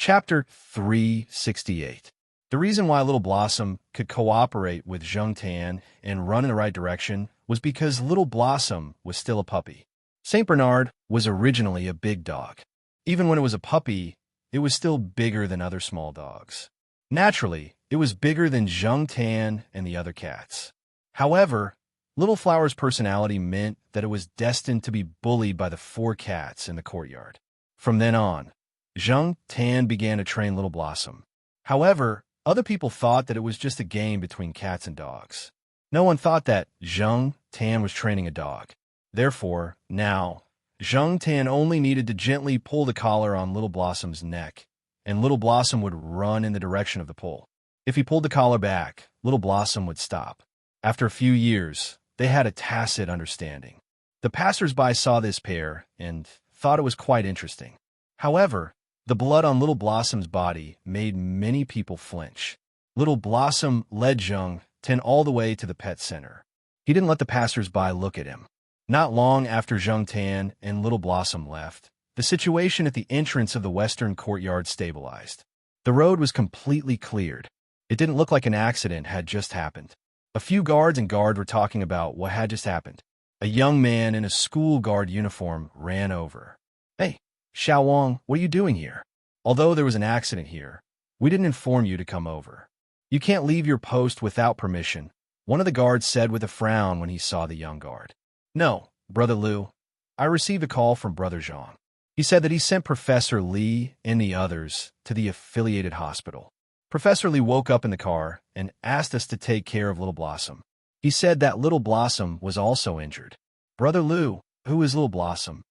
Chapter 368. The reason why Little Blossom could cooperate with Zheng Tan and run in the right direction was because Little Blossom was still a puppy. St. Bernard was originally a big dog. Even when it was a puppy, it was still bigger than other small dogs. Naturally, it was bigger than Zheng Tan and the other cats. However, Little Flower's personality meant that it was destined to be bullied by the 4 cats in the courtyard. From then on, Zheng Tan began to train Little Blossom. However, other people thought that it was just a game between cats and dogs. No one thought that Zheng Tan was training a dog. Therefore, now, Zheng Tan only needed to gently pull the collar on Little Blossom's neck, and Little Blossom would run in the direction of the pull. If he pulled the collar back, Little Blossom would stop. After a few years, they had a tacit understanding. The passers-by saw this pair and thought it was quite interesting. However, the blood on Little Blossom's body made many people flinch. Little Blossom led Zheng Tan all the way to the pet center. He didn't let the passers-by look at him. Not long after Zheng Tan and Little Blossom left, the situation at the entrance of the western courtyard stabilized. The road was completely cleared. It didn't look like an accident had just happened. A few guards were talking about what had just happened. A young man in a school guard uniform ran over. "Hey, Xiao Wang, what are you doing here? Although there was an accident here, we didn't inform you to come over. You can't leave your post without permission," one of the guards said with a frown when he saw the young guard. "No, Brother Liu. I received a call from Brother Zhang. He said that he sent Professor Li and the others to the affiliated hospital. Professor Li woke up in the car and asked us to take care of Little Blossom. He said that Little Blossom was also injured." "Brother Liu, who is Little Blossom?"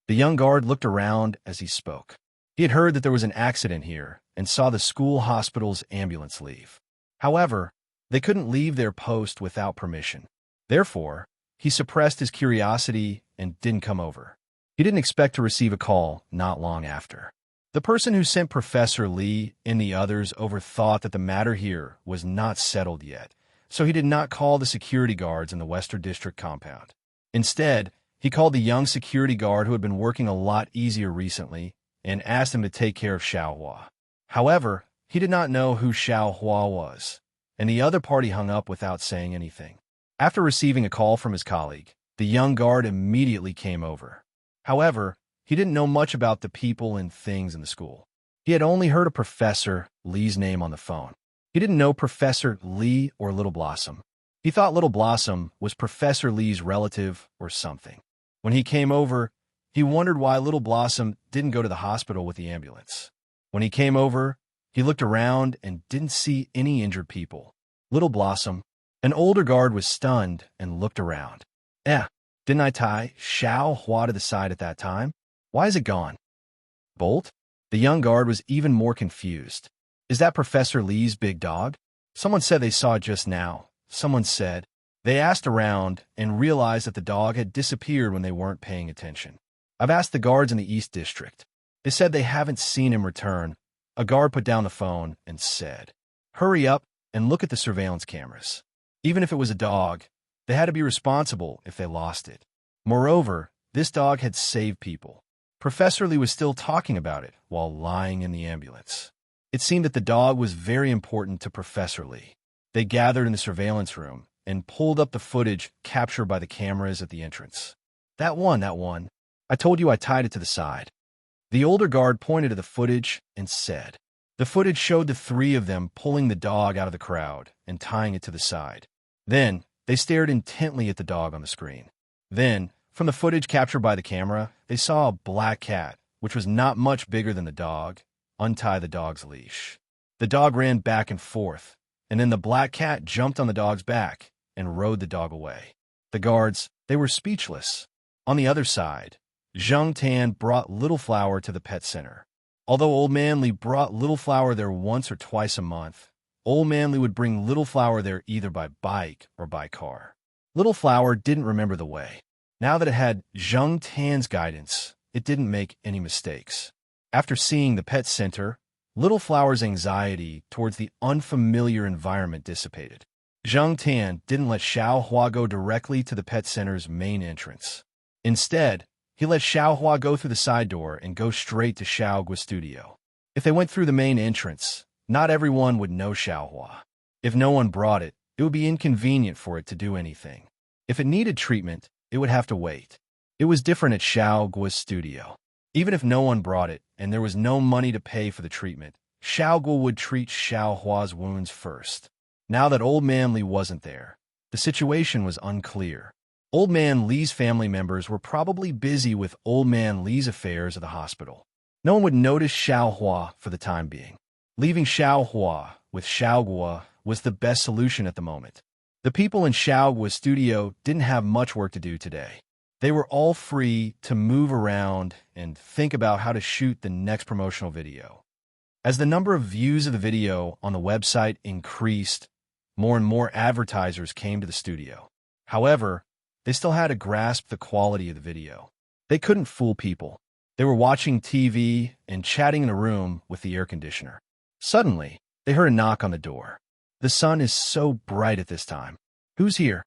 The young guard looked around as he spoke. He had heard that there was an accident here and saw the school hospital's ambulance leave. However, they couldn't leave their post without permission. Therefore, he suppressed his curiosity and didn't come over. He didn't expect to receive a call not long after. The person who sent Professor Li and the others over thought that the matter here was not settled yet, so he did not call the security guards in the Western District compound. Instead, he called the young security guard who had been working a lot easier recently and asked him to take care of Xiao Hua. However, he did not know who Xiao Hua was, and the other party hung up without saying anything. After receiving a call from his colleague, the young guard immediately came over. However, he didn't know much about the people and things in the school. He had only heard of Professor Li's name on the phone. He didn't know Professor Li or Little Blossom. He thought Little Blossom was Professor Li's relative or something. When he came over, he wondered why Little Blossom didn't go to the hospital with the ambulance. When he came over, he looked around and didn't see any injured people. Little Blossom, an older guard, was stunned and looked around. Didn't I tie Xiao Hua to the side at that time? Why is it gone?" "Bolt?" The young guard was even more confused. "Is that Professor Li's big dog? Someone said they saw it just now." Someone said. They asked around and realized that the dog had disappeared when they weren't paying attention. "I've asked the guards in the East District. They said they haven't seen him return." A guard put down the phone and said, "Hurry up and look at the surveillance cameras. Even if it was a dog, they had to be responsible if they lost it. Moreover, this dog had saved people." Professor Li was still talking about it while lying in the ambulance. It seemed that the dog was very important to Professor Li. They gathered in the surveillance room and pulled up the footage captured by the cameras at the entrance. That one. I told you I tied it to the side." The older guard pointed to the footage and said. The footage showed the 3 of them pulling the dog out of the crowd and tying it to the side. Then, they stared intently at the dog on the screen. Then, from the footage captured by the camera, they saw a black cat, which was not much bigger than the dog, untie the dog's leash. The dog ran back and forth, and then the black cat jumped on the dog's back and rode the dog away. The guards, they were speechless. On the other side, Zheng Tan brought Little Flower to the pet center. Although Old Man Li brought Little Flower there once or twice a month, Old Man Li would bring Little Flower there either by bike or by car. Little Flower didn't remember the way. Now that it had Zheng Tan's guidance, it didn't make any mistakes. After seeing the pet center, Little Flower's anxiety towards the unfamiliar environment dissipated. Zheng Tan didn't let Xiao Hua go directly to the pet center's main entrance. Instead, he let Xiao Hua go through the side door and go straight to Xiao Gui's studio. If they went through the main entrance, not everyone would know Xiaohua. If no one brought it, it would be inconvenient for it to do anything. If it needed treatment, it would have to wait. It was different at Xiao Guo's studio. Even if no one brought it and there was no money to pay for the treatment, Xiao Guo would treat Xiaohua's wounds first. Now that Old Man Li wasn't there, the situation was unclear. Old Man Li's family members were probably busy with Old Man Li's affairs at the hospital. No one would notice Xiaohua for the time being. Leaving Xiaohua with Xiao Guo was the best solution at the moment. The people in Xiao Guo's studio didn't have much work to do today. They were all free to move around and think about how to shoot the next promotional video. As the number of views of the video on the website increased, more and more advertisers came to the studio. However, they still had to grasp the quality of the video. They couldn't fool people. They were watching TV and chatting in a room with the air conditioner. Suddenly, they heard a knock on the door. The sun is so bright at this time. Who's here?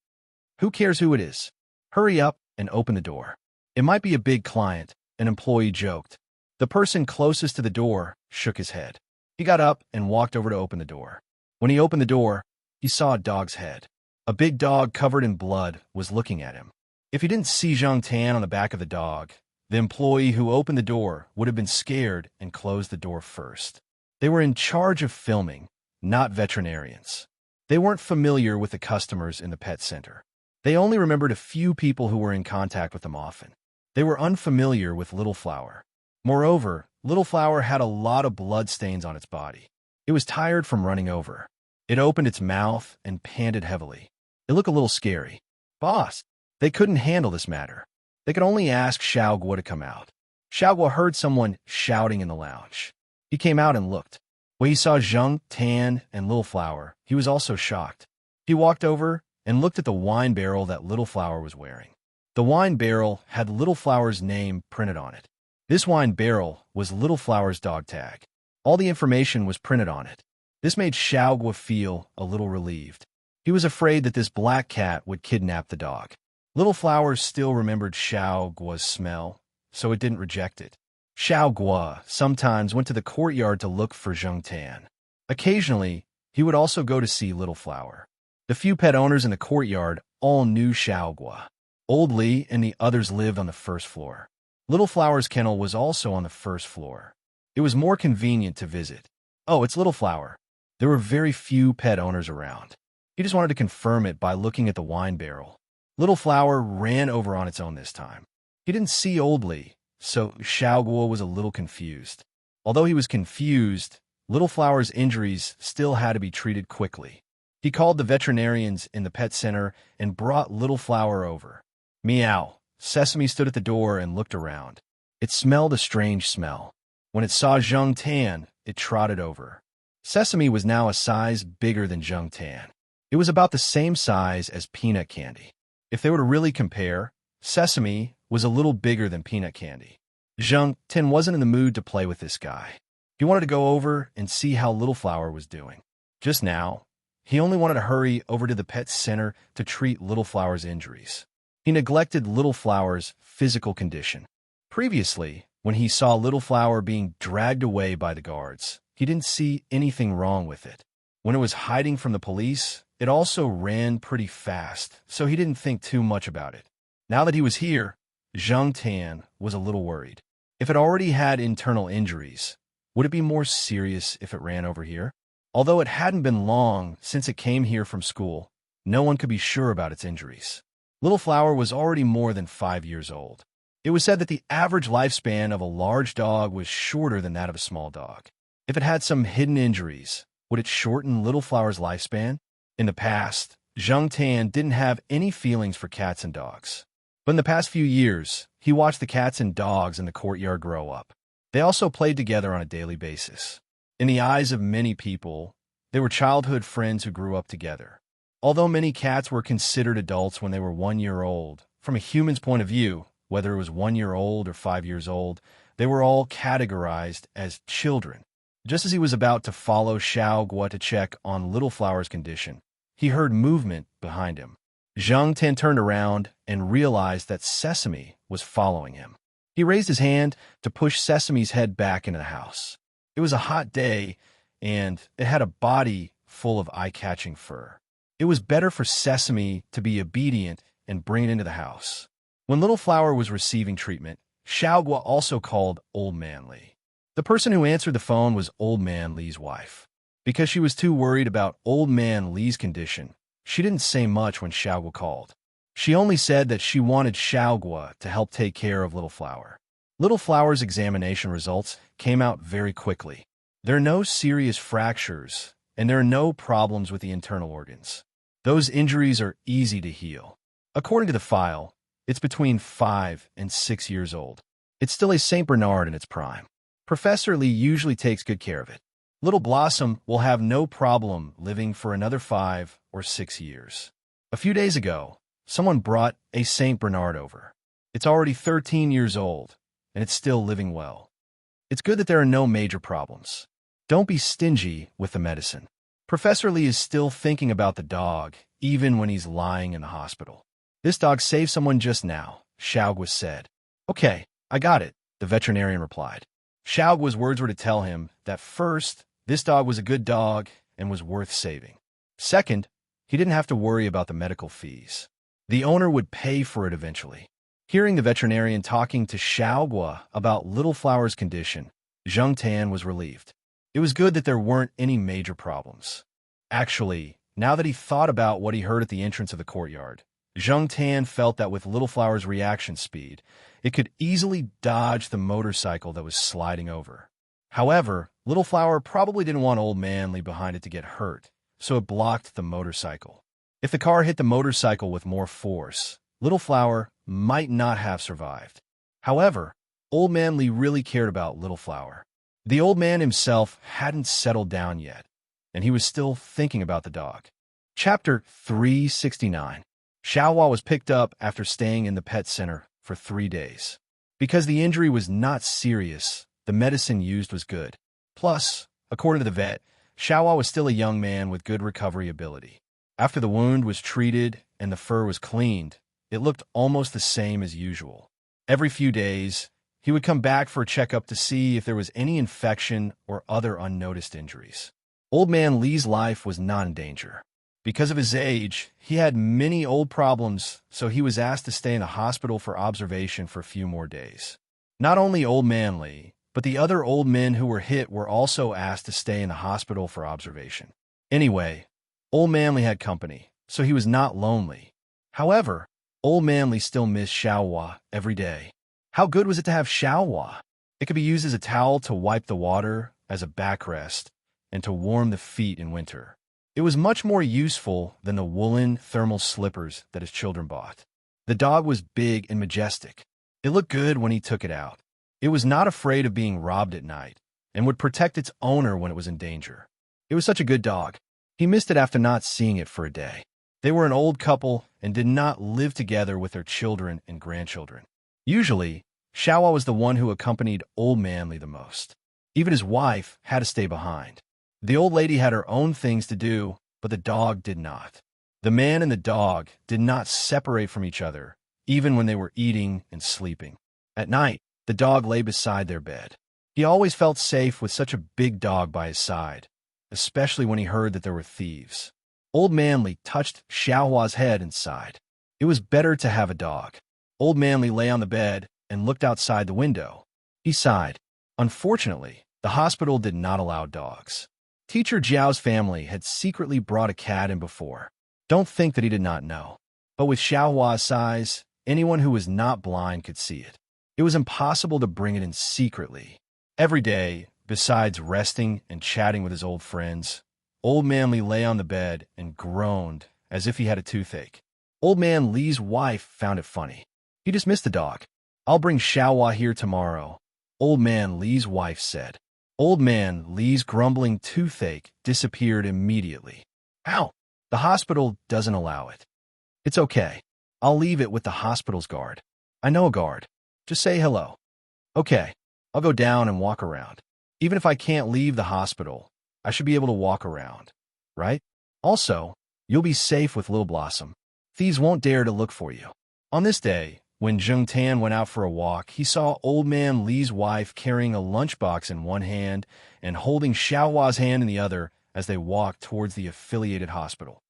Who cares who it is? Hurry up and open the door. It might be a big client, an employee joked. The person closest to the door shook his head. He got up and walked over to open the door. When he opened the door, he saw a dog's head. A big dog covered in blood was looking at him. If he didn't see Zhang Tan on the back of the dog, the employee who opened the door would have been scared and closed the door first. They were in charge of filming, not veterinarians. They weren't familiar with the customers in the pet center. They only remembered a few people who were in contact with them often. They were unfamiliar with Little Flower. Moreover, Little Flower had a lot of blood stains on its body. It was tired from running over. It opened its mouth and panted heavily. It looked a little scary. Boss, they couldn't handle this matter. They could only ask Xiao Guo to come out. Xiao Guo heard someone shouting in the lounge. He came out and looked. When he saw Zhang Tan and Little Flower, he was also shocked. He walked over and looked at the wine barrel that Little Flower was wearing. The wine barrel had Little Flower's name printed on it. This wine barrel was Little Flower's dog tag. All the information was printed on it. This made Xiao Guo feel a little relieved. He was afraid that this black cat would kidnap the dog. Little Flower still remembered Xiao Guo's smell, so it didn't reject it. Xiao Guo sometimes went to the courtyard to look for Zhang Tan. Occasionally, he would also go to see Little Flower. The few pet owners in the courtyard all knew Xiao Guo. Old Li and the others lived on the first floor. Little Flower's kennel was also on the first floor. It was more convenient to visit. Oh, it's Little Flower. There were very few pet owners around. He just wanted to confirm it by looking at the wine barrel. Little Flower ran over on its own this time. He didn't see Old Li, so Xiao Guo was a little confused. Although he was confused, Little Flower's injuries still had to be treated quickly. He called the veterinarians in the pet center and brought Little Flower over. Meow. Sesame stood at the door and looked around. It smelled a strange smell. When it saw Zhang Tan, it trotted over. Sesame was now a size bigger than Zhang Tan. It was about the same size as peanut candy. If they were to really compare, Sesame was a little bigger than peanut candy. Zhang Tan wasn't in the mood to play with this guy. He wanted to go over and see how Little Flower was doing. Just now, he only wanted to hurry over to the pet center to treat Little Flower's injuries. He neglected Little Flower's physical condition. Previously, when he saw Little Flower being dragged away by the guards, he didn't see anything wrong with it. When it was hiding from the police, it also ran pretty fast, so he didn't think too much about it. Now that he was here, Zhang Tan was a little worried. If it already had internal injuries, would it be more serious if it ran over here? Although it hadn't been long since it came here from school, no one could be sure about its injuries. Little Flower was already more than 5 years old. It was said that the average lifespan of a large dog was shorter than that of a small dog. If it had some hidden injuries, would it shorten Little Flower's lifespan? In the past, Zhang Tan didn't have any feelings for cats and dogs. But in the past few years, he watched the cats and dogs in the courtyard grow up. They also played together on a daily basis. In the eyes of many people, they were childhood friends who grew up together. Although many cats were considered adults when they were 1 year old, from a human's point of view, whether it was 1 year old or 5 years old, they were all categorized as children. Just as he was about to follow Xiao Guo to check on Little Flower's condition, he heard movement behind him. Zhang Tan turned around and realized that Sesame was following him. He raised his hand to push Sesame's head back into the house. It It was a hot day, and it had a body full of eye-catching fur. It was better for Sesame to be obedient and bring it into the house. When Little Flower was receiving treatment, Xiaogua also called Old Man Li. The person who answered the phone was Old Man Li's wife. Because she was too worried about Old Man Li's condition, she didn't say much when Xiaogua called. She only said that she wanted Xiaogua to help take care of Little Flower. Little Flower's examination results came out very quickly. There are no serious fractures, and there are no problems with the internal organs. Those injuries are easy to heal. According to the file, it's between 5 and 6 years old. It's still a St. Bernard in its prime. Professor Li usually takes good care of it. Little Blossom will have no problem living for another 5 or 6 years. A few days ago, someone brought a St. Bernard over. It's already 13 years old, and it's still living well. It's good that there are no major problems. Don't be stingy with the medicine. Professor Li is still thinking about the dog, even when he's lying in the hospital. This dog saved someone just now, Xiaogua said. Okay, I got it, the veterinarian replied. Xiaogua's words were to tell him that first, this dog was a good dog and was worth saving. Second, he didn't have to worry about the medical fees. The owner would pay for it eventually. Hearing the veterinarian talking to Xiaogua about Little Flower's condition, Zheng Tan was relieved. It was good that there weren't any major problems. Actually, now that he thought about what he heard at the entrance of the courtyard, Zheng Tan felt that with Little Flower's reaction speed, it could easily dodge the motorcycle that was sliding over. However, Little Flower probably didn't want Old Man Li behind it to get hurt, so it blocked the motorcycle. If the car hit the motorcycle with more force, Little Flower might not have survived. However, Old Man Li really cared about Little Flower. The old man himself hadn't settled down yet, and he was still thinking about the dog. Chapter 369. Xiaohua was picked up after staying in the pet center for 3 days. Because the injury was not serious, the medicine used was good. Plus, according to the vet, Xiaohua was still a young man with good recovery ability. After the wound was treated and the fur was cleaned, it looked almost the same as usual. Every few days, he would come back for a checkup to see if there was any infection or other unnoticed injuries. Old Man Li's life was not in danger. Because of his age, he had many old problems, so he was asked to stay in the hospital for observation for a few more days. Not only Old Man Li, but the other old men who were hit were also asked to stay in the hospital for observation. Anyway, Old Man Li had company, so he was not lonely. However, Old Man Li still missed Xiaohua every day. How good was it to have Xiaohua? It could be used as a towel to wipe the water, as a backrest, and to warm the feet in winter. It was much more useful than the woolen thermal slippers that his children bought. The dog was big and majestic. It looked good when he took it out. It was not afraid of being robbed at night, and would protect its owner when it was in danger. It was such a good dog. He missed it after not seeing it for a day. They were an old couple and did not live together with their children and grandchildren. Usually, Xiaohua was the one who accompanied Old Man Li the most. Even his wife had to stay behind. The old lady had her own things to do, but the dog did not. The man and the dog did not separate from each other, even when they were eating and sleeping. At night, the dog lay beside their bed. He always felt safe with such a big dog by his side, especially when he heard that there were thieves. Old Man Li touched Xiaohua's head and sighed. It was better to have a dog. Old Man Li lay on the bed and looked outside the window. He sighed. Unfortunately, the hospital did not allow dogs. Teacher Jiao's family had secretly brought a cat in before. Don't think that he did not know. But with Xiaohua's size, anyone who was not blind could see it. It was impossible to bring it in secretly. Every day, besides resting and chatting with his old friends, Old Man Li lay on the bed and groaned as if he had a toothache. Old Man Li's wife found it funny. He dismissed the dog. I'll bring Xiaohua here tomorrow, Old Man Li's wife said. Old Man Li's grumbling toothache disappeared immediately. Ow! The hospital doesn't allow it. It's okay. I'll leave it with the hospital's guard. I know a guard. Just say hello. Okay. I'll go down and walk around. Even if I can't leave the hospital, I should be able to walk around, right? Also, you'll be safe with Little Blossom. Thieves won't dare to look for you. On this day, When Jung Tan went out for a walk, he saw Old Man Li's wife carrying a lunchbox in one hand and holding Xiaohua's hand in the other as they walked towards the affiliated hospital.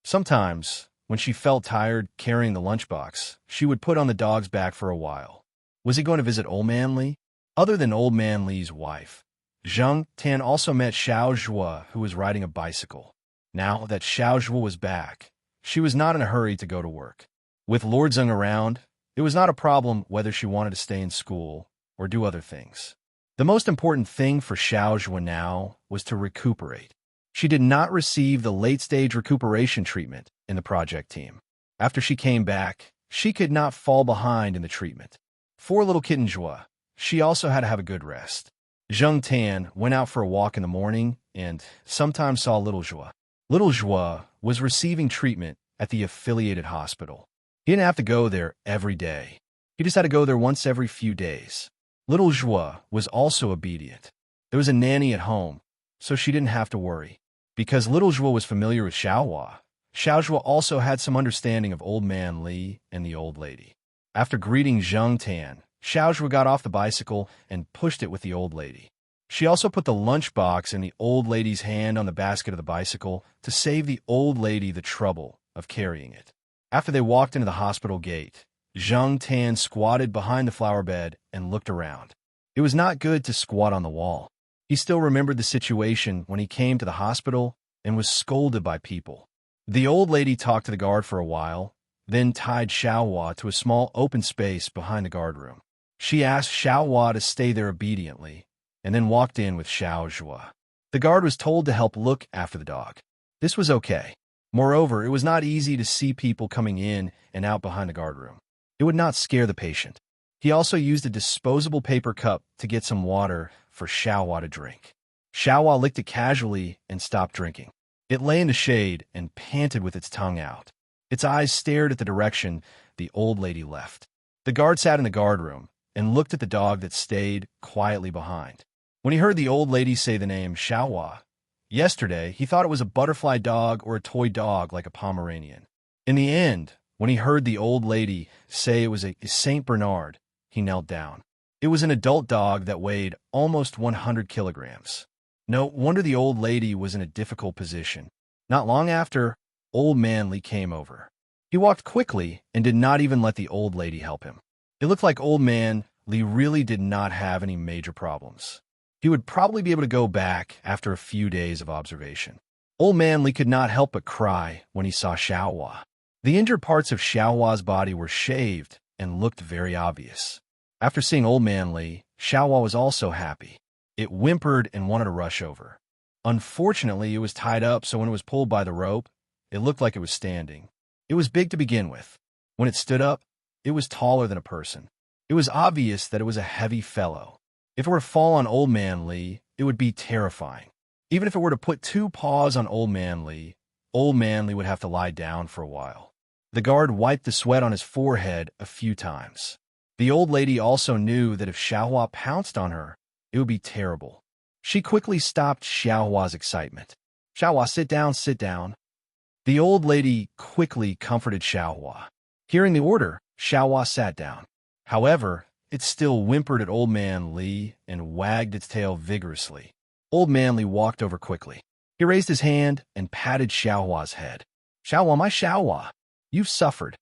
Sometimes, when she felt tired carrying the lunchbox, she would put on the dog's back for a while. Was he going to visit Old Man Li? Other than Old Man Li's wife, Zhang Tan also met Xiao Zhuo, who was riding a bicycle. Now that Xiao Zhuo was back, she was not in a hurry to go to work. With Lord Zheng around, it was not a problem whether she wanted to stay in school or do other things. The most important thing for Xiao Zhuo now was to recuperate. She did not receive the late-stage recuperation treatment in the project team. After she came back, she could not fall behind in the treatment. For little kitten Zhuo, she also had to have a good rest. Zheng Tan went out for a walk in the morning and sometimes saw little Zhuo. Little Zhuo was receiving treatment at the affiliated hospital. He didn't have to go there every day. He just had to go there once every few days. Little Zhuo was also obedient. There was a nanny at home, so she didn't have to worry. Because little Zhuo was familiar with Xiao Zhuo also had some understanding of Old Man Li and the old lady. After greeting Zheng Tan, Xiao Zhuo got off the bicycle and pushed it with the old lady. She also put the lunchbox in the old lady's hand on the basket of the bicycle to save the old lady the trouble of carrying it. After they walked into the hospital gate, Zheng Tan squatted behind the flower bed and looked around. It was not good to squat on the wall. He still remembered the situation when he came to the hospital and was scolded by people. The old lady talked to the guard for a while, then tied Xiaohua to a small open space behind the guard room. She asked Xiaohua to stay there obediently, and then walked in with Xiao Zhuo. The guard was told to help look after the dog. This was okay. Moreover, it was not easy to see people coming in and out behind the guard room. It would not scare the patient. He also used a disposable paper cup to get some water for Xiaohua to drink. Xiaohua licked it casually and stopped drinking. It lay in the shade and panted with its tongue out. Its eyes stared at the direction the old lady left. The guard sat in the guard room and looked at the dog that stayed quietly behind. When he heard the old lady say the name Xiaohua, yesterday he thought it was a butterfly dog or a toy dog like a Pomeranian. In the end, when he heard the old lady say it was a Saint Bernard, he knelt down. It was an adult dog that weighed almost 100 kilograms. No wonder the old lady was in a difficult position. Not long after, Old Man Li came over. He walked quickly and did not even let the old lady help him. It looked like Old Man Li really did not have any major problems. He would probably be able to go back after a few days of observation. Old Man Li could not help but cry when he saw Xiaohua. The injured parts of Xiaohua's body were shaved and looked very obvious. After seeing Old Man Li, Xiaohua was also happy. It whimpered and wanted to rush over. Unfortunately, it was tied up, so when it was pulled by the rope, it looked like it was standing. It was big to begin with. When it stood up, it was taller than a person. It was obvious that it was a heavy fellow. If it were to fall on Old Man Li, it would be terrifying. Even if it were to put two paws on Old Man Li would have to lie down for a while. The guard wiped the sweat on his forehead a few times. The old lady also knew that if Xiaohua pounced on her, it would be terrible. She quickly stopped Xiaohua's excitement. Xiaohua, sit down, sit down. The old lady quickly comforted Xiaohua. Hearing the order, Xiaohua sat down. However, it still whimpered at Old Man Li and wagged its tail vigorously. Old Man Li walked over quickly. He raised his hand and patted Xiaohua's head. Xiaohua, my Xiaohua, you've suffered.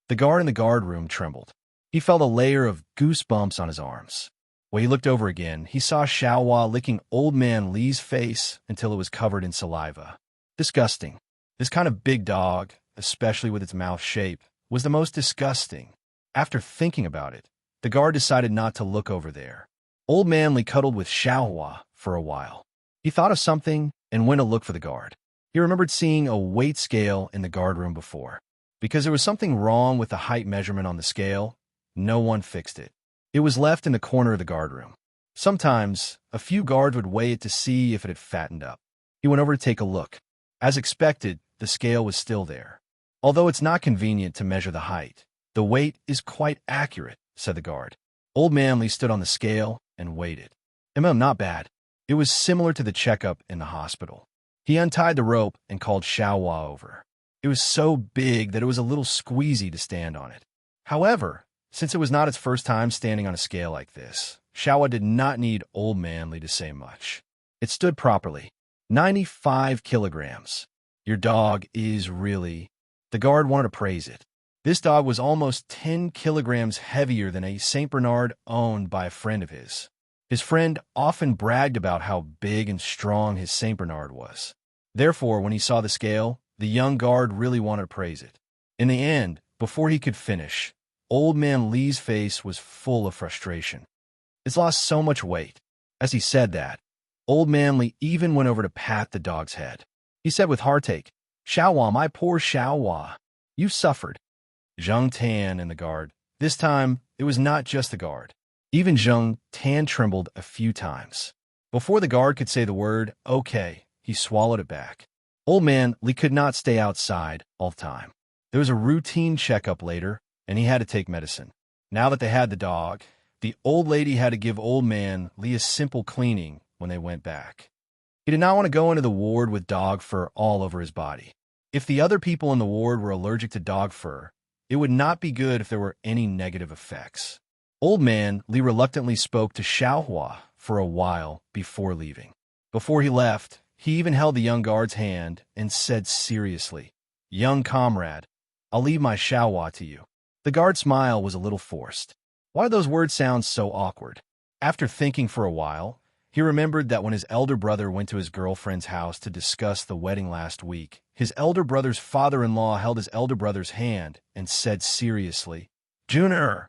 The guard in the guard room trembled. He felt a layer of goosebumps on his arms. When he looked over again, he saw Xiaohua licking Old Man Li's face until it was covered in saliva. Disgusting. This kind of big dog, especially with its mouth shape, was the most disgusting. After thinking about it, the guard decided not to look over there. Old Man Li cuddled with Xiaohua for a while. He thought of something and went to look for the guard. He remembered seeing a weight scale in the guard room before. Because there was something wrong with the height measurement on the scale, no one fixed it. It was left in the corner of the guard room. Sometimes, a few guards would weigh it to see if it had fattened up. He went over to take a look. As expected, the scale was still there. Although it's not convenient to measure the height, the weight is quite accurate, said the guard. Old Man Li stood on the scale and weighed it. Not bad. It was similar to the checkup in the hospital. He untied the rope and called Xiaohua over. It was so big that it was a little squeezy to stand on it. However, Since it was not its first time standing on a scale like this, Xiaohua did not need Old Man Li to say much. It stood properly. 95 kilograms. Your dog is really... The guard wanted to praise it. This dog was almost 10 kilograms heavier than a Saint Bernard owned by a friend of his. His friend often bragged about how big and strong his Saint Bernard was. Therefore, when he saw the scale, the young guard really wanted to praise it. In the end, before he could finish, Old Man Li's face was full of frustration. It's lost so much weight. As he said that, Old Man Li even went over to pat the dog's head. He said with heartache, "Xiaohua, my poor Xiaohua, you suffered." Zheng Tan and the guard. This time, it was not just the guard. Even Zheng Tan trembled a few times. Before the guard could say the word, "Okay," he swallowed it back. Old Man Li could not stay outside all the time. There was a routine checkup later, and he had to take medicine. Now that they had the dog, the old lady had to give Old Man Li a simple cleaning when they went back. He did not want to go into the ward with dog fur all over his body. If the other people in the ward were allergic to dog fur, it would not be good if there were any negative effects. Old Man Li reluctantly spoke to Xiaohua for a while before leaving. Before he left, he even held the young guard's hand and said seriously, "Young comrade, I'll leave my Xiaohua to you." The guard's smile was a little forced. Why did those words sound so awkward? After thinking for a while, he remembered that when his elder brother went to his girlfriend's house to discuss the wedding last week, his elder brother's father-in-law held his elder brother's hand and said seriously, "Junior,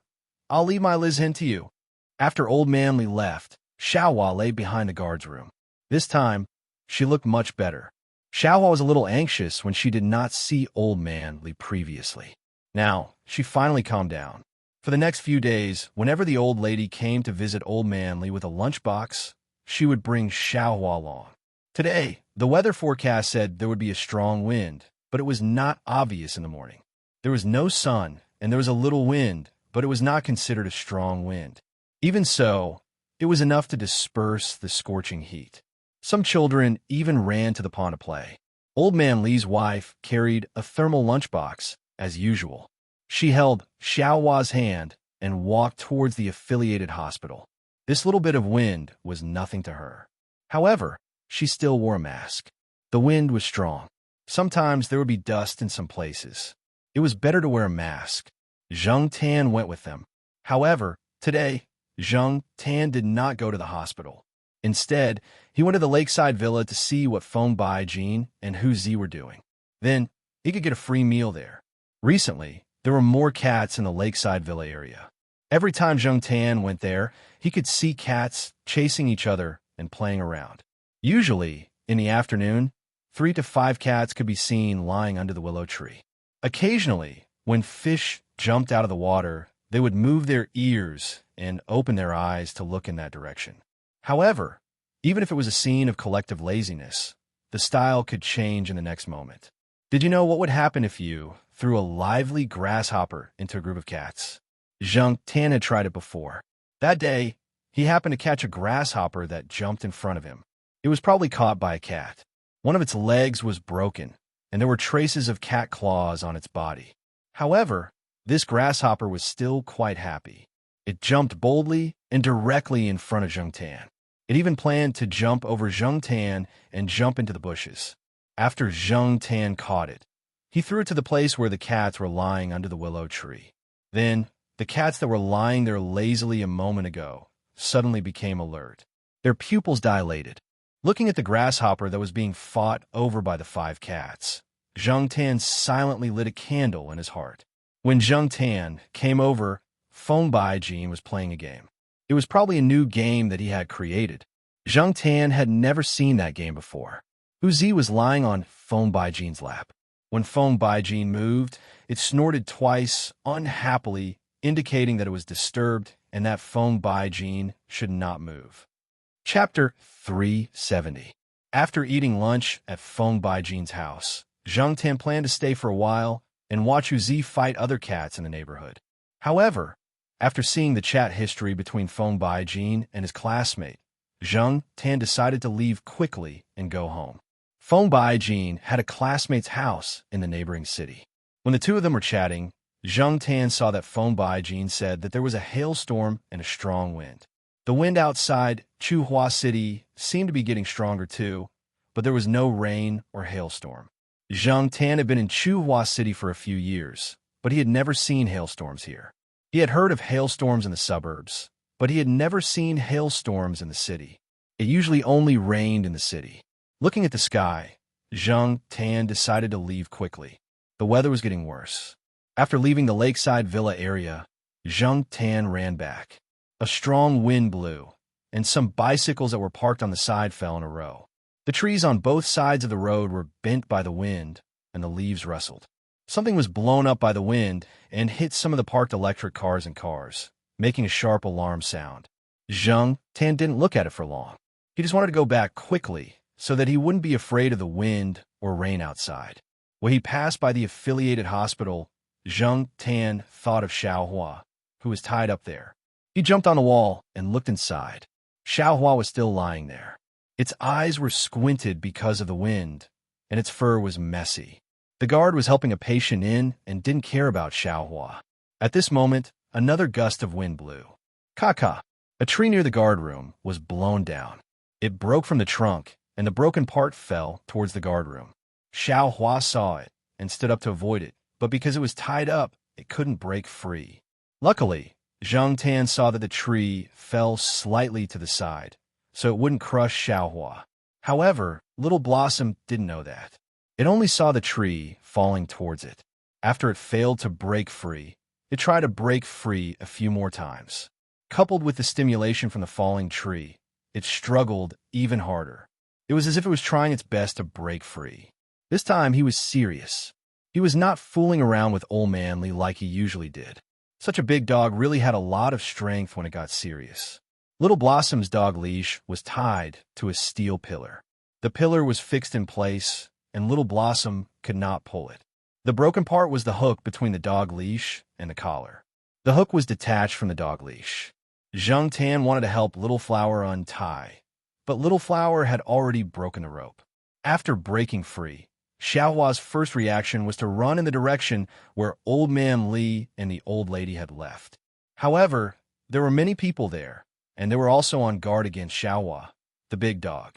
I'll leave my Liz Hen to you." After Old Man Li left, Xiaohua lay behind the guard's room. This time, she looked much better. Xiaohua was a little anxious when she did not see Old Man Li previously. Now, she finally calmed down. For the next few days, whenever the old lady came to visit Old Man Li with a lunchbox, she would bring Xiaohua along. Today, the weather forecast said there would be a strong wind, but it was not obvious in the morning. There was no sun, and there was a little wind, but it was not considered a strong wind. Even so, it was enough to disperse the scorching heat. Some children even ran to the pond to play. Old Man Li's wife carried a thermal lunchbox, as usual. She held Xiaohua's hand and walked towards the affiliated hospital. This little bit of wind was nothing to her. However, she still wore a mask. The wind was strong. Sometimes there would be dust in some places. It was better to wear a mask. Zheng Tan went with them. However, today, Zheng Tan did not go to the hospital. Instead, he went to the lakeside villa to see what Feng Baijin and Hu Zi were doing. Then, he could get a free meal there. Recently, there were more cats in the lakeside villa area. Every time Zheng Tan went there, he could see cats chasing each other and playing around. Usually, in the afternoon, 3 to 5 cats could be seen lying under the willow tree. Occasionally, when fish jumped out of the water, they would move their ears and open their eyes to look in that direction. However, even if it was a scene of collective laziness, the style could change in the next moment. Did you know what would happen if you threw a lively grasshopper into a group of cats? Zheng Tan had tried it before. That day, he happened to catch a grasshopper that jumped in front of him. It was probably caught by a cat. One of its legs was broken, and there were traces of cat claws on its body. However, this grasshopper was still quite happy. It jumped boldly and directly in front of Zheng Tan. It even planned to jump over Zheng Tan and jump into the bushes. After Zheng Tan caught it, he threw it to the place where the cats were lying under the willow tree. Then, the cats that were lying there lazily a moment ago suddenly became alert. Their pupils dilated. Looking at the grasshopper that was being fought over by the 5 cats, Zheng Tan silently lit a candle in his heart. When Zheng Tan came over, Feng Baijin was playing a game. It was probably a new game that he had created. Zheng Tan had never seen that game before. Hu Zi was lying on Feng Baijin's lap. When Feng Baijin moved, it snorted twice, unhappily, indicating that it was disturbed and that Feng Baijin should not move. Chapter 370. After eating lunch at Feng Baijin's house, Zheng Tan planned to stay for a while and watch Hu Zi fight other cats in the neighborhood. However, after seeing the chat history between Feng Baijin and his classmate, Zheng Tan decided to leave quickly and go home. Feng Baijin had a classmate's house in the neighboring city. When the two of them were chatting, Zheng Tan saw that phone Baijin said that there was a hailstorm and a strong wind. The wind outside Chuhua City seemed to be getting stronger too, but there was no rain or hailstorm. Zheng Tan had been in Chuhua City for a few years, but he had never seen hailstorms here. He had heard of hailstorms in the suburbs, but he had never seen hailstorms in the city. It usually only rained in the city. Looking at the sky, Zheng Tan decided to leave quickly. The weather was getting worse. After leaving the lakeside villa area, Zheng Tan ran back. A strong wind blew, and some bicycles that were parked on the side fell in a row. The trees on both sides of the road were bent by the wind, and the leaves rustled. Something was blown up by the wind and hit some of the parked electric cars and cars, making a sharp alarm sound. Zheng Tan didn't look at it for long. He just wanted to go back quickly so that he wouldn't be afraid of the wind or rain outside. When he passed by the affiliated hospital, Zheng Tan thought of Xiaohua, who was tied up there. He jumped on the wall and looked inside. Xiaohua was still lying there. Its eyes were squinted because of the wind, and its fur was messy. The guard was helping a patient in and didn't care about Xiaohua. At this moment, another gust of wind blew. Kaka! A tree near the guard room was blown down. It broke from the trunk, and the broken part fell towards the guard room. Xiaohua saw it and stood up to avoid it, but because it was tied up, it couldn't break free. Luckily, Zheng Tan saw that the tree fell slightly to the side, so it wouldn't crush Xiaohua. However, Little Blossom didn't know that. It only saw the tree falling towards it. After it failed to break free, it tried to break free a few more times. Coupled with the stimulation from the falling tree, it struggled even harder. It was as if it was trying its best to break free. This time he was serious. He was not fooling around with Old Man Lee like he usually did. Such a big dog really had a lot of strength when it got serious. Little Blossom's dog leash was tied to a steel pillar. The pillar was fixed in place, and Little Blossom could not pull it. The broken part was the hook between the dog leash and the collar. The hook was detached from the dog leash. Zheng Tan wanted to help Little Flower untie, but Little Flower had already broken the rope. After breaking free, Xiaohua's first reaction was to run in the direction where Old Man Lee and the old lady had left. However, there were many people there, and they were also on guard against Xiaohua, the big dog.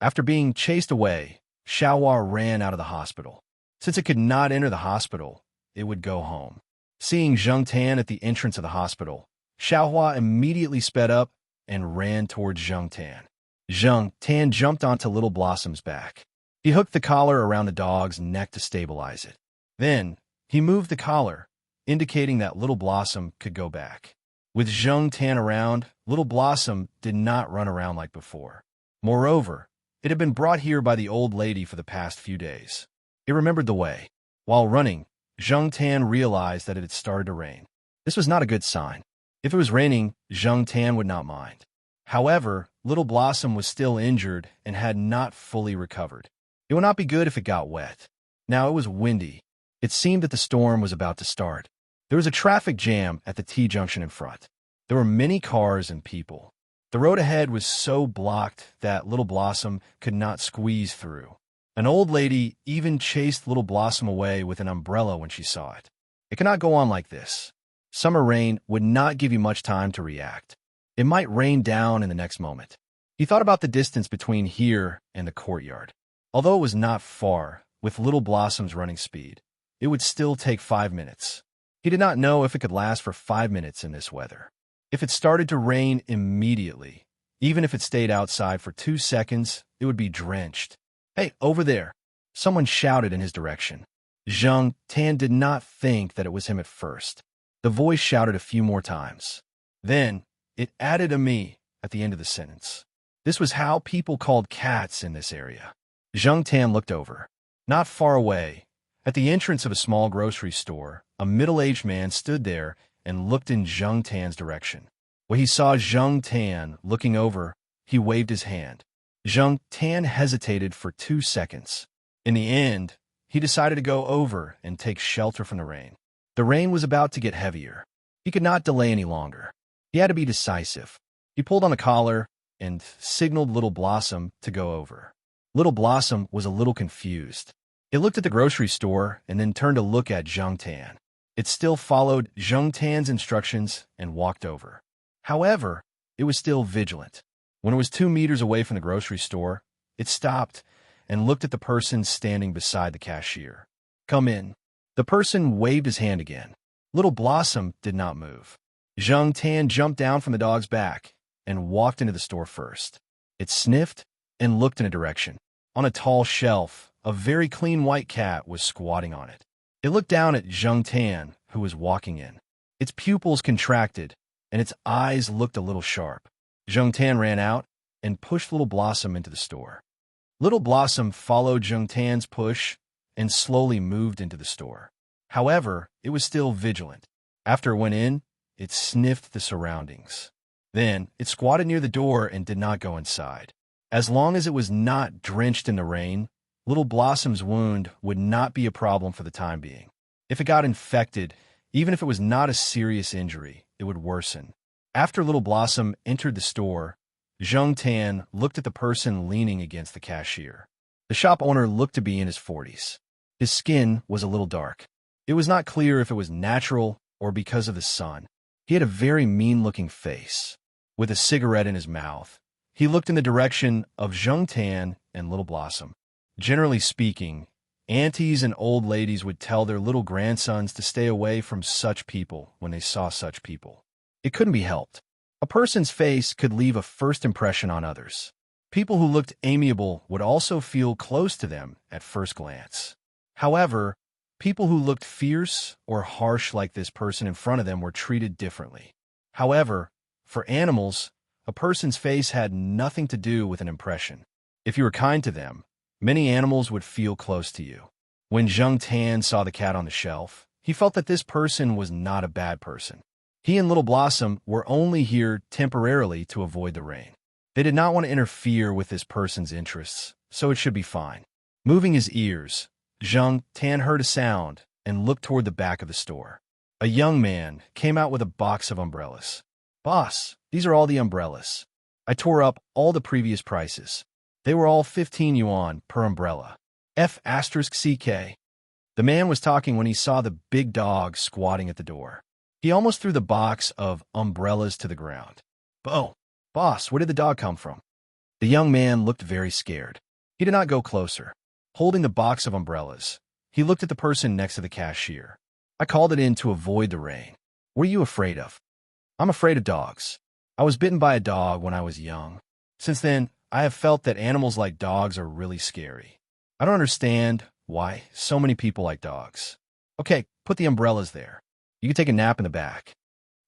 After being chased away, Xiaohua ran out of the hospital. Since it could not enter the hospital, it would go home. Seeing Zheng Tan at the entrance of the hospital, Xiaohua immediately sped up and ran towards Zheng Tan. Zheng Tan jumped onto Little Blossom's back. He hooked the collar around the dog's neck to stabilize it. Then, he moved the collar, indicating that Little Blossom could go back. With Zheng Tan around, Little Blossom did not run around like before. Moreover, it had been brought here by the old lady for the past few days. It remembered the way. While running, Zheng Tan realized that it had started to rain. This was not a good sign. If it was raining, Zheng Tan would not mind. However, Little Blossom was still injured and had not fully recovered. It would not be good if it got wet. Now it was windy. It seemed that the storm was about to start. There was a traffic jam at the T-junction in front. There were many cars and people. The road ahead was so blocked that Little Blossom could not squeeze through. An old lady even chased Little Blossom away with an umbrella when she saw it. It could not go on like this. Summer rain would not give you much time to react. It might rain down in the next moment. He thought about the distance between here and the courtyard. Although it was not far, with Little Blossom's running speed, it would still take 5 minutes. He did not know if it could last for 5 minutes in this weather. If it started to rain immediately, even if it stayed outside for 2 seconds, it would be drenched. "Hey, over there!" Someone shouted in his direction. Zheng Tan did not think that it was him at first. The voice shouted a few more times. Then, it added a me at the end of the sentence. This was how people called cats in this area. Zheng Tan looked over. Not far away, at the entrance of a small grocery store, a middle-aged man stood there and looked in Zheng Tan's direction. When he saw Zheng Tan looking over, he waved his hand. Zheng Tan hesitated for 2 seconds. In the end, he decided to go over and take shelter from the rain. The rain was about to get heavier. He could not delay any longer. He had to be decisive. He pulled on the collar and signaled Little Blossom to go over. Little Blossom was a little confused. It looked at the grocery store and then turned to look at Zheng Tan. It still followed Zheng Tan's instructions and walked over. However, it was still vigilant. When it was 2 meters away from the grocery store, it stopped and looked at the person standing beside the cashier. "Come in." The person waved his hand again. Little Blossom did not move. Zheng Tan jumped down from the dog's back and walked into the store first. It sniffed and looked in a direction. On a tall shelf, a very clean white cat was squatting on it. It looked down at Zheng Tan, who was walking in. Its pupils contracted, and its eyes looked a little sharp. Zheng Tan ran out and pushed Little Blossom into the store. Little Blossom followed Zheng Tan's push and slowly moved into the store. However, it was still vigilant. After it went in, it sniffed the surroundings. Then, it squatted near the door and did not go inside. As long as it was not drenched in the rain, Little Blossom's wound would not be a problem for the time being. If it got infected, even if it was not a serious injury, it would worsen. After Little Blossom entered the store, Zheng Tan looked at the person leaning against the cashier. The shop owner looked to be in his 40s. His skin was a little dark. It was not clear if it was natural or because of the sun. He had a very mean-looking face. With a cigarette in his mouth, he looked in the direction of Zheng Tan and Little Blossom. Generally speaking, aunties and old ladies would tell their little grandsons to stay away from such people when they saw such people. It couldn't be helped. A person's face could leave a first impression on others. People who looked amiable would also feel close to them at first glance. However, people who looked fierce or harsh like this person in front of them were treated differently. However, for animals, a person's face had nothing to do with an impression. If you were kind to them, many animals would feel close to you. When Zheng Tan saw the cat on the shelf, he felt that this person was not a bad person. He and Little Blossom were only here temporarily to avoid the rain. They did not want to interfere with this person's interests, so it should be fine. Moving his ears, Zheng Tan heard a sound and looked toward the back of the store. A young man came out with a box of umbrellas. "Boss, these are all the umbrellas. I tore up all the previous prices. They were all 15 yuan per umbrella. F*CK. The man was talking when he saw the big dog squatting at the door. He almost threw the box of umbrellas to the ground. Boss, where did the dog come from?" The young man looked very scared. He did not go closer. Holding the box of umbrellas, he looked at the person next to the cashier. "I called it in to avoid the rain. What are you afraid of?" "I'm afraid of dogs. I was bitten by a dog when I was young. Since then, I have felt that animals like dogs are really scary. I don't understand why so many people like dogs." "Okay, put the umbrellas there. You can take a nap in the back,"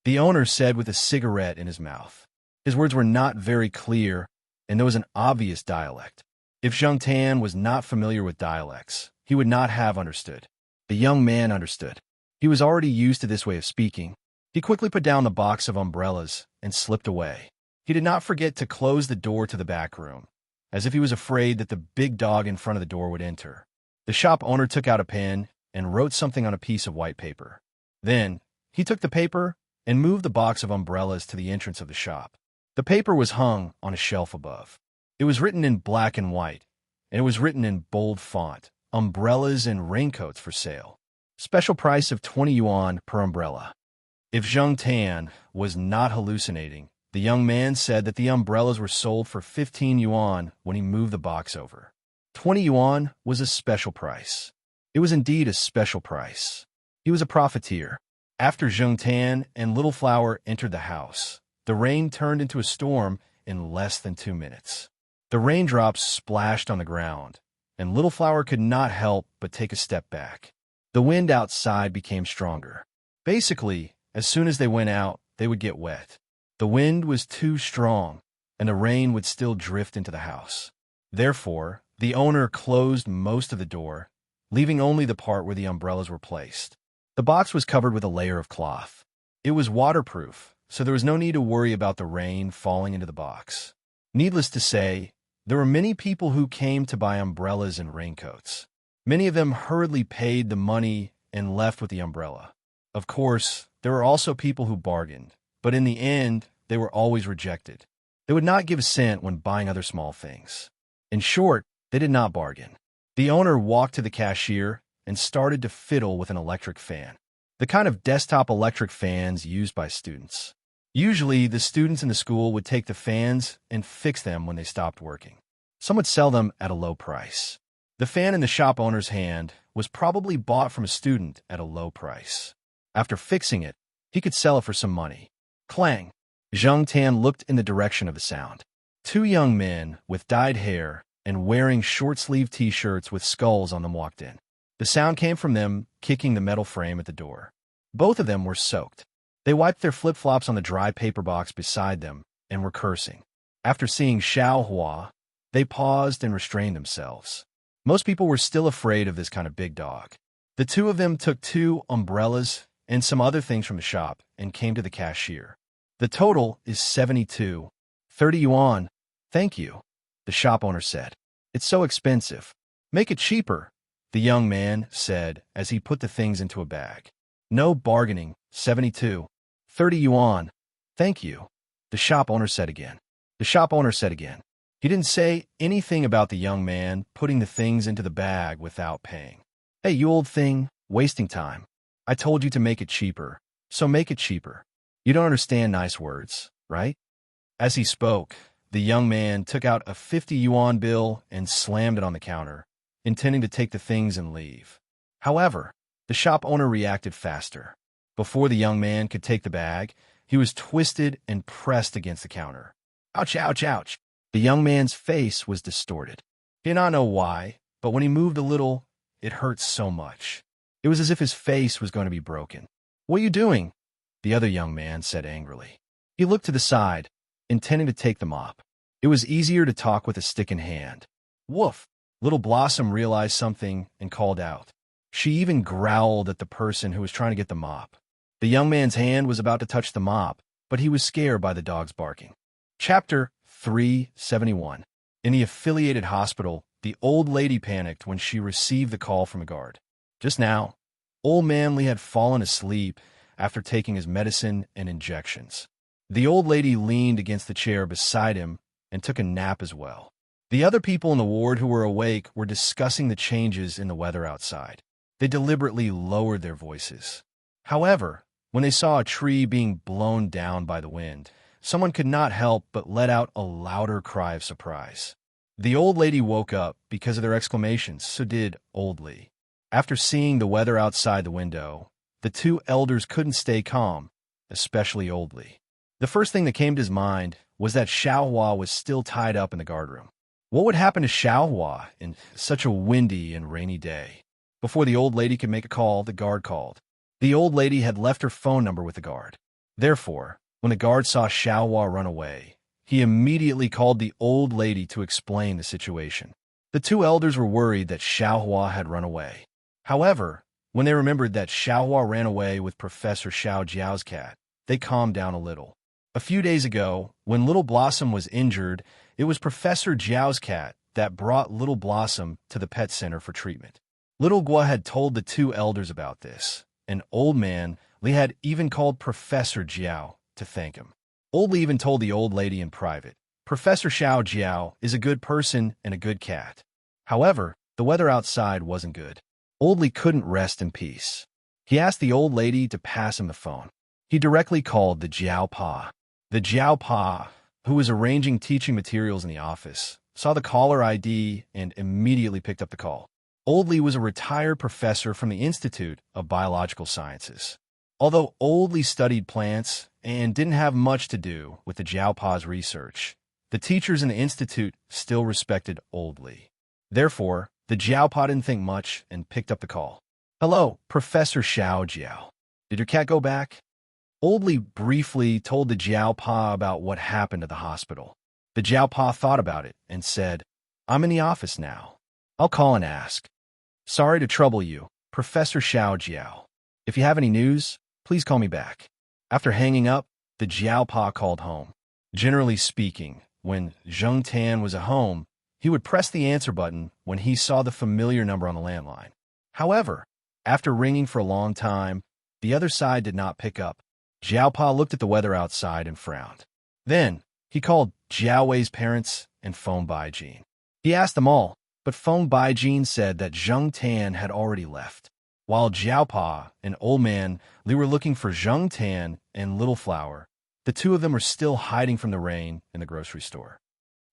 the owner said with a cigarette in his mouth. His words were not very clear, and there was an obvious dialect. If Zheng Tan was not familiar with dialects, he would not have understood. The young man understood. He was already used to this way of speaking. He quickly put down the box of umbrellas and slipped away. He did not forget to close the door to the back room, as if he was afraid that the big dog in front of the door would enter. The shop owner took out a pen and wrote something on a piece of white paper. Then, he took the paper and moved the box of umbrellas to the entrance of the shop. The paper was hung on a shelf above. It was written in black and white, and it was written in bold font, "Umbrellas and raincoats for sale. Special price of 20 yuan per umbrella." If Zheng Tan was not hallucinating, the young man said that the umbrellas were sold for 15 yuan when he moved the box over. 20 yuan was a special price. It was indeed a special price. He was a profiteer. After Zheng Tan and Little Flower entered the house, the rain turned into a storm in less than 2 minutes. The raindrops splashed on the ground, and Little Flower could not help but take a step back. The wind outside became stronger. Basically, as soon as they went out, they would get wet. The wind was too strong, and the rain would still drift into the house. Therefore, the owner closed most of the door, leaving only the part where the umbrellas were placed. The box was covered with a layer of cloth. It was waterproof, so there was no need to worry about the rain falling into the box. Needless to say, there were many people who came to buy umbrellas and raincoats. Many of them hurriedly paid the money and left with the umbrella. Of course, there were also people who bargained, but in the end, they were always rejected. They would not give a cent when buying other small things. In short, they did not bargain. The owner walked to the cashier and started to fiddle with an electric fan. the kind of desktop electric fans used by students. Usually, the students in the school would take the fans and fix them when they stopped working. Some would sell them at a low price. The fan in the shop owner's hand was probably bought from a student at a low price. After fixing it, he could sell it for some money. Clang! Zhang Tan looked in the direction of the sound. Two young men with dyed hair and wearing short-sleeved t-shirts with skulls on them walked in. The sound came from them kicking the metal frame at the door. Both of them were soaked. They wiped their flip-flops on the dry paper box beside them and were cursing. After seeing Xiao Hua, they paused and restrained themselves. Most people were still afraid of this kind of big dog. The two of them took 2 umbrellas and some other things from the shop and came to the cashier. The total is 72. 30 yuan. Thank you, the shop owner said. It's so expensive. Make it cheaper, the young man said as he put the things into a bag. No bargaining. 72. 30 yuan. Thank you, the shop owner said again. The shop owner said again. He didn't say anything about the young man putting the things into the bag without paying. Hey, you old thing, wasting time. I told you to make it cheaper, so make it cheaper. You don't understand nice words, right? As he spoke, the young man took out a 50 yuan bill and slammed it on the counter, intending to take the things and leave. However, the shop owner reacted faster. Before the young man could take the bag, he was twisted and pressed against the counter. Ouch, ouch, ouch. The young man's face was distorted. He did not know why, but when he moved a little, it hurt so much. It was as if his face was going to be broken. What are you doing? The other young man said angrily. He looked to the side, intending to take the mop. It was easier to talk with a stick in hand. Woof! Little Blossom realized something and called out. She even growled at the person who was trying to get the mop. The young man's hand was about to touch the mop, but he was scared by the dog's barking. Chapter 371. In the affiliated hospital, the old lady panicked when she received the call from a guard. Just now, old Manly had fallen asleep after taking his medicine and injections. The old lady leaned against the chair beside him and took a nap as well. The other people in the ward who were awake were discussing the changes in the weather outside. They deliberately lowered their voices. However, when they saw a tree being blown down by the wind, someone could not help but let out a louder cry of surprise. The old lady woke up because of their exclamations, so did Old Lee. After seeing the weather outside the window, the two elders couldn't stay calm, especially Old Lee. The first thing that came to his mind was that Xiaohua was still tied up in the guardroom. What would happen to Xiaohua in such a windy and rainy day? Before the old lady could make a call, the guard called. The old lady had left her phone number with the guard. Therefore, when the guard saw Xiaohua run away, he immediately called the old lady to explain the situation. The two elders were worried that Xiaohua had run away. However, when they remembered that Xiaohua ran away with Professor Xiao Jiao's cat, they calmed down a little. A few days ago, when Little Blossom was injured, it was Professor Jiao's cat that brought Little Blossom to the pet center for treatment. Little Gua had told the two elders about this, and Old Man Li had even called Professor Jiao to thank him. Old Li even told the old lady in private, Professor Xiao Jiao is a good person and a good cat. However, the weather outside wasn't good. Old Li couldn't rest in peace. He asked the old lady to pass him the phone. He directly called the Jiao Pa. The Jiao Pa, who was arranging teaching materials in the office, saw the caller ID and immediately picked up the call. Old Li was a retired professor from the Institute of Biological Sciences. Although Old Li studied plants and didn't have much to do with the Jiao Pa's research, the teachers in the institute still respected Old Li. Therefore, the Jiao Pa didn't think much and picked up the call. Hello, Professor Xiao Jiao. Did your cat go back? Old Li briefly told the Jiao Pa about what happened at the hospital. The Jiao Pa thought about it and said, I'm in the office now. I'll call and ask. Sorry to trouble you, Professor Xiao Jiao. If you have any news, please call me back. After hanging up, the Jiao Pa called home. Generally speaking, when Zheng Tan was at home, he would press the answer button when he saw the familiar number on the landline. However, after ringing for a long time, the other side did not pick up. Jiao Pa looked at the weather outside and frowned. Then, he called Jiao Wei's parents and phoned Baijin. He asked them all, but phone Baijin said that Zheng Tan had already left. While Jiaopa and Old Man Li were looking for Zheng Tan and Little Flower, the two of them were still hiding from the rain in the grocery store.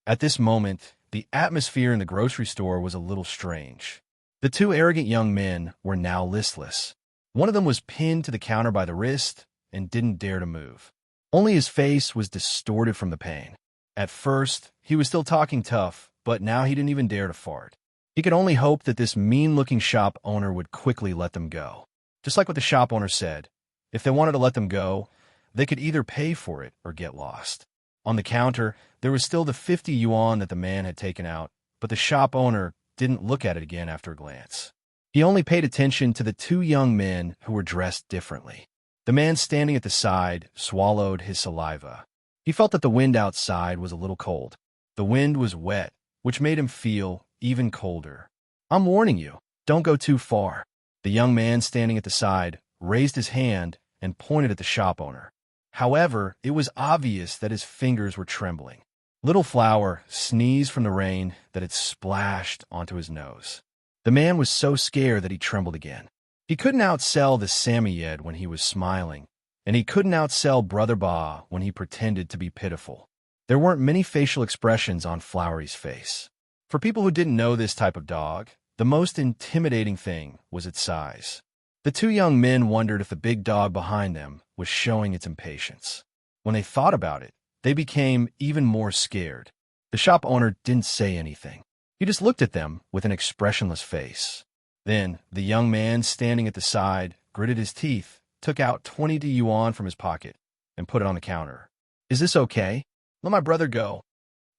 At this moment, the atmosphere in the grocery store was a little strange. The two arrogant young men were now listless. One of them was pinned to the counter by the wrist and didn't dare to move. Only his face was distorted from the pain. At first, he was still talking tough, but now he didn't even dare to fart. He could only hope that this mean-looking shop owner would quickly let them go. Just like what the shop owner said, if they wanted to let them go, they could either pay for it or get lost. On the counter, there was still the 50 yuan that the man had taken out, but the shop owner didn't look at it again after a glance. He only paid attention to the two young men who were dressed differently. The man standing at the side swallowed his saliva. He felt that the wind outside was a little cold. The wind was wet, which made him feel even colder. "I'm warning you, don't go too far." The young man standing at the side raised his hand and pointed at the shop owner. However, it was obvious that his fingers were trembling. Little Flower sneezed from the rain that had splashed onto his nose. The man was so scared that he trembled again. He couldn't outsell the Samoyed when he was smiling, and he couldn't outsell Brother Ba when he pretended to be pitiful. There weren't many facial expressions on Flowery's face. For people who didn't know this type of dog, the most intimidating thing was its size. The two young men wondered if the big dog behind them was showing its impatience. When they thought about it, they became even more scared. The shop owner didn't say anything. He just looked at them with an expressionless face. Then, the young man standing at the side gritted his teeth, took out 20 yuan from his pocket, and put it on the counter. "Is this okay? Let my brother go."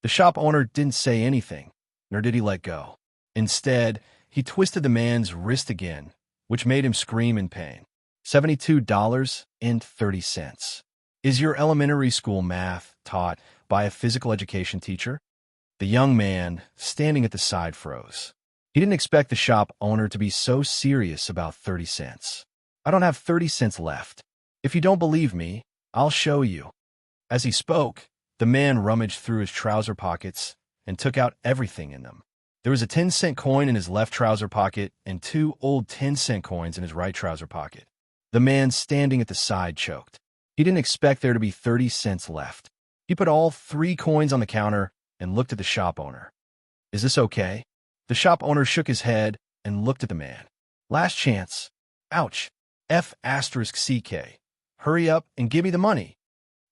The shop owner didn't say anything, nor did he let go. Instead, he twisted the man's wrist again, which made him scream in pain. $72.30. Is your elementary school math taught by a physical education teacher? The young man, standing at the side, froze. He didn't expect the shop owner to be so serious about 30 cents. "I don't have 30 cents left. If you don't believe me, I'll show you." As he spoke, the man rummaged through his trouser pockets and took out everything in them. There was a 10-cent coin in his left trouser pocket and 2 old 10-cent coins in his right trouser pocket. The man standing at the side choked. He didn't expect there to be 30 cents left. He put all 3 coins on the counter and looked at the shop owner. "Is this okay?" The shop owner shook his head and looked at the man. "Last chance. Ouch. F*CK. Hurry up and give me the money."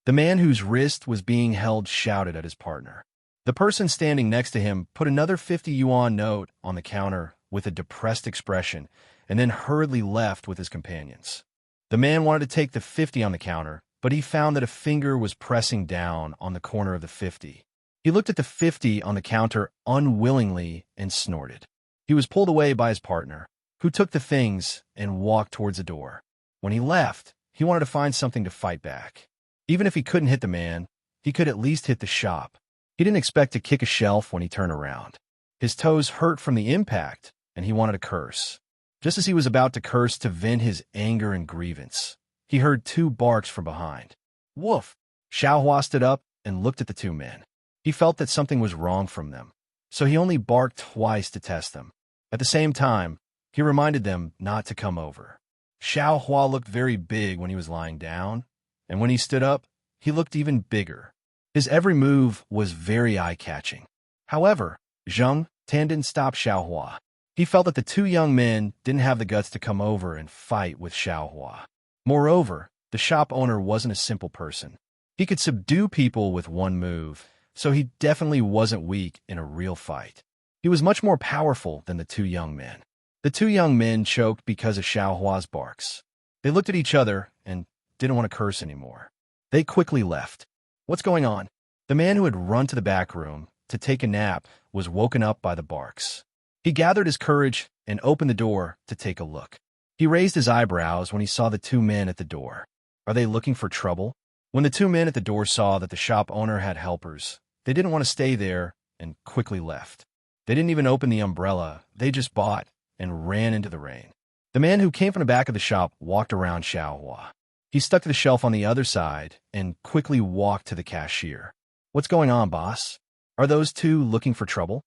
The man whose wrist was being held shouted at his partner. The person standing next to him put another 50 yuan note on the counter with a depressed expression and then hurriedly left with his companions. The man wanted to take the 50 on the counter, but he found that a finger was pressing down on the corner of the 50. He looked at the 50 on the counter unwillingly and snorted. He was pulled away by his partner, who took the things and walked towards the door. When he left, he wanted to find something to fight back. Even if he couldn't hit the man, he could at least hit the shop. He didn't expect to kick a shelf when he turned around. His toes hurt from the impact, and he wanted to curse. Just as he was about to curse to vent his anger and grievance, he heard 2 barks from behind. "Woof!" Xiaohua stood up and looked at the 2 men. He felt that something was wrong from them, so he only barked twice to test them. At the same time, he reminded them not to come over. Xiaohua looked very big when he was lying down, and when he stood up, he looked even bigger. His every move was very eye-catching. However, Zheng Tan didn't stop Xiaohua. He felt that the 2 young men didn't have the guts to come over and fight with Xiaohua. Moreover, the shop owner wasn't a simple person. He could subdue people with one move, so he definitely wasn't weak in a real fight. He was much more powerful than the 2 young men. The 2 young men choked because of Xiaohua's barks. They looked at each other and didn't want to curse anymore. They quickly left. "What's going on?" The man who had run to the back room to take a nap was woken up by the barks. He gathered his courage and opened the door to take a look. He raised his eyebrows when he saw the 2 men at the door. Are they looking for trouble? When the 2 men at the door saw that the shop owner had helpers, they didn't want to stay there and quickly left. They didn't even open the umbrella. They just bought and ran into the rain. The man who came from the back of the shop walked around Xiaohua. He stuck to the shelf on the other side and quickly walked to the cashier. "What's going on, boss? Are those 2 looking for trouble?"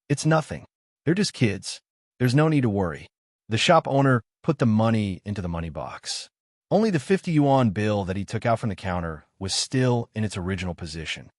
"It's nothing. They're just kids. There's no need to worry." The shop owner put the money into the money box. Only the 50 yuan bill that he took out from the counter was still in its original position.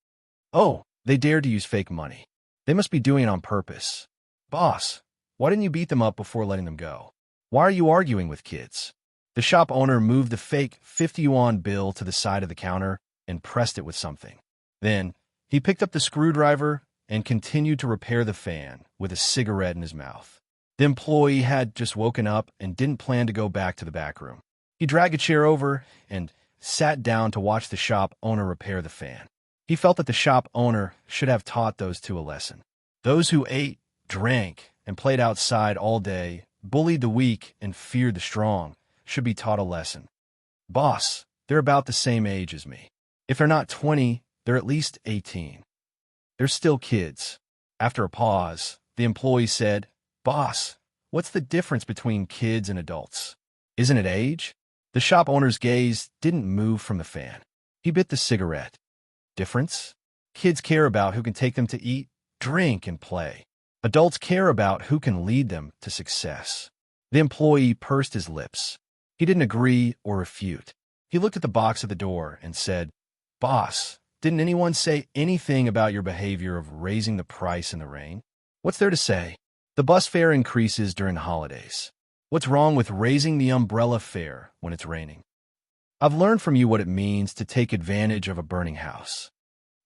Oh, they dared to use fake money. They must be doing it on purpose. Boss, why didn't you beat them up before letting them go? Why are you arguing with kids? The shop owner moved the fake 50 yuan bill to the side of the counter and pressed it with something. Then, he picked up the screwdriver and continued to repair the fan with a cigarette in his mouth. The employee had just woken up and didn't plan to go back to the back room. He dragged a chair over and sat down to watch the shop owner repair the fan. He felt that the shop owner should have taught those two a lesson. Those who ate, drank, and played outside all day, bullied the weak, and feared the strong should be taught a lesson. Boss, they're about the same age as me. If they're not 20, they're at least 18. They're still kids. After a pause, the employee said, Boss, what's the difference between kids and adults? Isn't it age? The shop owner's gaze didn't move from the fan. He bit the cigarette. Difference? Kids care about who can take them to eat, drink, and play. Adults care about who can lead them to success. The employee pursed his lips. He didn't agree or refute. He looked at the box at the door and said, Boss, didn't anyone say anything about your behavior of raising the price in the rain? What's there to say? The bus fare increases during the holidays. What's wrong with raising the umbrella fare when it's raining? I've learned from you what it means to take advantage of a burning house.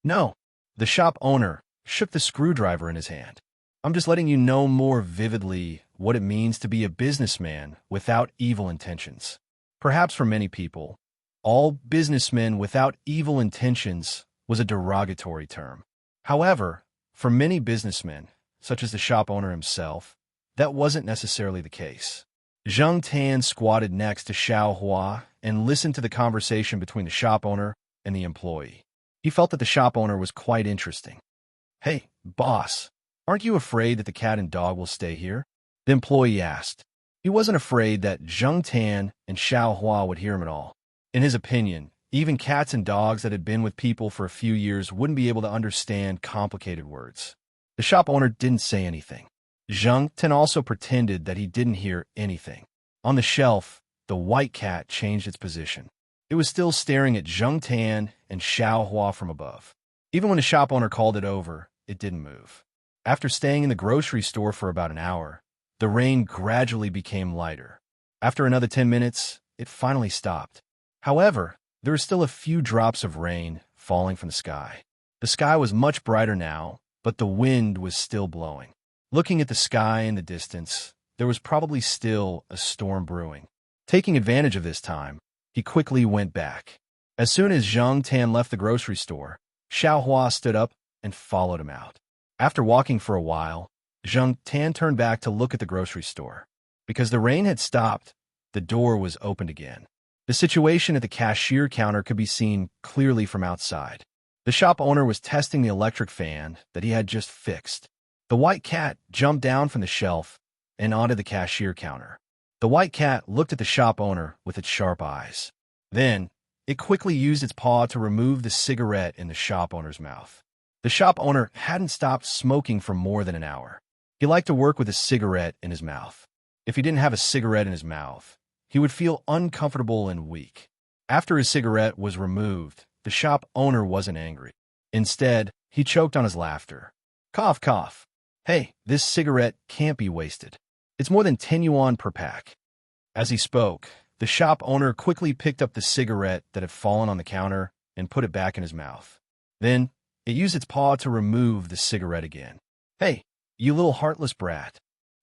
No, the shop owner shook the screwdriver in his hand. I'm just letting you know more vividly what it means to be a businessman without evil intentions. Perhaps for many people, all businessmen without evil intentions was a derogatory term. However, for many businessmen, such as the shop owner himself, that wasn't necessarily the case. Zheng Tan squatted next to Xiao Hua and listened to the conversation between the shop owner and the employee. He felt that the shop owner was quite interesting. Hey, boss, aren't you afraid that the cat and dog will stay here? The employee asked. He wasn't afraid that Zheng Tan and Xiao Hua would hear him at all. In his opinion, even cats and dogs that had been with people for a few years wouldn't be able to understand complicated words. The shop owner didn't say anything. Zheng Tan also pretended that he didn't hear anything. On the shelf, the white cat changed its position. It was still staring at Zheng Tan and Xiao Hua from above. Even when the shop owner called it over, it didn't move. After staying in the grocery store for about an hour, the rain gradually became lighter. After another 10 minutes, it finally stopped. However, there were still a few drops of rain falling from the sky. The sky was much brighter now, but the wind was still blowing. Looking at the sky in the distance, there was probably still a storm brewing. Taking advantage of this time, he quickly went back. As soon as Zheng Tan left the grocery store, Xiao Hua stood up and followed him out. After walking for a while, Zheng Tan turned back to look at the grocery store. Because the rain had stopped, the door was opened again. The situation at the cashier counter could be seen clearly from outside. The shop owner was testing the electric fan that he had just fixed. The white cat jumped down from the shelf and onto the cashier counter. The white cat looked at the shop owner with its sharp eyes. Then, it quickly used its paw to remove the cigarette in the shop owner's mouth. The shop owner hadn't stopped smoking for more than an hour. He liked to work with a cigarette in his mouth. If he didn't have a cigarette in his mouth, he would feel uncomfortable and weak. After his cigarette was removed, the shop owner wasn't angry. Instead, he choked on his laughter. Cough, cough. Hey, this cigarette can't be wasted. It's more than 10 yuan per pack. As he spoke, the shop owner quickly picked up the cigarette that had fallen on the counter and put it back in his mouth. Then, it used its paw to remove the cigarette again. Hey, you little heartless brat.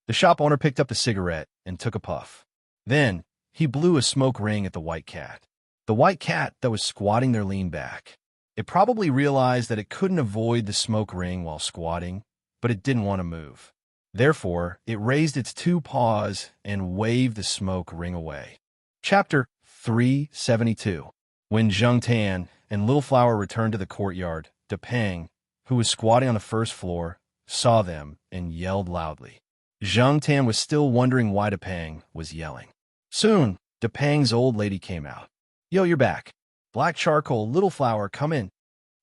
The shop owner picked up the cigarette and took a puff. Then, he blew a smoke ring at the white cat. The white cat that was squatting there leaned back. It probably realized that it couldn't avoid the smoke ring while squatting, but it didn't want to move. Therefore, it raised its two paws and waved the smoke ring away. Chapter 372. When Zheng Tan and Little Flower returned to the courtyard, Depeng, who was squatting on the first floor, saw them and yelled loudly. Zheng Tan was still wondering why Depeng was yelling. Soon, Depeng's old lady came out. Yo, you're back. Black Charcoal, Little Flower, come in.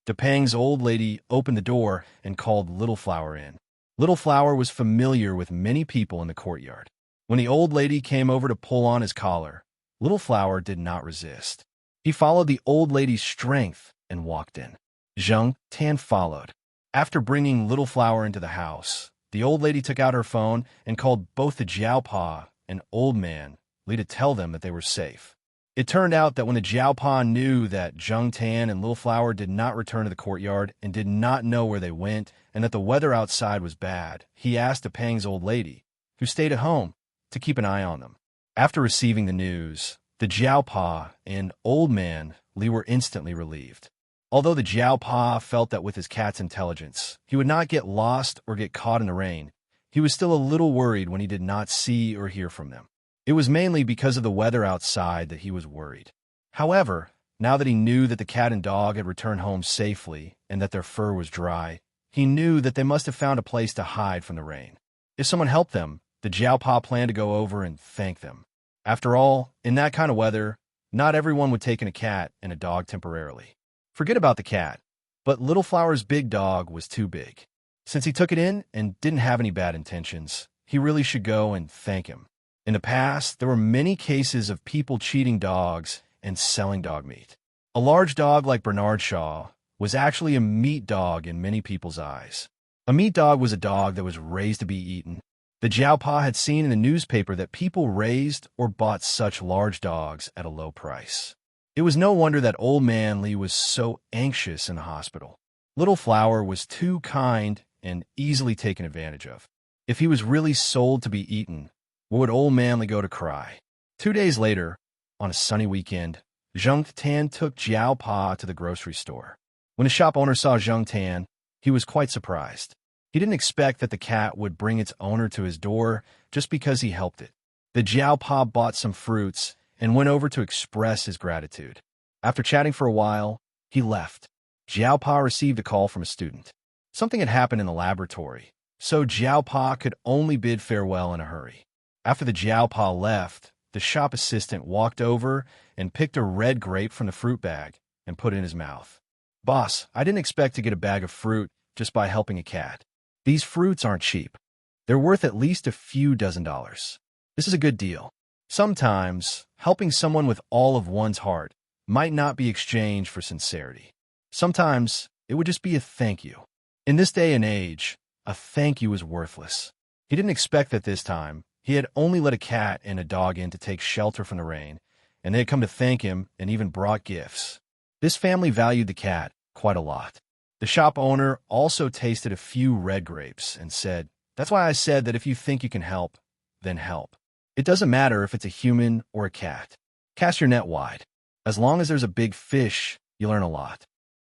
Depeng's old lady opened the door and called Little Flower in. Little Flower was familiar with many people in the courtyard. When the old lady came over to pull on his collar, Little Flower did not resist. He followed the old lady's strength and walked in. Zhang Tan followed. After bringing Little Flower into the house, the old lady took out her phone and called both the Jiaopa and Old Man Li to tell them that they were safe. It turned out that when the Jiaopa knew that Zhang Tan and Little Flower did not return to the courtyard and did not know where they went and that the weather outside was bad, he asked Pang's old lady, who stayed at home, to keep an eye on them. After receiving the news, the Jiaopa and Old Man Li were instantly relieved. Although the Jiaopa felt that with his cat's intelligence, he would not get lost or get caught in the rain, he was still a little worried when he did not see or hear from them. It was mainly because of the weather outside that he was worried. However, now that he knew that the cat and dog had returned home safely and that their fur was dry, he knew that they must have found a place to hide from the rain. If someone helped them, the Jiaopa planned to go over and thank them. After all, in that kind of weather, not everyone would take in a cat and a dog temporarily. Forget about the cat, but Little Flower's big dog was too big. Since he took it in and didn't have any bad intentions, he really should go and thank him. In the past, there were many cases of people cheating dogs and selling dog meat. A large dog like Bernard Shaw was actually a meat dog in many people's eyes. A meat dog was a dog that was raised to be eaten. The Jiaopa had seen in the newspaper that people raised or bought such large dogs at a low price. It was no wonder that Old Man Li was so anxious in the hospital. Little Flower was too kind and easily taken advantage of. If he was really sold to be eaten, where would Old Man Li go to cry? 2 days later, on a sunny weekend, Zhang Tan took Jiaopa to the grocery store. When the shop owner saw Zhang Tan, he was quite surprised. He didn't expect that the cat would bring its owner to his door just because he helped it. The Jiaopa bought some fruits and went over to express his gratitude. After chatting for a while, he left. Jiaopa received a call from a student. Something had happened in the laboratory, so Jiaopa could only bid farewell in a hurry. After the Jiaopa left, the shop assistant walked over and picked a red grape from the fruit bag and put it in his mouth. "Boss, I didn't expect to get a bag of fruit just by helping a cat. These fruits aren't cheap. They're worth at least a few $dozen. This is a good deal." Sometimes, helping someone with all of one's heart might not be exchanged for sincerity. Sometimes, it would just be a thank you. In this day and age, a thank you is worthless. He didn't expect that this time. He had only let a cat and a dog in to take shelter from the rain, and they had come to thank him and even brought gifts. This family valued the cat quite a lot. The shop owner also tasted a few red grapes and said, "That's why I said that if you think you can help, then help. It doesn't matter if it's a human or a cat. Cast your net wide. As long as there's a big fish, you learn a lot."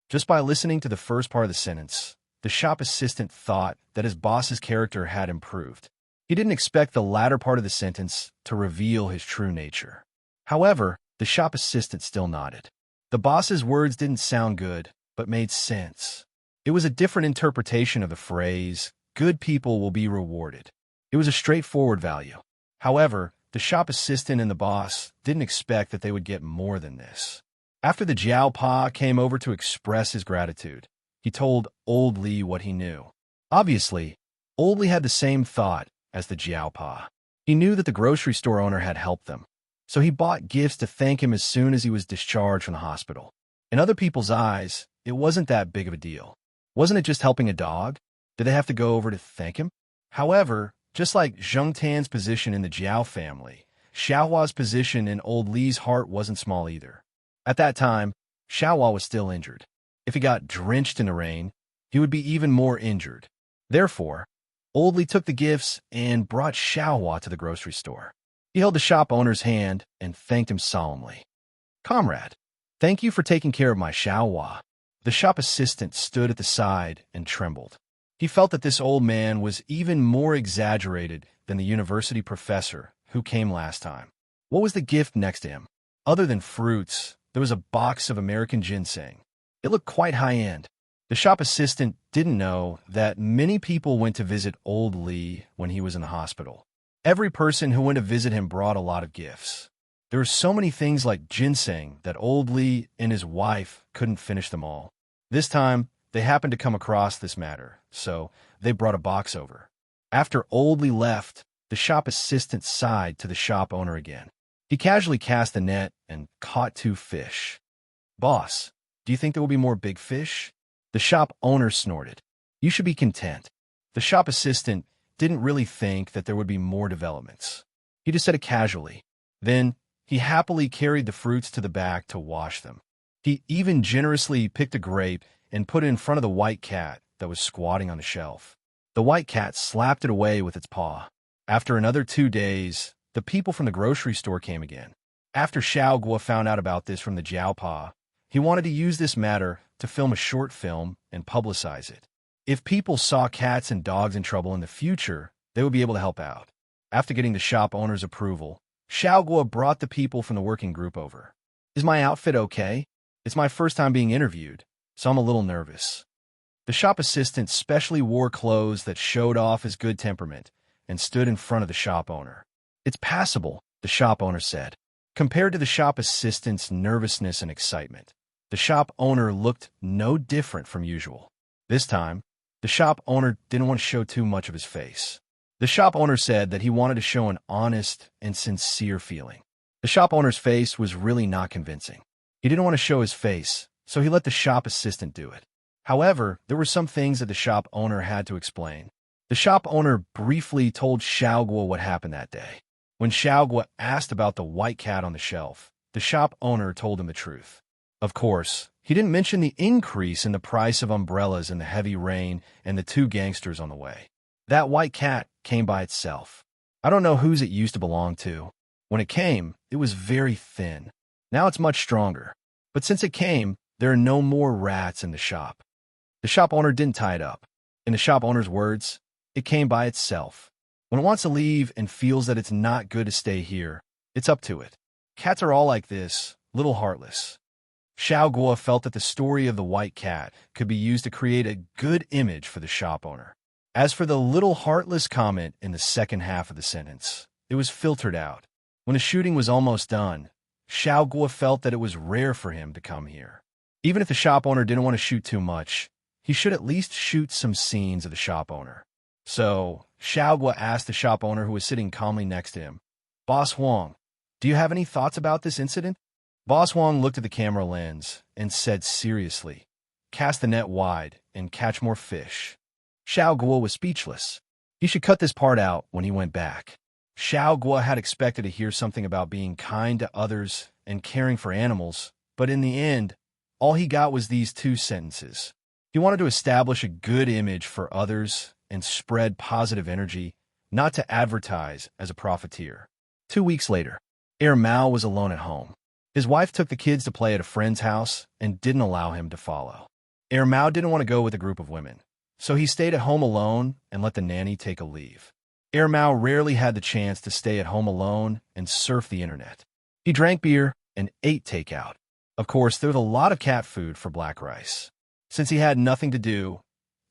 Just by listening to the first part of the sentence, the shop assistant thought that his boss's character had improved. He didn't expect the latter part of the sentence to reveal his true nature. However, the shop assistant still nodded. The boss's words didn't sound good, but made sense. It was a different interpretation of the phrase, "Good people will be rewarded." It was a straightforward value. However, the shop assistant and the boss didn't expect that they would get more than this. After the Jiaopa came over to express his gratitude, he told Old Li what he knew. Obviously, Old Li had the same thought as the Jiaopa. He knew that the grocery store owner had helped them, so he bought gifts to thank him as soon as he was discharged from the hospital. In other people's eyes, it wasn't that big of a deal. Wasn't it just helping a dog? Did they have to go over to thank him? However, just like Zhang Tan's position in the Jiao family, Xiaohua's position in Old Li's heart wasn't small either. At that time, Xiaohua was still injured. If he got drenched in the rain, he would be even more injured. Therefore, Old Li took the gifts and brought Xiaohua to the grocery store. He held the shop owner's hand and thanked him solemnly. "Comrade, thank you for taking care of my Xiaohua." The shop assistant stood at the side and trembled. He felt that this old man was even more exaggerated than the university professor who came last time. What was the gift next to him? Other than fruits, there was a box of American ginseng. It looked quite high-end. The shop assistant didn't know that many people went to visit Old Li when he was in the hospital. Every person who went to visit him brought a lot of gifts. There were so many things like ginseng that Old Li and his wife couldn't finish them all. This time, they happened to come across this matter, so they brought a box over. After Old Li left, the shop assistant sighed to the shop owner again. He casually cast the net and caught 2 fish. "Boss, do you think there will be more big fish?" The shop owner snorted. "You should be content." The shop assistant didn't really think that there would be more developments. He just said it casually. Then he happily carried the fruits to the back to wash them. He even generously picked a grape and put it in front of the white cat that was squatting on the shelf. The white cat slapped it away with its paw. After another 2 days, the people from the grocery store came again. After Xiao Guo found out about this from the Jiaopa, he wanted to use this matter to film a short film and publicize it. If people saw cats and dogs in trouble in the future, they would be able to help out. After getting the shop owner's approval, Xiao Guo brought the people from the working group over. "Is my outfit okay? It's my first time being interviewed, so I'm a little nervous." The shop assistant specially wore clothes that showed off his good temperament and stood in front of the shop owner. "It's passable," the shop owner said. Compared to the shop assistant's nervousness and excitement, the shop owner looked no different from usual. This time, the shop owner didn't want to show too much of his face. The shop owner said that he wanted to show an honest and sincere feeling. The shop owner's face was really not convincing. He didn't want to show his face, so he let the shop assistant do it. However, there were some things that the shop owner had to explain. The shop owner briefly told Xiao Guo what happened that day. When Xiao Guo asked about the white cat on the shelf, the shop owner told him the truth. Of course, he didn't mention the increase in the price of umbrellas in the heavy rain and the 2 gangsters on the way. That white cat came by itself. I don't know whose it used to belong to. When it came, it was very thin. Now it's much stronger. But since it came, there are no more rats in the shop. The shop owner didn't tie it up. In the shop owner's words, it came by itself. When it wants to leave and feels that it's not good to stay here, it's up to it. Cats are all like this, little heartless. Xiao Guo felt that the story of the white cat could be used to create a good image for the shop owner. As for the little heartless comment in the second half of the sentence, it was filtered out. When the shooting was almost done, Xiao Guo felt that it was rare for him to come here. Even if the shop owner didn't want to shoot too much, he should at least shoot some scenes of the shop owner. So, Xiao Guo asked the shop owner who was sitting calmly next to him, "Boss Huang, do you have any thoughts about this incident?" Boss Huang looked at the camera lens and said seriously, "Cast the net wide and catch more fish." Xiao Guo was speechless. He should cut this part out when he went back. Xiao Guo had expected to hear something about being kind to others and caring for animals, but in the end, all he got was these 2 sentences. He wanted to establish a good image for others and spread positive energy, not to advertise as a profiteer. 2 weeks later, Mao was alone at home. His wife took the kids to play at a friend's house and didn't allow him to follow. Mao didn't want to go with a group of women, so he stayed at home alone and let the nanny take a leave. Mao rarely had the chance to stay at home alone and surf the internet. He drank beer and ate takeout. Of course, there was a lot of cat food for black rice. Since he had nothing to do,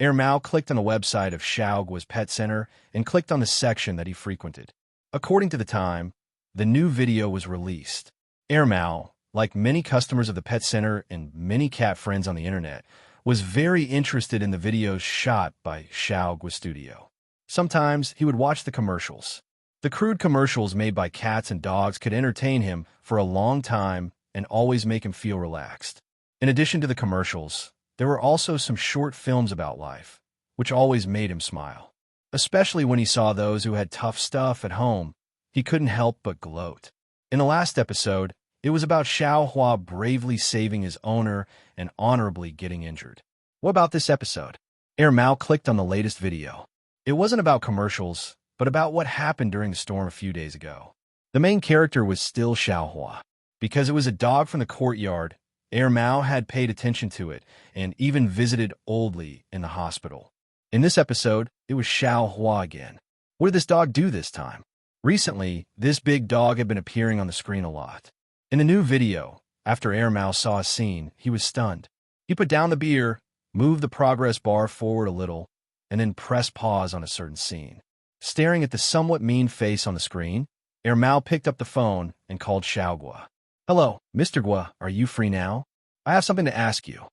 Mao clicked on the website of Xiao Guo's pet center and clicked on the section that he frequented. According to the Time, the new video was released. Mao, like many customers of the pet center and many cat friends on the internet, was very interested in the videos shot by Xiao Guo Studio. Sometimes he would watch the commercials. The crude commercials made by cats and dogs could entertain him for a long time and always make him feel relaxed. In addition to the commercials, there were also some short films about life, which always made him smile. Especially when he saw those who had tough stuff at home, he couldn't help but gloat. In the last episode, it was about Xiao Hua bravely saving his owner and honorably getting injured. What about this episode? Mao clicked on the latest video. It wasn't about commercials, but about what happened during the storm a few days ago. The main character was still Xiao Hua. Because it was a dog from the courtyard, Mao had paid attention to it and even visited Old Li in the hospital. In this episode, it was Xiao Hua again. What did this dog do this time? Recently, this big dog had been appearing on the screen a lot. In the new video, after Mao saw a scene, he was stunned. He put down the beer, moved the progress bar forward a little, and then pressed pause on a certain scene. Staring at the somewhat mean face on the screen, Mao picked up the phone and called Xiao Guo. "Hello, Mr. Guo, are you free now? I have something to ask you."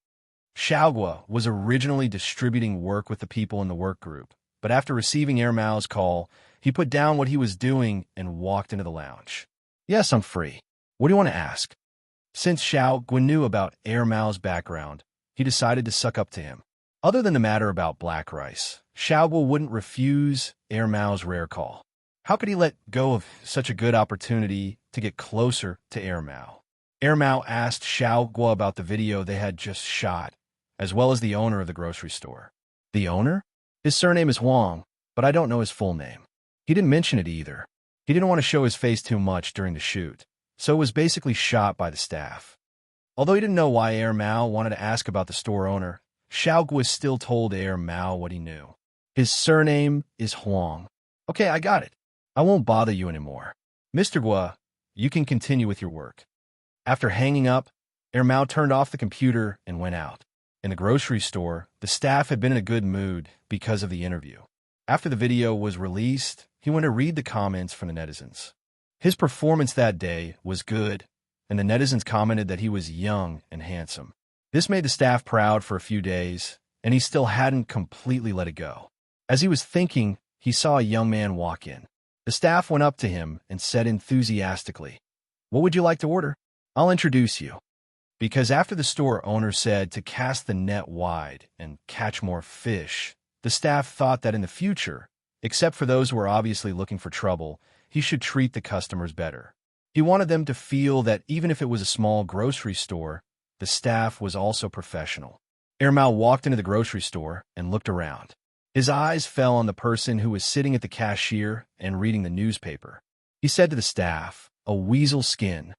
Xiao Guo was originally distributing work with the people in the work group, but after receiving Mao's call, He put down what he was doing and walked into the lounge. Yes, I'm free. What do you want to ask? Since Xiao Guo knew about Mao's background, he decided to suck up to him. Other than the matter about black rice, Xiao Guo wouldn't refuse Mao's rare call. How could he let go of such a good opportunity to get closer to Mao? Mao asked Xiao Guo about the video they had just shot, as well as the owner of the grocery store. The owner? His surname is Huang, but I don't know his full name. He didn't mention it either. He didn't want to show his face too much during the shoot, so it was basically shot by the staff. Although he didn't know why Mao wanted to ask about the store owner, Xiao Guo still told Mao what he knew. His surname is Huang. Okay, I got it. I won't bother you anymore. Mr. Guo, you can continue with your work. After hanging up, Mao turned off the computer and went out. In the grocery store, the staff had been in a good mood because of the interview. After the video was released, he went to read the comments from the netizens. His performance that day was good, and the netizens commented that he was young and handsome. This made the staff proud for a few days, and he still hadn't completely let it go. As he was thinking, he saw a young man walk in. The staff went up to him and said enthusiastically, "What would you like to order? I'll introduce you." Because after the store owner said to cast the net wide and catch more fish, the staff thought that in the future, except for those who were obviously looking for trouble, he should treat the customers better. He wanted them to feel that even if it was a small grocery store, the staff was also professional. Mao walked into the grocery store and looked around. His eyes fell on the person who was sitting at the cashier and reading the newspaper. He said to the staff, "A weasel skin."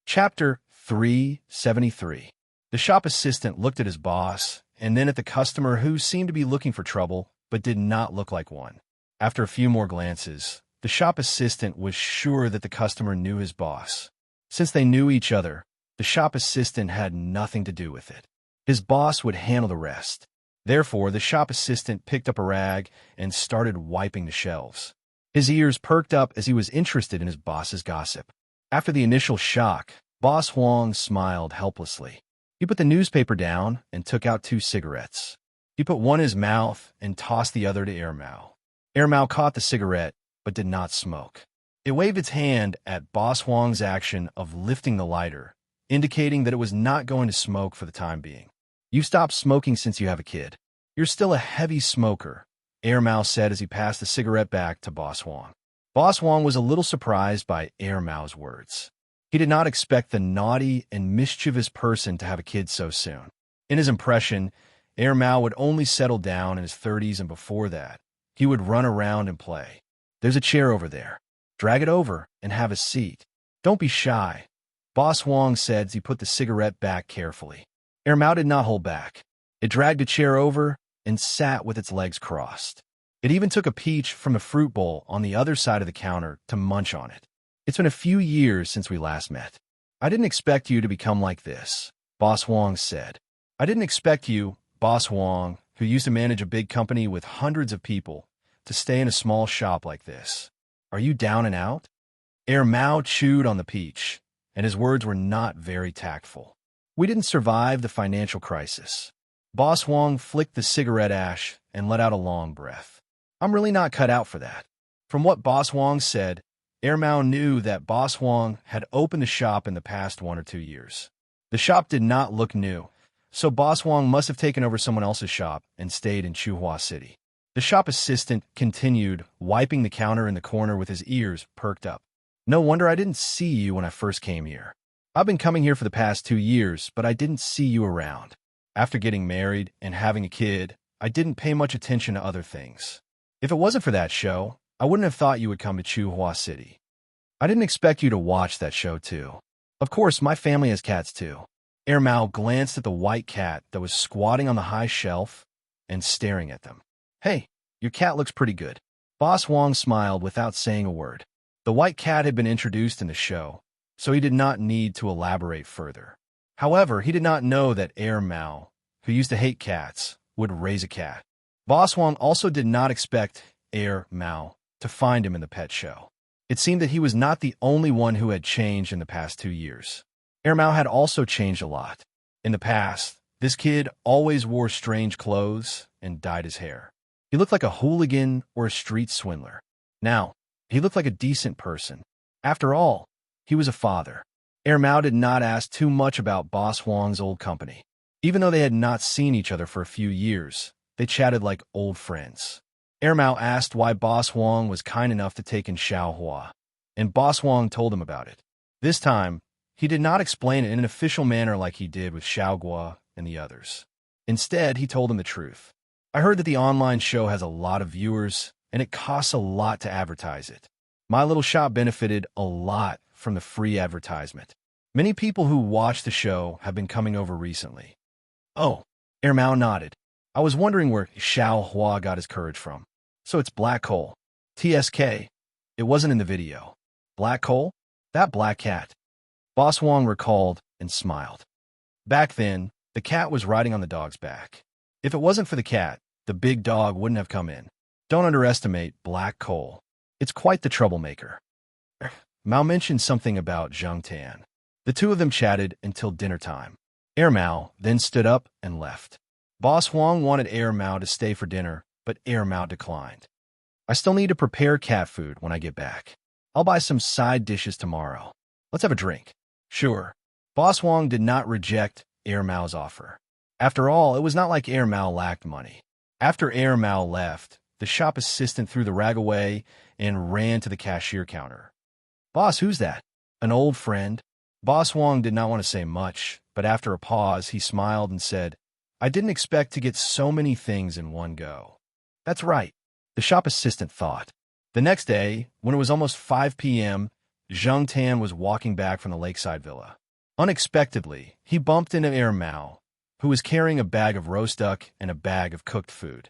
Chapter 373. The shop assistant looked at his boss and then at the customer who seemed to be looking for trouble but did not look like one. After a few more glances, the shop assistant was sure that the customer knew his boss. Since they knew each other, the shop assistant had nothing to do with it. His boss would handle the rest. Therefore, the shop assistant picked up a rag and started wiping the shelves. His ears perked up as he was interested in his boss's gossip. After the initial shock, Boss Huang smiled helplessly. He put the newspaper down and took out 2 cigarettes. He put one in his mouth and tossed the other to Mao. Mao caught the cigarette, but did not smoke. It waved its hand at Boss Huang's action of lifting the lighter, indicating that it was not going to smoke for the time being. "You stopped smoking since you have a kid. You're still a heavy smoker," Mao said as he passed the cigarette back to Boss Huang. Boss Huang was a little surprised by Mao's words. He did not expect the naughty and mischievous person to have a kid so soon. In his impression, Mao would only settle down in his 30s, and before that, he would run around and play. "There's a chair over there. Drag it over and have a seat. Don't be shy," Boss Huang said as he put the cigarette back carefully. Mao did not hold back. It dragged a chair over and sat with its legs crossed. It even took a peach from the fruit bowl on the other side of the counter to munch on it. "It's been a few years since we last met. I didn't expect you to become like this," Boss Huang said. "I didn't expect you, Boss Huang, who used to manage a big company with hundreds of people, to stay in a small shop like this. Are you down and out?" Mao chewed on the peach, and his words were not very tactful. "We didn't survive the financial crisis." Boss Huang flicked the cigarette ash and let out a long breath. "I'm really not cut out for that." From what Boss Huang said, Mao knew that Boss Huang had opened the shop in the past 1 or 2 years. The shop did not look new, so Boss Huang must have taken over someone else's shop and stayed in Chuhua City. The shop assistant continued, wiping the counter in the corner with his ears perked up. "No wonder I didn't see you when I first came here. I've been coming here for the past 2 years, but I didn't see you around. After getting married and having a kid, I didn't pay much attention to other things. If it wasn't for that show, I wouldn't have thought you would come to Chuhua City. I didn't expect you to watch that show too. Of course, my family has cats too." Mao glanced at the white cat that was squatting on the high shelf and staring at them. "Hey, your cat looks pretty good." Boss Huang smiled without saying a word. The white cat had been introduced in the show, so he did not need to elaborate further. However, he did not know that Mao, who used to hate cats, would raise a cat. Boss Huang also did not expect Mao to find him in the pet show. It seemed that he was not the only one who had changed in the past 2 years. Mao had also changed a lot. In the past, this kid always wore strange clothes and dyed his hair. He looked like a hooligan or a street swindler. Now, he looked like a decent person. After all, he was a father. Mao did not ask too much about Boss Huang's old company. Even though they had not seen each other for a few years, they chatted like old friends. Mao asked why Boss Huang was kind enough to take in Xiao Hua, and Boss Huang told him about it. This time, he did not explain it in an official manner like he did with Xiao Hua and the others. Instead, he told him the truth. I heard that the online show has a lot of viewers, and it costs a lot to advertise it. My little shop benefited a lot from the free advertisement. Many people who watch the show have been coming over recently. Oh, Mao nodded. I was wondering where Xiao Hua got his courage from. So it's black coal. TSK. It wasn't in the video. Black coal? That black cat. Boss Huang recalled and smiled. Back then, the cat was riding on the dog's back. If it wasn't for the cat, the big dog wouldn't have come in. Don't underestimate black coal. It's quite the troublemaker. Mao mentioned something about Zhang Tan. The two of them chatted until dinner time. Mao then stood up and left. Boss Huang wanted Mao to stay for dinner, but Mao declined. I still need to prepare cat food when I get back. I'll buy some side dishes tomorrow. Let's have a drink. Sure. Boss Huang did not reject Mao's offer. After all, it was not like Mao lacked money. After Mao left, the shop assistant threw the rag away and ran to the cashier counter. Boss, who's that? An old friend? Boss Huang did not want to say much, but after a pause, he smiled and said, I didn't expect to get so many things in one go. That's right, the shop assistant thought. The next day, when it was almost 5 p.m., Zhang Tan was walking back from the lakeside villa. Unexpectedly, he bumped into Mao, who was carrying a bag of roast duck and a bag of cooked food.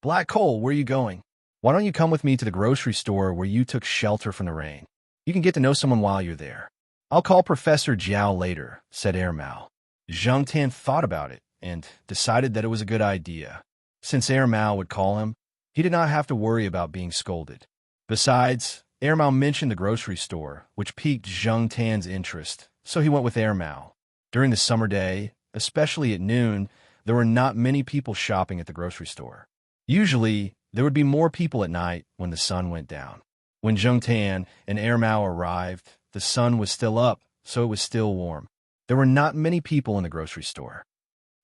Black Coal, where are you going? Why don't you come with me to the grocery store where you took shelter from the rain? You can get to know someone while you're there. I'll call Professor Jiao later, said Mao. Zhang Tan thought about it and decided that it was a good idea. Since Mao would call him, he did not have to worry about being scolded. Besides, Mao mentioned the grocery store, which piqued Zhang Tan's interest, so he went with Mao. During the summer day, especially at noon, there were not many people shopping at the grocery store. Usually, there would be more people at night when the sun went down. When Zhang Tan and Mao arrived, the sun was still up, so it was still warm. There were not many people in the grocery store.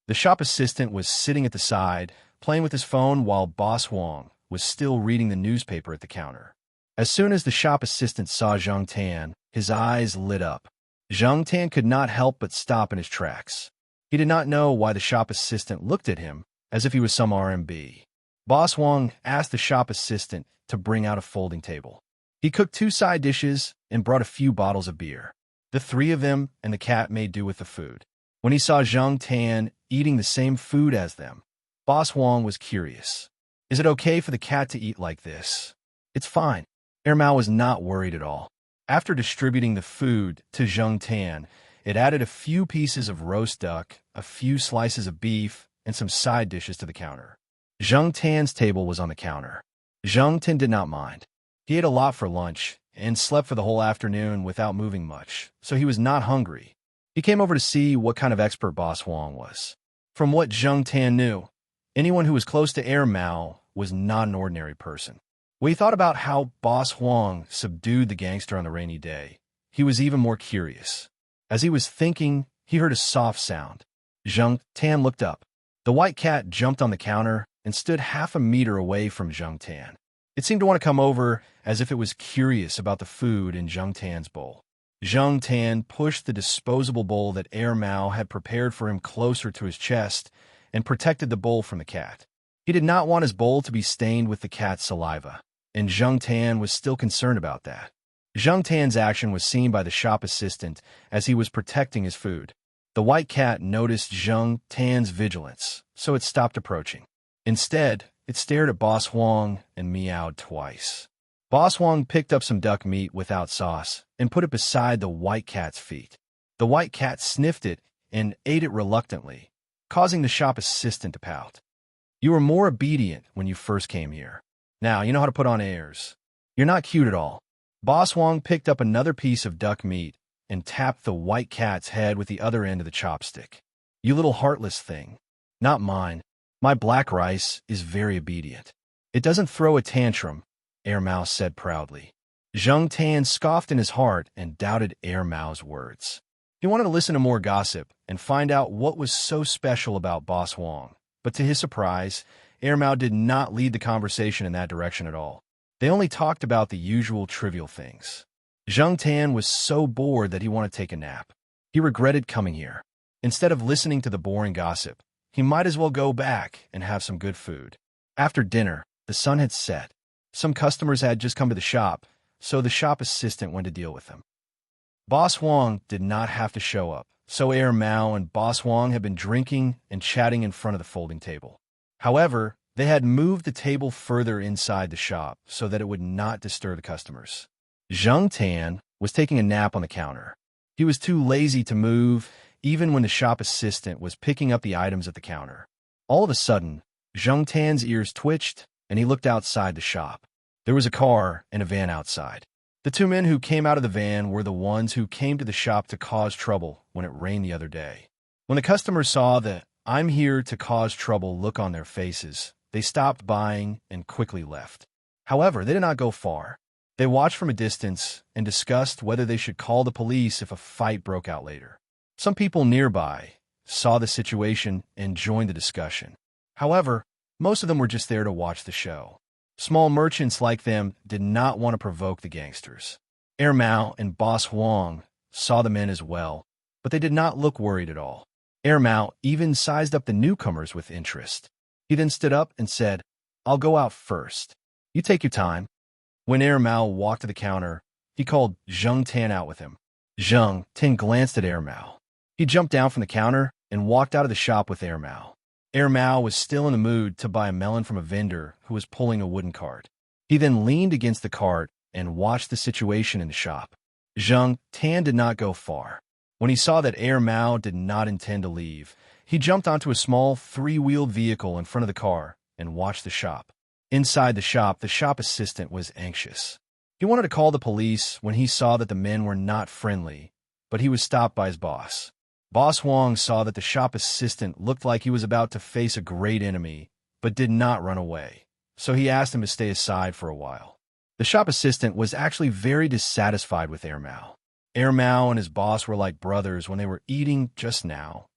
The shop assistant was sitting at the side, playing with his phone while Boss Huang was still reading the newspaper at the counter. As soon as the shop assistant saw Zhang Tan, his eyes lit up. Zhang Tan could not help but stop in his tracks. He did not know why the shop assistant looked at him as if he was some RMB. Boss Huang asked the shop assistant to bring out a folding table. He cooked 2 side dishes and brought a few bottles of beer. The 3 of them and the cat made do with the food. When he saw Zhang Tan eating the same food as them, Boss Huang was curious. Is it okay for the cat to eat like this? It's fine. Mao was not worried at all. After distributing the food to Zhang Tan, it added a few pieces of roast duck, a few slices of beef, and some side dishes to the counter. Zhang Tan's table was on the counter. Zhang Tan did not mind. He ate a lot for lunch and slept for the whole afternoon without moving much, so he was not hungry. He came over to see what kind of expert Boss Huang was. From what Zhang Tan knew, anyone who was close to Mao was not an ordinary person. When he thought about how Boss Huang subdued the gangster on the rainy day, he was even more curious. As he was thinking, he heard a soft sound. Zhang Tan looked up. The white cat jumped on the counter and stood half a meter away from Zhang Tan. It seemed to want to come over as if it was curious about the food in Zhang Tan's bowl. Zhang Tan pushed the disposable bowl that Mao had prepared for him closer to his chest and protected the bowl from the cat. He did not want his bowl to be stained with the cat's saliva, and Zhang Tan was still concerned about that. Zhang Tan's action was seen by the shop assistant as he was protecting his food. The white cat noticed Zhang Tan's vigilance, so it stopped approaching. Instead, it stared at Boss Huang and meowed twice. Boss Huang picked up some duck meat without sauce and put it beside the white cat's feet. The white cat sniffed it and ate it reluctantly, causing the shop assistant to pout. You were more obedient when you first came here. Now you know how to put on airs. You're not cute at all. Boss Huang picked up another piece of duck meat and tapped the white cat's head with the other end of the chopstick. You little heartless thing. Not mine. My black rice is very obedient. It doesn't throw a tantrum, Mao said proudly. Zheng Tan scoffed in his heart and doubted Mao's words. He wanted to listen to more gossip and find out what was so special about Boss Wong, but to his surprise, Mao did not lead the conversation in that direction at all. They only talked about the usual trivial things. Zheng Tan was so bored that he wanted to take a nap. He regretted coming here. Instead of listening to the boring gossip, he might as well go back and have some good food. After dinner, the sun had set. Some customers had just come to the shop, so the shop assistant went to deal with them. Boss Wong did not have to show up, so Mao and Boss Wong had been drinking and chatting in front of the folding table. However, they had moved the table further inside the shop so that it would not disturb the customers. Zheng Tan was taking a nap on the counter. He was too lazy to move, even when the shop assistant was picking up the items at the counter. All of a sudden, Zheng Tan's ears twitched, and he looked outside the shop. There was a car and a van outside. The two men who came out of the van were the ones who came to the shop to cause trouble when it rained the other day. When the customers saw the "I'm here to cause trouble" look on their faces, they stopped buying and quickly left. However, they did not go far. They watched from a distance and discussed whether they should call the police if a fight broke out later. Some people nearby saw the situation and joined the discussion. However, most of them were just there to watch the show. Small merchants like them did not want to provoke the gangsters. Mao and Boss Wong saw the men as well, but they did not look worried at all. Mao even sized up the newcomers with interest. He then stood up and said, "I'll go out first. You take your time." When Mao walked to the counter, he called Zheng Tan out with him. Zheng Tan glanced at Mao. He jumped down from the counter and walked out of the shop with Mao. Mao was still in the mood to buy a melon from a vendor who was pulling a wooden cart. He then leaned against the cart and watched the situation in the shop. Zheng Tan did not go far. When he saw that Mao did not intend to leave, he jumped onto a small three-wheeled vehicle in front of the car and watched the shop. Inside the shop assistant was anxious. He wanted to call the police when he saw that the men were not friendly, but he was stopped by his boss. Boss Wong saw that the shop assistant looked like he was about to face a great enemy, but did not run away, so he asked him to stay aside for a while. The shop assistant was actually very dissatisfied with Mao. Mao and his boss were like brothers when they were eating just now,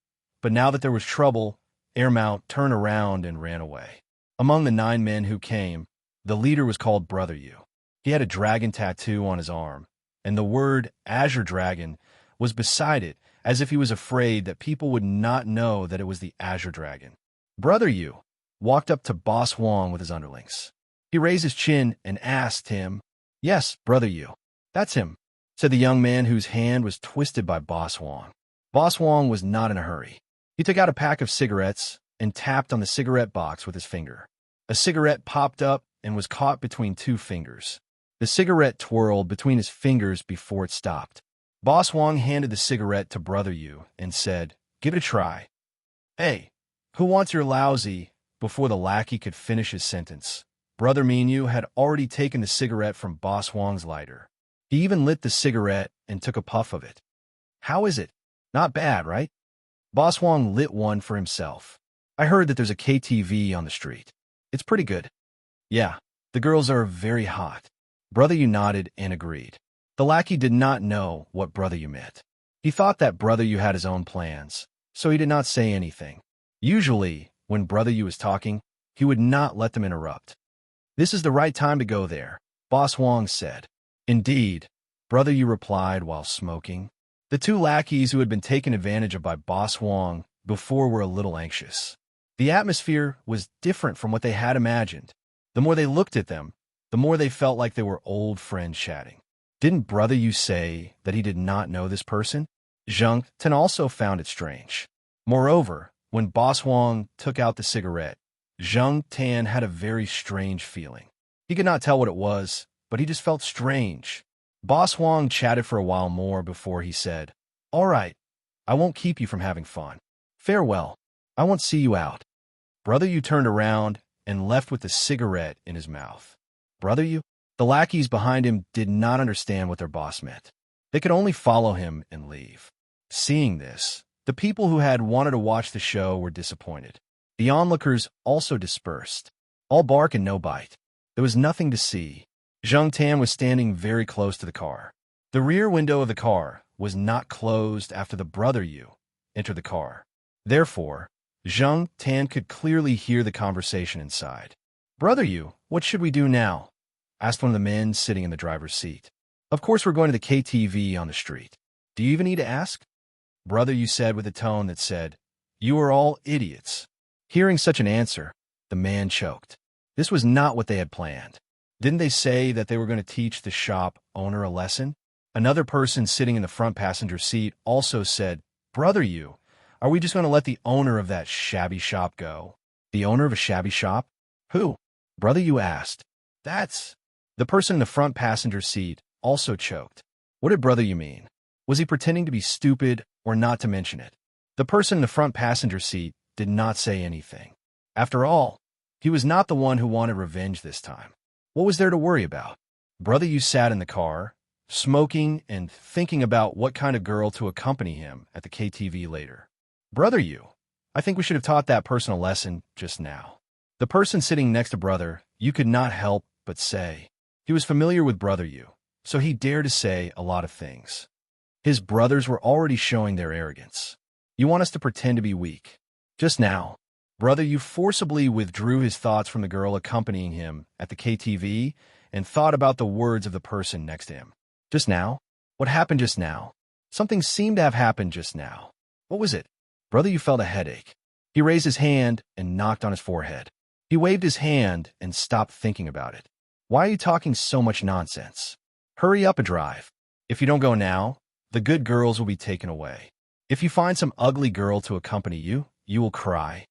but now that there was trouble, Mao turned around and ran away. Among the 9 men who came, the leader was called Brother Yu. He had a dragon tattoo on his arm, and the word Azure Dragon was beside it, as if he was afraid that people would not know that it was the Azure Dragon. Brother Yu walked up to Boss Wong with his underlings. He raised his chin and asked him, "Yes, Brother Yu, that's him," said the young man whose hand was twisted by Boss Wong. Boss Wong was not in a hurry. He took out a pack of cigarettes and tapped on the cigarette box with his finger. A cigarette popped up and was caught between 2 fingers. The cigarette twirled between his fingers before it stopped. Boss Wong handed the cigarette to Brother Yu and said, "Give it a try." "Hey, who wants your lousy?" Before the lackey could finish his sentence, Brother Yu had already taken the cigarette from Boss Wong's lighter. He even lit the cigarette and took a puff of it. "How is it? Not bad, right?" Boss Wong lit one for himself. "I heard that there's a KTV on the street. It's pretty good." "Yeah, the girls are very hot." Brother Yu nodded and agreed. The lackey did not know what Brother Yu meant. He thought that Brother Yu had his own plans, so he did not say anything. Usually, when Brother Yu was talking, he would not let them interrupt. "This is the right time to go there," Boss Wong said. "Indeed," Brother Yu replied while smoking. The 2 lackeys who had been taken advantage of by Boss Wong before were a little anxious. The atmosphere was different from what they had imagined. The more they looked at them, the more they felt like they were old friends chatting. Didn't Brother Yu say that he did not know this person? Zheng Tan also found it strange. Moreover, when Boss Wong took out the cigarette, Zheng Tan had a very strange feeling. He could not tell what it was, but he just felt strange. Boss Wong chatted for a while more before he said, "All right, I won't keep you from having fun. Farewell. I won't see you out." Brother Yu turned around and left with the cigarette in his mouth. Brother Yu? The lackeys behind him did not understand what their boss meant. They could only follow him and leave. Seeing this, the people who had wanted to watch the show were disappointed. The onlookers also dispersed. All bark and no bite. There was nothing to see. Zhang Tan was standing very close to the car. The rear window of the car was not closed after the brother Yu entered the car. Therefore, Zhang Tan could clearly hear the conversation inside. "Brother Yu, what should we do now?" asked one of the men sitting in the driver's seat. "Of course we're going to the KTV on the street. Do you even need to ask?" Brother Yu said with a tone that said, "You are all idiots." Hearing such an answer, the man choked. This was not what they had planned. Didn't they say that they were going to teach the shop owner a lesson? Another person sitting in the front passenger seat also said, "Brother Yu, are we just going to let the owner of that shabby shop go?" "The owner of a shabby shop? Who?" Brother Yu asked. "That's..." The person in the front passenger seat also choked. What did Brother Yu mean? Was he pretending to be stupid or not to mention it? The person in the front passenger seat did not say anything. After all, he was not the one who wanted revenge this time. What was there to worry about? Brother Yu sat in the car, smoking and thinking about what kind of girl to accompany him at the KTV later. "Brother Yu, I think we should have taught that person a lesson just now." The person sitting next to Brother Yu could not help but say. He was familiar with Brother Yu, so he dared to say a lot of things. His brothers were already showing their arrogance. "You want us to pretend to be weak?" Just now, Brother Yu forcibly withdrew his thoughts from the girl accompanying him at the KTV and thought about the words of the person next to him. Just now? What happened just now? Something seemed to have happened just now. What was it? Brother Yu felt a headache. He raised his hand and knocked on his forehead. He waved his hand and stopped thinking about it. "Why are you talking so much nonsense? Hurry up and drive. If you don't go now, the good girls will be taken away. If you find some ugly girl to accompany you, you will cry."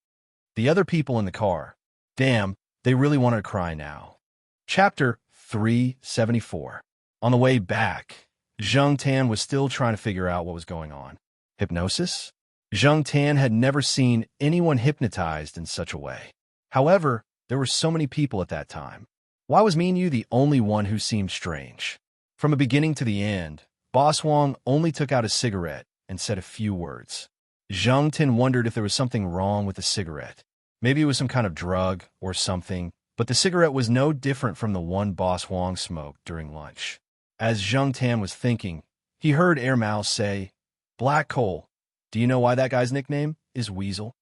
The other people in the car, damn, they really wanted to cry now. Chapter 374. On the way back, Zhang Tan was still trying to figure out what was going on. Hypnosis? Zhang Tan had never seen anyone hypnotized in such a way. However, there were so many people at that time. Why was me and you the only one who seemed strange? From the beginning to the end, Boss Wong only took out a cigarette and said a few words. Zhang Tan wondered if there was something wrong with the cigarette. Maybe it was some kind of drug or something, but the cigarette was no different from the one Boss Wong smoked during lunch. As Zhang Tan was thinking, he heard Air Mao say, "Black Coal. Do you know why that guy's nickname is Weasel?"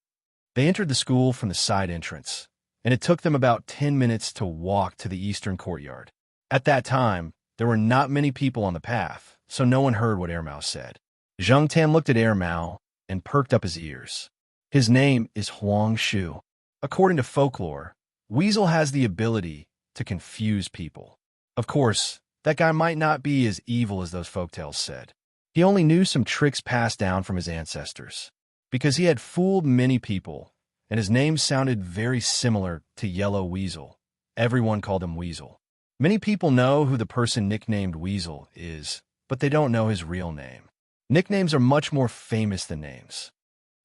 They entered the school from the side entrance, and it took them about 10 minutes to walk to the eastern courtyard. At that time, there were not many people on the path, so no one heard what Air Mao said. Zhang Tan looked at Air Mao and perked up his ears. His name is Huang Shu. According to folklore, Weasel has the ability to confuse people. Of course, that guy might not be as evil as those folktales said. He only knew some tricks passed down from his ancestors. Because he had fooled many people, and his name sounded very similar to Yellow Weasel, everyone called him Weasel. Many people know who the person nicknamed Weasel is, but they don't know his real name. Nicknames are much more famous than names.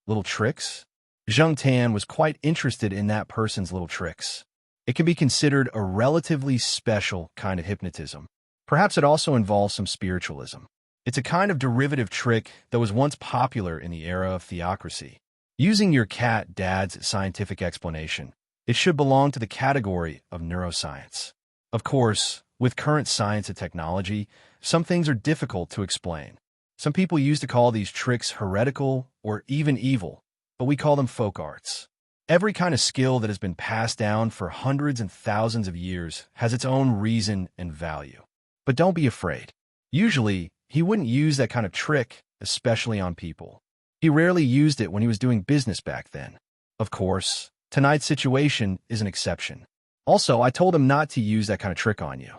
Little tricks? Zhang Tan was quite interested in that person's little tricks. It can be considered a relatively special kind of hypnotism. Perhaps it also involves some spiritualism. It's a kind of derivative trick that was once popular in the era of theocracy. Using your cat dad's scientific explanation, it should belong to the category of neuroscience. Of course, with current science and technology, some things are difficult to explain. Some people used to call these tricks heretical or even evil, but we call them folk arts. Every kind of skill that has been passed down for hundreds and thousands of years has its own reason and value. But don't be afraid. Usually, he wouldn't use that kind of trick, especially on people. He rarely used it when he was doing business back then. Of course, tonight's situation is an exception. Also, I told him not to use that kind of trick on you.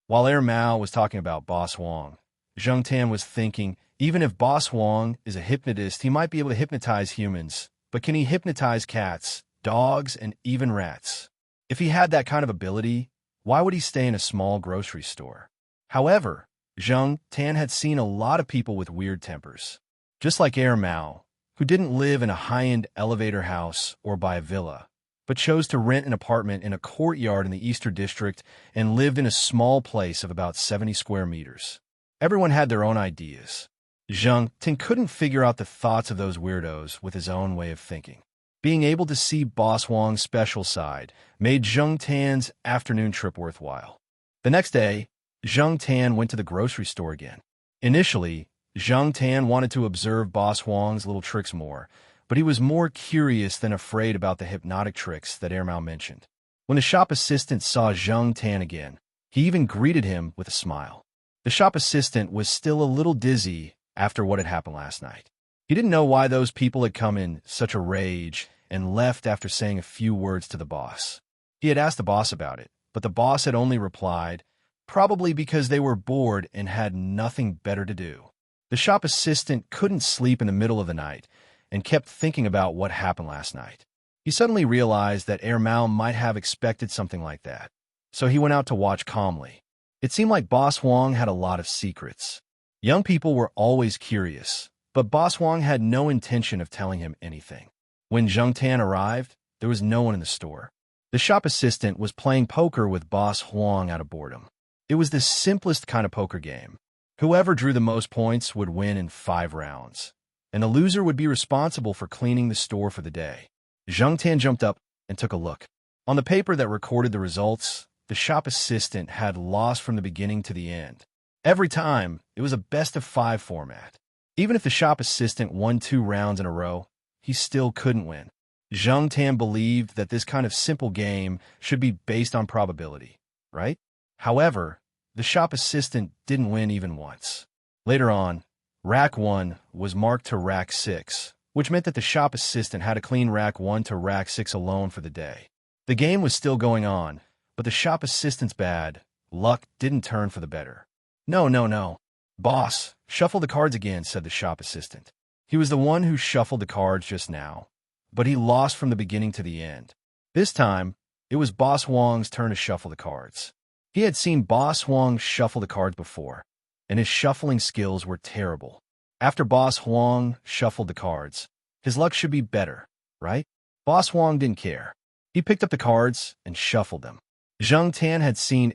While Air Mao was talking about Boss Wong, Zhang Tan was thinking, even if Boss Wong is a hypnotist, he might be able to hypnotize humans, but can he hypnotize cats, dogs, and even rats? If he had that kind of ability, why would he stay in a small grocery store? However, Zhang Tan had seen a lot of people with weird tempers. Just like Air Mao, who didn't live in a high-end elevator house or buy a villa, but chose to rent an apartment in a courtyard in the Eastern District and lived in a small place of about 70 square meters. Everyone had their own ideas. Zhang Tan couldn't figure out the thoughts of those weirdos with his own way of thinking. Being able to see Boss Wong's special side made Zhang Tan's afternoon trip worthwhile. The The next day, Zheng Tan went to the grocery store again. Initially, Zheng Tan wanted to observe Boss Huang's little tricks more, but he was more curious than afraid about the hypnotic tricks that Mao mentioned. When the shop assistant saw Zheng Tan again, he even greeted him with a smile. The shop assistant was still a little dizzy after what had happened last night. He didn't know why those people had come in such a rage and left after saying a few words to the boss. He had asked the boss about it, but the boss had only replied, probably because they were bored and had nothing better to do. The shop assistant couldn't sleep in the middle of the night and kept thinking about what happened last night. He suddenly realized that Mao might have expected something like that, so he went out to watch calmly. It seemed like Boss Huang had a lot of secrets. Young people were always curious, but Boss Huang had no intention of telling him anything. When Zheng Tan arrived, there was no one in the store. The shop assistant was playing poker with Boss Huang out of boredom. It was the simplest kind of poker game. Whoever drew the most points would win in 5 rounds, and the loser would be responsible for cleaning the store for the day. Zheng Tan jumped up and took a look. On the paper that recorded the results, the shop assistant had lost from the beginning to the end. Every time, it was a best-of-5 format. Even if the shop assistant won 2 rounds in a row, he still couldn't win. Zheng Tan believed that this kind of simple game should be based on probability, right? However, the shop assistant didn't win even once. Later on, Rack 1 was marked to Rack 6, which meant that the shop assistant had to clean Rack 1 to Rack 6 alone for the day. The game was still going on, but the shop assistant's bad luck didn't turn for the better. No. Boss, shuffle the cards again, said the shop assistant. He was the one who shuffled the cards just now, but he lost from the beginning to the end. This time, it was Boss Huang's turn to shuffle the cards. He had seen Boss Huang shuffle the cards before, and his shuffling skills were terrible. After Boss Huang shuffled the cards, his luck should be better, right? Boss Huang didn't care. He picked up the cards and shuffled them. Zheng Tan had seen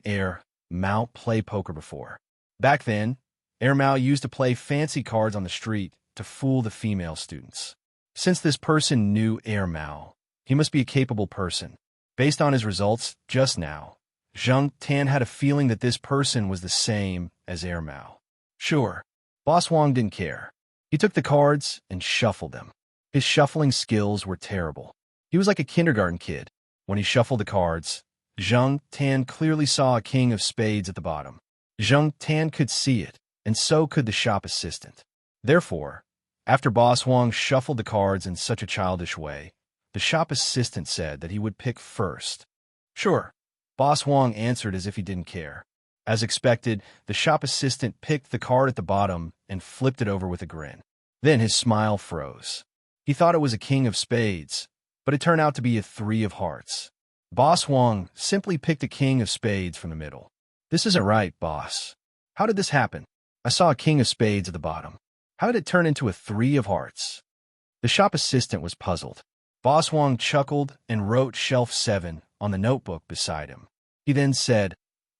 Mao play poker before. Back then, Mao used to play fancy cards on the street to fool the female students. Since this person knew Mao, he must be a capable person. Based on his results just now, Zheng Tan had a feeling that this person was the same as Mao. Sure, Boss Huang didn't care. He took the cards and shuffled them. His shuffling skills were terrible. He was like a kindergarten kid. When he shuffled the cards, Zheng Tan clearly saw a king of spades at the bottom. Zheng Tan could see it, and so could the shop assistant. Therefore, after Boss Huang shuffled the cards in such a childish way, the shop assistant said that he would pick first. Sure, Boss Huang answered as if he didn't care. As expected, the shop assistant picked the card at the bottom and flipped it over with a grin. Then his smile froze. He thought it was a king of spades, but it turned out to be a 3 of hearts. Boss Huang simply picked a king of spades from the middle. This isn't right, boss. How did this happen? I saw a king of spades at the bottom. How did it turn into a 3 of hearts? The shop assistant was puzzled. Boss Huang chuckled and wrote shelf 7 on the notebook beside him. He then said,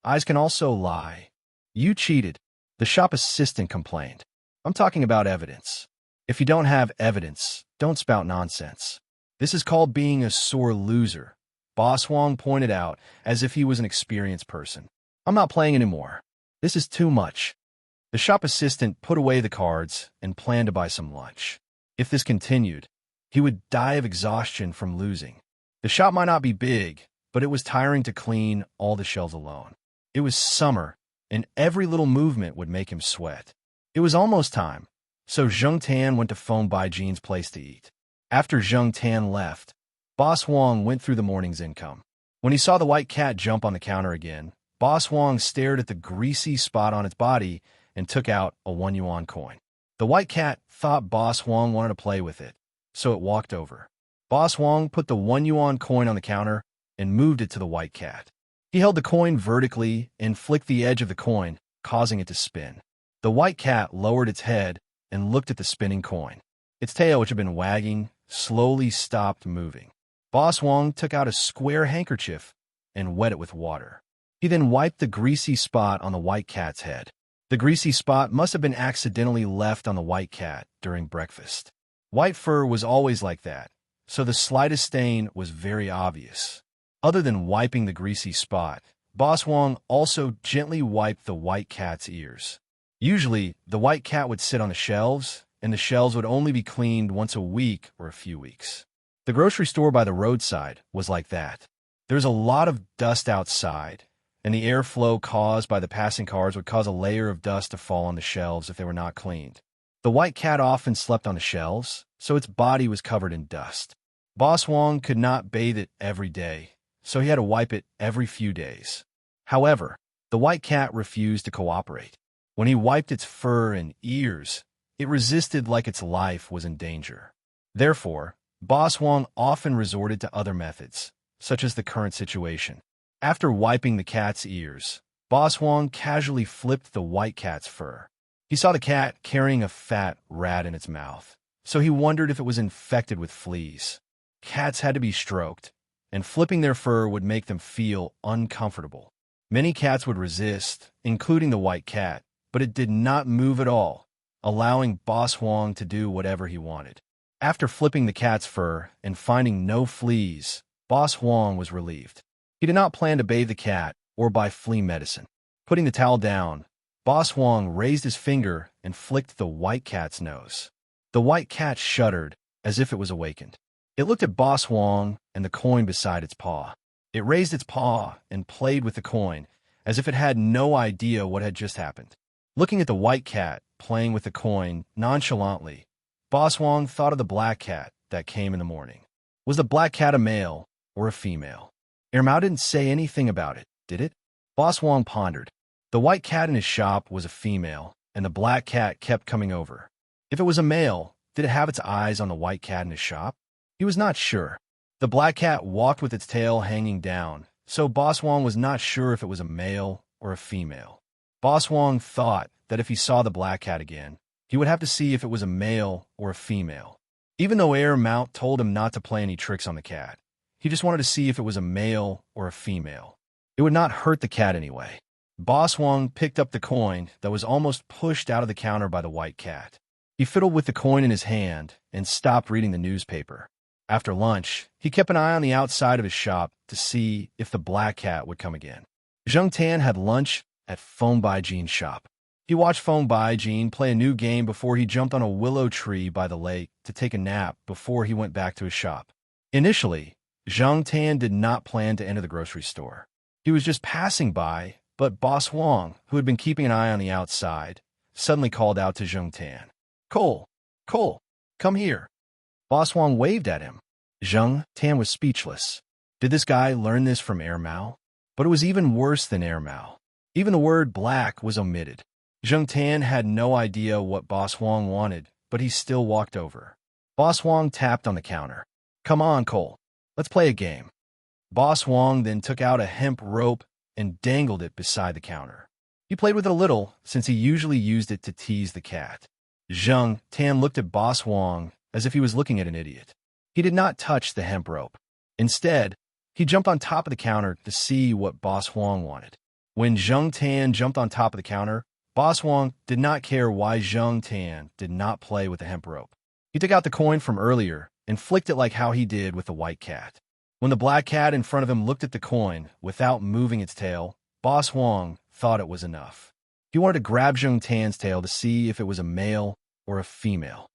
"Eyes can also lie. You cheated." The shop assistant complained. "I'm talking about evidence. If you don't have evidence, don't spout nonsense. This is called being a sore loser," Boss Huang pointed out as if he was an experienced person. "I'm not playing anymore. This is too much." The shop assistant put away the cards and planned to buy some lunch. If this continued, he would die of exhaustion from losing. The shop might not be big, but it was tiring to clean all the shelves alone. It was summer, and every little movement would make him sweat. It was almost time, so Zheng Tan went to phone Bai Jin's place to eat. After Zheng Tan left, Boss Huang went through the morning's income. When he saw the white cat jump on the counter again, Boss Huang stared at the greasy spot on its body and took out a 1 yuan coin. The white cat thought Boss Huang wanted to play with it, so it walked over. Boss Huang put the 1 yuan coin on the counter and moved it to the white cat. He held the coin vertically and flicked the edge of the coin, causing it to spin. The white cat lowered its head and looked at the spinning coin. Its tail, which had been wagging, slowly stopped moving. Boss Huang took out a square handkerchief and wet it with water. He then wiped the greasy spot on the white cat's head. The greasy spot must have been accidentally left on the white cat during breakfast. White fur was always like that, so the slightest stain was very obvious. Other than wiping the greasy spot, Boss Wong also gently wiped the white cat's ears. Usually, the white cat would sit on the shelves, and the shelves would only be cleaned once a week or a few weeks. The grocery store by the roadside was like that. There was a lot of dust outside, and the airflow caused by the passing cars would cause a layer of dust to fall on the shelves if they were not cleaned. The white cat often slept on the shelves, so its body was covered in dust. Boss Wong could not bathe it every day, so he had to wipe it every few days. However, the white cat refused to cooperate. When he wiped its fur and ears, it resisted like its life was in danger. Therefore, Boss Wong often resorted to other methods, such as the current situation. After wiping the cat's ears, Boss Wong casually flipped the white cat's fur. He saw the cat carrying a fat rat in its mouth, so he wondered if it was infected with fleas. Cats had to be stroked, and flipping their fur would make them feel uncomfortable. Many cats would resist, including the white cat, but it did not move at all, allowing Boss Wong to do whatever he wanted. After flipping the cat's fur and finding no fleas, Boss Wong was relieved. He did not plan to bathe the cat or buy flea medicine. Putting the towel down, Boss Wong raised his finger and flicked the white cat's nose. The white cat shuddered as if it was awakened. It looked at Boss Wong and the coin beside its paw. It raised its paw and played with the coin as if it had no idea what had just happened. Looking at the white cat playing with the coin nonchalantly, Boss Wong thought of the black cat that came in the morning. Was the black cat a male or a female? Mao didn't say anything about it, did it? Boss Wong pondered. The white cat in his shop was a female, and the black cat kept coming over. If it was a male, did it have its eyes on the white cat in his shop? He was not sure. The black cat walked with its tail hanging down, so Boss Wong was not sure if it was a male or a female. Boss Wong thought that if he saw the black cat again, he would have to see if it was a male or a female. Even though Mount told him not to play any tricks on the cat, he just wanted to see if it was a male or a female. It would not hurt the cat anyway. Boss Wong picked up the coin that was almost pushed out of the counter by the white cat. He fiddled with the coin in his hand and stopped reading the newspaper. After lunch, he kept an eye on the outside of his shop to see if the black cat would come again. Zheng Tan had lunch at Feng Baijian's shop. He watched Feng Baijian play a new game before he jumped on a willow tree by the lake to take a nap before he went back to his shop. Initially, Zheng Tan did not plan to enter the grocery store. He was just passing by, but Boss Wong, who had been keeping an eye on the outside, suddenly called out to Zheng Tan. Cole, come here. Boss Wong waved at him. Zheng Tan was speechless. Did this guy learn this from Mao? But it was even worse than Mao. Even the word black was omitted. Zheng Tan had no idea what Boss Wong wanted, but he still walked over. Boss Wong tapped on the counter. Come on, Cole. Let's play a game. Boss Wong then took out a hemp rope and dangled it beside the counter. He played with it a little, since he usually used it to tease the cat. Zheng Tan looked at Boss Wong as if he was looking at an idiot. He did not touch the hemp rope. Instead, he jumped on top of the counter to see what Boss Wong wanted. When Zheng Tan jumped on top of the counter, Boss Wong did not care why Zheng Tan did not play with the hemp rope. He took out the coin from earlier and flicked it like how he did with the white cat. When the black cat in front of him looked at the coin without moving its tail, Boss Wong thought it was enough. He wanted to grab Zheng Tan's tail to see if it was a male or a female.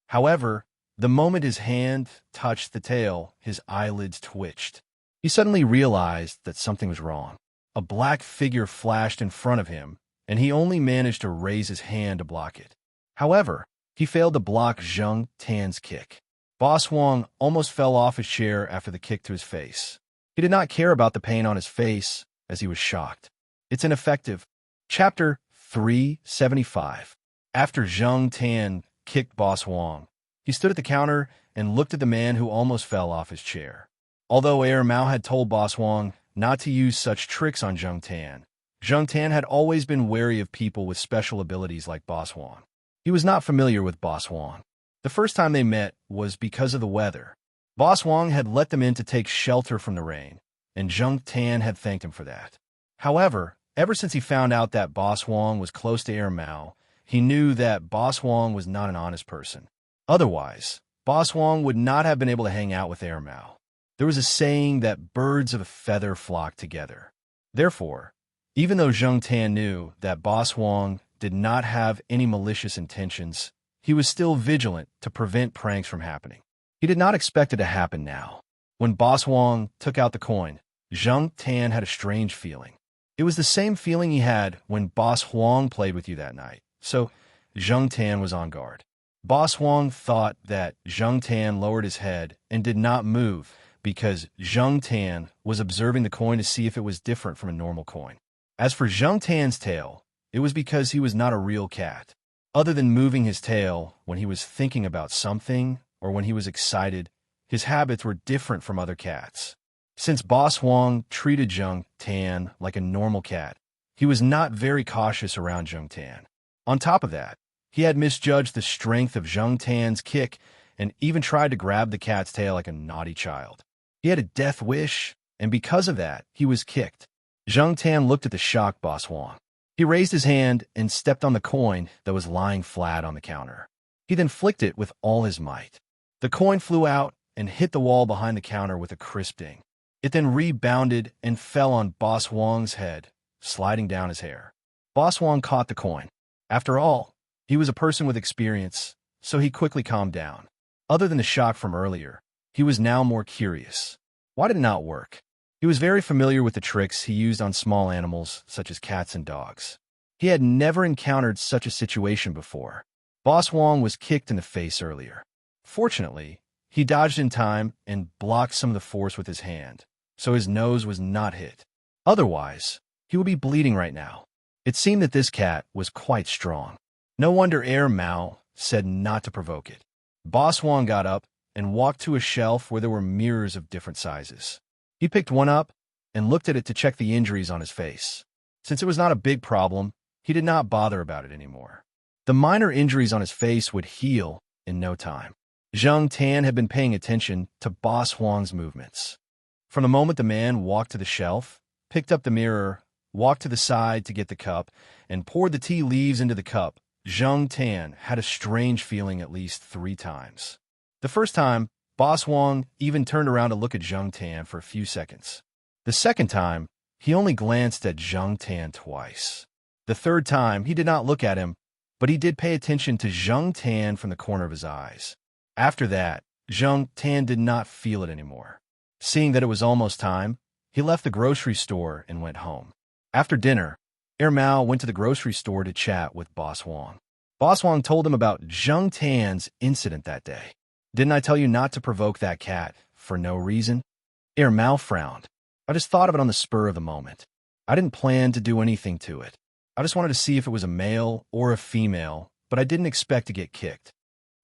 However, the moment his hand touched the tail, his eyelids twitched. He suddenly realized that something was wrong. A black figure flashed in front of him, and he only managed to raise his hand to block it. However, he failed to block Zheng Tan's kick. Boss Wong almost fell off his chair after the kick to his face. He did not care about the pain on his face, as he was shocked. It's ineffective. Chapter 375. After Zheng Tan kicked Boss Wong, he stood at the counter and looked at the man who almost fell off his chair. Although Mao had told Boss Wong not to use such tricks on Zheng Tan had always been wary of people with special abilities like Boss Wong. He was not familiar with Boss Wong. The first time they met was because of the weather. Boss Wong had let them in to take shelter from the rain, and Zheng Tan had thanked him for that. However, ever since he found out that Boss Wong was close to Mao, he knew that Boss Wong was not an honest person. Otherwise, Boss Wong would not have been able to hang out with Mao. There was a saying that birds of a feather flock together. Therefore, even though Zheng Tan knew that Boss Wong did not have any malicious intentions, he was still vigilant to prevent pranks from happening. He did not expect it to happen now. When Boss Wong took out the coin, Zheng Tan had a strange feeling. It was the same feeling he had when Boss Huang played with you that night, so Zheng Tan was on guard. Boss Huang thought that Zheng Tan lowered his head and did not move because Zheng Tan was observing the coin to see if it was different from a normal coin. As for Zheng Tan's tail, it was because he was not a real cat. Other than moving his tail when he was thinking about something or when he was excited, his habits were different from other cats. Since Boss Huang treated Zheng Tan like a normal cat, he was not very cautious around Zheng Tan. On top of that, he had misjudged the strength of Zheng Tan's kick and even tried to grab the cat's tail like a naughty child. He had a death wish, and because of that, he was kicked. Zheng Tan looked at the shocked Boss Huang. He raised his hand and stepped on the coin that was lying flat on the counter. He then flicked it with all his might. The coin flew out and hit the wall behind the counter with a crisp ding. It then rebounded and fell on Boss Huang's head, sliding down his hair. Boss Huang caught the coin. After all, he was a person with experience, so he quickly calmed down. Other than the shock from earlier, he was now more curious. Why did it not work? He was very familiar with the tricks he used on small animals, such as cats and dogs. He had never encountered such a situation before. Boss Huang was kicked in the face earlier. Fortunately, he dodged in time and blocked some of the force with his hand, so his nose was not hit. Otherwise, he would be bleeding right now. It seemed that this cat was quite strong. No wonder Mao said not to provoke it. Boss Huang got up and walked to a shelf where there were mirrors of different sizes. He picked one up and looked at it to check the injuries on his face. Since it was not a big problem, he did not bother about it anymore. The minor injuries on his face would heal in no time. Zheng Tan had been paying attention to Boss Huang's movements. From the moment the man walked to the shelf, picked up the mirror, walked to the side to get the cup, and poured the tea leaves into the cup, Zheng Tan had a strange feeling at least 3 times. The first time, Boss Huang even turned around to look at Zheng Tan for a few seconds. The second time, he only glanced at Zheng Tan twice. The third time, he did not look at him, but he did pay attention to Zheng Tan from the corner of his eyes. After that, Zheng Tan did not feel it anymore. Seeing that it was almost time, he left the grocery store and went home. After dinner, Mao went to the grocery store to chat with Boss Huang. Boss Huang told him about Zheng Tan's incident that day. Didn't I tell you not to provoke that cat for no reason? Mao frowned. I just thought of it on the spur of the moment. I didn't plan to do anything to it. I just wanted to see if it was a male or a female, but I didn't expect to get kicked.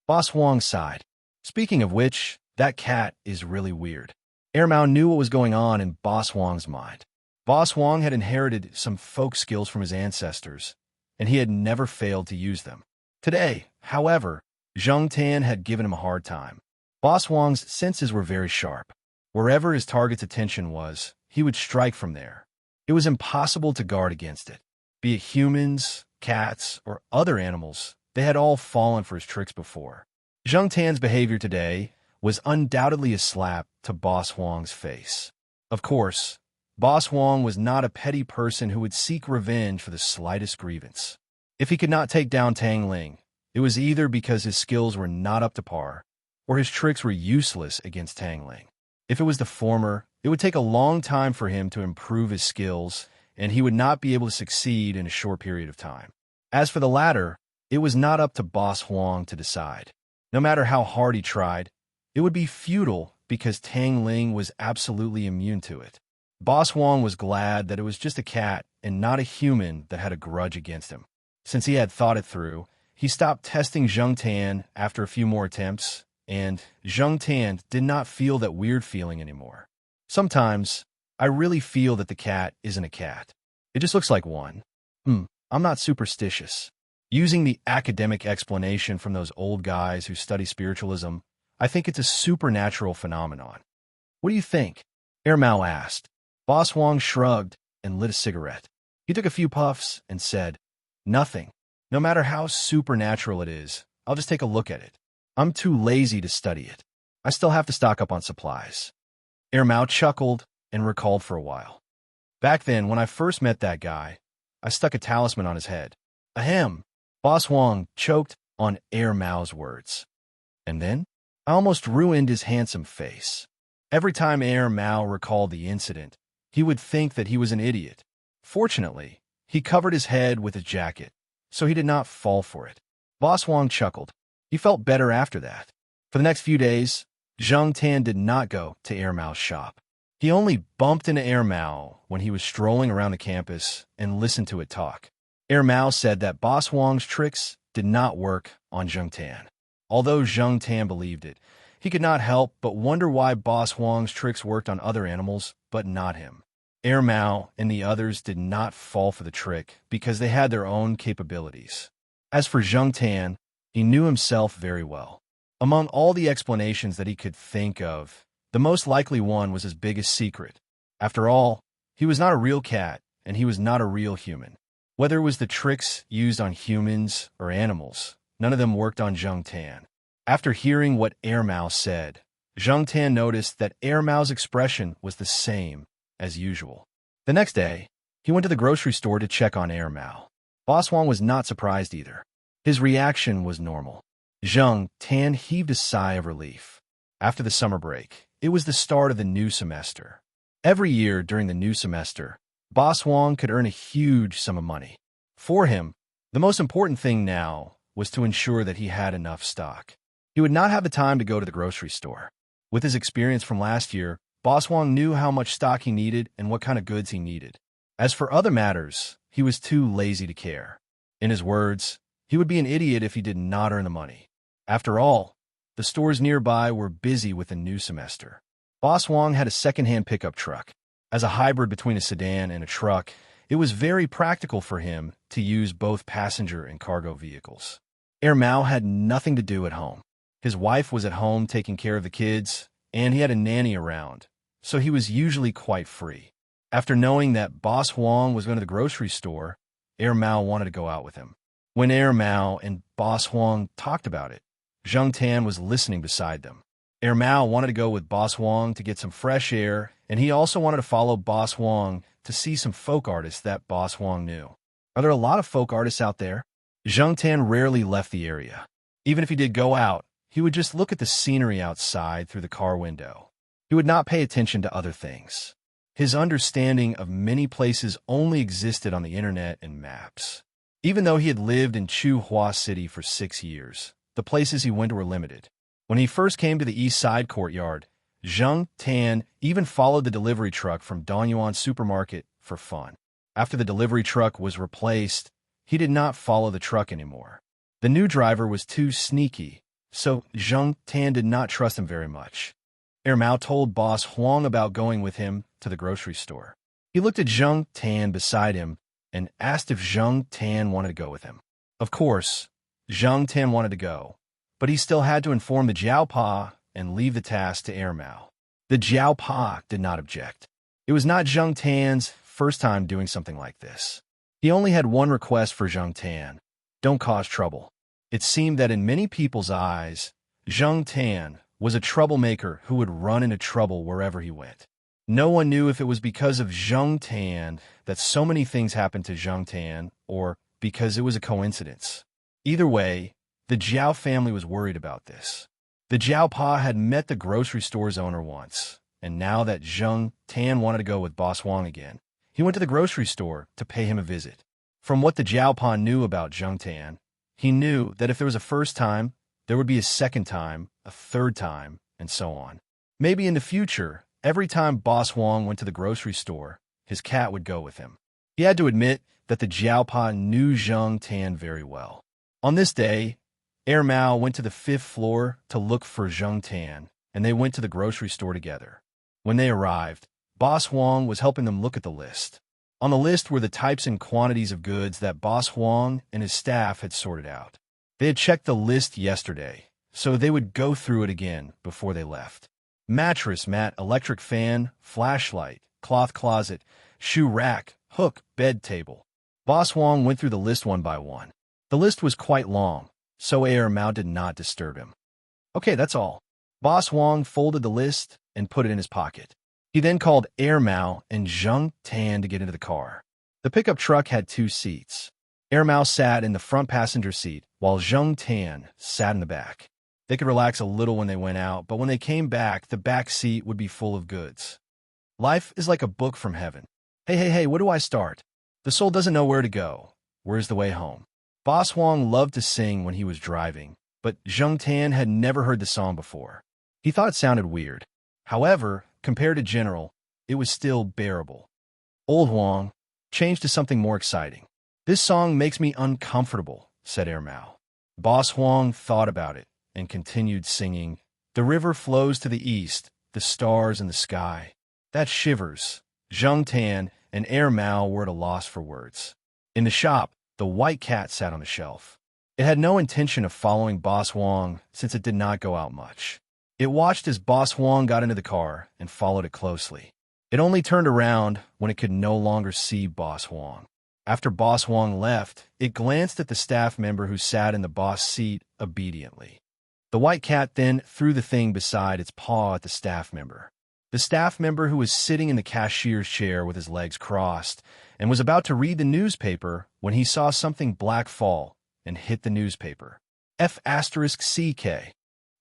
Boss Huang sighed. Speaking of which, that cat is really weird. Mao knew what was going on in Boss Huang's mind. Boss Huang had inherited some folk skills from his ancestors, and he had never failed to use them. Today, however, Zheng Tan had given him a hard time. Boss Huang's senses were very sharp. Wherever his target's attention was, he would strike from there. It was impossible to guard against it. Be it humans, cats, or other animals, they had all fallen for his tricks before. Zheng Tan's behavior today was undoubtedly a slap to Boss Huang's face. Of course, Boss Huang was not a petty person who would seek revenge for the slightest grievance. If he could not take down Tang Ling, it was either because his skills were not up to par, or his tricks were useless against Tang Ling. If it was the former, it would take a long time for him to improve his skills, and he would not be able to succeed in a short period of time. As for the latter, it was not up to Boss Huang to decide. No matter how hard he tried, it would be futile because Tang Ling was absolutely immune to it. Boss Huang was glad that it was just a cat and not a human that had a grudge against him. Since he had thought it through, he stopped testing Zheng Tan after a few more attempts, and Zheng Tan did not feel that weird feeling anymore. Sometimes, I really feel that the cat isn't a cat. It just looks like one. I'm not superstitious. Using the academic explanation from those old guys who study spiritualism, I think it's a supernatural phenomenon. What do you think? Mao asked. Boss Huang shrugged and lit a cigarette. He took a few puffs and said, "Nothing. No matter how supernatural it is, I'll just take a look at it. I'm too lazy to study it. I still have to stock up on supplies." Mao chuckled and recalled for a while. Back then, when I first met that guy, I stuck a talisman on his head. Ahem. Boss Wong choked on Air Mao's words. And then, I almost ruined his handsome face. Every time Air Mao recalled the incident, he would think that he was an idiot. Fortunately, he covered his head with his jacket, so he did not fall for it. Boss Wong chuckled. He felt better after that. For the next few days, Zhang Tan did not go to Air Mao's shop. He only bumped into Air Mao when he was strolling around the campus and listened to it talk. Air Mao said that Boss Wong's tricks did not work on Zhang Tan. Although Zhang Tan believed it, he could not help but wonder why Boss Wong's tricks worked on other animals, but not him. Air Mao and the others did not fall for the trick because they had their own capabilities. As for Zhang Tan, he knew himself very well. Among all the explanations that he could think of, the most likely one was his biggest secret. After all, he was not a real cat, and he was not a real human. Whether it was the tricks used on humans or animals, none of them worked on Zhang Tan. After hearing what Air Mao said, Zhang Tan noticed that Air Mao's expression was the same as usual. The next day, he went to the grocery store to check on Air Mao. Boss Wong was not surprised either. His reaction was normal. Zhang Tan heaved a sigh of relief. After the summer break, it was the start of the new semester. Every year during the new semester, Boss Wong could earn a huge sum of money. For him, the most important thing now was to ensure that he had enough stock. He would not have the time to go to the grocery store. With his experience from last year, Boss Wong knew how much stock he needed and what kind of goods he needed. As for other matters, he was too lazy to care. In his words, he would be an idiot if he did not earn the money. After all, the stores nearby were busy with the new semester. Boss Wong had a second-hand pickup truck. As a hybrid between a sedan and a truck, it was very practical for him to use both passenger and cargo vehicles. Air Mao had nothing to do at home. His wife was at home taking care of the kids, and he had a nanny around, so he was usually quite free. After knowing that Boss Wong was going to the grocery store, Air Mao wanted to go out with him. When Air Mao and Boss Wong talked about it, Zhang Tan was listening beside them. Air Mao wanted to go with Boss Wong to get some fresh air, and he also wanted to follow Boss Wong to see some folk artists that Boss Wong knew. Are there a lot of folk artists out there? Zhang Tan rarely left the area. Even if he did go out, he would just look at the scenery outside through the car window. He would not pay attention to other things. His understanding of many places only existed on the internet and maps. Even though he had lived in Chuhua City for 6 years, the places he went were limited. When he first came to the East Side courtyard, Zhang Tan even followed the delivery truck from Dongyuan Supermarket for fun. After the delivery truck was replaced, he did not follow the truck anymore. The new driver was too sneaky, so Zhang Tan did not trust him very much. Air Mao told Boss Huang about going with him to the grocery store. He looked at Zhang Tan beside him and asked if Zhang Tan wanted to go with him. Of course, Zhang Tan wanted to go, but he still had to inform the Jiaopa and leave the task to Air Mao. The Jiaopa did not object. It was not Zhang Tan's first time doing something like this. He only had one request for Zhang Tan: don't cause trouble. It seemed that in many people's eyes, Zhang Tan was a troublemaker who would run into trouble wherever he went. No one knew if it was because of Zhang Tan that so many things happened to Zhang Tan, or because it was a coincidence. Either way, the Jiao family was worried about this. The Jiaopa had met the grocery store's owner once, and now that Zhang Tan wanted to go with Boss Wong again, he went to the grocery store to pay him a visit. From what the Jiaopa knew about Zhang Tan, he knew that if there was a first time, there would be a second time, a third time, and so on. Maybe in the future, every time Boss Wong went to the grocery store, his cat would go with him. He had to admit that the Jiaopa knew Zhang Tan very well. On this day, Air Mao went to the 5th floor to look for Zhang Tan, and they went to the grocery store together. When they arrived, Boss Wong was helping them look at the list. On the list were the types and quantities of goods that Boss Wong and his staff had sorted out. They had checked the list yesterday, so they would go through it again before they left. Mattress, mat, electric fan, flashlight, cloth closet, shoe rack, hook, bed table. Boss Wong went through the list one by one. The list was quite long, so Air Mao did not disturb him. Okay, that's all. Boss Wong folded the list and put it in his pocket. He then called Air Mao and Zheng Tan to get into the car. The pickup truck had 2 seats. Air Mao sat in the front passenger seat, while Zheng Tan sat in the back. They could relax a little when they went out, but when they came back, the back seat would be full of goods. Life is like a book from heaven. Hey, where do I start? The soul doesn't know where to go. Where's the way home? Boss Huang loved to sing when he was driving, but Zheng Tan had never heard the song before. He thought it sounded weird. However, compared to General, it was still bearable. Old Huang changed to something more exciting. This song makes me uncomfortable, said Air Mao. Boss Huang thought about it and continued singing. The river flows to the east, the stars in the sky. That shivers. Zheng Tan and Air Mao were at a loss for words. In the shop, the white cat sat on the shelf. It had no intention of following Boss Huang since it did not go out much. It watched as Boss Huang got into the car and followed it closely. It only turned around when it could no longer see Boss Huang. After Boss Huang left, it glanced at the staff member who sat in the boss seat obediently. The white cat then threw the thing beside its paw at the staff member. The staff member who was sitting in the cashier's chair with his legs crossed and was about to read the newspaper when he saw something black fall and hit the newspaper. F***CK.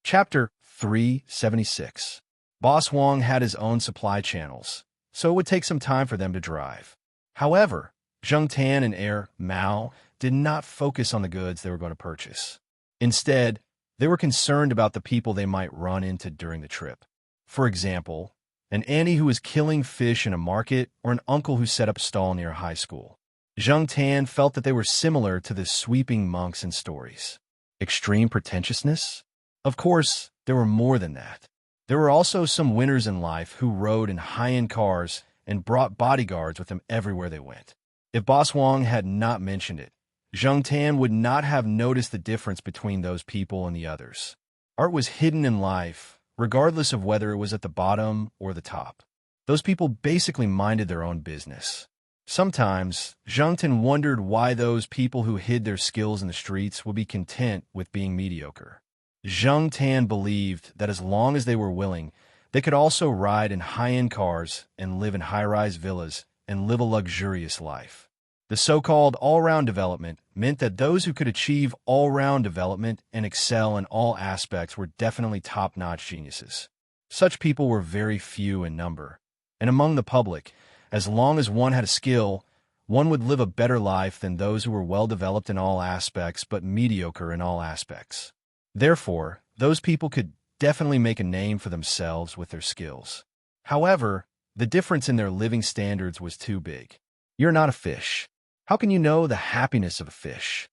Chapter 376. Boss Huang had his own supply channels, so it would take some time for them to drive. However, Zheng Tan and Air Mao did not focus on the goods they were going to purchase. Instead, they were concerned about the people they might run into during the trip. For example, an auntie who was killing fish in a market or an uncle who set up a stall near a high school. Zheng Tan felt that they were similar to the sweeping monks in stories. Extreme pretentiousness? Of course, there were more than that. There were also some winners in life who rode in high-end cars and brought bodyguards with them everywhere they went. If Boss Huang had not mentioned it, Zheng Tan would not have noticed the difference between those people and the others. Art was hidden in life, regardless of whether it was at the bottom or the top. Those people basically minded their own business. Sometimes, Zheng Tan wondered why those people who hid their skills in the streets would be content with being mediocre. Zheng Tan believed that as long as they were willing, they could also ride in high-end cars and live in high-rise villas and live a luxurious life. The so-called all-round development meant that those who could achieve all-round development and excel in all aspects were definitely top-notch geniuses. Such people were very few in number, and among the public, as long as one had a skill, one would live a better life than those who were well-developed in all aspects but mediocre in all aspects. Therefore, those people could definitely make a name for themselves with their skills. However, the difference in their living standards was too big. You're not a fish. How can you know the happiness of a fish?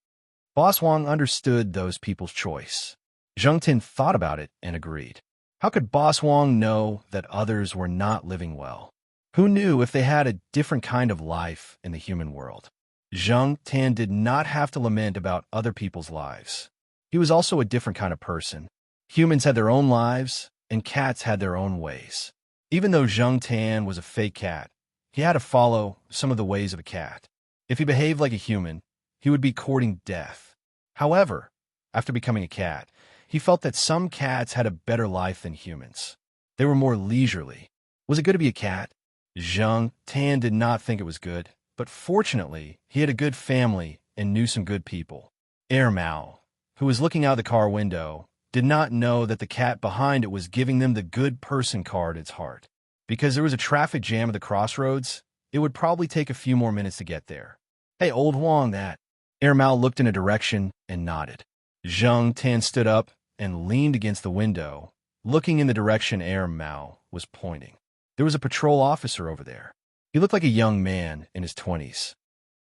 Boss Huang understood those people's choice. Zheng Tan thought about it and agreed. How could Boss Huang know that others were not living well? Who knew if they had a different kind of life in the human world? Zheng Tan did not have to lament about other people's lives. He was also a different kind of person. Humans had their own lives, and cats had their own ways. Even though Zheng Tan was a fake cat, he had to follow some of the ways of a cat. If he behaved like a human, he would be courting death. However, after becoming a cat, he felt that some cats had a better life than humans. They were more leisurely. Was it good to be a cat? Zheng Tan did not think it was good, but fortunately, he had a good family and knew some good people. Air Mao, who was looking out the car window, did not know that the cat behind it was giving them the good person card at its heart. Because there was a traffic jam at the crossroads, it would probably take a few more minutes to get there. Hey, old Huang, that. Air Mao looked in a direction and nodded. Zheng Tan stood up and leaned against the window, looking in the direction Air Mao was pointing. There was a patrol officer over there. He looked like a young man in his 20s.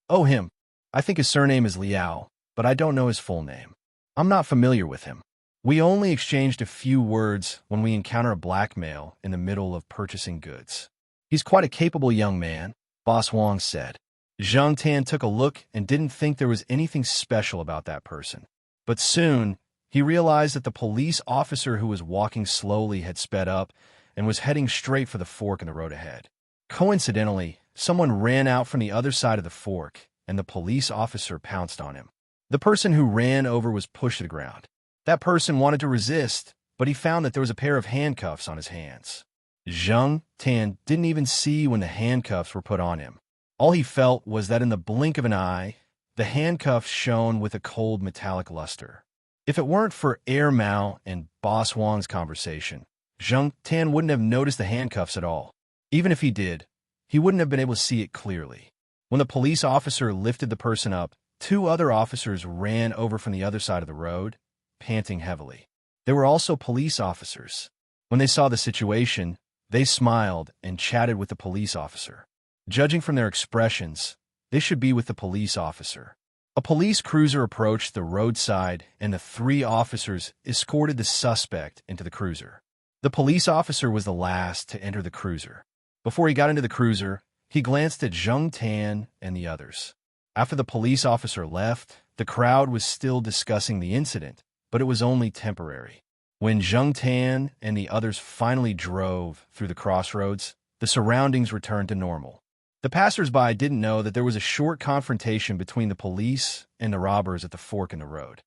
Oh, him. I think his surname is Liao, but I don't know his full name. I'm not familiar with him. We only exchanged a few words when we encounter a black male in the middle of purchasing goods. He's quite a capable young man, Boss Huang said. Zheng Tan took a look and didn't think there was anything special about that person. But soon, he realized that the police officer who was walking slowly had sped up and was heading straight for the fork in the road ahead. Coincidentally, someone ran out from the other side of the fork, and the police officer pounced on him. The person who ran over was pushed to the ground. That person wanted to resist, but he found that there was a pair of handcuffs on his hands. Zhang Tan didn't even see when the handcuffs were put on him. All he felt was that in the blink of an eye, the handcuffs shone with a cold metallic luster. If it weren't for Air Mao and Boss Wang's conversation, Zhang Tan wouldn't have noticed the handcuffs at all. Even if he did, he wouldn't have been able to see it clearly. When the police officer lifted the person up, two other officers ran over from the other side of the road, panting heavily. They were also police officers. When they saw the situation, they smiled and chatted with the police officer. Judging from their expressions, they should be with the police officer. A police cruiser approached the roadside, and the three officers escorted the suspect into the cruiser. The police officer was the last to enter the cruiser. Before he got into the cruiser, he glanced at Zhang Tan and the others. After the police officer left, the crowd was still discussing the incident, but it was only temporary. When Zhang Tan and the others finally drove through the crossroads, the surroundings returned to normal. The passers-by didn't know that there was a short confrontation between the police and the robbers at the fork in the road.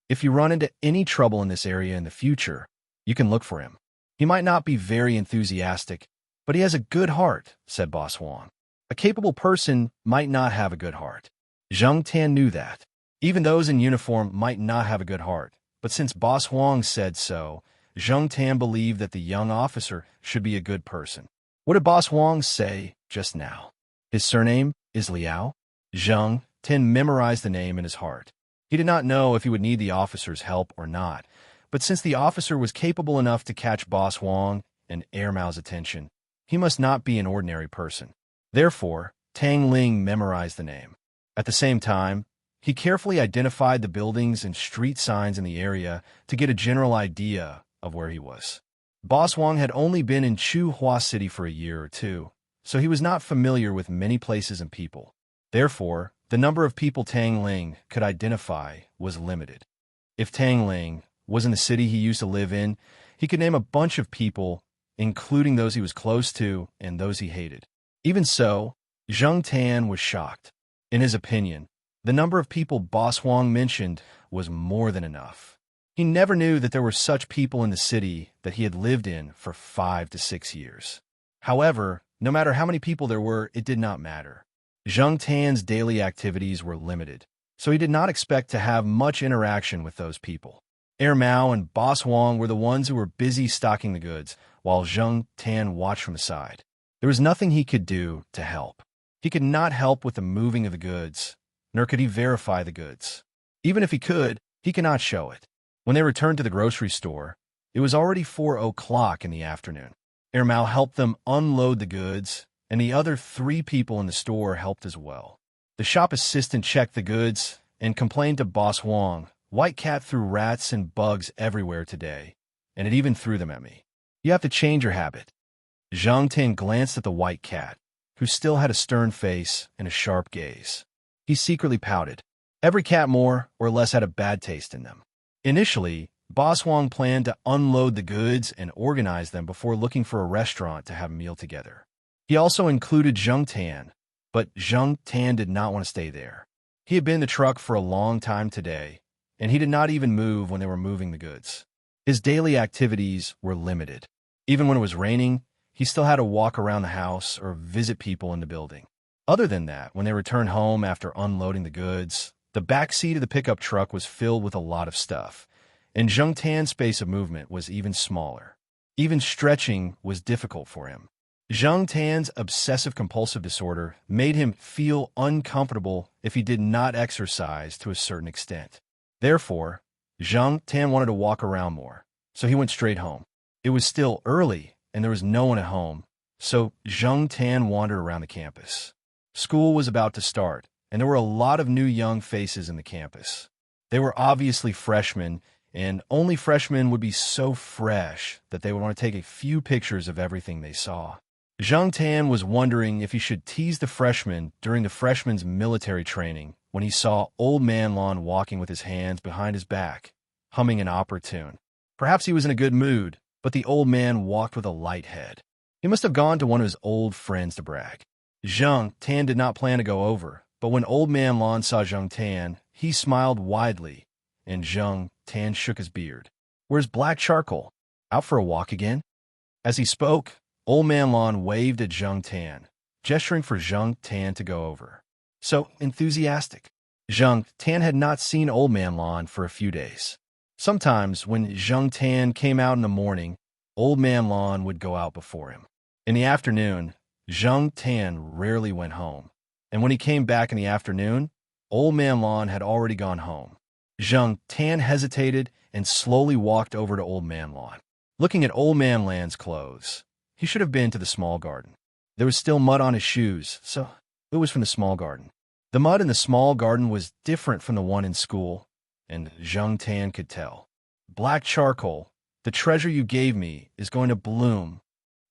If you run into any trouble in this area in the future, you can look for him. He might not be very enthusiastic, but he has a good heart, said Boss Wang. A capable person might not have a good heart. Zhang Tan knew that. Even those in uniform might not have a good heart, but since Boss Wang said so, Zhang Tan believed that the young officer should be a good person. What did Boss Wang say just now? His surname is Liao? Zhang Tan memorized the name in his heart. He did not know if he would need the officer's help or not, but since the officer was capable enough to catch Boss Wang and Air Mao's attention, he must not be an ordinary person. Therefore, Tang Ling memorized the name. At the same time, he carefully identified the buildings and street signs in the area to get a general idea of where he was. Boss Wang had only been in Chuhua City for a year or two, so he was not familiar with many places and people. Therefore, the number of people Tang Ling could identify was limited. If Tang Ling was in the city he used to live in, he could name a bunch of people, including those he was close to and those he hated. Even so, Zhang Tan was shocked. In his opinion, the number of people Boss Wang mentioned was more than enough. He never knew that there were such people in the city that he had lived in for 5 to 6 years. However, no matter how many people there were, it did not matter. Zhang Tan's daily activities were limited, so he did not expect to have much interaction with those people. Air Mao and Boss Wang were the ones who were busy stocking the goods, while Zhang Tan watched from the side. There was nothing he could do to help. He could not help with the moving of the goods, nor could he verify the goods. Even if he could, he cannot show it. When they returned to the grocery store, it was already 4 o'clock in the afternoon. Air Mao helped them unload the goods, and the other 3 people in the store helped as well. The shop assistant checked the goods and complained to Boss Wang, "White Cat threw rats and bugs everywhere today, and it even threw them at me. You have to change your habit." Zhang Tan glanced at the White Cat, who still had a stern face and a sharp gaze. He secretly pouted. Every cat more or less had a bad taste in them. Initially, Boss Wang planned to unload the goods and organize them before looking for a restaurant to have a meal together. He also included Zhang Tan, but Zhang Tan did not want to stay there. He had been in the truck for a long time today, and he did not even move when they were moving the goods. His daily activities were limited. Even when it was raining, he still had to walk around the house or visit people in the building. Other than that, when they returned home after unloading the goods, the back seat of the pickup truck was filled with a lot of stuff, and Zhang Tan's space of movement was even smaller. Even stretching was difficult for him. Zhang Tan's obsessive-compulsive disorder made him feel uncomfortable if he did not exercise to a certain extent. Therefore, Zhang Tan wanted to walk around more, so he went straight home. It was still early, and there was no one at home, so Zhang Tan wandered around the campus. School was about to start, and there were a lot of new young faces in the campus. They were obviously freshmen, and only freshmen would be so fresh that they would want to take a few pictures of everything they saw. Zhang Tan was wondering if he should tease the freshmen during the freshmen's military training when he saw Old Man Lon walking with his hands behind his back, humming an opera tune. Perhaps he was in a good mood, but the old man walked with a light head. He must have gone to one of his old friends to brag. Zhang Tan did not plan to go over, but when Old Man Lon saw Zhang Tan, he smiled widely, and Zhang Tan shook his beard. "Where's Black Charcoal? Out for a walk again?" As he spoke, Old Man Lon waved at Zheng Tan, gesturing for Zheng Tan to go over. So enthusiastic. Zheng Tan had not seen Old Man Lon for a few days. Sometimes, when Zheng Tan came out in the morning, Old Man Lon would go out before him. In the afternoon, Zheng Tan rarely went home, and when he came back in the afternoon, Old Man Lon had already gone home. Zheng Tan hesitated and slowly walked over to Old Man Lon. Looking at Old Man Lan's clothes, he should have been to the small garden. There was still mud on his shoes, so it was from the small garden. The mud in the small garden was different from the one in school, and Zheng Tan could tell. Black charcoal, the treasure you gave me, is going to bloom,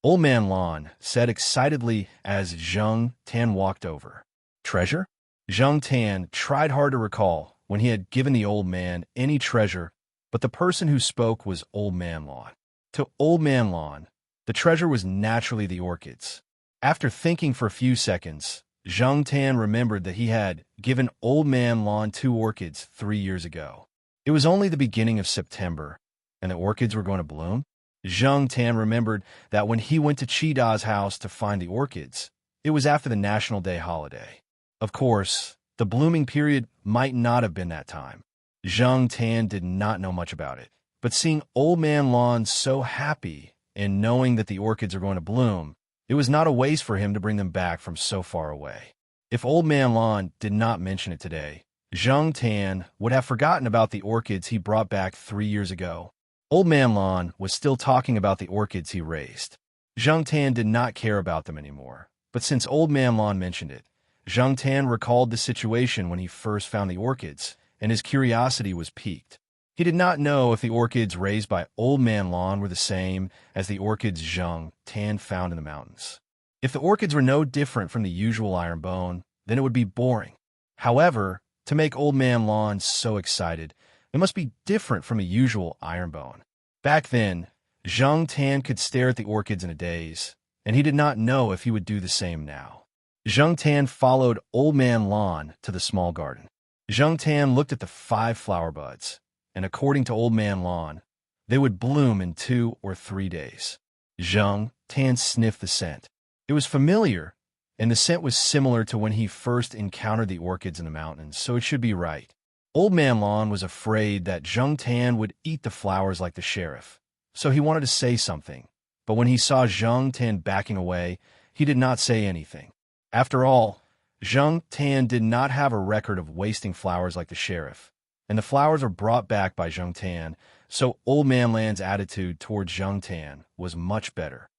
Old Man Lon said excitedly as Zheng Tan walked over. Treasure? Zheng Tan tried hard to recall when he had given the old man any treasure, but the person who spoke was Old Man Lon. To Old Man Lon, the treasure was naturally the orchids. After thinking for a few seconds, Zheng Tan remembered that he had given Old Man Lon 2 orchids 3 years ago. It was only the beginning of September, and the orchids were going to bloom. Zheng Tan remembered that when he went to Chida's house to find the orchids, it was after the National Day holiday. Of course, the blooming period might not have been that time. Zheng Tan did not know much about it, but seeing Old Man Lon so happy and knowing that the orchids are going to bloom, it was not a waste for him to bring them back from so far away. If Old Man Lon did not mention it today, Zheng Tan would have forgotten about the orchids he brought back 3 years ago. Old Man Lon was still talking about the orchids he raised. Zheng Tan did not care about them anymore, but since Old Man Lon mentioned it, Zheng Tan recalled the situation when he first found the orchids, and his curiosity was piqued. He did not know if the orchids raised by Old Man Lon were the same as the orchids Zheng Tan found in the mountains. If the orchids were no different from the usual iron bone, then it would be boring. However, to make Old Man Lon so excited, it must be different from a usual iron bone. Back then, Zheng Tan could stare at the orchids in a daze, and he did not know if he would do the same now. Zheng Tan followed Old Man Lon to the small garden. Zheng Tan looked at the 5 flower buds, and according to Old Man Lon, they would bloom in 2 or 3 days. Zheng Tan sniffed the scent. It was familiar, and the scent was similar to when he first encountered the orchids in the mountains, so it should be right. Old Man Lon was afraid that Zheng Tan would eat the flowers like the sheriff, so he wanted to say something, but when he saw Zheng Tan backing away, he did not say anything. After all, Zheng Tan did not have a record of wasting flowers like the sheriff, and the flowers were brought back by Zheng Tan, so Old Man Lan's attitude towards Zheng Tan was much better.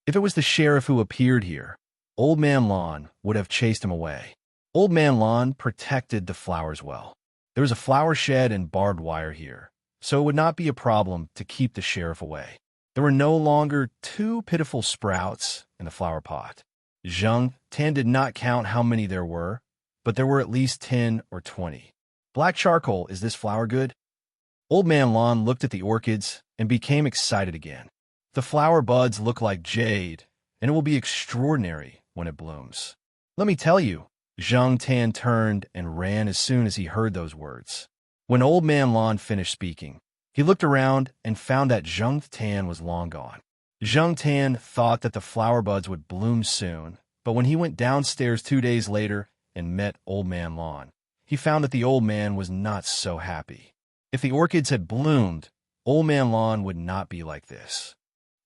If it was the sheriff who appeared here, Old Man Lon would have chased him away. Old Man Lon protected the flowers well. There was a flower shed and barbed wire here, so it would not be a problem to keep the sheriff away. There were no longer 2 pitiful sprouts in the flower pot. Zheng Tan did not count how many there were, but there were at least 10 or 20. Black charcoal, is this flower good? Old Man Lon looked at the orchids and became excited again. The flower buds look like jade, and it will be extraordinary when it blooms. Let me tell you, Zheng Tan turned and ran as soon as he heard those words. When Old Man Lon finished speaking, he looked around and found that Zheng Tan was long gone. Zheng Tan thought that the flower buds would bloom soon, but when he went downstairs 2 days later and met Old Man Lon, he found that the old man was not so happy. If the orchids had bloomed, Old Man Lon would not be like this.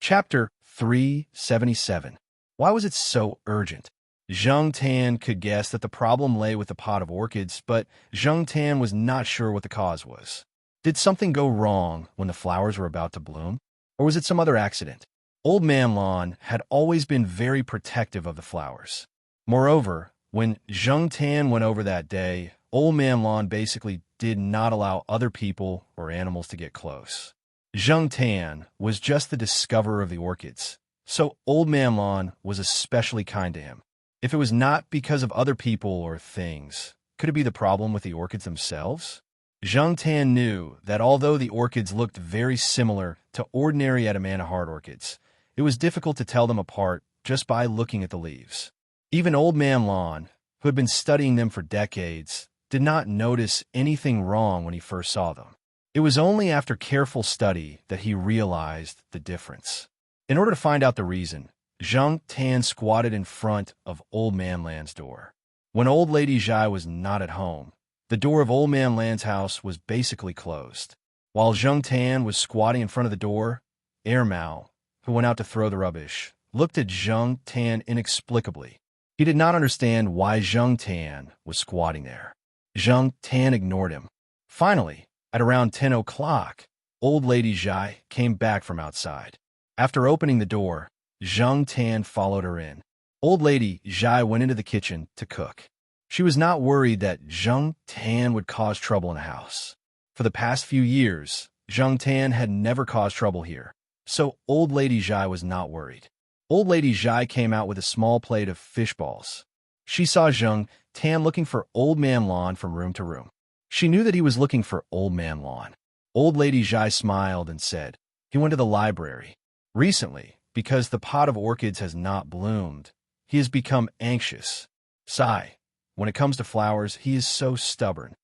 Chapter 377. Why was it so urgent? Zheng Tan could guess that the problem lay with the pot of orchids, but Zheng Tan was not sure what the cause was. Did something go wrong when the flowers were about to bloom? Or was it some other accident? Old Man Lon had always been very protective of the flowers. Moreover, when Zheng Tan went over that day, Old Man Lon basically did not allow other people or animals to get close. Zheng Tan was just the discoverer of the orchids, so Old Man Lon was especially kind to him. If it was not because of other people or things, could it be the problem with the orchids themselves? Zheng Tan knew that although the orchids looked very similar to ordinary Adamantahart orchids, it was difficult to tell them apart just by looking at the leaves. Even Old Man Lon, who had been studying them for decades, did not notice anything wrong when he first saw them. It was only after careful study that he realized the difference. In order to find out the reason, Zhang Tan squatted in front of Old Man Land's door. When Old Lady Zhai was not at home, the door of Old Man Land's house was basically closed. While Zhang Tan was squatting in front of the door, Air Mao, who went out to throw the rubbish, looked at Zhang Tan inexplicably. He did not understand why Zhang Tan was squatting there. Zhang Tan ignored him. Finally, at around 10 o'clock, Old Lady Zhai came back from outside. After opening the door, Zhang Tan followed her in. Old Lady Zhai went into the kitchen to cook. She was not worried that Zhang Tan would cause trouble in the house. For the past few years, Zhang Tan had never caused trouble here, so Old Lady Zhai was not worried. Old Lady Zhai came out with a small plate of fish balls. She saw Zhang Tan looking for Old Man Lan from room to room. She knew that he was looking for Old Man Lan. Old Lady Zhai smiled and said, "He went to the library. Recently, because the pot of orchids has not bloomed, he has become anxious. Sigh. When it comes to flowers, he is so stubborn."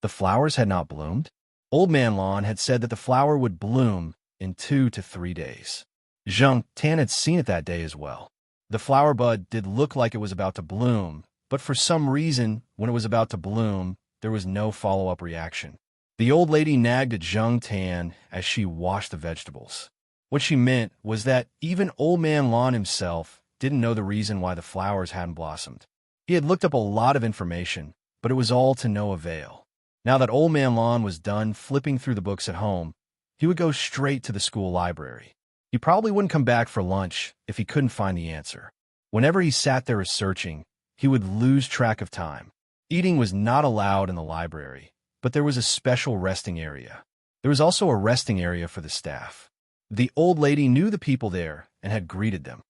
The flowers had not bloomed? Old Man Lan had said that the flower would bloom in 2 to 3 days. Zhang Tan had seen it that day as well. The flower bud did look like it was about to bloom, but for some reason, when it was about to bloom, there was no follow-up reaction. The old lady nagged at Zhang Tan as she washed the vegetables. What she meant was that even Old Man Lan himself didn't know the reason why the flowers hadn't blossomed. He had looked up a lot of information, but it was all to no avail. Now that Old Man Lan was done flipping through the books at home, he would go straight to the school library. He probably wouldn't come back for lunch if he couldn't find the answer. Whenever he sat there researching, he would lose track of time. Eating was not allowed in the library, but there was a special resting area. There was also a resting area for the staff. The old lady knew the people there and had greeted them.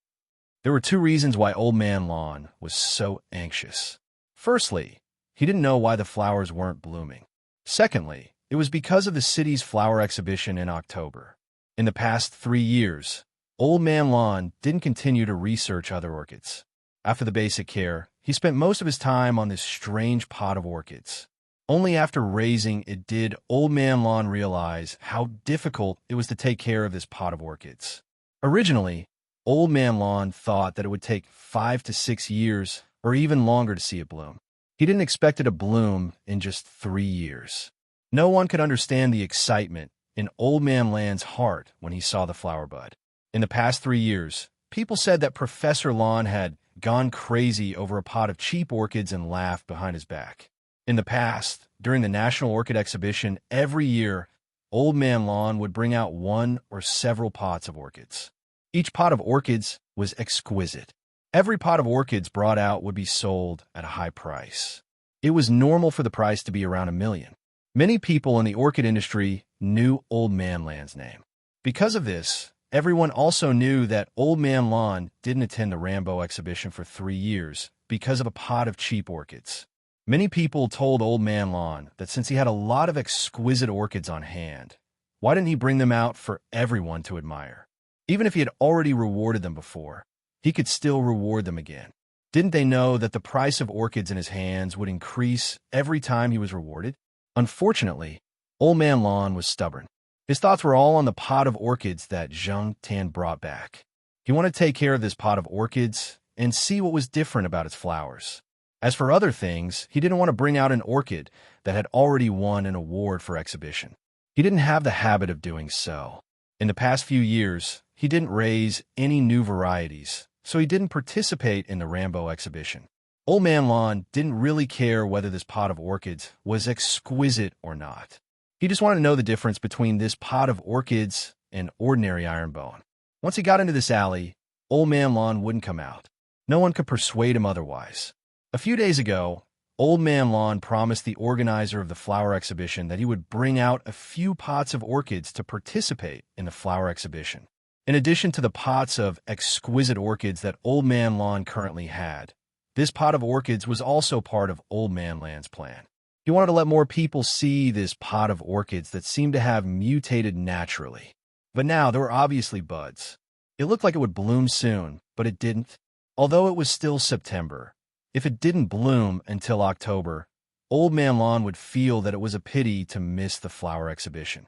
There were 2 reasons why Old Man Lan was so anxious. Firstly, he didn't know why the flowers weren't blooming. Secondly, it was because of the city's flower exhibition in October. In the past 3 years, Old Man Lan didn't continue to research other orchids. After the basic care, he spent most of his time on this strange pot of orchids. Only after raising it did Old Man Lan realize how difficult it was to take care of this pot of orchids. Originally, Old Man Lan thought that it would take 5 to 6 years or even longer to see it bloom. He didn't expect it to bloom in just 3 years. No one could understand the excitement in Old Man Lan's heart when he saw the flower bud. In the past 3 years, people said that Professor Lan had gone crazy over a pot of cheap orchids and laughed behind his back. In the past, during the National Orchid Exhibition, every year, Old Man Lan would bring out 1 or several pots of orchids. Each pot of orchids was exquisite. Every pot of orchids brought out would be sold at a high price. It was normal for the price to be around $1 million. Many people in the orchid industry knew Old Man Lan's name. Because of this, everyone also knew that Old Man Lan didn't attend the Rainbow exhibition for 3 years because of a pot of cheap orchids. Many people told Old Man Lan that since he had a lot of exquisite orchids on hand, why didn't he bring them out for everyone to admire? Even if he had already rewarded them before, he could still reward them again. Didn't they know that the price of orchids in his hands would increase every time he was rewarded? Unfortunately, Old Man Lan was stubborn. His thoughts were all on the pot of orchids that Zhang Tan brought back. He wanted to take care of this pot of orchids and see what was different about its flowers. As for other things, he didn't want to bring out an orchid that had already won an award for exhibition. He didn't have the habit of doing so. In the past few years, he didn't raise any new varieties, so he didn't participate in the Rainbow exhibition. Old Man Lan didn't really care whether this pot of orchids was exquisite or not. He just wanted to know the difference between this pot of orchids and ordinary ironbone. Once he got into this alley, Old Man Lan wouldn't come out. No one could persuade him otherwise. A few days ago, Old Man Lan promised the organizer of the flower exhibition that he would bring out a few pots of orchids to participate in the flower exhibition. In addition to the pots of exquisite orchids that Old Man Lan currently had, this pot of orchids was also part of Old Man Lan's plan. He wanted to let more people see this pot of orchids that seemed to have mutated naturally. But now there were obviously buds. It looked like it would bloom soon, but it didn't. Although it was still September, if it didn't bloom until October, Old Man Lan would feel that it was a pity to miss the flower exhibition.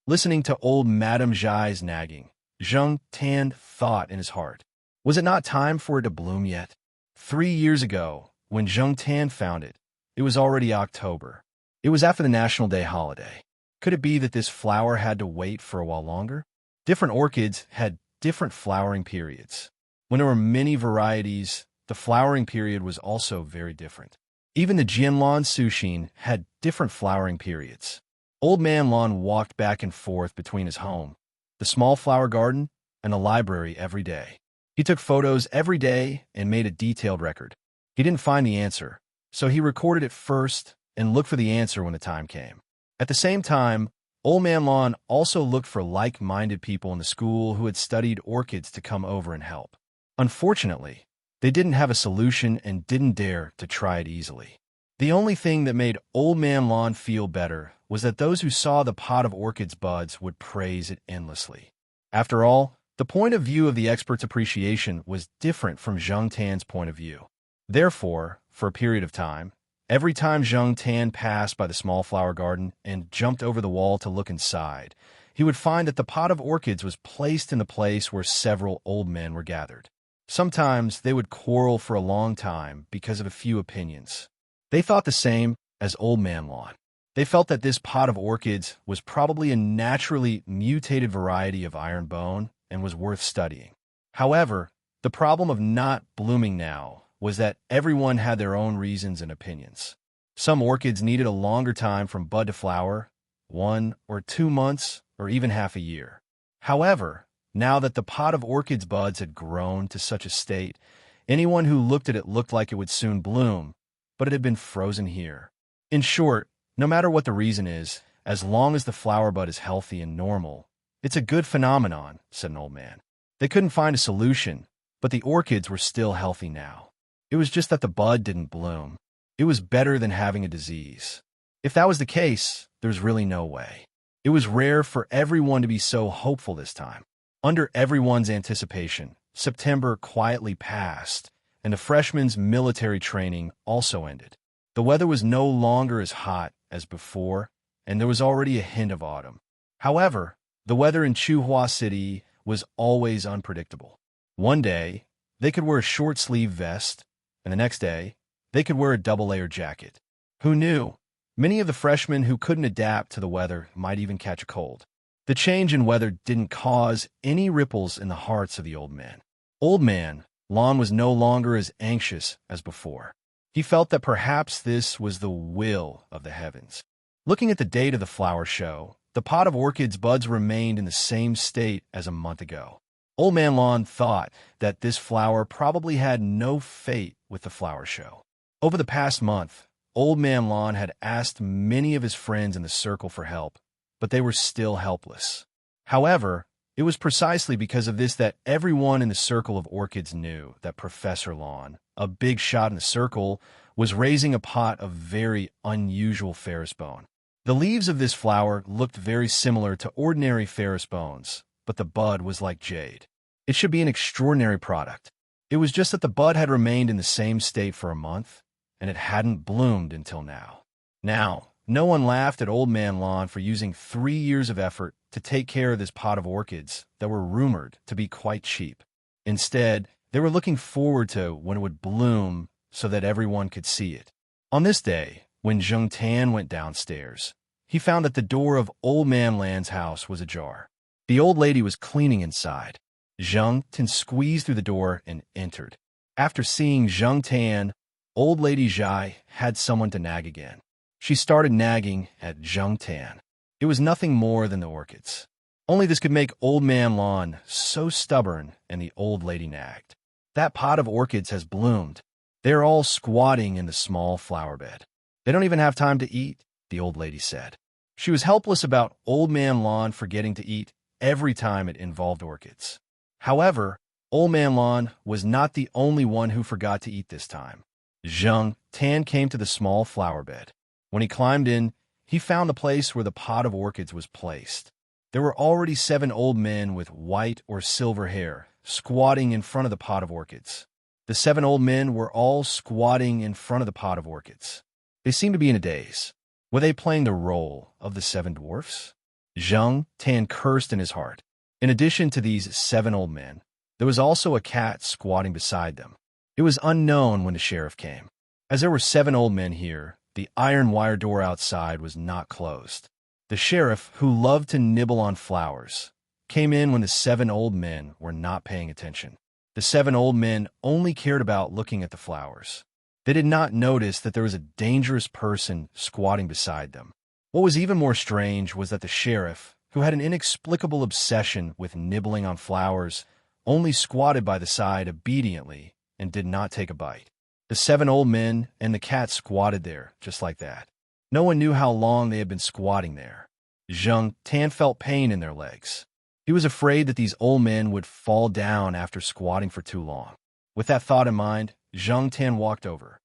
Listening to old Madame Zhai's nagging, Zhang Tan thought in his heart, Was it not time for it to bloom yet? 3 years ago, when Zheng Tan found it, it was already October. It was after the National Day holiday. Could it be that this flower had to wait for a while longer? Different orchids had different flowering periods. When there were many varieties, the flowering period was also very different. Even the Jianlan Sushin had different flowering periods. Old Man Lan walked back and forth between his home, the small flower garden, and the library every day. He took photos every day and made a detailed record. He didn't find the answer, so he recorded it first and looked for the answer when the time came. At the same time, Old Man Lan also looked for like-minded people in the school who had studied orchids to come over and help. Unfortunately, they didn't have a solution and didn't dare to try it easily. The only thing that made Old Man Lan feel better was that those who saw the pot of orchids buds would praise it endlessly. After all, the point of view of the expert's appreciation was different from Zheng Tan's point of view. Therefore, for a period of time, every time Zheng Tan passed by the small flower garden and jumped over the wall to look inside, he would find that the pot of orchids was placed in the place where several old men were gathered. Sometimes they would quarrel for a long time because of a few opinions. They thought the same as Old Man Lan. They felt that this pot of orchids was probably a naturally mutated variety of iron bone and was worth studying. However, the problem of not blooming now was that everyone had their own reasons and opinions. Some orchids needed a longer time from bud to flower, 1 or 2 months, or even half a year. However, now that the pot of orchids buds had grown to such a state, anyone who looked at it looked like it would soon bloom, but it had been frozen here. In short, no matter what the reason is, as long as the flower bud is healthy and normal, it's a good phenomenon, said an old man. They couldn't find a solution, but the orchids were still healthy now. It was just that the bud didn't bloom. It was better than having a disease. If that was the case, there's really no way. It was rare for everyone to be so hopeful this time. Under everyone's anticipation, September quietly passed, and the freshmen's military training also ended. The weather was no longer as hot as before, and there was already a hint of autumn. However, the weather in Chuhua City was always unpredictable. One day, they could wear a short-sleeve vest, and the next day, they could wear a double-layer jacket. Who knew? Many of the freshmen who couldn't adapt to the weather might even catch a cold. The change in weather didn't cause any ripples in the hearts of the old men. Old Man Lan was no longer as anxious as before. He felt that perhaps this was the will of the heavens. Looking at the date of the flower show, the pot of orchids buds remained in the same state as a month ago. Old Man Lan thought that this flower probably had no fate with the flower show. Over the past month, Old Man Lan had asked many of his friends in the circle for help, but they were still helpless. However, it was precisely because of this that everyone in the circle of orchids knew that Professor Lan, a big shot in the circle, was raising a pot of very unusual ferrous bone. The leaves of this flower looked very similar to ordinary ferrous bones, but the bud was like jade. It should be an extraordinary product. It was just that the bud had remained in the same state for a month, and it hadn't bloomed until now. Now, no one laughed at Old Man Lan for using 3 years of effort to take care of this pot of orchids that were rumored to be quite cheap. Instead, they were looking forward to when it would bloom so that everyone could see it. On this day, when Zheng Tan went downstairs, he found that the door of Old Man Lan's house was ajar. The old lady was cleaning inside. Zheng Tan squeezed through the door and entered. After seeing Zheng Tan, Old Lady Zhai had someone to nag again. She started nagging at Zheng Tan. It was nothing more than the orchids. Only this could make Old Man Lan so stubborn, and the old lady nagged. That pot of orchids has bloomed. They are all squatting in the small flower bed. They don't even have time to eat, the old lady said. She was helpless about Old Man Lan forgetting to eat every time it involved orchids. However, Old Man Lan was not the only one who forgot to eat this time. Zheng Tan came to the small flower bed. When he climbed in, he found the place where the pot of orchids was placed. There were already 7 old men with white or silver hair squatting in front of the pot of orchids. The 7 old men were all squatting in front of the pot of orchids. They seemed to be in a daze. Were they playing the role of the 7 dwarfs? Zheng Tan cursed in his heart. In addition to these 7 old men, There was also a cat squatting beside them. It was unknown when the sheriff came. As there were 7 old men here, the iron wire door outside was not closed. The sheriff, who loved to nibble on flowers, came in when the 7 old men were not paying attention. The 7 old men only cared about looking at the flowers. They did not notice that there was a dangerous person squatting beside them. What was even more strange was that the sheriff, who had an inexplicable obsession with nibbling on flowers, only squatted by the side obediently and did not take a bite. The 7 old men and the cat squatted there just like that. No one knew how long they had been squatting there. Zhang Tan felt pain in their legs. He was afraid that these old men would fall down after squatting for too long. With that thought in mind, Zhang Tan walked over.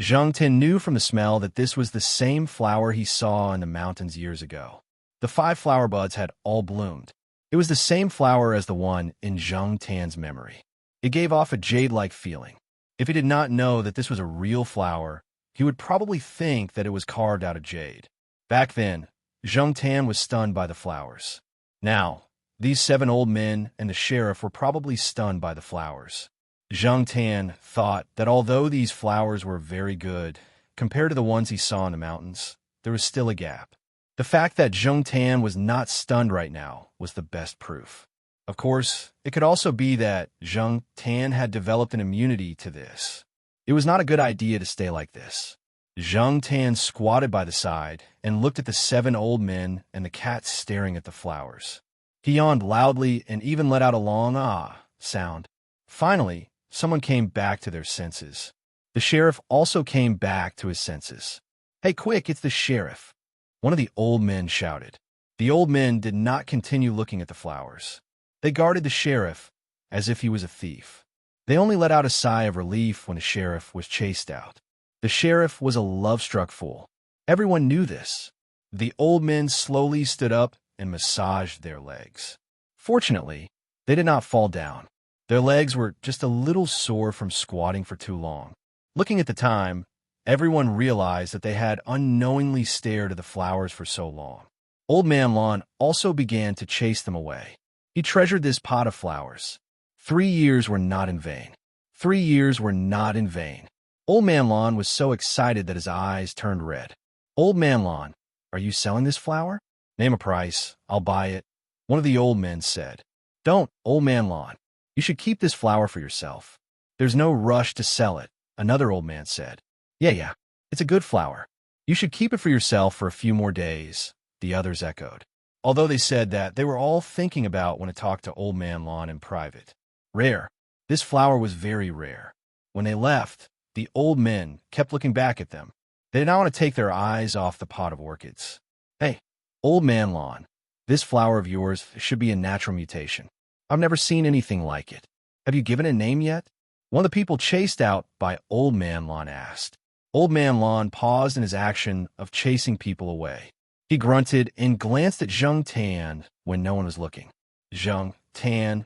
Zhang Tan knew from the smell that this was the same flower he saw in the mountains years ago. The 5 flower buds had all bloomed. It was the same flower as the one in Zhang Tan's memory. It gave off a jade-like feeling. If he did not know that this was a real flower, he would probably think that it was carved out of jade. Back then, Zhang Tan was stunned by the flowers. Now, these 7 old men and the sheriff were probably stunned by the flowers. Zhang Tan thought that although these flowers were very good, compared to the ones he saw in the mountains, there was still a gap. The fact that Zhang Tan was not stunned right now was the best proof. Of course, it could also be that Zhang Tan had developed an immunity to this. It was not a good idea to stay like this. Zhang Tan squatted by the side and looked at the 7 old men and the cat staring at the flowers. He yawned loudly and even let out a long ah sound. Finally, someone came back to their senses. The sheriff also came back to his senses. "Hey, quick, it's the sheriff!" One of the old men shouted. The old men did not continue looking at the flowers. They guarded the sheriff as if he was a thief. They only let out a sigh of relief when the sheriff was chased out. The sheriff was a love-struck fool. Everyone knew this. The old men slowly stood up and massaged their legs. Fortunately, they did not fall down. Their legs were just a little sore from squatting for too long. Looking at the time, everyone realized that they had unknowingly stared at the flowers for so long. Old Man Lon also began to chase them away. He treasured this pot of flowers. 3 years were not in vain. 3 years were not in vain. Old Man Lon was so excited that his eyes turned red. "Old Man Lon, are you selling this flower?" "Name a price. I'll buy it," one of the old men said. "Don't, Old Man Lon. You should keep this flower for yourself." "There's no rush to sell it," another old man said. Yeah, it's a good flower. You should keep it for yourself for a few more days," the others echoed. Although they said that, they were all thinking about when to talk to Old Man Lon in private. Rare. This flower was very rare. When they left, the old men kept looking back at them. They did not want to take their eyes off the pot of orchids. "Hey, Old Man Lon, this flower of yours should be a natural mutation. I've never seen anything like it. Have you given it a name yet?" One of the people chased out by Old Man Lon asked. Old Man Lon paused in his action of chasing people away. He grunted and glanced at Zhang Tan when no one was looking. Zhang Tan.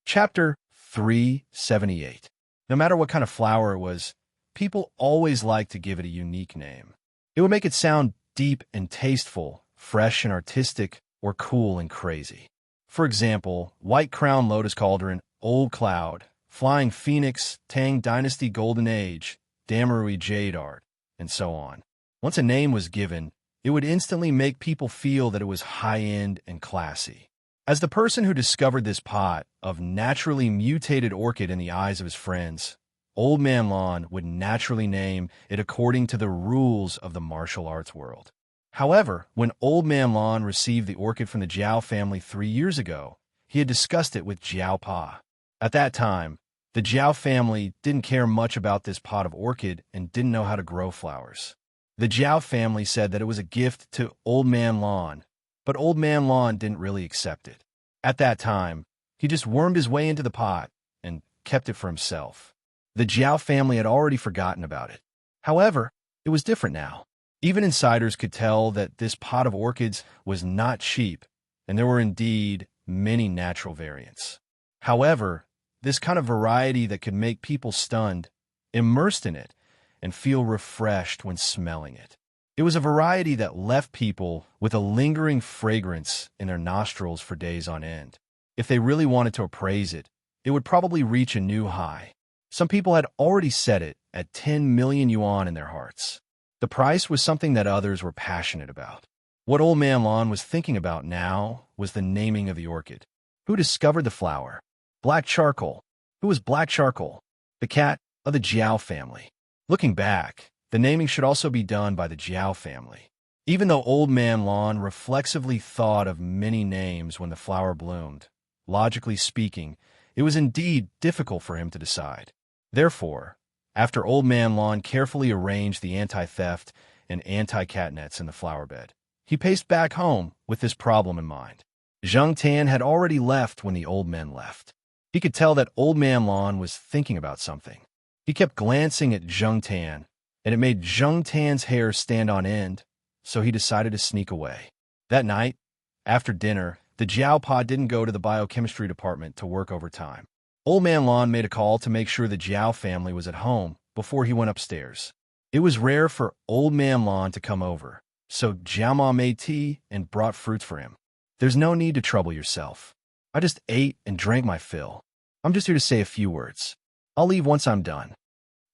Chapter 378. No matter what kind of flower it was, people always liked to give it a unique name. It would make it sound deep and tasteful, fresh and artistic, or cool and crazy. For example, White Crown Lotus Cauldron, Old Cloud, Flying Phoenix, Tang Dynasty Golden Age, Damarui Jade Art, and so on. Once a name was given, it would instantly make people feel that it was high-end and classy. As the person who discovered this pot of naturally mutated orchid in the eyes of his friends, Old Man Lon would naturally name it according to the rules of the martial arts world. However, when Old Man Lon received the orchid from the Jiao family 3 years ago, he had discussed it with Jiao Pa. At that time, the Jiao family didn't care much about this pot of orchid and didn't know how to grow flowers. The Jiao family said that it was a gift to Old Man Lon, but Old Man Lon didn't really accept it. At that time, he just wormed his way into the pot and kept it for himself. The Jiao family had already forgotten about it. However, it was different now. Even insiders could tell that this pot of orchids was not cheap, and there were indeed many natural variants. However, this kind of variety that could make people stunned, immersed in it, and feel refreshed when smelling it. It was a variety that left people with a lingering fragrance in their nostrils for days on end. If they really wanted to appraise it, it would probably reach a new high. Some people had already set it at 10 million yuan in their hearts. The price was something that others were passionate about. What Old Man Lon was thinking about now was the naming of the orchid. Who discovered the flower? Black Charcoal. Who was Black Charcoal? The cat of the Jiao family. Looking back, the naming should also be done by the Jiao family. Even though Old Man Lon reflexively thought of many names when the flower bloomed, logically speaking, it was indeed difficult for him to decide. Therefore, after Old Man Lon carefully arranged the anti-theft and anti-cat nets in the flower bed, he paced back home with this problem in mind. Zheng Tan had already left when the old men left. He could tell that Old Man Lon was thinking about something. He kept glancing at Zheng Tan, and it made Zheng Tan's hair stand on end, so he decided to sneak away. That night, after dinner, the Jiao didn't go to the biochemistry department to work overtime. Old Man Lon made a call to make sure the Jiao family was at home before he went upstairs. It was rare for Old Man Lon to come over, so Jiao Ma made tea and brought fruits for him. There's no need to trouble yourself. I just ate and drank my fill. I'm just here to say a few words. I'll leave once I'm done.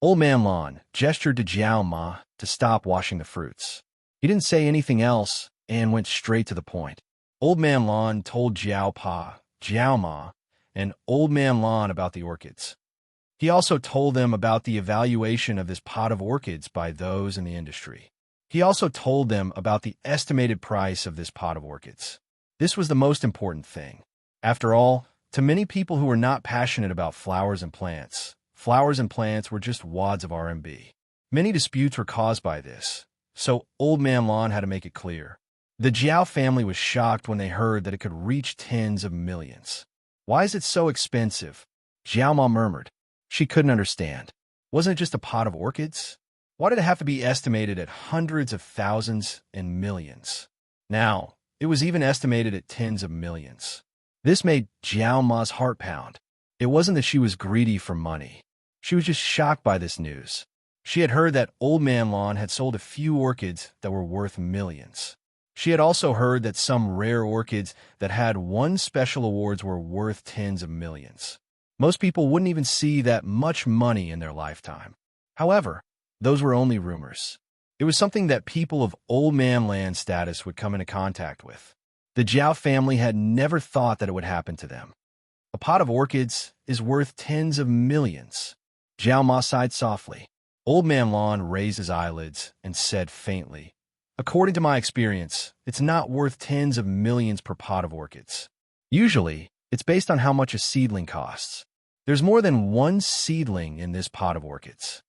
Old Man Lon gestured to Jiao Ma to stop washing the fruits. He didn't say anything else and went straight to the point. Old Man Lon told Jiao Ma, and Old Man Lon about the orchids. He also told them about the evaluation of this pot of orchids by those in the industry. He also told them about the estimated price of this pot of orchids. This was the most important thing. After all, to many people who were not passionate about flowers and plants were just wads of RMB. Many disputes were caused by this, so Old Man Lon had to make it clear. The Jiao family was shocked when they heard that it could reach tens of millions. Why is it so expensive? Jiao Ma murmured. She couldn't understand. Wasn't it just a pot of orchids? Why did it have to be estimated at hundreds of thousands and millions? Now, it was even estimated at tens of millions. This made Jiao Ma's heart pound. It wasn't that she was greedy for money. She was just shocked by this news. She had heard that Old Man Lon had sold a few orchids that were worth millions. She had also heard that some rare orchids that had won special awards were worth tens of millions. Most people wouldn't even see that much money in their lifetime. However, those were only rumors. It was something that people of Old Man Land status would come into contact with. The Jiao family had never thought that it would happen to them. A pot of orchids is worth tens of millions. Jiao Ma sighed softly. Old Man Lon raised his eyelids and said faintly, "According to my experience, it's not worth tens of millions per pot of orchids. Usually, it's based on how much a seedling costs. There's more than one seedling in this pot of orchids."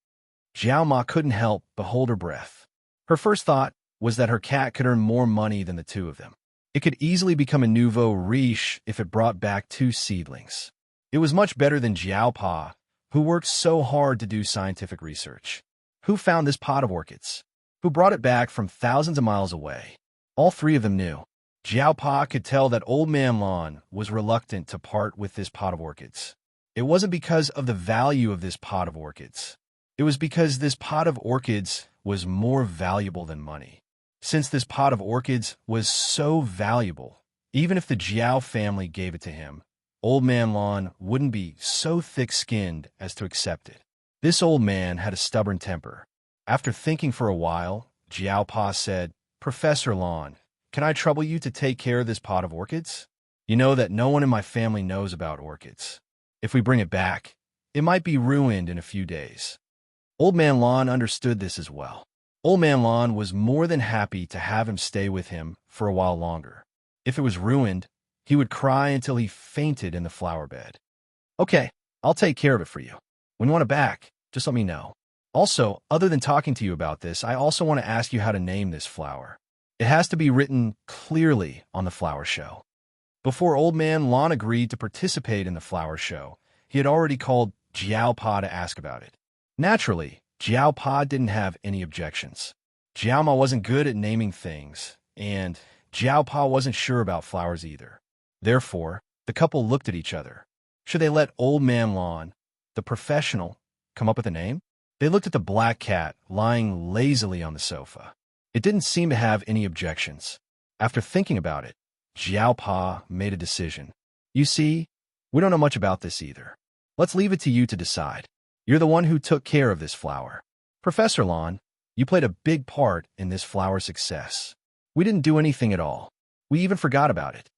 Jiao Ma couldn't help but hold her breath. Her first thought was that her cat could earn more money than the two of them. It could easily become a nouveau riche if it brought back two seedlings. It was much better than Jiao Pa, who worked so hard to do scientific research. Who found this pot of orchids? Who brought it back from thousands of miles away? All three of them knew. Jiao Pa could tell that Old Man Lon was reluctant to part with this pot of orchids. It wasn't because of the value of this pot of orchids. It was because this pot of orchids was more valuable than money. Since this pot of orchids was so valuable, even if the Jiao family gave it to him, Old Man Lon wouldn't be so thick-skinned as to accept it. This old man had a stubborn temper. After thinking for a while, Jiao Pa said, "Professor Lon, can I trouble you to take care of this pot of orchids? You know that no one in my family knows about orchids. If we bring it back, it might be ruined in a few days." Old Man Lon understood this as well. Old Man Lon was more than happy to have him stay with him for a while longer. If it was ruined, he would cry until he fainted in the flower bed. "Okay, I'll take care of it for you. When you want it back, just let me know. Also, other than talking to you about this, I also want to ask you how to name this flower. It has to be written clearly on the flower show." Before Old Man Lon agreed to participate in the flower show, he had already called Jiao Pa to ask about it. Naturally, Jiao Pa didn't have any objections. Jiao Ma wasn't good at naming things, and Jiao Pa wasn't sure about flowers either. Therefore, the couple looked at each other. Should they let Old Man Lon, the professional, come up with a name? They looked at the black cat lying lazily on the sofa. It didn't seem to have any objections. After thinking about it, Jiao Pa made a decision. "You see, We don't know much about this either. Let's leave it to you to decide. You're the one who took care of this flower. Professor Lawn, you played a big part in this flower's success. We didn't do anything at all. We even forgot about it.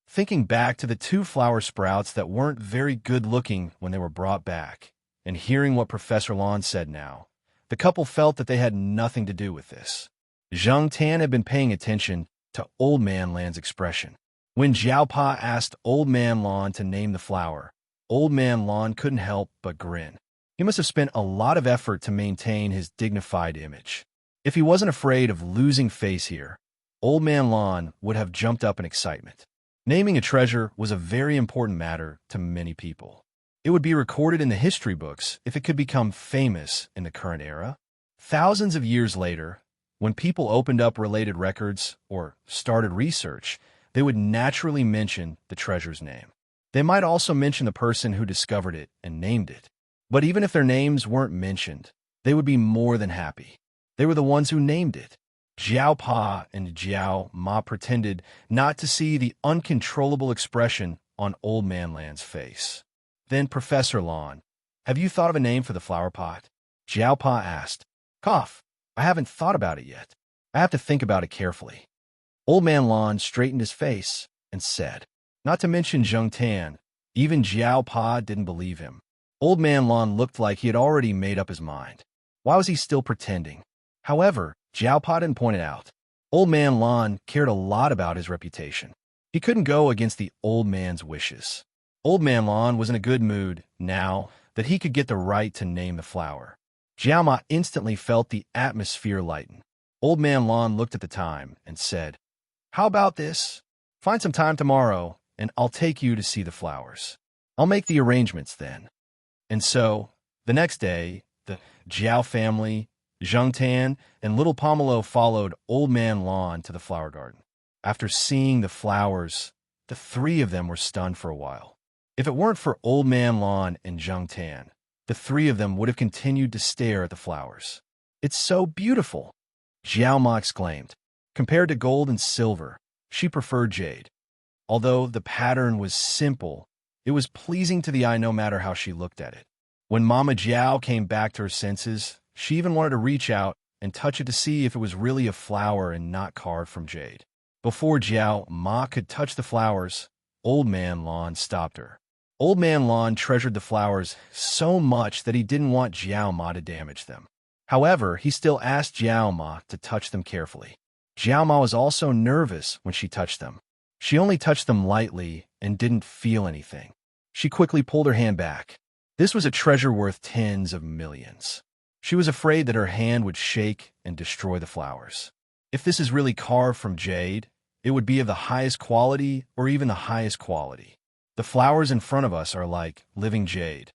Thinking back to the two flower sprouts that weren't very good looking when they were brought back, and hearing what Professor Lawn said now, the couple felt that they had nothing to do with this. Zheng Tan had been paying attention to Old Man Lan's expression. When Jiao Pa asked Old Man Lan to name the flower, Old Man Lan couldn't help but grin. He must have spent a lot of effort to maintain his dignified image. If he wasn't afraid of losing face here, Old Man Lan would have jumped up in excitement. Naming a treasure was a very important matter to many people. It would be recorded in the history books if it could become famous in the current era. Thousands of years later, when people opened up related records or started research, they would naturally mention the treasure's name. They might also mention the person who discovered it and named it. But even if their names weren't mentioned, they would be more than happy. They were the ones who named it. Jiao Pa and Jiao Ma pretended not to see the uncontrollable expression on Old Man Lan's face. Then Professor Lan, have you thought of a name for the flower pot? Jiao Pa asked. Cough. I haven't thought about it yet. I have to think about it carefully. Old Man Lan straightened his face and said, not to mention Zheng Tan, even Jiao Pa didn't believe him. Old Man Lan looked like he had already made up his mind. Why was he still pretending? However, Jiao Pa didn't point it out. Old Man Lan cared a lot about his reputation. He couldn't go against the old man's wishes. Old Man Lan was in a good mood now that he could get the right to name the flower. Jiao Ma instantly felt the atmosphere lighten. Old Man Lan looked at the time and said, how about this? Find some time tomorrow, and I'll take you to see the flowers. I'll make the arrangements then. And so, the next day, the Jiao family, Zheng Tan, and little Pomelo followed Old Man Lan to the flower garden. After seeing the flowers, the three of them were stunned for a while. If it weren't for Old Man Lan and Zheng Tan, the three of them would have continued to stare at the flowers. It's so beautiful, Jiao Ma exclaimed. Compared to gold and silver, she preferred jade. Although the pattern was simple, it was pleasing to the eye no matter how she looked at it. When Mama Jiao came back to her senses, she even wanted to reach out and touch it to see if it was really a flower and not carved from jade. Before Jiao Ma could touch the flowers, Old Man Lan stopped her. Old Man Lan treasured the flowers so much that he didn't want Jiao Ma to damage them. However, he still asked Jiao Ma to touch them carefully. Jiao Ma was also nervous when she touched them. She only touched them lightly and didn't feel anything. She quickly pulled her hand back. This was a treasure worth tens of millions. She was afraid that her hand would shake and destroy the flowers. If this is really carved from jade, it would be of the highest quality or even the highest quality. The flowers in front of us are like living jade.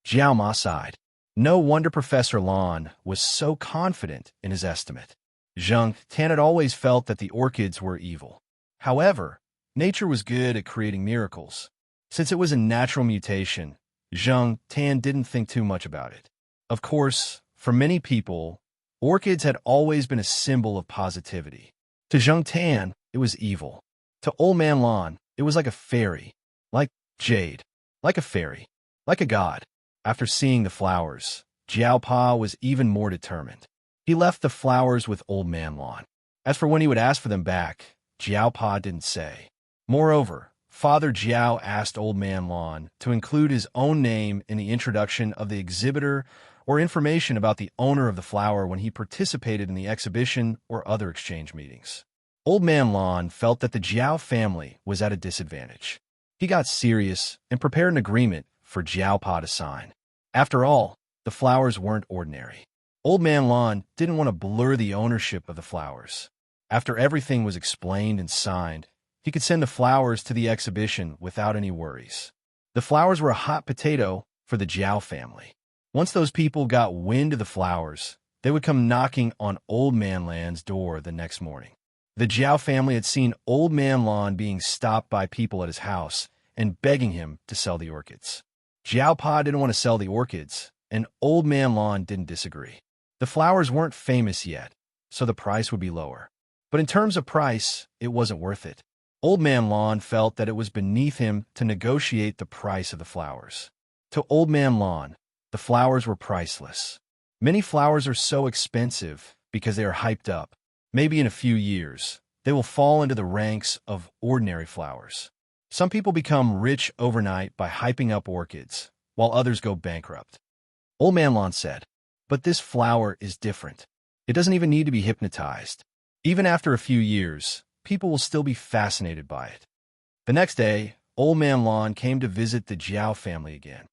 Jiao Ma sighed. No wonder Professor Lan was so confident in his estimate. Zheng Tan had always felt that the orchids were evil. However, nature was good at creating miracles. Since it was a natural mutation, Zheng Tan didn't think too much about it. Of course, for many people, orchids had always been a symbol of positivity. To Zheng Tan, it was evil. To Old Man Lan, it was like a fairy. Like jade, like a fairy, like a god. After seeing the flowers, Jiao Pa was even more determined. He left the flowers with Old Man Lan. As for when he would ask for them back, Jiao Pa didn't say. Moreover, Father Jiao asked Old Man Lan to include his own name in the introduction of the exhibitor or information about the owner of the flower when he participated in the exhibition or other exchange meetings. Old Man Lan felt that the Jiao family was at a disadvantage. He got serious and prepared an agreement for Jiao Pa to sign. After all, the flowers weren't ordinary. Old Man Lan didn't want to blur the ownership of the flowers. After everything was explained and signed, he could send the flowers to the exhibition without any worries. The flowers were a hot potato for the Jiao family. Once those people got wind of the flowers, they would come knocking on Old Man Lan's door the next morning. The Jiao family had seen Old Man Lan being stopped by people at his house and begging him to sell the orchids. Jiao Pa didn't want to sell the orchids, and Old Man Lan didn't disagree. The flowers weren't famous yet, so the price would be lower. But in terms of price, it wasn't worth it. Old Man Lawn felt that it was beneath him to negotiate the price of the flowers. To Old Man Lawn, the flowers were priceless. Many flowers are so expensive because they are hyped up. Maybe in a few years, they will fall into the ranks of ordinary flowers. Some people become rich overnight by hyping up orchids, while others go bankrupt. Old Man Lawn said, "But this flower is different. It doesn't even need to be hypnotized. Even after a few years, people will still be fascinated by it." The next day, Old Man Lawn came to visit the Jiao family again.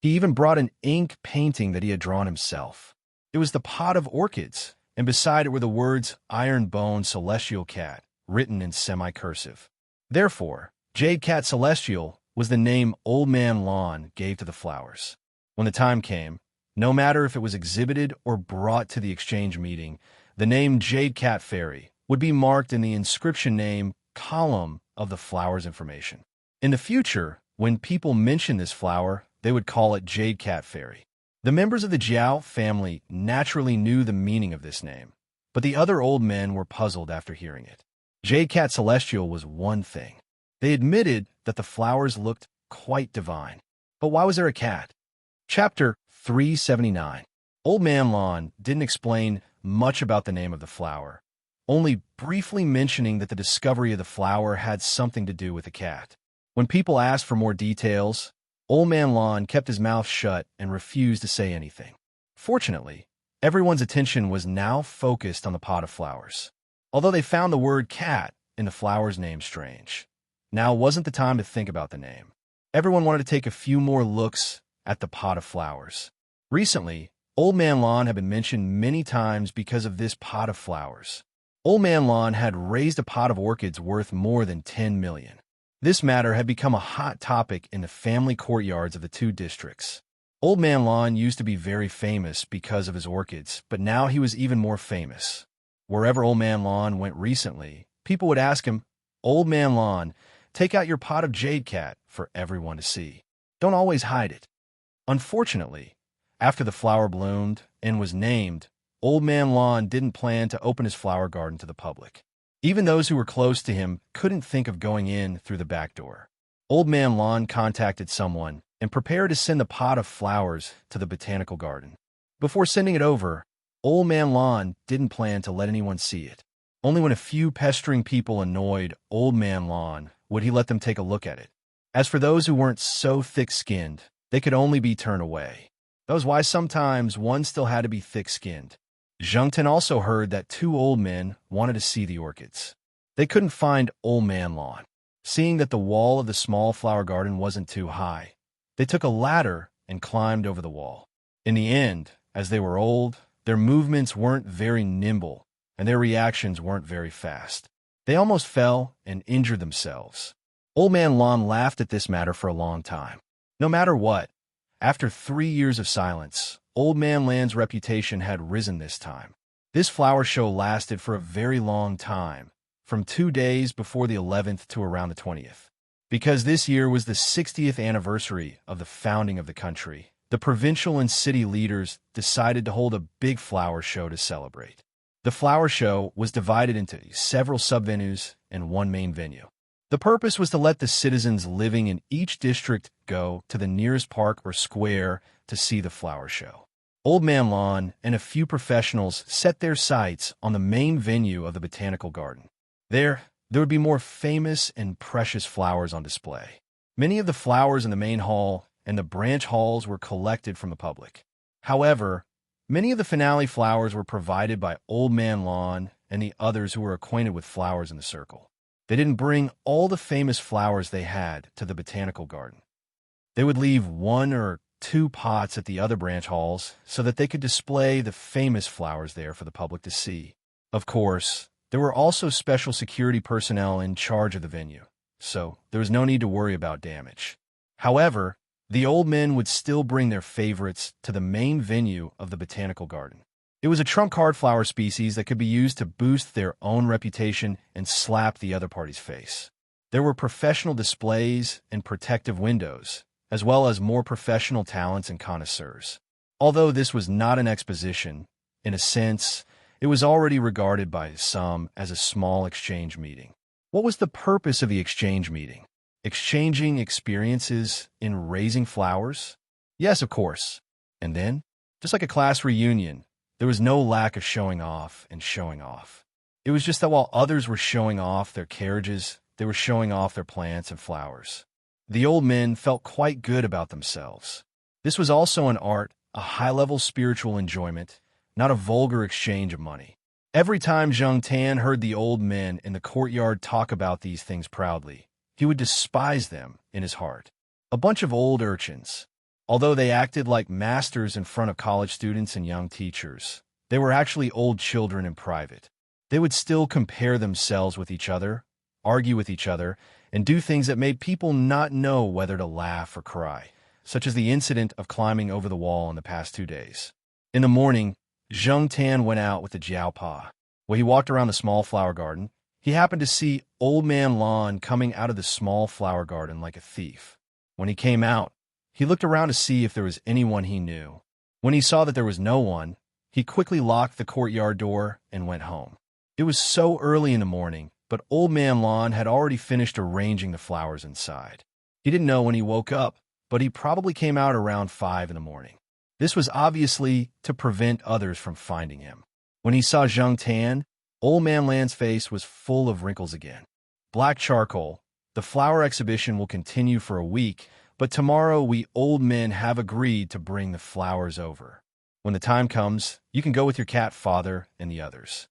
He even brought an ink painting that he had drawn himself. It was the pot of orchids, and beside it were the words Iron Bone Celestial Cat, written in semi-cursive. Therefore, Jade Cat Celestial was the name Old Man Lawn gave to the flowers. When the time came, no matter if it was exhibited or brought to the exchange meeting, the name Jade Cat Fairy would be marked in the inscription name column of the flower's information. In the future, when people mentioned this flower, they would call it Jade Cat Fairy. The members of the Jiao family naturally knew the meaning of this name, but the other old men were puzzled after hearing it. Jade Cat Celestial was one thing. They admitted that the flowers looked quite divine. But why was there a cat? Chapter 379. Old Man Lawn didn't explain much about the name of the flower, only briefly mentioning that the discovery of the flower had something to do with the cat. When people asked for more details, Old Man Lawn kept his mouth shut and refused to say anything. Fortunately, everyone's attention was now focused on the pot of flowers. Although they found the word cat in the flower's name strange, now wasn't the time to think about the name. Everyone wanted to take a few more looks at the pot of flowers. Recently, Old Man Lawn had been mentioned many times because of this pot of flowers. Old Man Lawn had raised a pot of orchids worth more than 10 million. This matter had become a hot topic in the family courtyards of the two districts. Old Man Lawn used to be very famous because of his orchids, but now he was even more famous. Wherever Old Man Lawn went recently, people would ask him, "Old Man Lawn, take out your pot of Jade Cat for everyone to see. Don't always hide it." Unfortunately, after the flower bloomed and was named, Old Man Lawn didn't plan to open his flower garden to the public. Even those who were close to him couldn't think of going in through the back door. Old Man Lawn contacted someone and prepared to send the pot of flowers to the botanical garden. Before sending it over, Old Man Lawn didn't plan to let anyone see it. Only when a few pestering people annoyed Old Man Lawn would he let them take a look at it. As for those who weren't so thick-skinned, they could only be turned away. That was why sometimes one still had to be thick-skinned. Zhengtan also heard that two old men wanted to see the orchids. They couldn't find Old Man Lawn. Seeing that the wall of the small flower garden wasn't too high, they took a ladder and climbed over the wall. In the end, as they were old, their movements weren't very nimble, and their reactions weren't very fast. They almost fell and injured themselves. Old Man Lawn laughed at this matter for a long time. No matter what, after 3 years of silence, Old Man Land's reputation had risen this time. This flower show lasted for a very long time, from 2 days before the 11th to around the 20th. Because this year was the 60th anniversary of the founding of the country, the provincial and city leaders decided to hold a big flower show to celebrate. The flower show was divided into several sub-venues and one main venue. The purpose was to let the citizens living in each district go to the nearest park or square to see the flower show. Old Man Lawn and a few professionals set their sights on the main venue of the botanical garden. There would be more famous and precious flowers on display. Many of the flowers in the main hall and the branch halls were collected from the public. However, many of the finale flowers were provided by Old Man Lawn and the others who were acquainted with flowers in the circle. They didn't bring all the famous flowers they had to the botanical garden. They would leave 1 or 2 pots at the other branch halls so that they could display the famous flowers there for the public to see. Of course, there were also special security personnel in charge of the venue, so there was no need to worry about damage. However, the old men would still bring their favorites to the main venue of the botanical garden. It was a trump card flower species that could be used to boost their own reputation and slap the other party's face. There were professional displays and protective windows, as well as more professional talents and connoisseurs. Although this was not an exposition, in a sense, it was already regarded by some as a small exchange meeting. What was the purpose of the exchange meeting? Exchanging experiences in raising flowers? Yes, of course. And then, just like a class reunion, there was no lack of showing off and showing off. It was just that while others were showing off their carriages, they were showing off their plants and flowers. The old men felt quite good about themselves. This was also an art, a high-level spiritual enjoyment, not a vulgar exchange of money. Every time Zheng Tan heard the old men in the courtyard talk about these things proudly, he would despise them in his heart. A bunch of old urchins. Although they acted like masters in front of college students and young teachers, they were actually old children in private. They would still compare themselves with each other, argue with each other, and do things that made people not know whether to laugh or cry, such as the incident of climbing over the wall in the past 2 days. In the morning, Zheng Tan went out with the Jiaopa. While he walked around the small flower garden, he happened to see Old Man Lan coming out of the small flower garden like a thief. When he came out, he looked around to see if there was anyone he knew. When he saw that there was no one, he quickly locked the courtyard door and went home. It was so early in the morning, but Old Man Lan had already finished arranging the flowers inside. He didn't know when he woke up, but he probably came out around 5 in the morning. This was obviously to prevent others from finding him. When he saw Zheng Tan, Old Man Lan's face was full of wrinkles again. Black charcoal. The flower exhibition will continue for a week, but tomorrow we old men have agreed to bring the flowers over. When the time comes, you can go with your cat father and the others.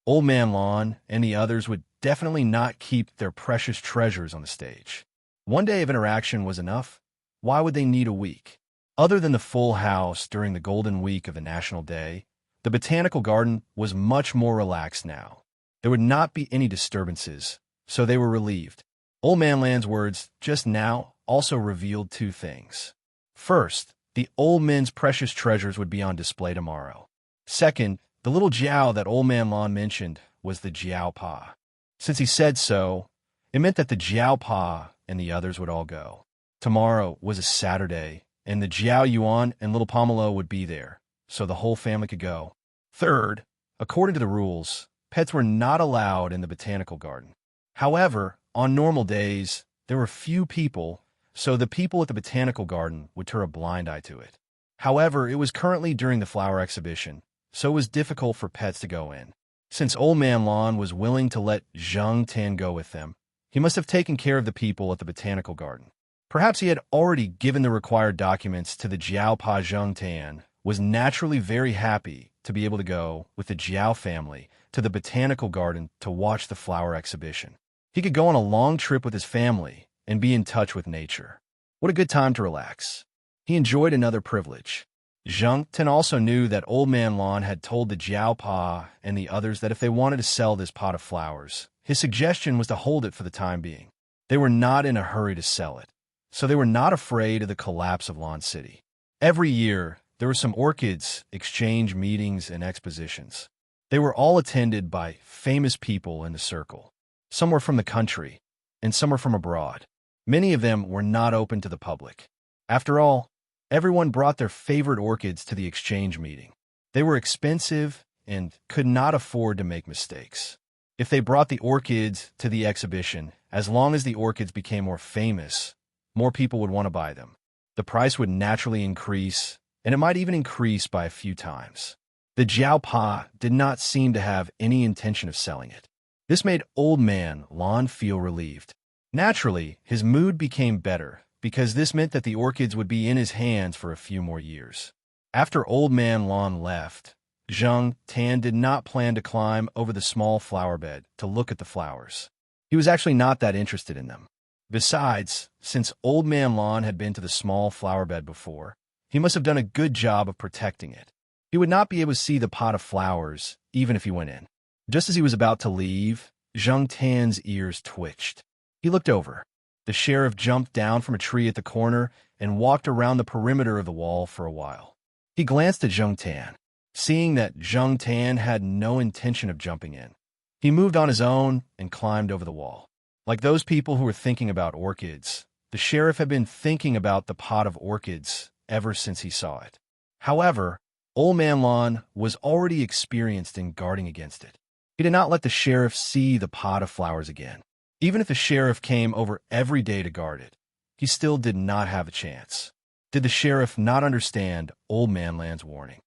Old Man Lan and the others would definitely not keep their precious treasures on the stage. One day of interaction was enough. Why would they need a week? Other than the full house during the golden week of the National Day, the botanical garden was much more relaxed now. There would not be any disturbances, so they were relieved. Old Man Lan's words just now also revealed 2 things. First, the old men's precious treasures would be on display tomorrow. Second, the little Jiao that Old Man Lan mentioned was the Jiao Pa. Since he said so, it meant that the Jiao Pa and the others would all go. Tomorrow was a Saturday, and the Jiao Yuan and little Pomelo would be there, so the whole family could go. Third, according to the rules, pets were not allowed in the botanical garden. However, on normal days, there were few people, so the people at the botanical garden would turn a blind eye to it. However, it was currently during the flower exhibition, so it was difficult for pets to go in. Since Old Man Lan was willing to let Zheng Tan go with them, he must have taken care of the people at the botanical garden. Perhaps he had already given the required documents to the Jiao Pa. Zheng Tan was naturally very happy to be able to go with the Jiao family to the botanical garden to watch the flower exhibition. He could go on a long trip with his family and be in touch with nature. What a good time to relax. He enjoyed another privilege. Zheng Tan also knew that Old Man Lan had told the Jiao Pa and the others that if they wanted to sell this pot of flowers, his suggestion was to hold it for the time being. They were not in a hurry to sell it, so they were not afraid of the collapse of Lan City. Every year, there were some orchids, exchange meetings, and expositions. They were all attended by famous people in the circle. Some were from the country, and some were from abroad. Many of them were not open to the public. After all, everyone brought their favorite orchids to the exchange meeting. They were expensive and could not afford to make mistakes. If they brought the orchids to the exhibition, as long as the orchids became more famous, more people would want to buy them. The price would naturally increase, and it might even increase by a few times. The Jiao Pa did not seem to have any intention of selling it. This made Old Man Lan feel relieved. Naturally, his mood became better, because this meant that the orchids would be in his hands for a few more years. After Old Man Lan left, Zheng Tan did not plan to climb over the small flower bed to look at the flowers. He was actually not that interested in them. Besides, since Old Man Lan had been to the small flower bed before, he must have done a good job of protecting it. He would not be able to see the pot of flowers, even if he went in. Just as he was about to leave, Zheng Tan's ears twitched. He looked over. The sheriff jumped down from a tree at the corner and walked around the perimeter of the wall for a while. He glanced at Zheng Tan. Seeing that Zheng Tan had no intention of jumping in, he moved on his own and climbed over the wall. Like those people who were thinking about orchids, the sheriff had been thinking about the pot of orchids ever since he saw it. However, Old Man Lan was already experienced in guarding against it. He did not let the sheriff see the pot of flowers again. Even if the sheriff came over every day to guard it, he still did not have a chance. Did the sheriff not understand Old Man Land's warning?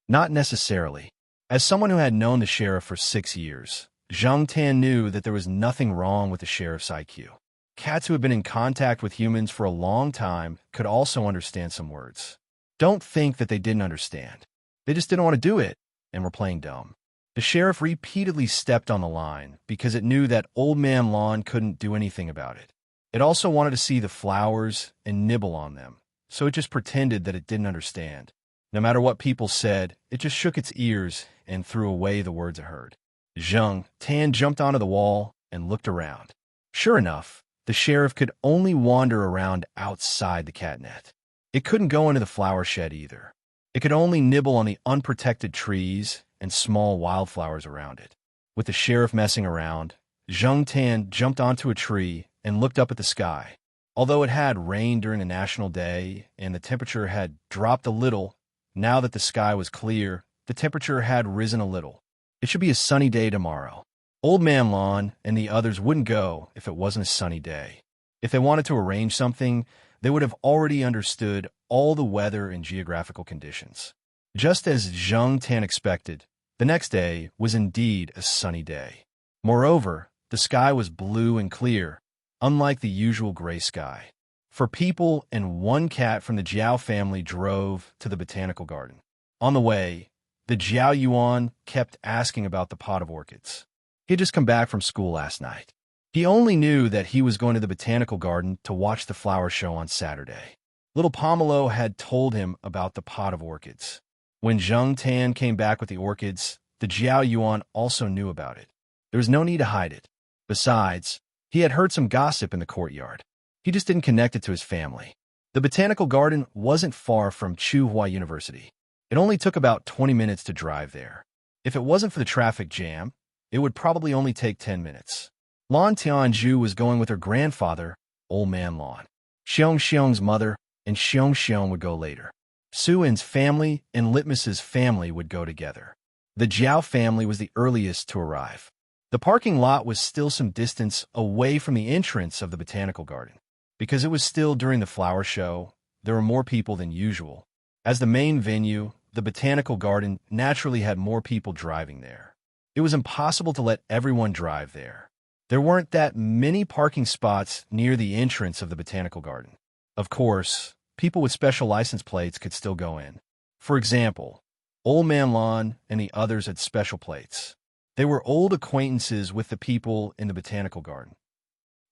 Not necessarily. As someone who had known the sheriff for 6 years, Zhang Tan knew that there was nothing wrong with the sheriff's IQ. Cats who had been in contact with humans for a long time could also understand some words. Don't think that they didn't understand. They just didn't want to do it and were playing dumb. The sheriff repeatedly stepped on the line because it knew that Old Man Lawn couldn't do anything about it. It also wanted to see the flowers and nibble on them, so it just pretended that it didn't understand. No matter what people said, it just shook its ears and threw away the words it heard. Zhang Tan jumped onto the wall and looked around. Sure enough, the sheriff could only wander around outside the catnet. It couldn't go into the flower shed either. It could only nibble on the unprotected trees and small wildflowers around it. With the sheriff messing around, Zhang Tan jumped onto a tree and looked up at the sky. Although it had rained during the national day and the temperature had dropped a little, now that the sky was clear, the temperature had risen a little. It should be a sunny day tomorrow. Old Man Lawn and the others wouldn't go if it wasn't a sunny day. If they wanted to arrange something, they would have already understood all the weather and geographical conditions. Just as Zhang Tan expected, the next day was indeed a sunny day. Moreover, the sky was blue and clear, unlike the usual gray sky. For people and one cat from the Jiao family drove to the botanical garden. On the way, the Jiao Yuan kept asking about the pot of orchids. He had just come back from school last night. He only knew that he was going to the botanical garden to watch the flower show on Saturday. Little Pomelo had told him about the pot of orchids. When Zhang Tan came back with the orchids, the Jiao Yuan also knew about it. There was no need to hide it. Besides, he had heard some gossip in the courtyard. He just didn't connect it to his family. The botanical garden wasn't far from Tsinghua University. It only took about 20 minutes to drive there. If it wasn't for the traffic jam, it would probably only take 10 minutes. Lan Tianju was going with her grandfather, Old Man Lan. Xiong Xiong's mother and Xiong Xiong would go later. Su In's family and Litmus's family would go together. The Jiao family was the earliest to arrive. The parking lot was still some distance away from the entrance of the botanical garden. Because it was still during the flower show, there were more people than usual. As the main venue, the botanical garden naturally had more people driving there. It was impossible to let everyone drive there. There weren't that many parking spots near the entrance of the botanical garden. Of course, people with special license plates could still go in. For example, Old Man Lan and the others had special plates. They were old acquaintances with the people in the botanical garden.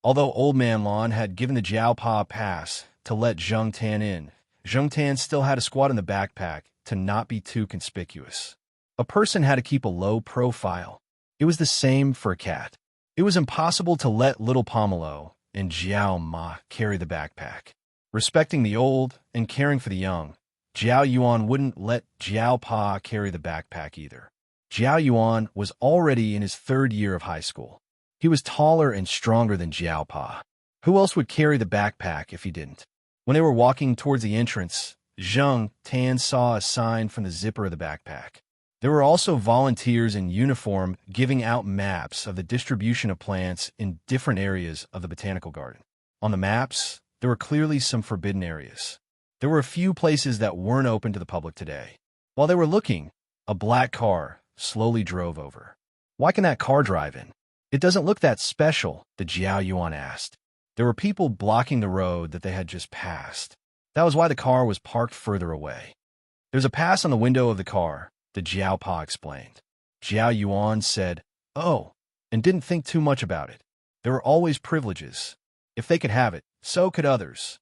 Although Old Man Lan had given the Jiaopa a pass to let Zhang Tan in, Zhang Tan still had to squat in the backpack to not be too conspicuous. A person had to keep a low profile. It was the same for a cat. It was impossible to let little Pomelo and Jiao Ma carry the backpack. Respecting the old and caring for the young, Jiao Yuan wouldn't let Jiao Pa carry the backpack either. Jiao Yuan was already in his 3rd year of high school. He was taller and stronger than Jiao Pa. Who else would carry the backpack if he didn't? When they were walking towards the entrance, Zhang Tan saw a sign from the zipper of the backpack. There were also volunteers in uniform giving out maps of the distribution of plants in different areas of the botanical garden. On the maps, there were clearly some forbidden areas. There were a few places that weren't open to the public today. While they were looking, a black car slowly drove over. Why can that car drive in? It doesn't look that special, the Jiao Yuan asked. There were people blocking the road that they had just passed. That was why the car was parked further away. There's a pass on the window of the car, the Jiao Pa explained. Jiao Yuan said, "Oh," and didn't think too much about it. There were always privileges. If they could have it, so could others.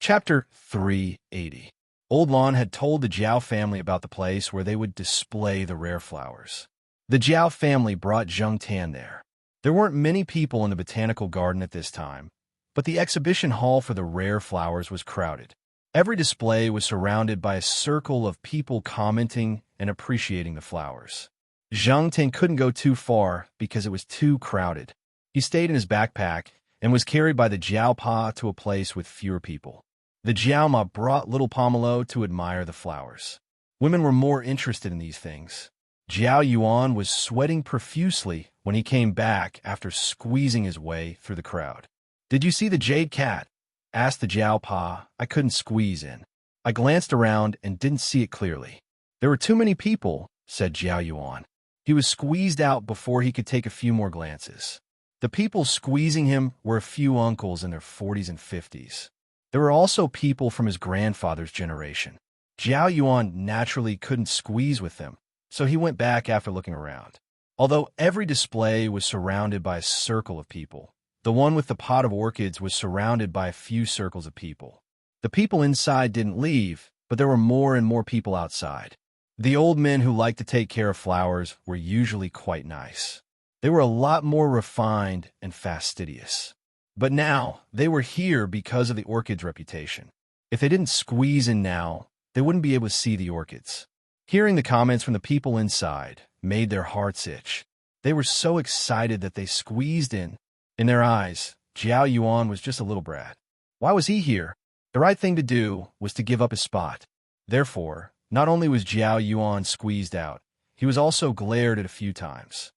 Chapter 380. Old Lan had told the Jiao family about the place where they would display the rare flowers. The Jiao family brought Zhang Tan there. There weren't many people in the botanical garden at this time, but the exhibition hall for the rare flowers was crowded. Every display was surrounded by a circle of people commenting and appreciating the flowers. Zhang Tan couldn't go too far because it was too crowded. He stayed in his backpack and was carried by the Jiao Pa to a place with fewer people. The Jiao Ma brought little Pomelo to admire the flowers. Women were more interested in these things. Jiao Yuan was sweating profusely when he came back after squeezing his way through the crowd. "Did you see the jade cat?" asked the Jiao I couldn't squeeze in. I glanced around and didn't see it clearly. "There were too many people," said Jiao Yuan. He was squeezed out before he could take a few more glances. The people squeezing him were a few uncles in their 40s and 50s. There were also people from his grandfather's generation. Jiao Yuan naturally couldn't squeeze with them, so he went back after looking around. Although every display was surrounded by a circle of people, the one with the pot of orchids was surrounded by a few circles of people. The people inside didn't leave, but there were more and more people outside. The old men who liked to take care of flowers were usually quite nice. They were a lot more refined and fastidious. But now, they were here because of the orchid's reputation. If they didn't squeeze in now, they wouldn't be able to see the orchids. Hearing the comments from the people inside made their hearts itch. They were so excited that they squeezed in. In their eyes, Jiao Yuan was just a little brat. Why was he here? The right thing to do was to give up his spot. Therefore, not only was Jiao Yuan squeezed out, he was also glared at a few times.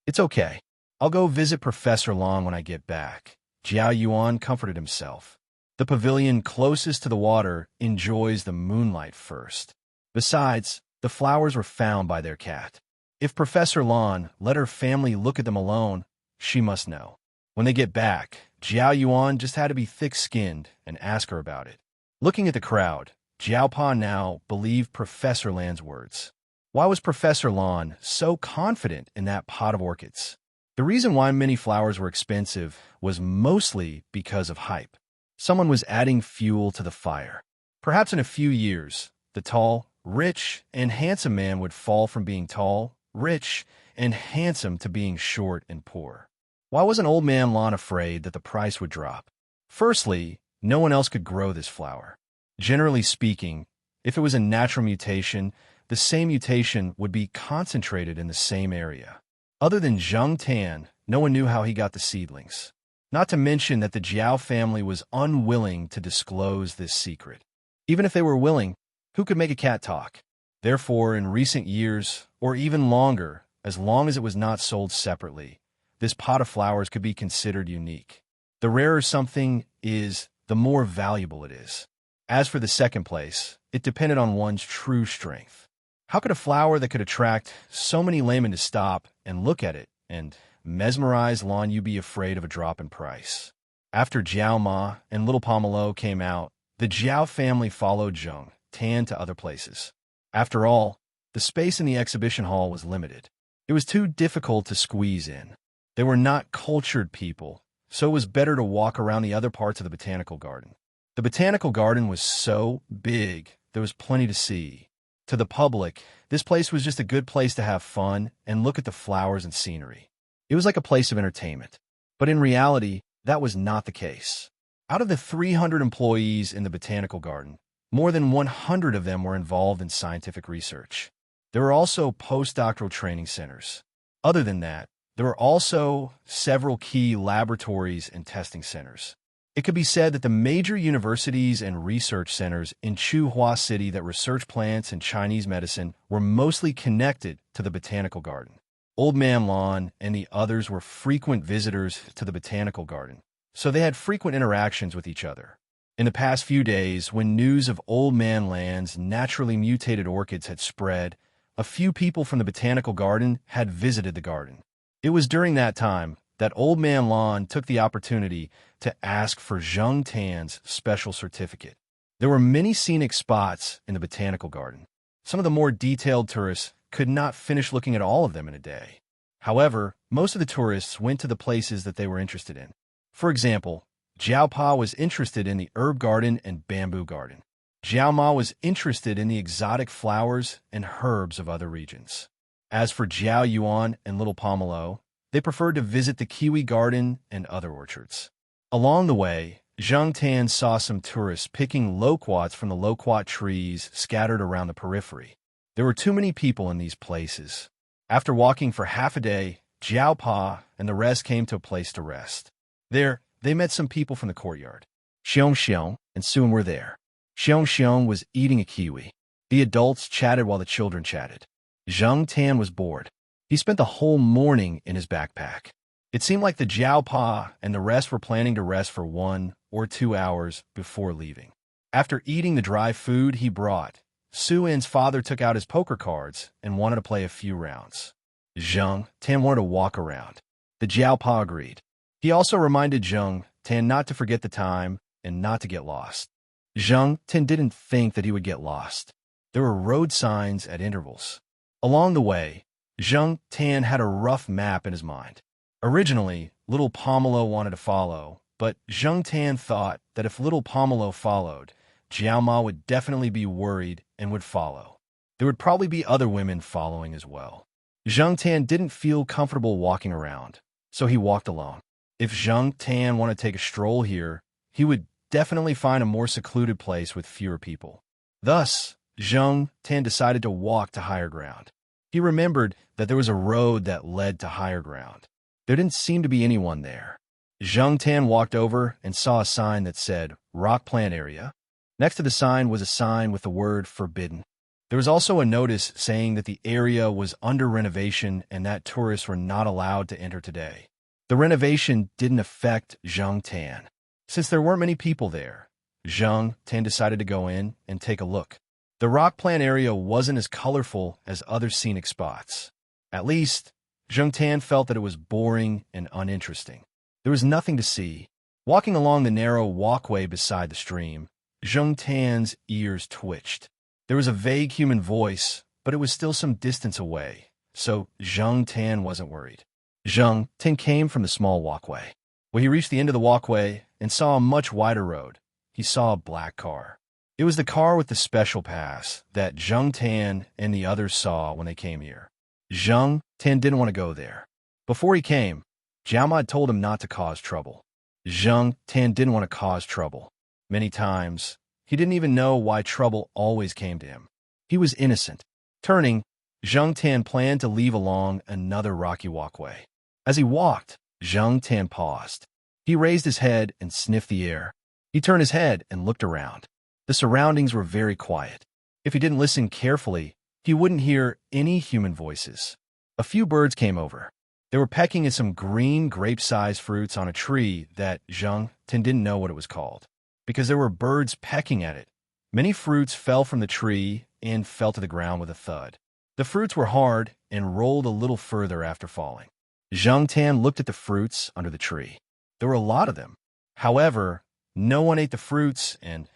"It's okay. I'll go visit Professor Long when I get back," Jiao Yuan comforted himself. The pavilion closest to the water enjoys the moonlight first. Besides, the flowers were found by their cat. If Professor Lon let her family look at them alone, she must know. When they get back, Jiao Yuan just had to be thick-skinned and ask her about it. Looking at the crowd, Jiao Pa now believed Professor Lan's words. Why was Professor Lan so confident in that pot of orchids? The reason why many flowers were expensive was mostly because of hype. Someone was adding fuel to the fire. Perhaps in a few years, the tall, rich, and handsome man would fall from being tall, rich, and handsome to being short and poor. Why wasn't Old Man Lan afraid that the price would drop? Firstly, no one else could grow this flower. Generally speaking, if it was a natural mutation, the same mutation would be concentrated in the same area. Other than Zheng Tan, no one knew how he got the seedlings. Not to mention that the Jiao family was unwilling to disclose this secret. Even if they were willing, who could make a cat talk? Therefore, in recent years, or even longer, as long as it was not sold separately, this pot of flowers could be considered unique. The rarer something is, the more valuable it is. As for the second place, it depended on one's true strength. How could a flower that could attract so many laymen to stop and look at it and mesmerize Lan Yu be afraid of a drop in price? After Jiao Ma and Little Pomelo came out, the Jiao family followed Zheng Tan to other places. After all, the space in the exhibition hall was limited. It was too difficult to squeeze in. They were not cultured people, so it was better to walk around the other parts of the botanical garden. The botanical garden was so big, there was plenty to see. To the public, this place was just a good place to have fun and look at the flowers and scenery. It was like a place of entertainment. But in reality, that was not the case. Out of the 300 employees in the botanical garden, more than 100 of them were involved in scientific research. There were also postdoctoral training centers. Other than that, there were also several key laboratories and testing centers. It could be said that the major universities and research centers in Chuhua City that research plants and Chinese medicine were mostly connected to the botanical garden. Old Man Lan and the others were frequent visitors to the botanical garden, so they had frequent interactions with each other. In the past few days, when news of Old Man Lan's naturally mutated orchids had spread, a few people from the botanical garden had visited the garden. It was during that time that Old Man Lan took the opportunity to ask for Zheng Tan's special certificate. There were many scenic spots in the botanical garden. Some of the more detailed tourists could not finish looking at all of them in a day. However, most of the tourists went to the places that they were interested in. For example, Jiao Pa was interested in the herb garden and bamboo garden. Jiao Ma was interested in the exotic flowers and herbs of other regions. As for Jiao Yuan and Little Pomelo, they preferred to visit the kiwi garden and other orchards. Along the way, Zheng Tan saw some tourists picking loquats from the loquat trees scattered around the periphery. There were too many people in these places. After walking for half a day, Jiao Pa and the rest came to a place to rest. There, they met some people from the courtyard. Xiong Xiong and Suan were there. Xiong Xiong was eating a kiwi. The adults chatted while the children chatted. Zheng Tan was bored. He spent the whole morning in his backpack. It seemed like the Jiaopa and the rest were planning to rest for 1 or 2 hours before leaving. After eating the dry food he brought, Su-In's father took out his poker cards and wanted to play a few rounds. Zheng Tan wanted to walk around. The Jiaopa agreed. He also reminded Zheng Tan not to forget the time and not to get lost. Zheng Tan didn't think that he would get lost. There were road signs at intervals. Along the way, Zheng Tan had a rough map in his mind. Originally, little Pomelo wanted to follow, but Zheng Tan thought that if little Pomelo followed, Jiao Ma would definitely be worried and would follow. There would probably be other women following as well. Zheng Tan didn't feel comfortable walking around, so he walked alone. If Zheng Tan wanted to take a stroll here, he would definitely find a more secluded place with fewer people. Thus, Zheng Tan decided to walk to higher ground. He remembered that there was a road that led to higher ground. There didn't seem to be anyone there. Zheng Tan walked over and saw a sign that said, Rock Plant Area. Next to the sign was a sign with the word forbidden. There was also a notice saying that the area was under renovation and that tourists were not allowed to enter today. The renovation didn't affect Zheng Tan. Since there weren't many people there, Zheng Tan decided to go in and take a look. The rock plant area wasn't as colorful as other scenic spots. At least, Zheng Tan felt that it was boring and uninteresting. There was nothing to see. Walking along the narrow walkway beside the stream, Zheng Tan's ears twitched. There was a vague human voice, but it was still some distance away, so Zheng Tan wasn't worried. Zheng Tan came from the small walkway. When he reached the end of the walkway and saw a much wider road, he saw a black car. It was the car with the special pass that Zheng Tan and the others saw when they came here. Zheng Tan didn't want to go there. Before he came, Jiao Ma told him not to cause trouble. Zheng Tan didn't want to cause trouble. Many times, he didn't even know why trouble always came to him. He was innocent. Turning, Zheng Tan planned to leave along another rocky walkway. As he walked, Zheng Tan paused. He raised his head and sniffed the air. He turned his head and looked around. The surroundings were very quiet. If he didn't listen carefully, he wouldn't hear any human voices. A few birds came over. They were pecking at some green grape-sized fruits on a tree that Zheng Tan didn't know what it was called. Because there were birds pecking at it, many fruits fell from the tree and fell to the ground with a thud. The fruits were hard and rolled a little further after falling. Zheng Tan looked at the fruits under the tree. There were a lot of them. However, no one ate the fruits and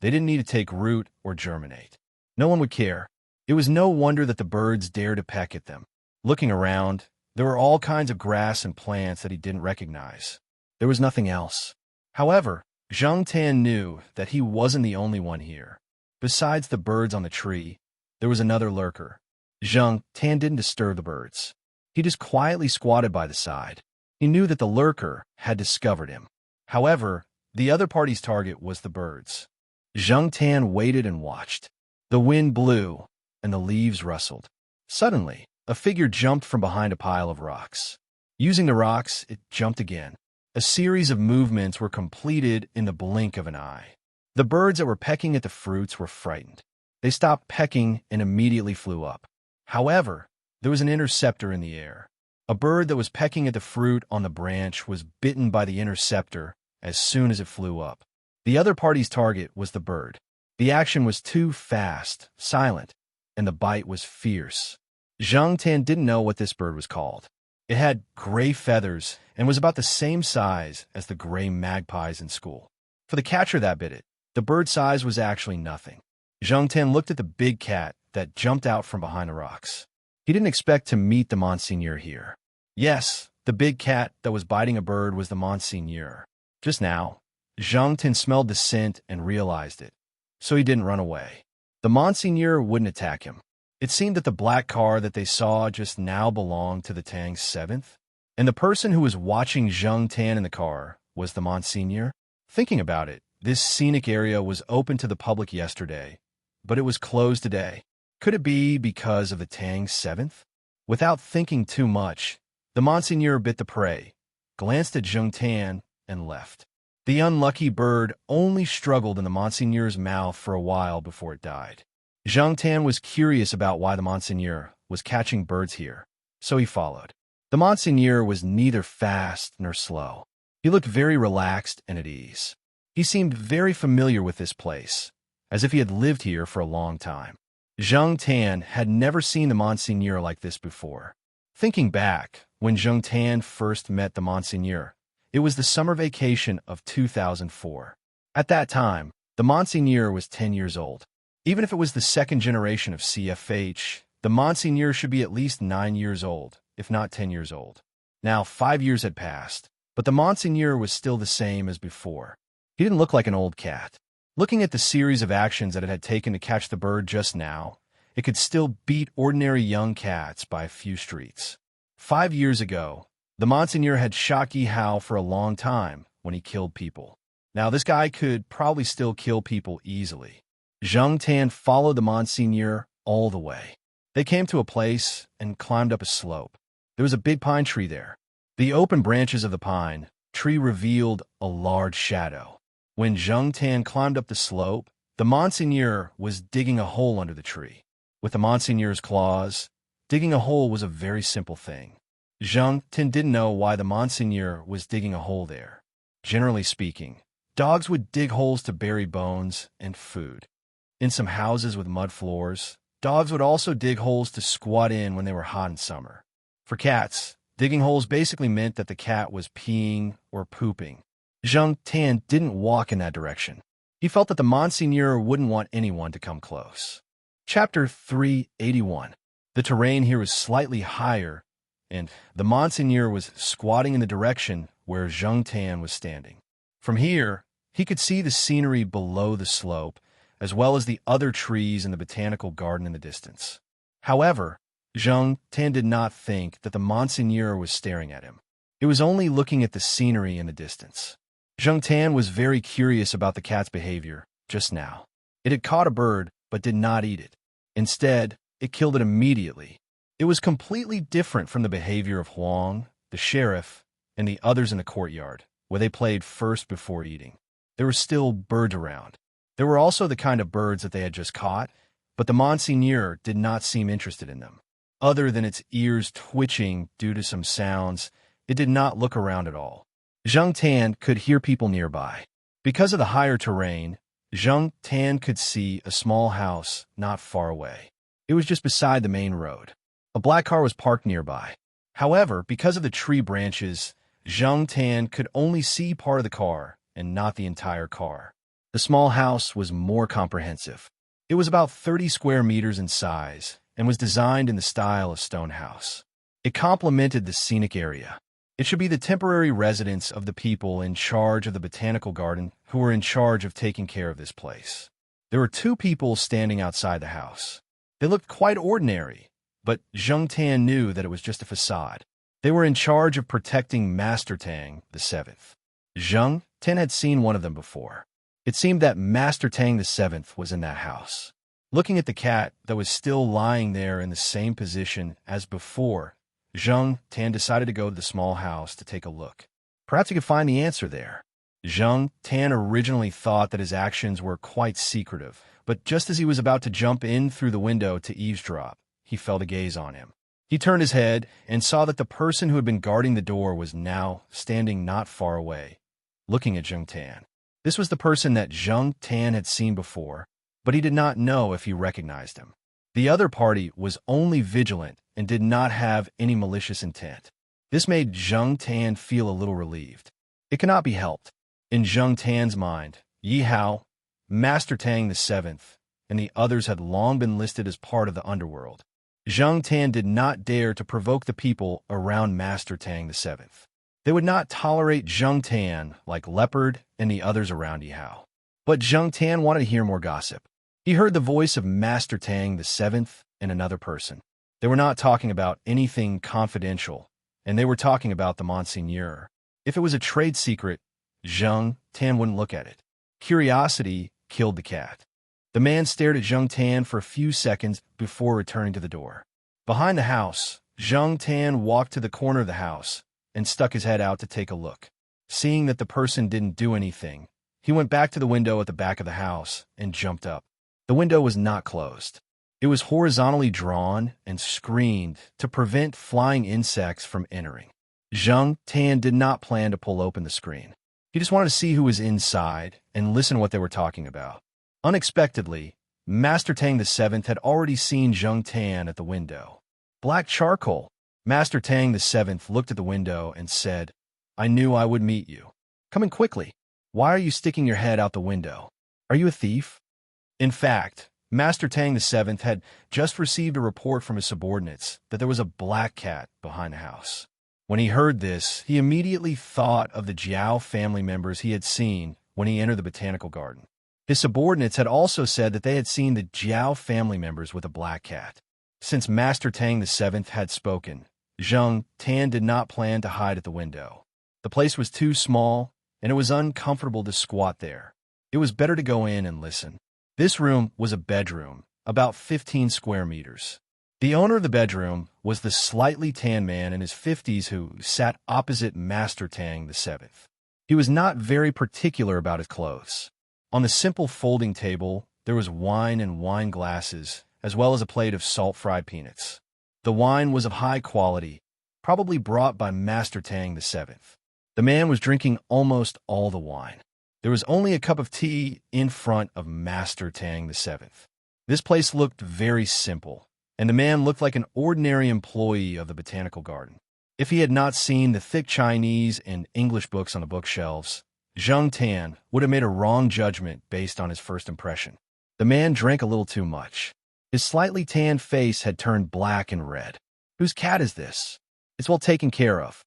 they didn't need to take root or germinate. No one would care. It was no wonder that the birds dared to peck at them. Looking around, there were all kinds of grass and plants that he didn't recognize. There was nothing else. However, Zheng Tan knew that he wasn't the only one here. Besides the birds on the tree, there was another lurker. Zheng Tan didn't disturb the birds. He just quietly squatted by the side. He knew that the lurker had discovered him. However, the other party's target was the birds. Zheng Tan waited and watched. The wind blew, and the leaves rustled. Suddenly, a figure jumped from behind a pile of rocks. Using the rocks, it jumped again. A series of movements were completed in the blink of an eye. The birds that were pecking at the fruits were frightened. They stopped pecking and immediately flew up. However, there was an interceptor in the air. A bird that was pecking at the fruit on the branch was bitten by the interceptor as soon as it flew up. The other party's target was the bird. The action was too fast, silent, and the bite was fierce. Zheng Tan didn't know what this bird was called. It had gray feathers and was about the same size as the gray magpies in school. For the catcher that bit it, the bird size was actually nothing. Zheng Tan looked at the big cat that jumped out from behind the rocks. He didn't expect to meet the Monseigneur here. Yes, the big cat that was biting a bird was the Monseigneur. Just now, Zheng Tan smelled the scent and realized it, so he didn't run away. The Monseigneur wouldn't attack him. It seemed that the black car that they saw just now belonged to the Tang's 7th, and the person who was watching Zheng Tan in the car was the Monseigneur. Thinking about it, this scenic area was open to the public yesterday, but it was closed today. Could it be because of the Tang's 7th? Without thinking too much, the Monseigneur bit the prey, glanced at Zheng Tan, and left. The unlucky bird only struggled in the Monseigneur's mouth for a while before it died. Zheng Tan was curious about why the Monseigneur was catching birds here, so he followed. The Monseigneur was neither fast nor slow. He looked very relaxed and at ease. He seemed very familiar with this place, as if he had lived here for a long time. Zheng Tan had never seen the Monseigneur like this before. Thinking back, when Zheng Tan first met the Monseigneur, it was the summer vacation of 2004. At that time, the Monseigneur was 10 years old. Even if it was the second generation of CFH, the Monseigneur should be at least 9 years old, if not 10 years old. Now, 5 years had passed, but the Monseigneur was still the same as before. He didn't look like an old cat. Looking at the series of actions that it had taken to catch the bird just now, it could still beat ordinary young cats by a few streets. 5 years ago, the Monseigneur had shot Yi Hao for a long time when he killed people. Now, this guy could probably still kill people easily. Zheng Tan followed the Monseigneur all the way. They came to a place and climbed up a slope. There was a big pine tree there. The open branches of the pine tree revealed a large shadow. When Zheng Tan climbed up the slope, the Monseigneur was digging a hole under the tree. With the Monseigneur's claws, digging a hole was a very simple thing. Zheng Tan didn't know why the Monseigneur was digging a hole there. Generally speaking, dogs would dig holes to bury bones and food. In some houses with mud floors, dogs would also dig holes to squat in when they were hot in summer. For cats, digging holes basically meant that the cat was peeing or pooping. Zheng Tan didn't walk in that direction. He felt that the Monseigneur wouldn't want anyone to come close. Chapter 381. The terrain here was slightly higher, and the Monseigneur was squatting in the direction where Zheng Tan was standing. From here, he could see the scenery below the slope, as well as the other trees in the botanical garden in the distance. However, Zheng Tan did not think that the Monseigneur was staring at him. It was only looking at the scenery in the distance. Zheng Tan was very curious about the cat's behavior just now. It had caught a bird, but did not eat it. Instead, it killed it immediately. It was completely different from the behavior of Huang, the sheriff, and the others in the courtyard, where they played first before eating. There were still birds around. There were also the kind of birds that they had just caught, but the Monseigneur did not seem interested in them. Other than its ears twitching due to some sounds, it did not look around at all. Zheng Tan could hear people nearby. Because of the higher terrain, Zheng Tan could see a small house not far away. It was just beside the main road. A black car was parked nearby. However, because of the tree branches, Zheng Tan could only see part of the car and not the entire car. The small house was more comprehensive. It was about 30 square meters in size and was designed in the style of stone house. It complemented the scenic area. It should be the temporary residence of the people in charge of the botanical garden who were in charge of taking care of this place. There were 2 people standing outside the house. They looked quite ordinary, but Zheng Tan knew that it was just a facade. They were in charge of protecting Master Tang the Seventh. Zheng Tan had seen one of them before. It seemed that Master Tang the Seventh was in that house. Looking at the cat that was still lying there in the same position as before, Zheng Tan decided to go to the small house to take a look. Perhaps he could find the answer there. Zheng Tan originally thought that his actions were quite secretive, but just as he was about to jump in through the window to eavesdrop, he felt a gaze on him. He turned his head and saw that the person who had been guarding the door was now standing not far away, looking at Zheng Tan. This was the person that Zheng Tan had seen before, but he did not know if he recognized him. The other party was only vigilant and did not have any malicious intent. This made Zheng Tan feel a little relieved. It cannot be helped. In Zheng Tan's mind, Yi Hao, Master Tang the Seventh, and the others had long been listed as part of the underworld. Zheng Tan did not dare to provoke the people around Master Tang the Seventh. They would not tolerate Zheng Tan like Leopard and the others around Yi Hao. But Zheng Tan wanted to hear more gossip. He heard the voice of Master Tang the Seventh and another person. They were not talking about anything confidential, and they were talking about the Monseigneur. If it was a trade secret, Zheng Tan wouldn't look at it. Curiosity killed the cat. The man stared at Zheng Tan for a few seconds before returning to the door. Behind the house, Zheng Tan walked to the corner of the house and stuck his head out to take a look. Seeing that the person didn't do anything, he went back to the window at the back of the house and jumped up. The window was not closed. It was horizontally drawn and screened to prevent flying insects from entering. Zhang Tan did not plan to pull open the screen. He just wanted to see who was inside and listen to what they were talking about. Unexpectedly, Master Tang the Seventh had already seen Zhang Tan at the window. Black charcoal. Master Tang the Seventh looked at the window and said, "I knew I would meet you. Come in quickly. Why are you sticking your head out the window? Are you a thief?" In fact, Master Tang the Seventh had just received a report from his subordinates that there was a black cat behind the house. When he heard this, he immediately thought of the Jiao family members he had seen when he entered the botanical garden. His subordinates had also said that they had seen the Jiao family members with a black cat. Since Master Tang the Seventh had spoken, Zhang Tan did not plan to hide at the window. The place was too small, and it was uncomfortable to squat there. It was better to go in and listen. This room was a bedroom, about 15 square meters. The owner of the bedroom was the slightly tan man in his 50s who sat opposite Master Tang the Seventh. He was not very particular about his clothes. On the simple folding table, there was wine and wine glasses, as well as a plate of salt-fried peanuts. The wine was of high quality, probably brought by Master Tang the Seventh. The man was drinking almost all the wine. There was only a cup of tea in front of Master Tang the Seventh. This place looked very simple, and the man looked like an ordinary employee of the botanical garden. If he had not seen the thick Chinese and English books on the bookshelves, Zhang Tan would have made a wrong judgment based on his first impression. The man drank a little too much. His slightly tanned face had turned black and red. "Whose cat is this? It's well taken care of."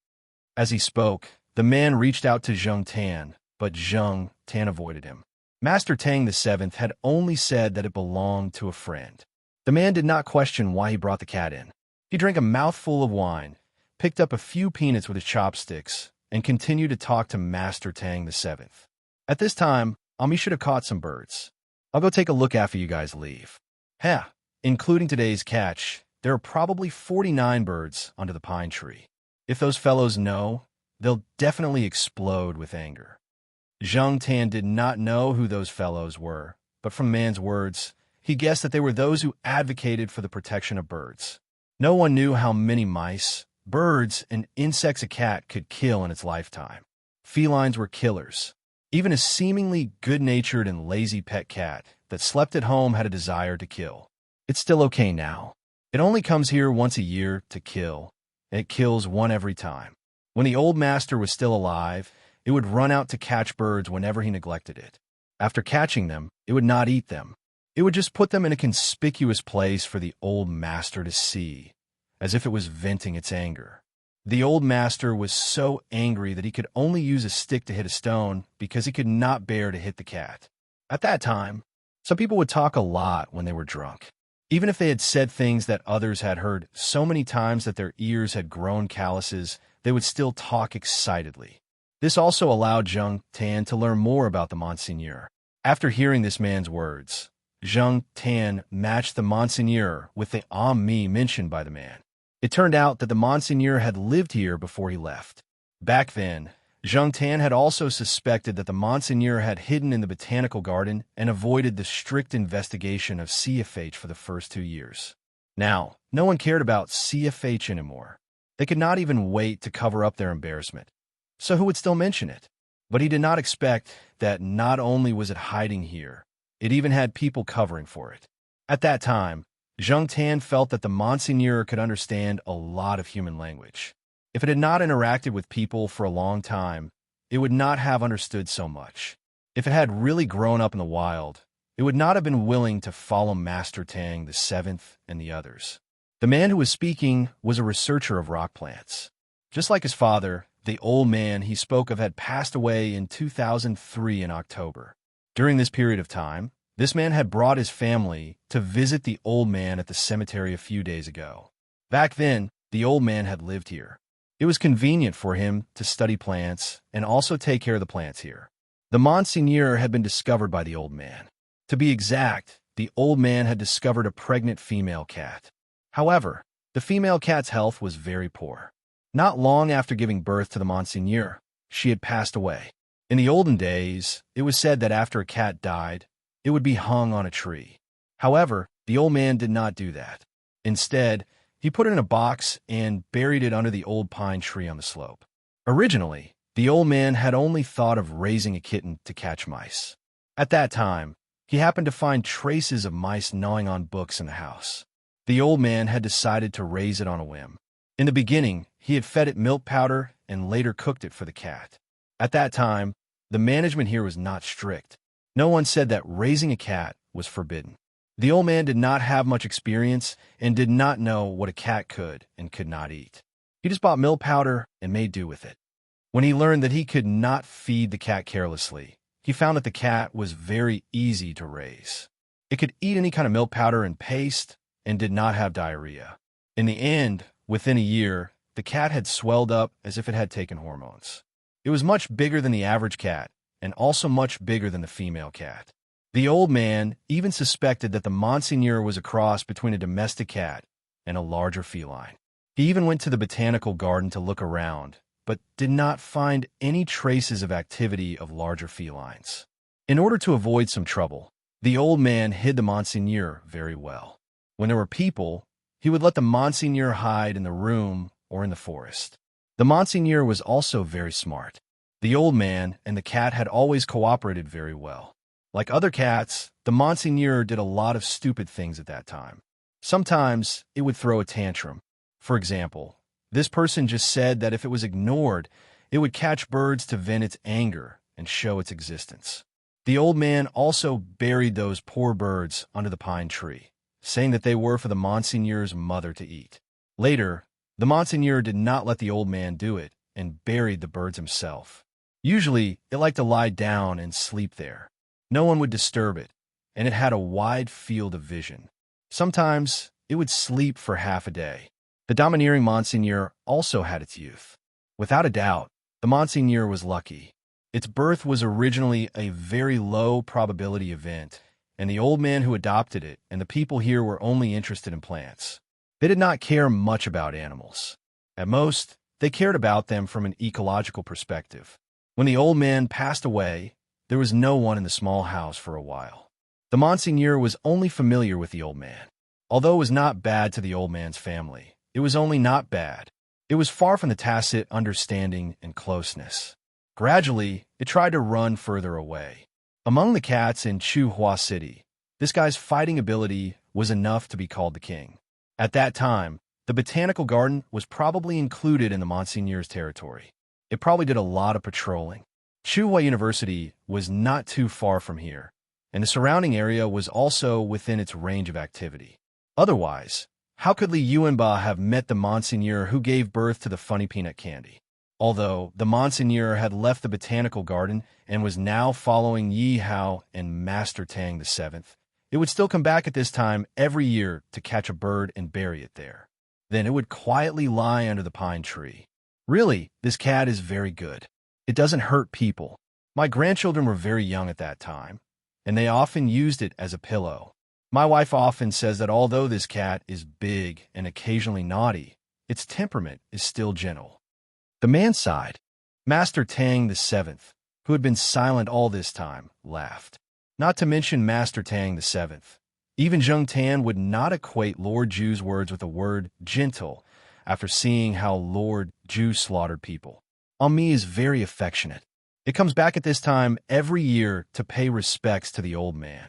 As he spoke, the man reached out to Zhang Tan, but Zhang Tan avoided him. Master Tang the Seventh had only said that it belonged to a friend. The man did not question why he brought the cat in. He drank a mouthful of wine, picked up a few peanuts with his chopsticks, and continued to talk to Master Tang the Seventh. "At this time, Ami should have caught some birds. I'll go take a look after you guys leave." "Heh, including today's catch, there are probably 49 birds under the pine tree. If those fellows know, they'll definitely explode with anger." Zhang Tan did not know who those fellows were, but from the man's words, he guessed that they were those who advocated for the protection of birds. No one knew how many mice, birds, and insects a cat could kill in its lifetime. Felines were killers. Even a seemingly good-natured and lazy pet cat that slept at home had a desire to kill. It's still okay now. It only comes here once a year to kill, and it kills one every time. When the old master was still alive, it would run out to catch birds whenever he neglected it. After catching them, it would not eat them. It would just put them in a conspicuous place for the old master to see, as if it was venting its anger. The old master was so angry that he could only use a stick to hit a stone because he could not bear to hit the cat. At that time, some people would talk a lot when they were drunk. Even if they had said things that others had heard so many times that their ears had grown calluses, they would still talk excitedly. This also allowed Zhang Tan to learn more about the Monseigneur. After hearing this man's words, Zhang Tan matched the Monseigneur with the Ami mentioned by the man. It turned out that the Monseigneur had lived here before he left. Back then, Zhang Tan had also suspected that the Monseigneur had hidden in the botanical garden and avoided the strict investigation of CFH for the first 2 years. Now, no one cared about CFH anymore. They could not even wait to cover up their embarrassment. So who would still mention it? But he did not expect that not only was it hiding here, it even had people covering for it. At that time, Zhang Tan felt that the Monseigneur could understand a lot of human language. If it had not interacted with people for a long time, it would not have understood so much. If it had really grown up in the wild, it would not have been willing to follow Master Tang the Seventh and the others. The man who was speaking was a researcher of rock plants. Just like his father, the old man he spoke of had passed away in 2003 in October. During this period of time, this man had brought his family to visit the old man at the cemetery a few days ago. Back then, the old man had lived here. It was convenient for him to study plants and also take care of the plants here. The Monseigneur had been discovered by the old man. To be exact, the old man had discovered a pregnant female cat. However, the female cat's health was very poor. Not long after giving birth to the Monseigneur, she had passed away. In the olden days, it was said that after a cat died, it would be hung on a tree. However, The old man did not do that. Instead, he put it in a box and buried it under the old pine tree on the slope. Originally, the old man had only thought of raising a kitten to catch mice. At that time, he happened to find traces of mice gnawing on books in the house. The old man had decided to raise it on a whim. In the beginning, he had fed it milk powder and later cooked it for the cat. At that time, the management here was not strict. No one said that raising a cat was forbidden. The old man did not have much experience and did not know what a cat could and could not eat. He just bought milk powder and made do with it. When he learned that he could not feed the cat carelessly, he found that the cat was very easy to raise. It could eat any kind of milk powder and paste and did not have diarrhea. In the end, within a year, the cat had swelled up as if it had taken hormones. It was much bigger than the average cat and also much bigger than the female cat. The old man even suspected that the Monseigneur was a cross between a domestic cat and a larger feline. He even went to the botanical garden to look around, but did not find any traces of activity of larger felines. In order to avoid some trouble, the old man hid the Monseigneur very well. When there were people, he would let the Monseigneur hide in the room or in the forest. The Monseigneur was also very smart. The old man and the cat had always cooperated very well. Like other cats, the Monseigneur did a lot of stupid things at that time. Sometimes it would throw a tantrum. For example, this person just said that if it was ignored, it would catch birds to vent its anger and show its existence. The old man also buried those poor birds under the pine tree, saying that they were for the Monseigneur's mother to eat. Later, the Monseigneur did not let the old man do it and buried the birds himself. Usually, it liked to lie down and sleep there. No one would disturb it, and it had a wide field of vision. Sometimes, it would sleep for half a day. The domineering Monseigneur also had its youth. Without a doubt, the Monseigneur was lucky. Its birth was originally a very low probability event, and the old man who adopted it and the people here were only interested in plants. They did not care much about animals. At most, they cared about them from an ecological perspective. When the old man passed away, there was no one in the small house for a while. The Monseigneur was only familiar with the old man. Although it was not bad to the old man's family, it was only not bad. It was far from the tacit understanding and closeness. Gradually, it tried to run further away. Among the cats in Chuhua City, this guy's fighting ability was enough to be called the king. At that time, the botanical garden was probably included in the Monseigneur's territory. It probably did a lot of patrolling. Chuhua University was not too far from here, and the surrounding area was also within its range of activity. Otherwise, how could Li Yuanba have met the Monseigneur who gave birth to the funny peanut candy? Although the Monseigneur had left the botanical garden and was now following Yi Hao and Master Tang VII, it would still come back at this time every year to catch a bird and bury it there. Then it would quietly lie under the pine tree. Really, this cat is very good. It doesn't hurt people. My grandchildren were very young at that time, and they often used it as a pillow. My wife often says that although this cat is big and occasionally naughty, its temperament is still gentle. The man sighed. Master Tang VII, who had been silent all this time, laughed. Not to mention Master Tang VII. Even Zheng Tan would not equate Lord Ju's words with the word gentle after seeing how Lord Ju slaughtered people. Ami is very affectionate. It comes back at this time every year to pay respects to the old man.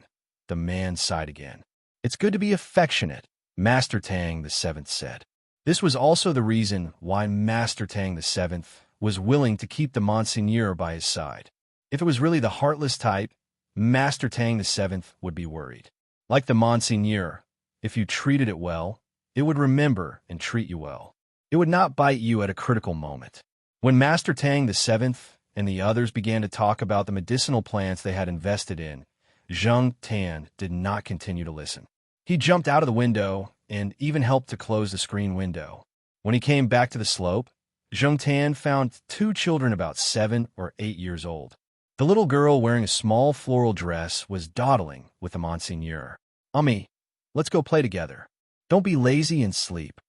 The man sighed again. It's good to be affectionate, Master Tang VII said. This was also the reason why Master Tang VII was willing to keep the Monseigneur by his side. If it was really the heartless type, Master Tang VII would be worried. Like the Monseigneur, if you treated it well, it would remember and treat you well. It would not bite you at a critical moment. When Master Tang VII and the others began to talk about the medicinal plants they had invested in, Zheng Tan did not continue to listen. He jumped out of the window and even helped to close the screen window. When he came back to the slope, Zheng Tan found two children about 7 or 8 years old. The little girl wearing a small floral dress was dawdling with the Monseigneur. Ami, let's go play together. Don't be lazy and sleep.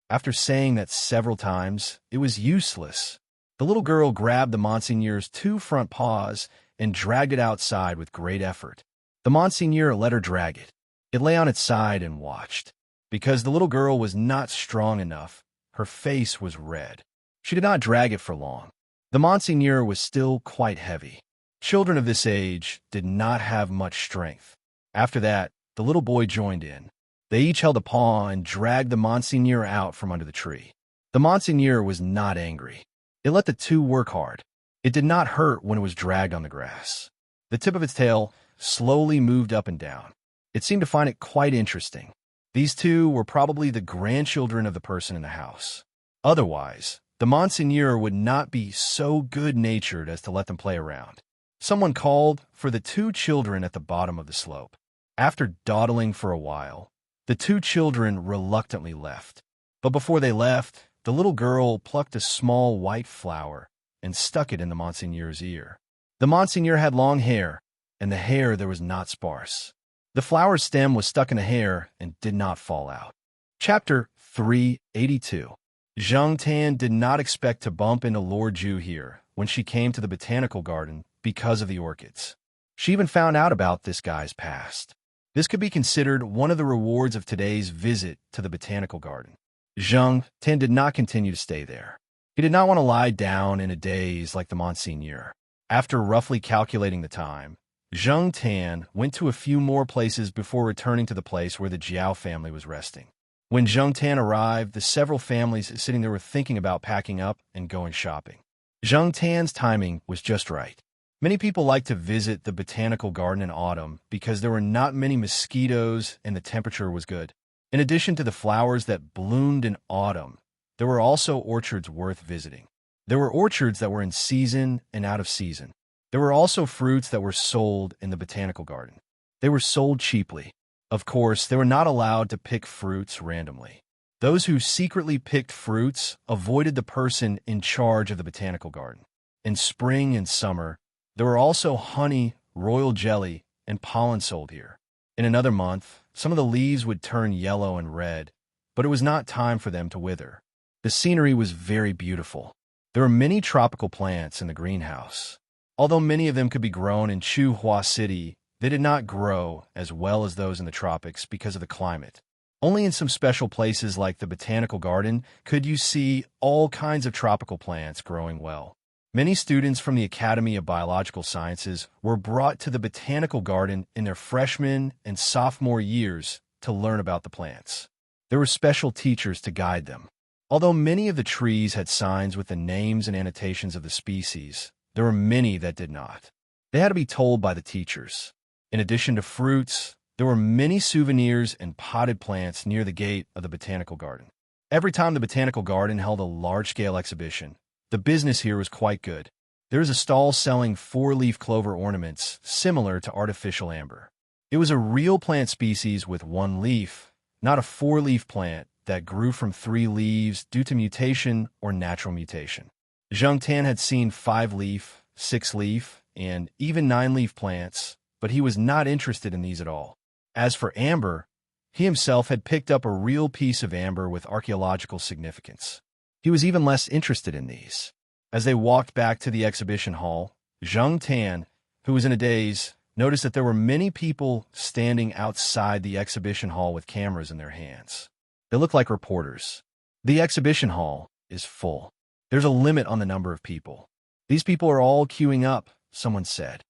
After saying that several times, it was useless. The little girl grabbed the Monseigneur's 2 front paws and dragged it outside with great effort. The Monseigneur let her drag it. It lay on its side and watched. Because the little girl was not strong enough, her face was red. She did not drag it for long. The Monseigneur was still quite heavy. Children of this age did not have much strength. After that, the little boy joined in. They each held a paw and dragged the Monseigneur out from under the tree. The Monseigneur was not angry. It let the two work hard. It did not hurt when it was dragged on the grass. The tip of its tail slowly moved up and down. It seemed to find it quite interesting. These two were probably the grandchildren of the person in the house. Otherwise, the Monseigneur would not be so good-natured as to let them play around. Someone called for the two children at the bottom of the slope. After dawdling for a while, the two children reluctantly left. But before they left, the little girl plucked a small white flower and stuck it in the Monseigneur's ear. The Monseigneur had long hair, and the hair there was not sparse. The flower's stem was stuck in the hair and did not fall out. Chapter 382. Zhang Tan did not expect to bump into Lord Ju here when she came to the botanical garden because of the orchids. She even found out about this guy's past. This could be considered one of the rewards of today's visit to the botanical garden. Zhang Tan did not continue to stay there. He did not want to lie down in a daze like the Monseigneur. After roughly calculating the time, Zhang Tan went to a few more places before returning to the place where the Jiao family was resting. When Zhang Tan arrived, the several families sitting there were thinking about packing up and going shopping. Zhang Tan's timing was just right. Many people like to visit the botanical garden in autumn because there were not many mosquitoes and the temperature was good. In addition to the flowers that bloomed in autumn, there were also orchards worth visiting. There were orchards that were in season and out of season. There were also fruits that were sold in the botanical garden. They were sold cheaply. Of course, they were not allowed to pick fruits randomly. Those who secretly picked fruits avoided the person in charge of the botanical garden. In spring and summer, there were also honey, royal jelly, and pollen sold here. In another month, some of the leaves would turn yellow and red, but it was not time for them to wither. The scenery was very beautiful. There were many tropical plants in the greenhouse. Although many of them could be grown in Chuhua City, they did not grow as well as those in the tropics because of the climate. Only in some special places like the botanical garden could you see all kinds of tropical plants growing well. Many students from the Academy of Biological Sciences were brought to the botanical garden in their freshman and sophomore years to learn about the plants. There were special teachers to guide them. Although many of the trees had signs with the names and annotations of the species, there were many that did not. They had to be told by the teachers. In addition to fruits, there were many souvenirs and potted plants near the gate of the botanical garden. Every time the botanical garden held a large-scale exhibition, the business here was quite good. There was a stall selling four-leaf clover ornaments similar to artificial amber. It was a real plant species with one leaf, not a four-leaf plant that grew from three leaves due to mutation or natural mutation. Zhang Tan had seen 5-leaf, 6-leaf, and even 9-leaf plants, but he was not interested in these at all. As for amber, he himself had picked up a real piece of amber with archaeological significance. He was even less interested in these. As they walked back to the exhibition hall, Zhang Tan, who was in a daze, noticed that there were many people standing outside the exhibition hall with cameras in their hands. They looked like reporters. The exhibition hall is full. There's a limit on the number of people. These people are all queuing up, someone said.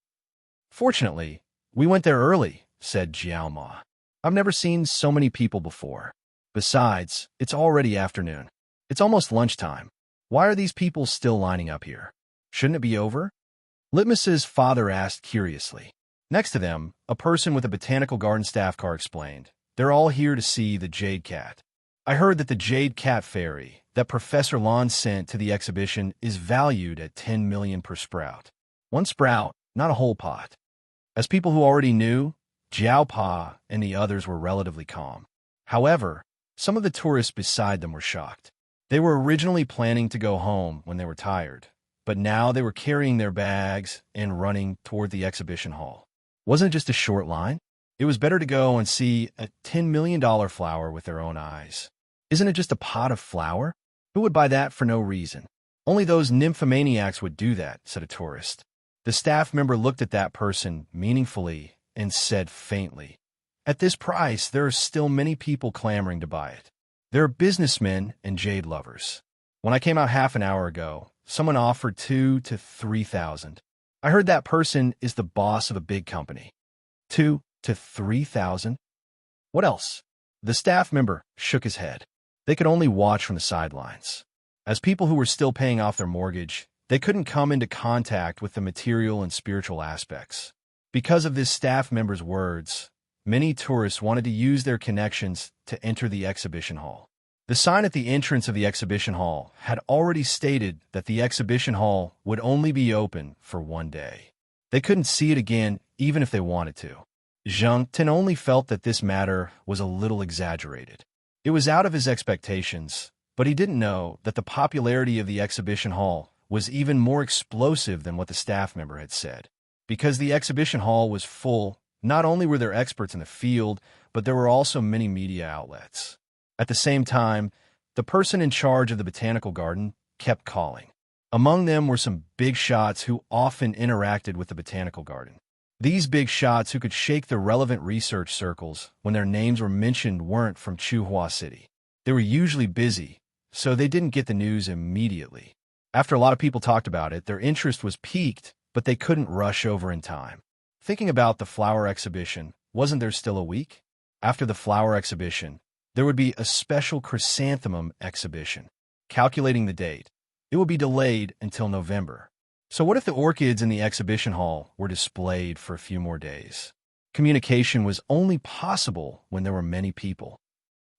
Fortunately, we went there early, said Jiao Ma. I've never seen so many people before. Besides, it's already afternoon. It's almost lunchtime. Why are these people still lining up here? Shouldn't it be over? Litmus's father asked curiously. Next to them, a person with a botanical garden staff car explained, they're all here to see the jade cat. I heard that the jade cat fairy that Professor Lon sent to the exhibition is valued at 10 million per sprout. One sprout, not a whole pot. As people who already knew, Jiao Pa and the others were relatively calm. However, some of the tourists beside them were shocked. They were originally planning to go home when they were tired, but now they were carrying their bags and running toward the exhibition hall. Wasn't it just a short line? It was better to go and see a $10 million flower with their own eyes. Isn't it just a pot of flower? Who would buy that for no reason? Only those nymphomaniacs would do that, said a tourist. The staff member looked at that person meaningfully and said faintly, At this price, there are still many people clamoring to buy it. There are businessmen and jade lovers. When I came out half an hour ago, someone offered 2 to 3,000. I heard that person is the boss of a big company. 2 to 3,000? What else? The staff member shook his head. They could only watch from the sidelines. As people who were still paying off their mortgage, they couldn't come into contact with the material and spiritual aspects. Because of this staff member's words, many tourists wanted to use their connections to enter the exhibition hall. The sign at the entrance of the exhibition hall had already stated that the exhibition hall would only be open for one day. They couldn't see it again even if they wanted to. Zhang Tin only felt that this matter was a little exaggerated. It was out of his expectations, but he didn't know that the popularity of the exhibition hall was even more explosive than what the staff member had said. Because the exhibition hall was full, not only were there experts in the field, but there were also many media outlets. At the same time, the person in charge of the botanical garden kept calling. Among them were some big shots who often interacted with the botanical garden. These big shots who could shake the relevant research circles when their names were mentioned weren't from Chuhua City. They were usually busy, so they didn't get the news immediately. After a lot of people talked about it, their interest was piqued, but they couldn't rush over in time. Thinking about the flower exhibition, wasn't there still a week? After the flower exhibition, there would be a special chrysanthemum exhibition. Calculating the date, it would be delayed until November. So what if the orchids in the exhibition hall were displayed for a few more days? Communication was only possible when there were many people.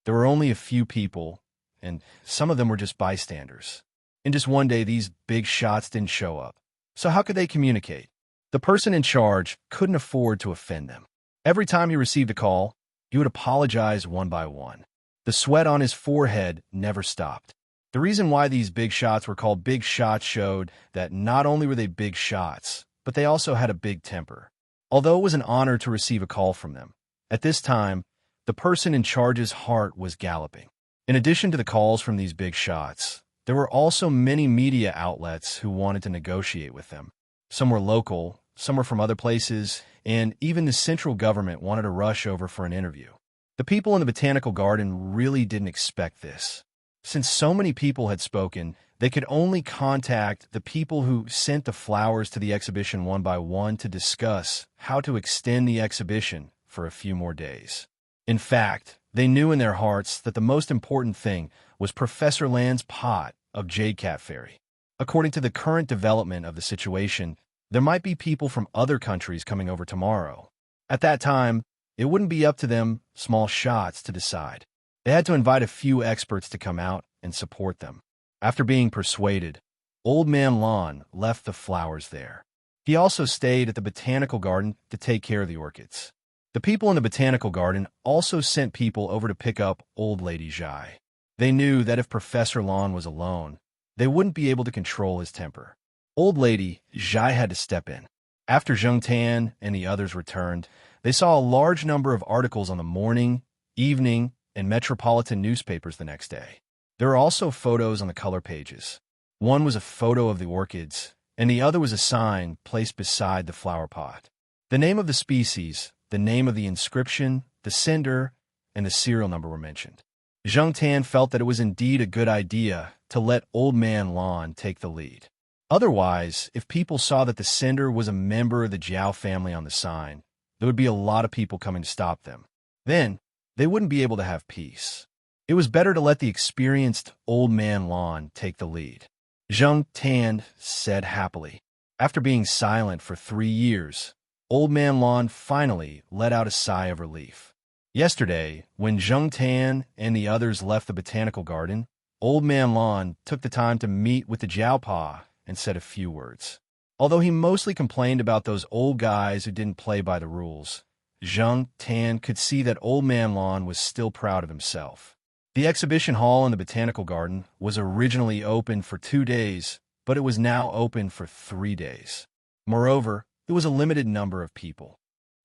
There were only a few people, and some of them were just bystanders. In just one day, these big shots didn't show up. So how could they communicate? The person in charge couldn't afford to offend them. Every time he received a call, he would apologize one by one. The sweat on his forehead never stopped. The reason why these big shots were called big shots showed that not only were they big shots, but they also had a big temper. Although it was an honor to receive a call from them, at this time, the person in charge's heart was galloping. In addition to the calls from these big shots, there were also many media outlets who wanted to negotiate with them. Some were local, some were from other places, and even the central government wanted to rush over for an interview. The people in the botanical garden really didn't expect this. Since so many people had spoken, they could only contact the people who sent the flowers to the exhibition one by one to discuss how to extend the exhibition for a few more days. In fact, they knew in their hearts that the most important thing was Professor Land's pot of Jade Cat Fairy. According to the current development of the situation, there might be people from other countries coming over tomorrow. At that time, it wouldn't be up to them, small shots, to decide. They had to invite a few experts to come out and support them. After being persuaded, Old Man Lon left the flowers there. He also stayed at the botanical garden to take care of the orchids. The people in the botanical garden also sent people over to pick up Old Lady Zhai. They knew that if Professor Lon was alone, they wouldn't be able to control his temper. Old Lady Zhai had to step in. After Zheng Tan and the others returned, they saw a large number of articles on the morning, evening, and metropolitan newspapers the next day. There were also photos on the color pages. One was a photo of the orchids, and the other was a sign placed beside the flower pot. The name of the species, the name of the inscription, the sender, and the serial number were mentioned. Zheng Tan felt that it was indeed a good idea to let Old Man Lon take the lead. Otherwise, if people saw that the sender was a member of the Jiao family on the sign, there would be a lot of people coming to stop them. Then, they wouldn't be able to have peace. It was better to let the experienced Old Man Lon take the lead. Zheng Tan said happily. After being silent for 3 years, Old Man Lon finally let out a sigh of relief. Yesterday, when Zheng Tan and the others left the botanical garden, Old Man Lon took the time to meet with the Jiaopa and said a few words. Although he mostly complained about those old guys who didn't play by the rules, Zheng Tan could see that Old Man Lon was still proud of himself. The exhibition hall in the botanical garden was originally open for 2 days, but it was now open for 3 days. Moreover, it was a limited number of people.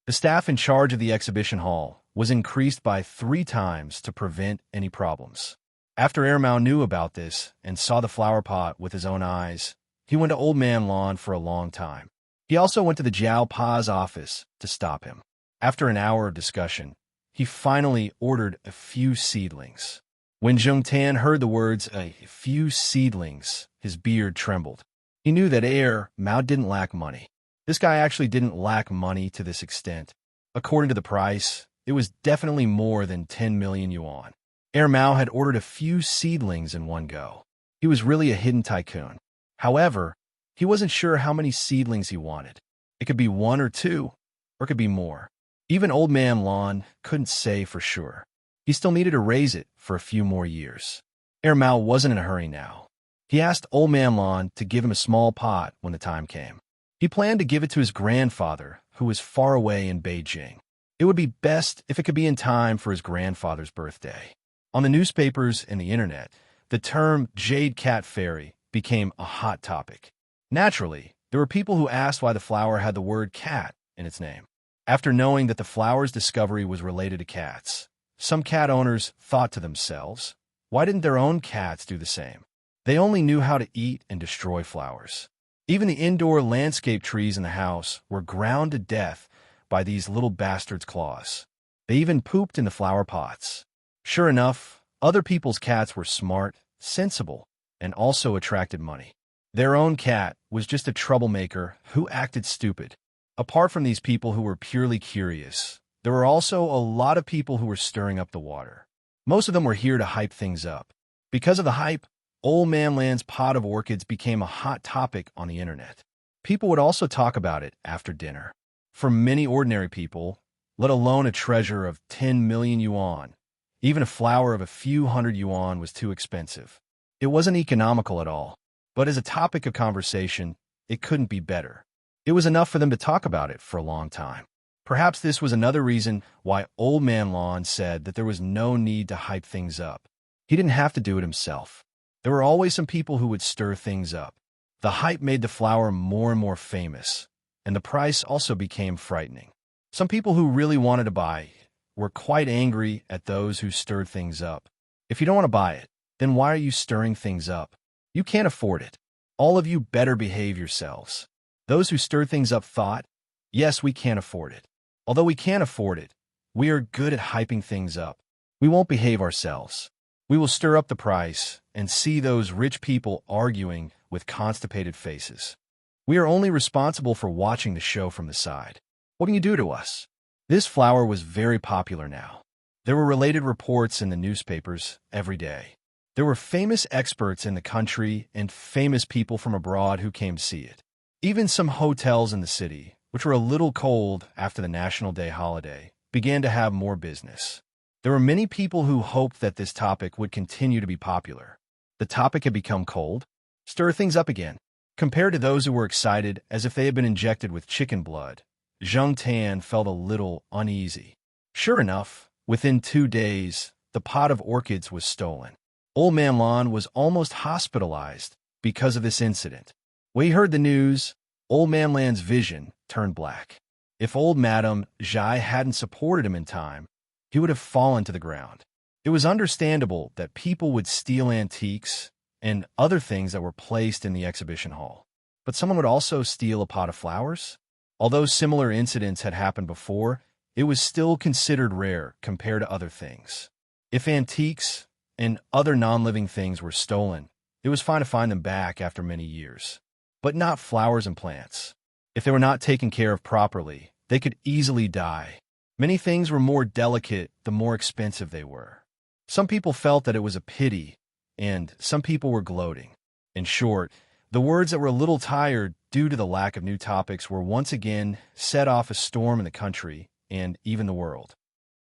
The staff in charge of the exhibition hall was increased by 3 times to prevent any problems. After Ermao knew about this and saw the flower pot with his own eyes, he went to Old Man Lon for a long time. He also went to the Jiao Pa's office to stop him. After an hour of discussion, he finally ordered a few seedlings. When Zhongtan heard the words, a few seedlings, his beard trembled. He knew that Mao didn't lack money. This guy actually didn't lack money to this extent. According to the price, it was definitely more than 10 million yuan. Mao had ordered a few seedlings in one go. He was really a hidden tycoon. However, he wasn't sure how many seedlings he wanted. It could be one or two, or it could be more. Even Old Man Lon couldn't say for sure. He still needed to raise it for a few more years. Mao wasn't in a hurry now. He asked Old Man Lon to give him a small pot when the time came. He planned to give it to his grandfather, who was far away in Beijing. It would be best if it could be in time for his grandfather's birthday. On the newspapers and the internet, the term Jade Cat Fairy became a hot topic. Naturally, there were people who asked why the flower had the word cat in its name. After knowing that the flower's discovery was related to cats, some cat owners thought to themselves, why didn't their own cats do the same? They only knew how to eat and destroy flowers. Even the indoor landscape trees in the house were ground to death by these little bastards' claws. They even pooped in the flower pots. Sure enough, other people's cats were smart, sensible, and also attracted money. Their own cat was just a troublemaker who acted stupid. Apart from these people who were purely curious, there were also a lot of people who were stirring up the water. Most of them were here to hype things up. Because of the hype, Old Man Land's pot of orchids became a hot topic on the internet. People would also talk about it after dinner. For many ordinary people, let alone a treasure of 10 million yuan, even a flower of a few hundred yuan was too expensive. It wasn't economical at all, but as a topic of conversation, it couldn't be better. It was enough for them to talk about it for a long time. Perhaps this was another reason why Old Man Lon said that there was no need to hype things up. He didn't have to do it himself. There were always some people who would stir things up. The hype made the flower more and more famous, and the price also became frightening. Some people who really wanted to buy were quite angry at those who stirred things up. If you don't want to buy it, then why are you stirring things up? You can't afford it. All of you better behave yourselves. Those who stirred things up thought, yes, we can't afford it. Although we can't afford it, we are good at hyping things up. We won't behave ourselves. We will stir up the price and see those rich people arguing with constipated faces. We are only responsible for watching the show from the side. What can you do to us? This flower was very popular now. There were related reports in the newspapers every day. There were famous experts in the country and famous people from abroad who came to see it. Even some hotels in the city, which were a little cold after the National Day holiday, began to have more business. There were many people who hoped that this topic would continue to be popular. The topic had become cold. Stir things up again. Compared to those who were excited as if they had been injected with chicken blood, Zheng Tan felt a little uneasy. Sure enough, within 2 days, the pot of orchids was stolen. Old Man Lon was almost hospitalized because of this incident. When he heard the news, Old Man Lan's vision turned black. If old Madame Zhai hadn't supported him in time, he would have fallen to the ground. It was understandable that people would steal antiques and other things that were placed in the exhibition hall. But someone would also steal a pot of flowers? Although similar incidents had happened before, it was still considered rare compared to other things. If antiques and other non-living things were stolen, it was fine to find them back after many years. But not flowers and plants. If they were not taken care of properly, they could easily die. Many things were more delicate the more expensive they were. Some people felt that it was a pity, and some people were gloating. In short, the words that were a little tired due to the lack of new topics were once again set off a storm in the country and even the world.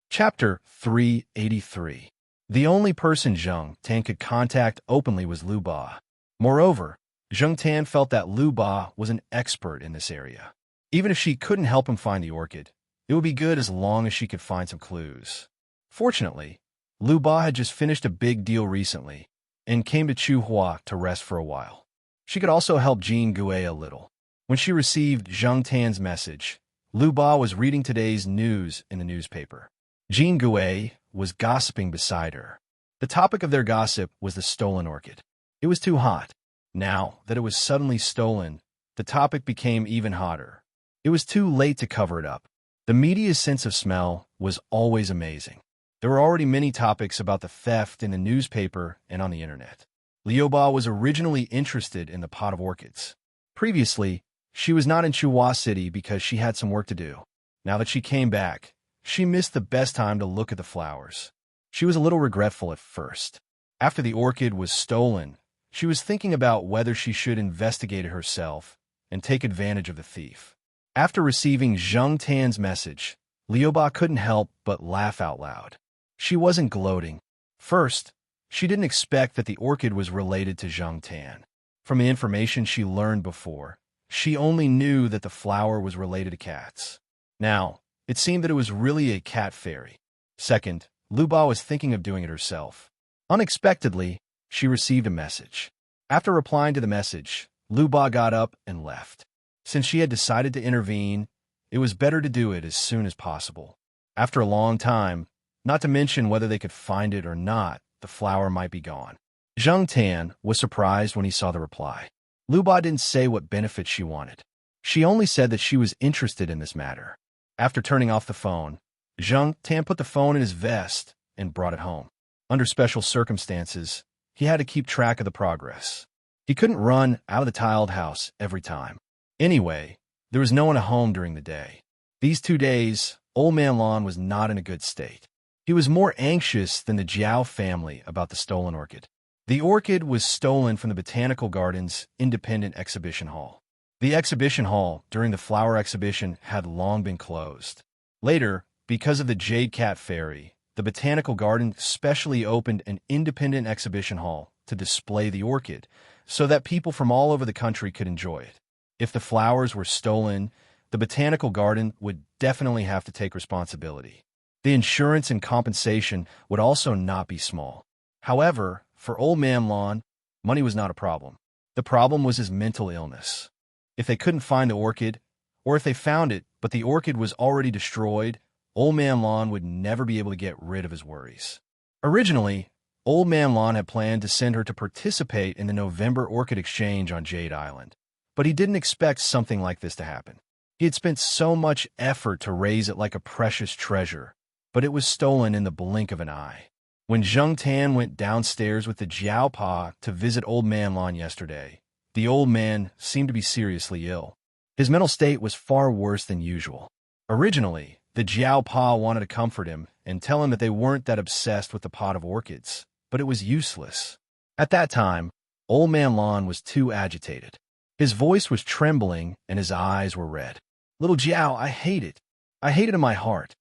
Chapter 383. The only person Zheng Tan could contact openly was Lu Ba. Moreover, Zheng Tan felt that Lu Ba was an expert in this area. Even if she couldn't help him find the orchid, it would be good as long as she could find some clues. Fortunately, Lu Ba had just finished a big deal recently and came to Chuhua to rest for a while. She could also help Jean Gue a little. When she received Zheng Tan's message, Lu Ba was reading today's news in the newspaper. Jean Gue was gossiping beside her. The topic of their gossip was the stolen orchid. It was too hot. Now that it was suddenly stolen, the topic became even hotter. It was too late to cover it up. The media's sense of smell was always amazing. There were already many topics about the theft in the newspaper and on the internet. Liu Ba was originally interested in the pot of orchids. Previously, she was not in Chuhua City because she had some work to do. Now that she came back, she missed the best time to look at the flowers. She was a little regretful at first. After the orchid was stolen, she was thinking about whether she should investigate it herself and take advantage of the thief. After receiving Zheng Tan's message, Liu Ba couldn't help but laugh out loud. She wasn't gloating. First, she didn't expect that the orchid was related to Zheng Tan. From the information she learned before, she only knew that the flower was related to cats. Now, it seemed that it was really a cat fairy. Second, Liu Ba was thinking of doing it herself. Unexpectedly, she received a message. After replying to the message, Liu Ba got up and left. Since she had decided to intervene, it was better to do it as soon as possible. After a long time, not to mention whether they could find it or not, the flower might be gone. Zheng Tan was surprised when he saw the reply. Liu Ba didn't say what benefits she wanted. She only said that she was interested in this matter. After turning off the phone, Zheng Tan put the phone in his vest and brought it home. Under special circumstances, he had to keep track of the progress. He couldn't run out of the tiled house every time. Anyway, there was no one at home during the day. These 2 days, Old Man Lon was not in a good state. He was more anxious than the Jiao family about the stolen orchid. The orchid was stolen from the Botanical Gardens Independent Exhibition Hall. The exhibition hall during the flower exhibition had long been closed. Later, because of the Jade Cat Fairy, the Botanical Garden specially opened an independent exhibition hall to display the orchid so that people from all over the country could enjoy it. If the flowers were stolen, the Botanical Garden would definitely have to take responsibility. The insurance and compensation would also not be small. However, for Old Man Lon, money was not a problem. The problem was his mental illness. If they couldn't find the orchid, or if they found it but the orchid was already destroyed, Old Man Lon would never be able to get rid of his worries. Originally, Old Man Lon had planned to send her to participate in the November Orchid Exchange on Jade Island, but he didn't expect something like this to happen. He had spent so much effort to raise it like a precious treasure, but it was stolen in the blink of an eye. When Zheng Tan went downstairs with the Jiao Pa to visit Old Man Lon yesterday, the old man seemed to be seriously ill. His mental state was far worse than usual. Originally, the Jiao Pa wanted to comfort him and tell him that they weren't that obsessed with the pot of orchids, but it was useless. At that time, Old Man Lon was too agitated. His voice was trembling and his eyes were red. Little Jiao, I hate it. I hate it in my heart.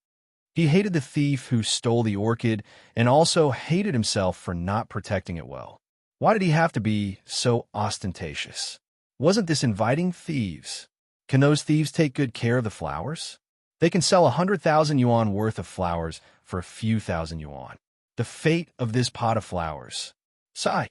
He hated the thief who stole the orchid and also hated himself for not protecting it well. Why did he have to be so ostentatious? Wasn't this inviting thieves? Can those thieves take good care of the flowers? They can sell 100,000 yuan worth of flowers for a few thousand yuan. The fate of this pot of flowers. Sigh.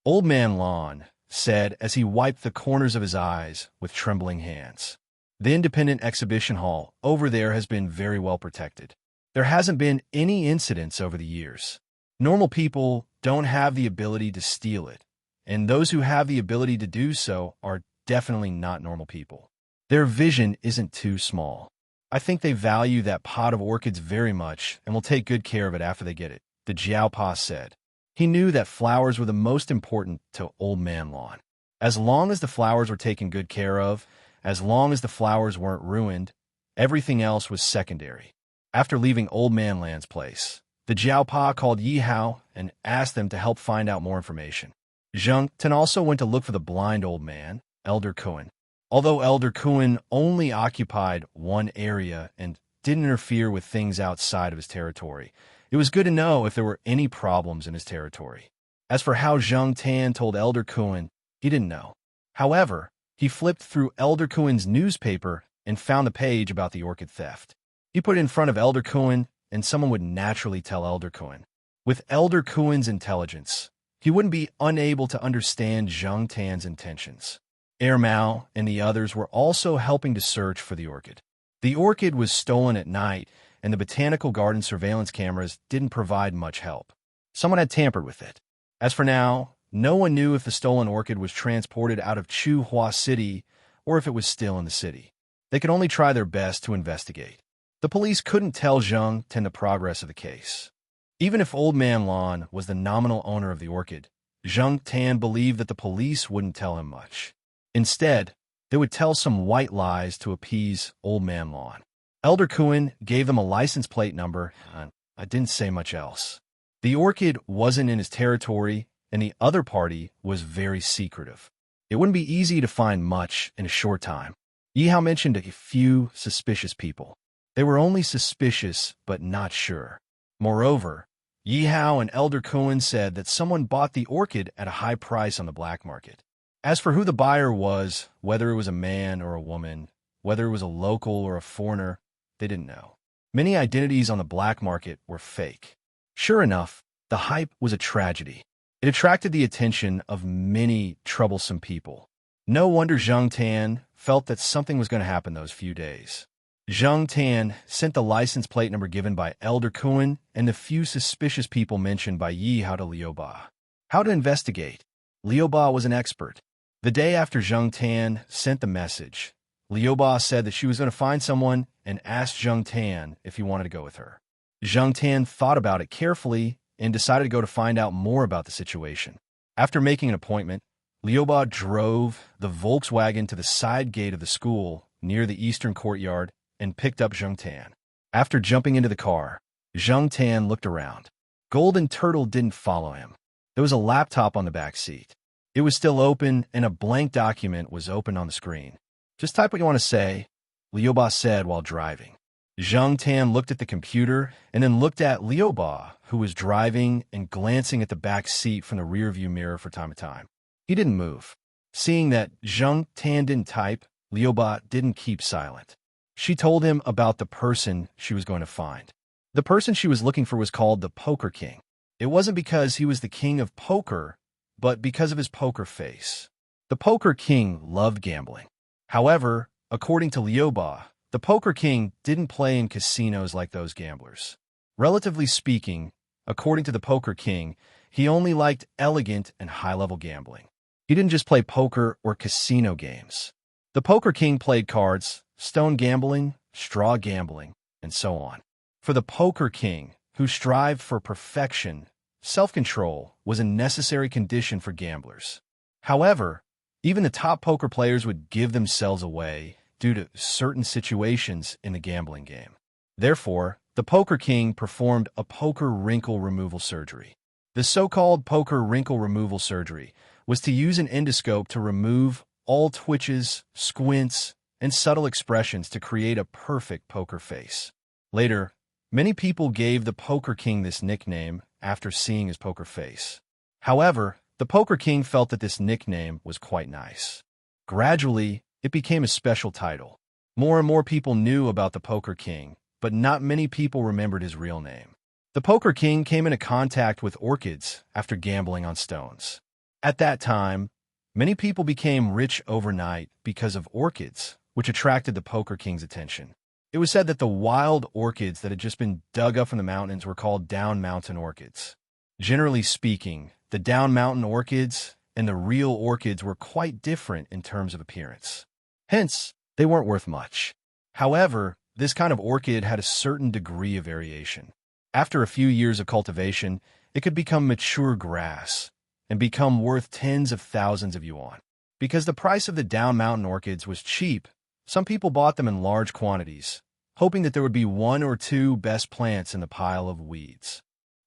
Old Man Lon said as he wiped the corners of his eyes with trembling hands. The independent exhibition hall over there has been very well protected. There hasn't been any incidents over the years. Normal people don't have the ability to steal it, and those who have the ability to do so are definitely not normal people. Their vision isn't too small. I think they value that pot of orchids very much and will take good care of it after they get it, the Jiao Pa said. He knew that flowers were the most important to Old Man Lon. As long as the flowers were taken good care of, as long as the flowers weren't ruined, everything else was secondary. After leaving Old Man Lan's place, the Jiao Pa called Yi Hao and asked them to help find out more information. Zheng Tan also went to look for the blind old man, Elder Kuan. Although Elder Kuan only occupied one area and didn't interfere with things outside of his territory, it was good to know if there were any problems in his territory. As for how Zheng Tan told Elder Kuan, he didn't know. However, he flipped through Elder Kuan's newspaper and found the page about the orchid theft. He put it in front of Elder Kuan, and someone would naturally tell Elder Kuan. With Elder Kuan's intelligence, he wouldn't be unable to understand Zheng Tan's intentions. Mao and the others were also helping to search for the orchid. The orchid was stolen at night, and the Botanical Garden surveillance cameras didn't provide much help. Someone had tampered with it. As for now, no one knew if the stolen orchid was transported out of Chuhua City or if it was still in the city. They could only try their best to investigate. The police couldn't tell Zhang Tan the progress of the case. Even if Old Man Lon was the nominal owner of the orchid, Zhang Tan believed that the police wouldn't tell him much. Instead, they would tell some white lies to appease Old Man Lon. Elder Kuan gave them a license plate number, and I didn't say much else. The orchid wasn't in his territory, and the other party was very secretive. It wouldn't be easy to find much in a short time. Yi Hao mentioned a few suspicious people. They were only suspicious, but not sure. Moreover, Yi Hao and Elder Kuan said that someone bought the orchid at a high price on the black market. As for who the buyer was, whether it was a man or a woman, whether it was a local or a foreigner, they didn't know. Many identities on the black market were fake. Sure enough, the hype was a tragedy. It attracted the attention of many troublesome people. No wonder Zhang Tan felt that something was going to happen those few days. Zhang Tan sent the license plate number given by Elder Kuan and the few suspicious people mentioned by Yi Hao to Liu Ba. How to investigate? Liu Ba was an expert. The day after Zhang Tan sent the message, Liu Ba said that she was going to find someone and asked Zhang Tan if he wanted to go with her. Zhang Tan thought about it carefully and decided to go to find out more about the situation. After making an appointment, Liu Ba drove the Volkswagen to the side gate of the school near the eastern courtyard and picked up Zhang Tan. After jumping into the car, Zhang Tan looked around. Golden Turtle didn't follow him. There was a laptop on the back seat. It was still open, and a blank document was open on the screen. Just type what you want to say, Liu Ba said while driving. Zhang Tan looked at the computer and then looked at Liu Ba, who was driving and glancing at the back seat from the rearview mirror from time to time. He didn't move. Seeing that Zhang Tan didn't type, Liu Ba didn't keep silent. She told him about the person she was going to find. The person she was looking for was called the Poker King. It wasn't because he was the king of poker, but because of his poker face. The Poker King loved gambling. However, according to Liu Ba, the Poker King didn't play in casinos like those gamblers. Relatively speaking, according to the Poker King, he only liked elegant and high-level gambling. He didn't just play poker or casino games. The Poker King played cards, stone gambling, straw gambling, and so on. For the Poker King, who strived for perfection, self-control was a necessary condition for gamblers. However, even the top poker players would give themselves away due to certain situations in the gambling game. Therefore, the Poker King performed a poker wrinkle removal surgery. The so-called poker wrinkle removal surgery was to use an endoscope to remove all twitches, squints, and subtle expressions to create a perfect poker face. Later, many people gave the Poker King this nickname after seeing his poker face. However, the Poker King felt that this nickname was quite nice. Gradually, it became a special title. More and more people knew about the Poker King, but not many people remembered his real name. The Poker King came into contact with orchids after gambling on stones. At that time, many people became rich overnight because of orchids, which attracted the Poker King's attention. It was said that the wild orchids that had just been dug up from the mountains were called down mountain orchids. Generally speaking, the down mountain orchids and the real orchids were quite different in terms of appearance. Hence, they weren't worth much. However, this kind of orchid had a certain degree of variation. After a few years of cultivation, it could become mature grass and become worth tens of thousands of yuan. Because the price of the down mountain orchids was cheap, some people bought them in large quantities, hoping that there would be one or two best plants in the pile of weeds.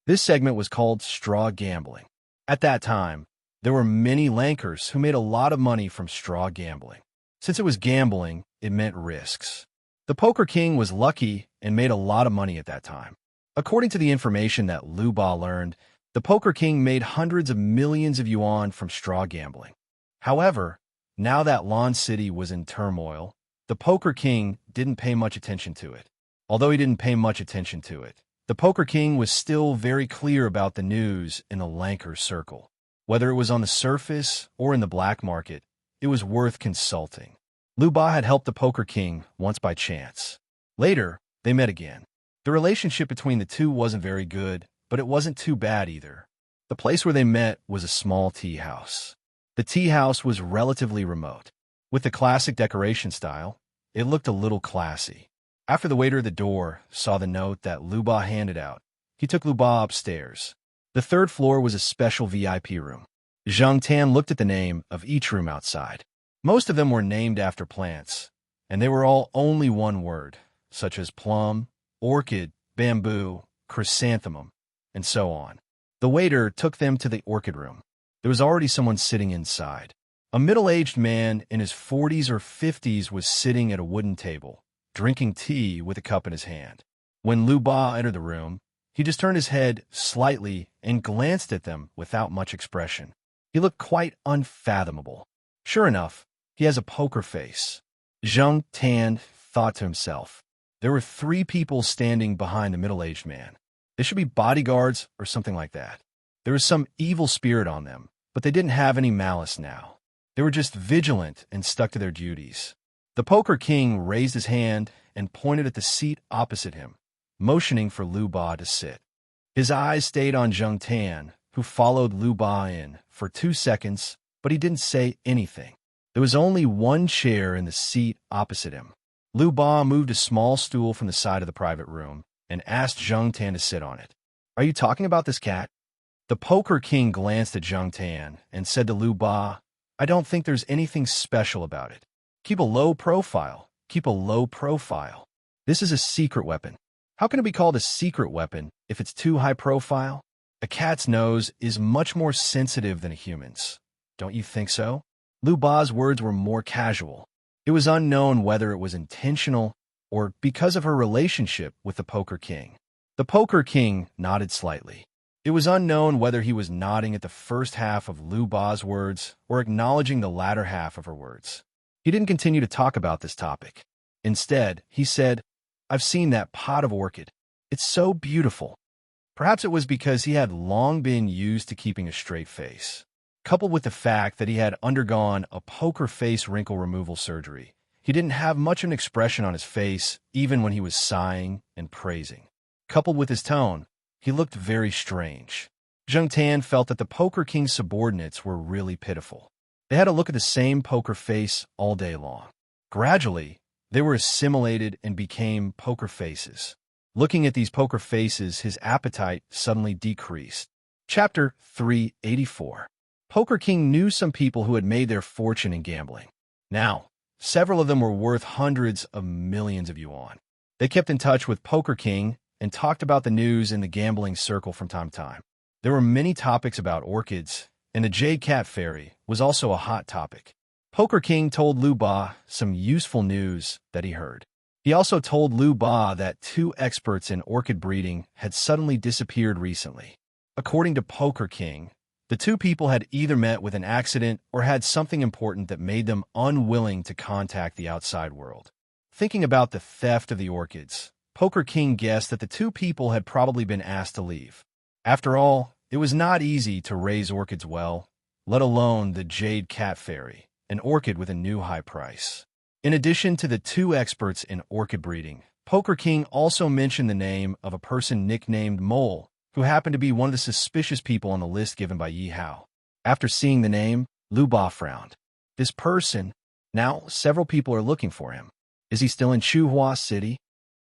This segment was called straw gambling. At that time, there were many lankers who made a lot of money from straw gambling. Since it was gambling, it meant risks. The Poker King was lucky and made a lot of money at that time. According to the information that Liu Ba learned, the Poker King made hundreds of millions of yuan from straw gambling. However, now that Lan City was in turmoil, the Poker King didn't pay much attention to it. Although he didn't pay much attention to it, the Poker King was still very clear about the news in the Lanker circle. Whether it was on the surface or in the black market, it was worth consulting. Liu Ba had helped the Poker King once by chance. Later, they met again. The relationship between the two wasn't very good, but it wasn't too bad either. The place where they met was a small tea house. The tea house was relatively remote. With the classic decoration style, it looked a little classy. After the waiter at the door saw the note that Lu Ba handed out, he took Lu Ba upstairs. The third floor was a special VIP room. Zhang Tan looked at the name of each room outside. Most of them were named after plants, and they were all only one word, such as plum, orchid, bamboo, chrysanthemum, and so on. The waiter took them to the orchid room. There was already someone sitting inside. A middle-aged man in his 40s or 50s was sitting at a wooden table, drinking tea with a cup in his hand. When Lu Ba entered the room, he just turned his head slightly and glanced at them without much expression. He looked quite unfathomable. Sure enough, he has a poker face. Zhang Tan thought to himself. There were 3 people standing behind the middle-aged man. They should be bodyguards or something like that. There was some evil spirit on them, but they didn't have any malice now. They were just vigilant and stuck to their duties. The poker king raised his hand and pointed at the seat opposite him, motioning for Lu Ba to sit. His eyes stayed on Zhang Tan, who followed Lu Ba in for 2 seconds, but he didn't say anything. There was only one chair in the seat opposite him. Lu Ba moved a small stool from the side of the private room and asked Zhang Tan to sit on it. "Are you talking about this cat?" The poker king glanced at Zhang Tan and said to Lu Ba, "I don't think there's anything special about it. Keep a low profile. Keep a low profile. This is a secret weapon. How can it be called a secret weapon if it's too high profile? A cat's nose is much more sensitive than a human's. Don't you think so?" Lu Ba's words were more casual. It was unknown whether it was intentional or because of her relationship with the poker king. The poker king nodded slightly. It was unknown whether he was nodding at the first half of Lu Ba's words or acknowledging the latter half of her words. He didn't continue to talk about this topic. Instead, he said, "I've seen that pot of orchid. It's so beautiful." Perhaps it was because he had long been used to keeping a straight face. Coupled with the fact that he had undergone a poker face wrinkle removal surgery, he didn't have much of an expression on his face even when he was sighing and praising. Coupled with his tone, he looked very strange. Zhang Tan felt that the poker king's subordinates were really pitiful. They had to look at the same poker face all day long. Gradually, they were assimilated and became poker faces. Looking at these poker faces, his appetite suddenly decreased. Chapter 384. Poker King knew some people who had made their fortune in gambling. Now, several of them were worth hundreds of millions of yuan. They kept in touch with Poker King and talked about the news in the gambling circle from time to time. There were many topics about orchids, and the Jade Cat Fairy was also a hot topic. Poker King told Lu Ba some useful news that he heard. He also told Lu Ba that 2 experts in orchid breeding had suddenly disappeared recently. According to Poker King, the 2 people had either met with an accident or had something important that made them unwilling to contact the outside world. Thinking about the theft of the orchids, Poker King guessed that the 2 people had probably been asked to leave. After all, it was not easy to raise orchids well, let alone the Jade Cat Fairy, an orchid with a new high price. In addition to the 2 experts in orchid breeding, Poker King also mentioned the name of a person nicknamed Mole, who happened to be one of the suspicious people on the list given by Yi Hao. After seeing the name, Lu Ba frowned. This person, now several people are looking for him. Is he still in Chuhua City?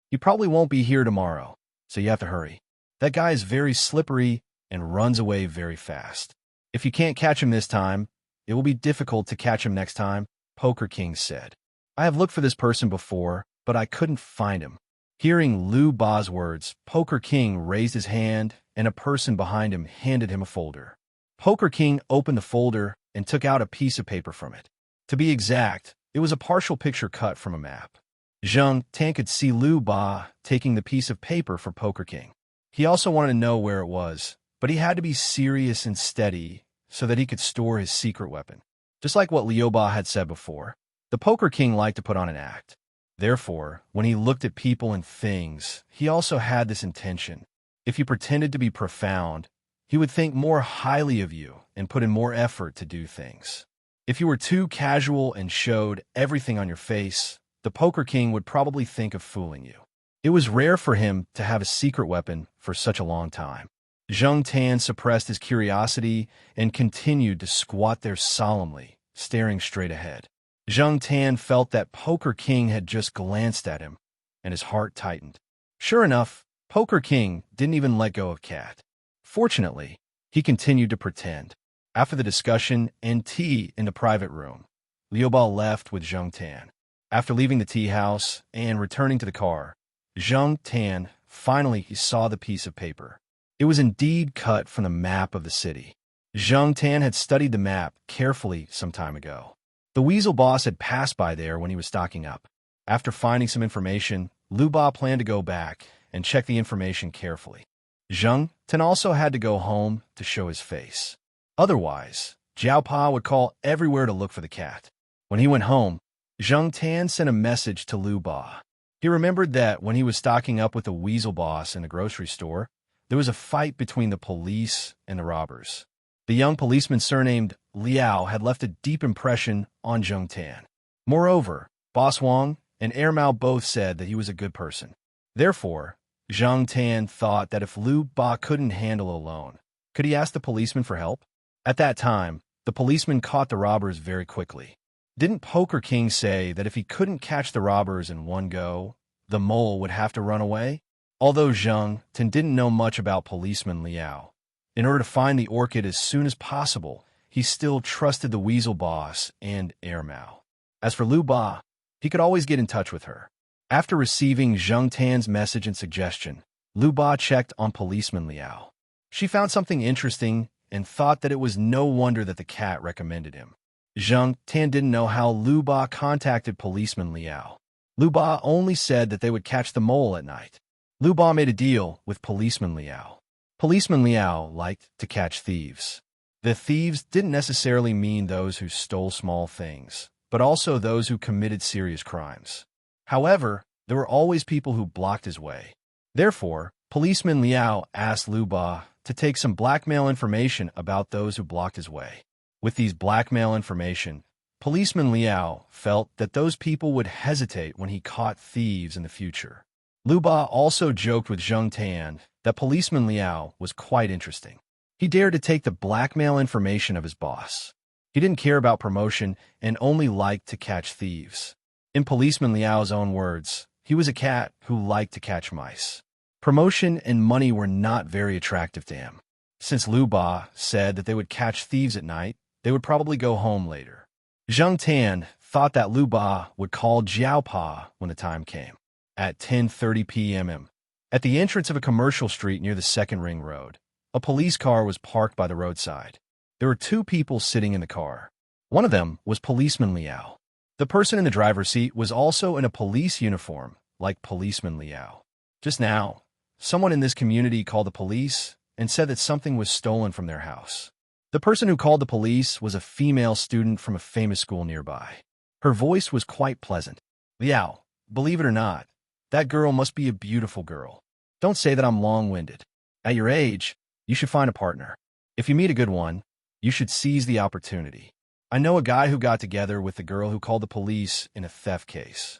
He probably won't be here tomorrow, so you have to hurry. That guy is very slippery and runs away very fast. If you can't catch him this time, it will be difficult to catch him next time, Poker King said. I have looked for this person before, but I couldn't find him. Hearing Lu Ba's words, Poker King raised his hand, and a person behind him handed him a folder. Poker King opened the folder and took out a piece of paper from it. To be exact, it was a partial picture cut from a map. Zhang Tan could see Lu Ba taking the piece of paper for Poker King. He also wanted to know where it was, but he had to be serious and steady so that he could store his secret weapon. Just like what Liu Ba had said before, the Poker King liked to put on an act. Therefore, when he looked at people and things, he also had this intention. If you pretended to be profound, he would think more highly of you and put in more effort to do things. If you were too casual and showed everything on your face, the Poker King would probably think of fooling you. It was rare for him to have a secret weapon for such a long time. Zhang Tan suppressed his curiosity and continued to squat there solemnly, staring straight ahead. Zhang Tan felt that Poker King had just glanced at him, and his heart tightened. Sure enough, Poker King didn't even let go of Cat. Fortunately, he continued to pretend. After the discussion and tea in the private room, Liu Ba left with Zheng Tan. After leaving the tea house and returning to the car, Zheng Tan finally saw the piece of paper. It was indeed cut from the map of the city. Zheng Tan had studied the map carefully some time ago. The Weasel boss had passed by there when he was stocking up. After finding some information, Liu Ba planned to go back and check the information carefully. Zheng Tan also had to go home to show his face. Otherwise, Jiao Pa would call everywhere to look for the cat. When he went home, Zheng Tan sent a message to Liu Ba. He remembered that when he was stocking up with the Weasel boss in the grocery store, there was a fight between the police and the robbers. The young policeman surnamed Liao had left a deep impression on Zheng Tan. Moreover, Boss Wang and Air Mao both said that he was a good person. Therefore, Zheng Tan thought that if Liu Ba couldn't handle alone, could he ask the policeman for help? At that time, the policeman caught the robbers very quickly. Didn't Poker King say that if he couldn't catch the robbers in one go, the mole would have to run away? Although Zheng Tan didn't know much about policeman Liao, in order to find the orchid as soon as possible, he still trusted the Weasel boss and Air Mao. As for Liu Ba, he could always get in touch with her. After receiving Zheng Tan's message and suggestion, Liu Ba checked on policeman Liao. She found something interesting and thought that it was no wonder that the cat recommended him. Zheng Tan didn't know how Liu Ba contacted policeman Liao. Liu Ba only said that they would catch the mole at night. Liu Ba made a deal with policeman Liao. Policeman Liao liked to catch thieves. The thieves didn't necessarily mean those who stole small things, but also those who committed serious crimes. However, there were always people who blocked his way. Therefore, policeman Liao asked Liu Ba to take some blackmail information about those who blocked his way. With these blackmail information, policeman Liao felt that those people would hesitate when he caught thieves in the future. Liu Ba also joked with Zheng Tan that policeman Liao was quite interesting. He dared to take the blackmail information of his boss. He didn't care about promotion and only liked to catch thieves. In policeman Liao's own words, he was a cat who liked to catch mice. Promotion and money were not very attractive to him. Since Liu Ba said that they would catch thieves at night, they would probably go home later. Zheng Tan thought that Liu Ba would call Jiao Pa when the time came. At 10:30 p.m. At the entrance of a commercial street near the Second Ring Road, a police car was parked by the roadside. There were two people sitting in the car. One of them was policeman Liao. The person in the driver's seat was also in a police uniform, like policeman Liao. Just now, someone in this community called the police and said that something was stolen from their house. The person who called the police was a female student from a famous school nearby. Her voice was quite pleasant. Liao, believe it or not, that girl must be a beautiful girl. Don't say that I'm long-winded. At your age, you should find a partner. If you meet a good one, you should seize the opportunity. I know a guy who got together with the girl who called the police in a theft case.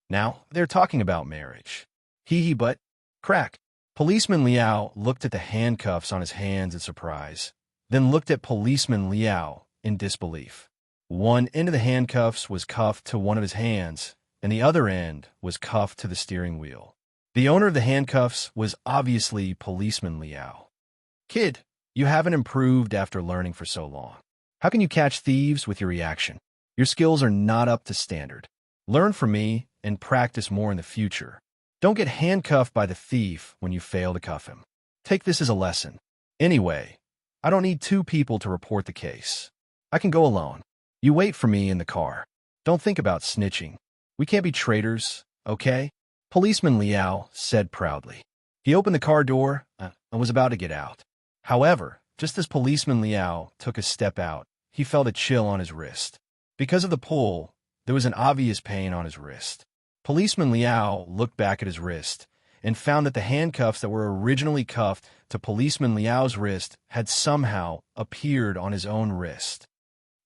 Now, they're talking about marriage. But, crack. Policeman Liao looked at the handcuffs on his hands in surprise, then looked at policeman Liao in disbelief. One end of the handcuffs was cuffed to one of his hands, and the other end was cuffed to the steering wheel. The owner of the handcuffs was obviously policeman Liao. Kid, you haven't improved after learning for so long. How can you catch thieves with your reaction? Your skills are not up to standard. Learn from me and practice more in the future. Don't get handcuffed by the thief when you fail to cuff him. Take this as a lesson. Anyway, I don't need two people to report the case. I can go alone. You wait for me in the car. Don't think about snitching. We can't be traitors, okay? Policeman Liao said proudly. He opened the car door and was about to get out. However, just as policeman Liao took a step out, he felt a chill on his wrist. Because of the pull, there was an obvious pain on his wrist. Policeman Liao looked back at his wrist and found that the handcuffs that were originally cuffed to policeman Liao's wrist had somehow appeared on his own wrist.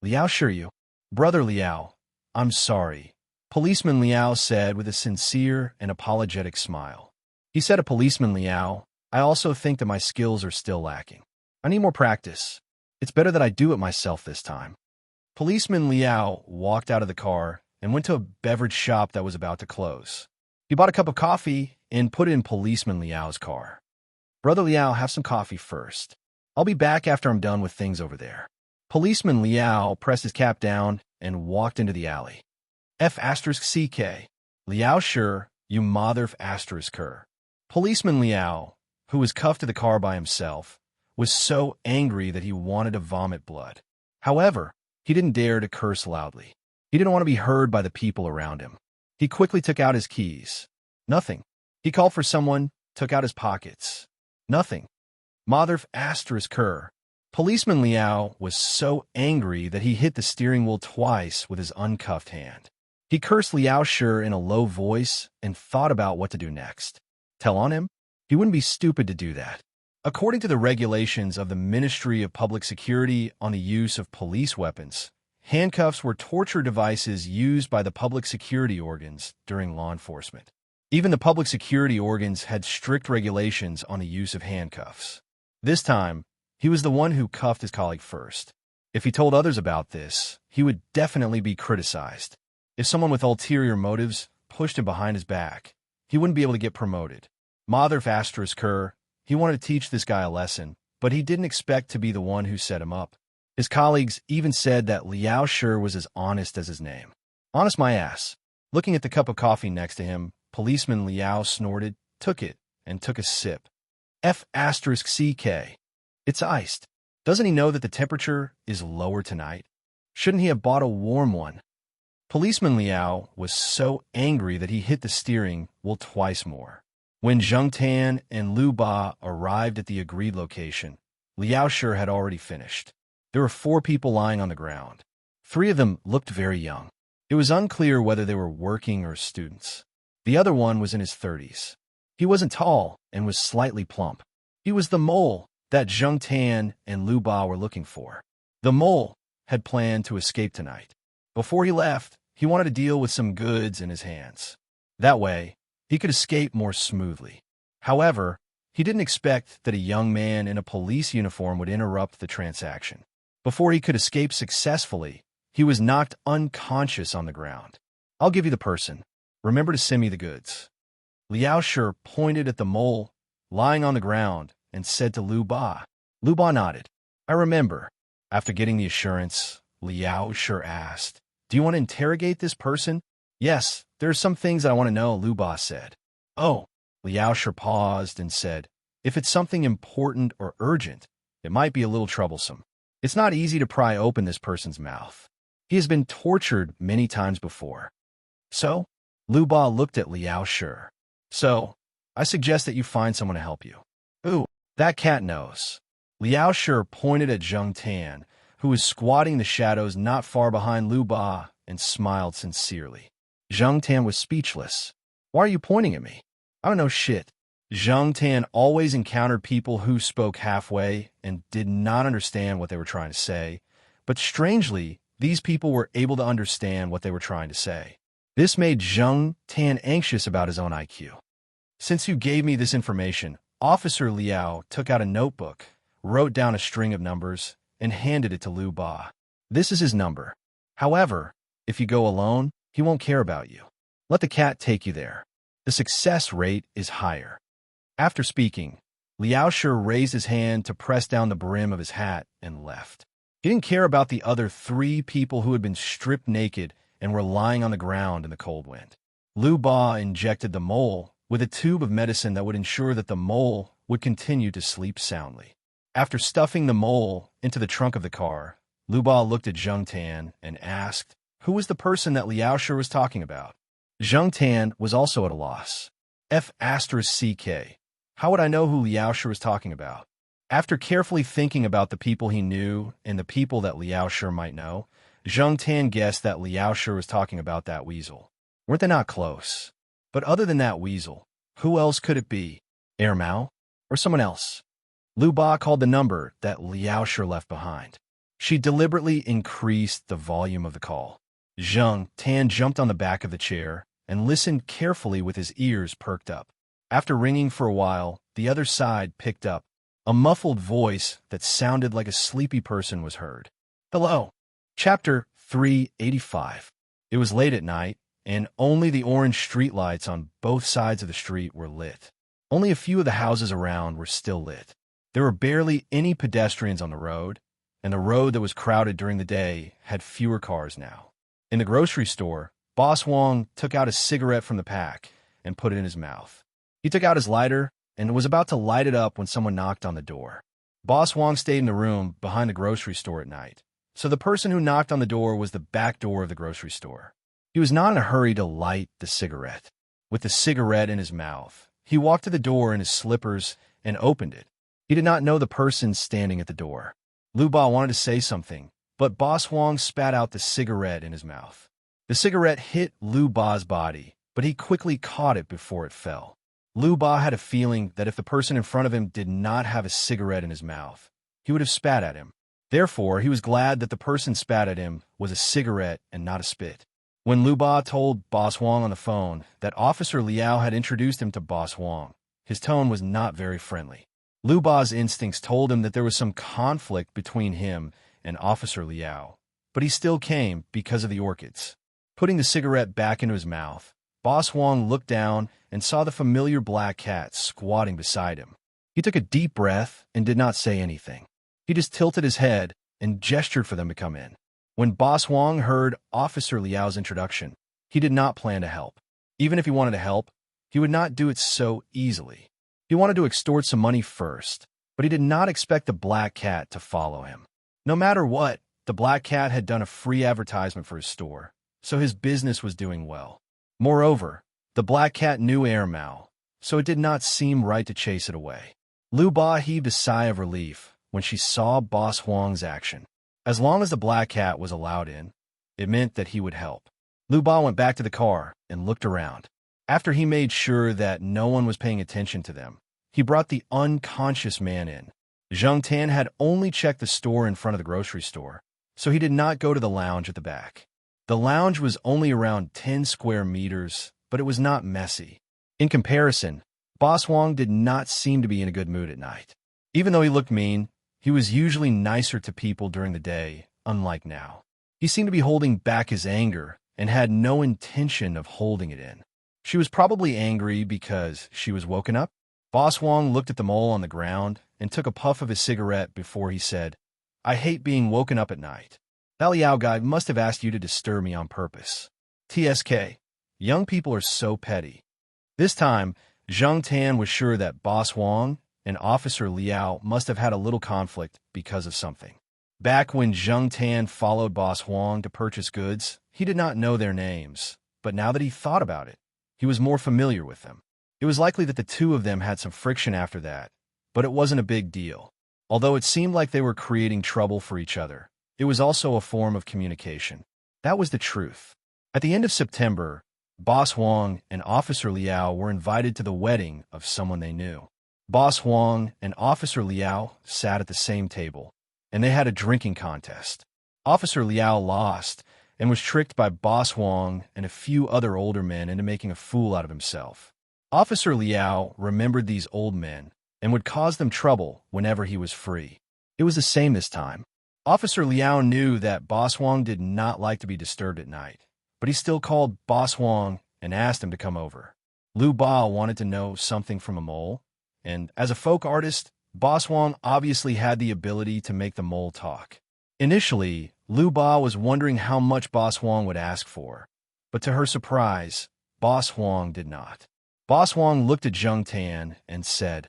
Liao Shiryu, brother Liao, I'm sorry, policeman Liao said with a sincere and apologetic smile. He said to policeman Liao, I also think that my skills are still lacking. I need more practice. It's better that I do it myself this time. Policeman Liao walked out of the car and went to a beverage shop that was about to close. He bought a cup of coffee and put it in Policeman Liao's car. Brother Liao, have some coffee first. I'll be back after I'm done with things over there. Policeman Liao pressed his cap down and walked into the alley. F***CK. Liao sure, you mother f***er. Policeman Liao, who was cuffed to the car by himself, was so angry that he wanted to vomit blood. However, he didn't dare to curse loudly. He didn't want to be heard by the people around him. He quickly took out his keys. Nothing. He called for someone, took out his pockets. Nothing. Mother f***er. Policeman Liao was so angry that he hit the steering wheel twice with his uncuffed hand. He cursed Liao Shi in a low voice and thought about what to do next. Tell on him? He wouldn't be stupid to do that. According to the regulations of the Ministry of Public Security on the use of police weapons, handcuffs were torture devices used by the public security organs during law enforcement. Even the public security organs had strict regulations on the use of handcuffs. This time, he was the one who cuffed his colleague first. If he told others about this, he would definitely be criticized. If someone with ulterior motives pushed him behind his back, he wouldn't be able to get promoted. Mother f***er. He wanted to teach this guy a lesson, but he didn't expect to be the one who set him up. His colleagues even said that Liao Shi was as honest as his name. Honest my ass. Looking at the cup of coffee next to him, Policeman Liao snorted, took it, and took a sip. F***CK. It's iced. Doesn't he know that the temperature is lower tonight? Shouldn't he have bought a warm one? Policeman Liao was so angry that he hit the steering wheel twice more. When Zheng Tan and Lu Ba arrived at the agreed location, Liao Shi had already finished. There were 4 people lying on the ground. 3 of them looked very young. It was unclear whether they were working or students. The other one was in his 30s. He wasn't tall and was slightly plump. He was the mole that Zheng Tan and Lu Ba were looking for. The mole had planned to escape tonight. Before he left, he wanted to deal with some goods in his hands. That way, he could escape more smoothly. However, he didn't expect that a young man in a police uniform would interrupt the transaction. Before he could escape successfully, he was knocked unconscious on the ground. I'll give you the person. Remember to send me the goods. Liao Shi pointed at the mole lying on the ground and said to Lu Ba. Lu Ba nodded. I remember. After getting the assurance, Liao Shi asked, do you want to interrogate this person? Yes, there are some things that I want to know, Lu Ba said. Oh. Liao Shi paused and said, if it's something important or urgent, it might be a little troublesome. It's not easy to pry open this person's mouth. He has been tortured many times before. So? Lu Ba looked at Liao Shi. So, I suggest that you find someone to help you. Ooh, that cat knows. Liao Shi pointed at Zheng Tan, who was squatting in the shadows not far behind Lu Ba, and smiled sincerely. Zheng Tan was speechless. Why are you pointing at me? I don't know shit. Zheng Tan always encountered people who spoke halfway and did not understand what they were trying to say, but strangely, these people were able to understand what they were trying to say. This made Zheng Tan anxious about his own IQ. Since you gave me this information, Officer Liao took out a notebook, wrote down a string of numbers, and handed it to Lu Ba. This is his number. However, if you go alone, he won't care about you. Let the cat take you there. The success rate is higher. After speaking, Liao Shi raised his hand to press down the brim of his hat and left. He didn't care about the other 3 people who had been stripped naked and were lying on the ground in the cold wind. Lu Ba injected the mole with a tube of medicine that would ensure that the mole would continue to sleep soundly. After stuffing the mole into the trunk of the car, Lu Ba looked at Zheng Tan and asked, who was the person that Liao Shi was talking about? Zheng Tan was also at a loss. F***CK. How would I know who Liao Shi was talking about? After carefully thinking about the people he knew and the people that Liao Shi might know, Zheng Tan guessed that Liao Shi was talking about that weasel. Weren't they not close? But other than that weasel, who else could it be? Air Mao? Or someone else? Lu Ba called the number that Liao Shi left behind. She deliberately increased the volume of the call. Zheng Tan jumped on the back of the chair and listened carefully with his ears perked up. After ringing for a while, the other side picked up. A muffled voice that sounded like a sleepy person was heard. Hello. Chapter 385. It was late at night, and only the orange streetlights on both sides of the street were lit. Only a few of the houses around were still lit. There were barely any pedestrians on the road, and the road that was crowded during the day had fewer cars now. In the grocery store, Boss Wong took out a cigarette from the pack and put it in his mouth. He took out his lighter and was about to light it up when someone knocked on the door. Boss Wong stayed in the room behind the grocery store at night, so the person who knocked on the door was the back door of the grocery store. He was not in a hurry to light the cigarette. With the cigarette in his mouth, he walked to the door in his slippers and opened it. He did not know the person standing at the door. Lu Ba wanted to say something, but Boss Wong spat out the cigarette in his mouth. The cigarette hit Lu Ba's body, but he quickly caught it before it fell. Lu Ba had a feeling that if the person in front of him did not have a cigarette in his mouth, he would have spat at him. Therefore, he was glad that the person spat at him was a cigarette and not a spit. When Lu Ba told Boss Wong on the phone that Officer Liao had introduced him to Boss Wong, his tone was not very friendly. Lu Ba's instincts told him that there was some conflict between him and Officer Liao, but he still came because of the orchids. Putting the cigarette back into his mouth, Boss Wong looked down and saw the familiar black cat squatting beside him. He took a deep breath and did not say anything. He just tilted his head and gestured for them to come in. When Boss Wong heard Officer Liao's introduction, he did not plan to help. Even if he wanted to help, he would not do it so easily. He wanted to extort some money first, but he did not expect the black cat to follow him. No matter what, the black cat had done a free advertisement for his store, so his business was doing well. Moreover, the black cat knew Air Mao, so it did not seem right to chase it away. Lu Ba heaved a sigh of relief when she saw Boss Wong's action. As long as the black cat was allowed in, it meant that he would help. Lu Ba went back to the car and looked around. After he made sure that no one was paying attention to them, he brought the unconscious man in. Zheng Tan had only checked the store in front of the grocery store, so he did not go to the lounge at the back. The lounge was only around 10 square meters, but it was not messy. In comparison, Boss Wong did not seem to be in a good mood at night. Even though he looked mean, he was usually nicer to people during the day, unlike now. He seemed to be holding back his anger and had no intention of holding it in. She was probably angry because she was woken up. Boss Wong looked at the mole on the ground and took a puff of his cigarette before he said, "I hate being woken up at night. That Liao guy must have asked you to disturb me on purpose. TSK, young people are so petty." This time, Zheng Tan was sure that Boss Wong and Officer Liao must have had a little conflict because of something. Back when Zheng Tan followed Boss Wong to purchase goods, he did not know their names, but now that he thought about it, he was more familiar with them. It was likely that the two of them had some friction after that, but it wasn't a big deal. Although it seemed like they were creating trouble for each other, it was also a form of communication. That was the truth. At the end of September, Boss Wong and Officer Liao were invited to the wedding of someone they knew. Boss Wong and Officer Liao sat at the same table, and they had a drinking contest. Officer Liao lost and was tricked by Boss Wong and a few other older men into making a fool out of himself. Officer Liao remembered these old men and would cause them trouble whenever he was free. It was the same this time. Officer Liao knew that Boss Wong did not like to be disturbed at night, but he still called Boss Wong and asked him to come over. Lu Ba wanted to know something from a mole, and as a folk artist, Boss Wong obviously had the ability to make the mole talk. Initially, Lu Ba was wondering how much Boss Wong would ask for, but to her surprise, Boss Wong did not. Boss Wong looked at Zheng Tan and said,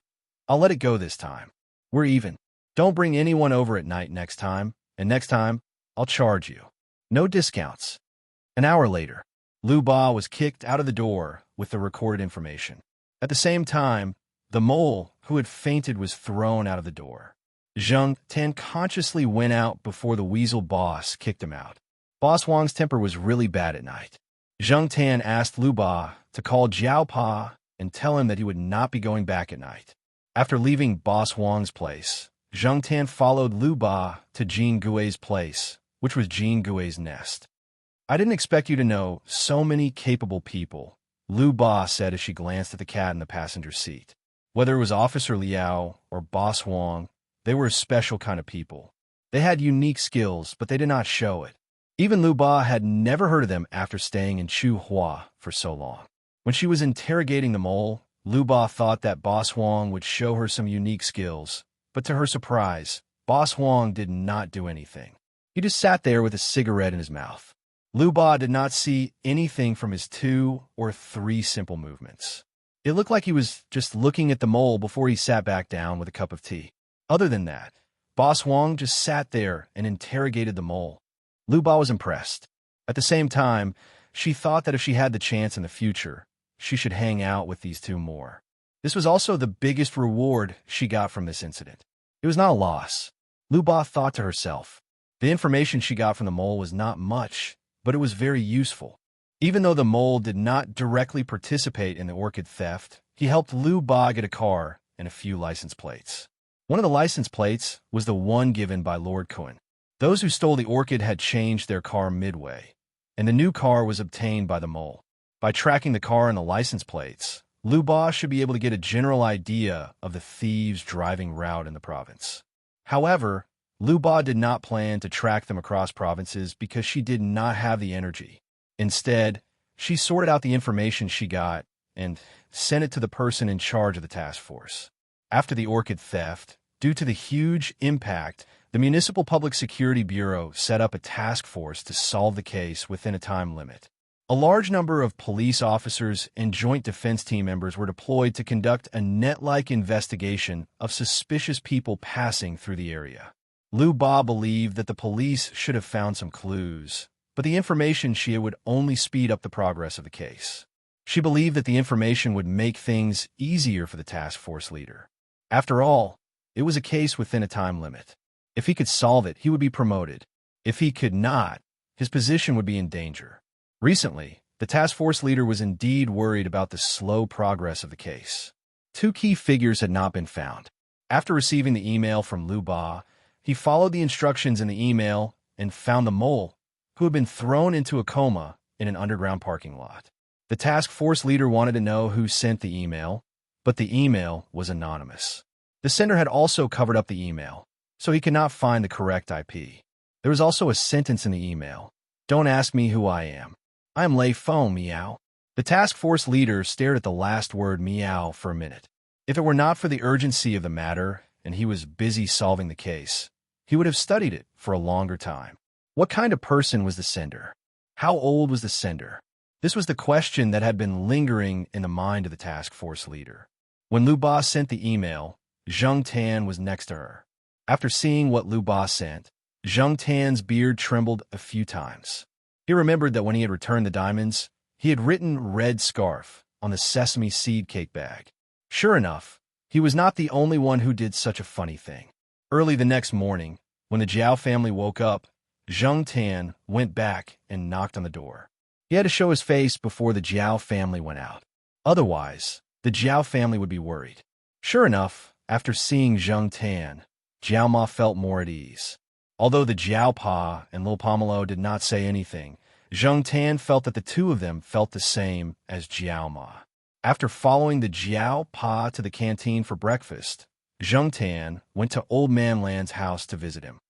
"I'll let it go this time. We're even. Don't bring anyone over at night next time, and next time, I'll charge you. No discounts." An hour later, Lu Ba was kicked out of the door with the recorded information. At the same time, the mole who had fainted was thrown out of the door. Zheng Tan consciously went out before the weasel boss kicked him out. Boss Wong's temper was really bad at night. Zheng Tan asked Lu Ba to call Jiao Pa and tell him that he would not be going back at night. After leaving Boss Wong's place, Zheng Tan followed Lu Ba to Jean Gui's place, which was Jean Gui's nest. "I didn't expect you to know so many capable people," Lu Ba said as she glanced at the cat in the passenger seat. Whether it was Officer Liao or Boss Wong, they were a special kind of people. They had unique skills, but they did not show it. Even Lu Ba had never heard of them after staying in Chu Hua for so long. When she was interrogating the mole, Lu Ba thought that Boss Huang would show her some unique skills, but to her surprise, Boss Huang did not do anything. He just sat there with a cigarette in his mouth. Lu Ba did not see anything from his 2 or 3 simple movements. It looked like he was just looking at the mole before he sat back down with a cup of tea. Other than that, Boss Huang just sat there and interrogated the mole. Lu Ba was impressed. At the same time, she thought that if she had the chance in the future, she should hang out with these 2 more. This was also the biggest reward she got from this incident. It was not a loss. Lu Ba thought to herself. The information she got from the mole was not much, but it was very useful. Even though the mole did not directly participate in the orchid theft, he helped Lu Ba get a car and a few license plates. One of the license plates was the one given by Lord Kun. Those who stole the orchid had changed their car midway, and the new car was obtained by the mole. By tracking the car and the license plates, Lu Ba should be able to get a general idea of the thieves' driving route in the province. However, Lu Ba did not plan to track them across provinces because she did not have the energy. Instead, she sorted out the information she got and sent it to the person in charge of the task force. After the orchid theft, due to the huge impact, the Municipal Public Security Bureau set up a task force to solve the case within a time limit. A large number of police officers and joint defense team members were deployed to conduct a net-like investigation of suspicious people passing through the area. Lu Ba believed that the police should have found some clues, but the information she had would only speed up the progress of the case. She believed that the information would make things easier for the task force leader. After all, it was a case within a time limit. If he could solve it, he would be promoted. If he could not, his position would be in danger. Recently, the task force leader was indeed worried about the slow progress of the case. 2 key figures had not been found. After receiving the email from Lu Ba, he followed the instructions in the email and found the mole, who had been thrown into a coma in an underground parking lot. The task force leader wanted to know who sent the email, but the email was anonymous. The sender had also covered up the email, so he could not find the correct IP. There was also a sentence in the email. "Don't ask me who I am. I am Lei Feng, meow." The task force leader stared at the last word meow for a minute. If it were not for the urgency of the matter and he was busy solving the case, he would have studied it for a longer time. What kind of person was the sender? How old was the sender? This was the question that had been lingering in the mind of the task force leader. When Lu Ba sent the email, Zheng Tan was next to her. After seeing what Lu Ba sent, Zheng Tan's beard trembled a few times. He remembered that when he had returned the diamonds, he had written "red scarf" on the sesame seed cake bag. Sure enough, he was not the only one who did such a funny thing. Early the next morning, when the Jiao family woke up, Zheng Tan went back and knocked on the door. He had to show his face before the Jiao family went out. Otherwise, the Jiao family would be worried. Sure enough, after seeing Zheng Tan, Jiao Ma felt more at ease. Although the Jiao Pa and Lil Pomelo did not say anything, Zheng Tan felt that the 2 of them felt the same as Jiao Ma. After following the Jiao Pa to the canteen for breakfast, Zheng Tan went to Old Man Lan's house to visit him.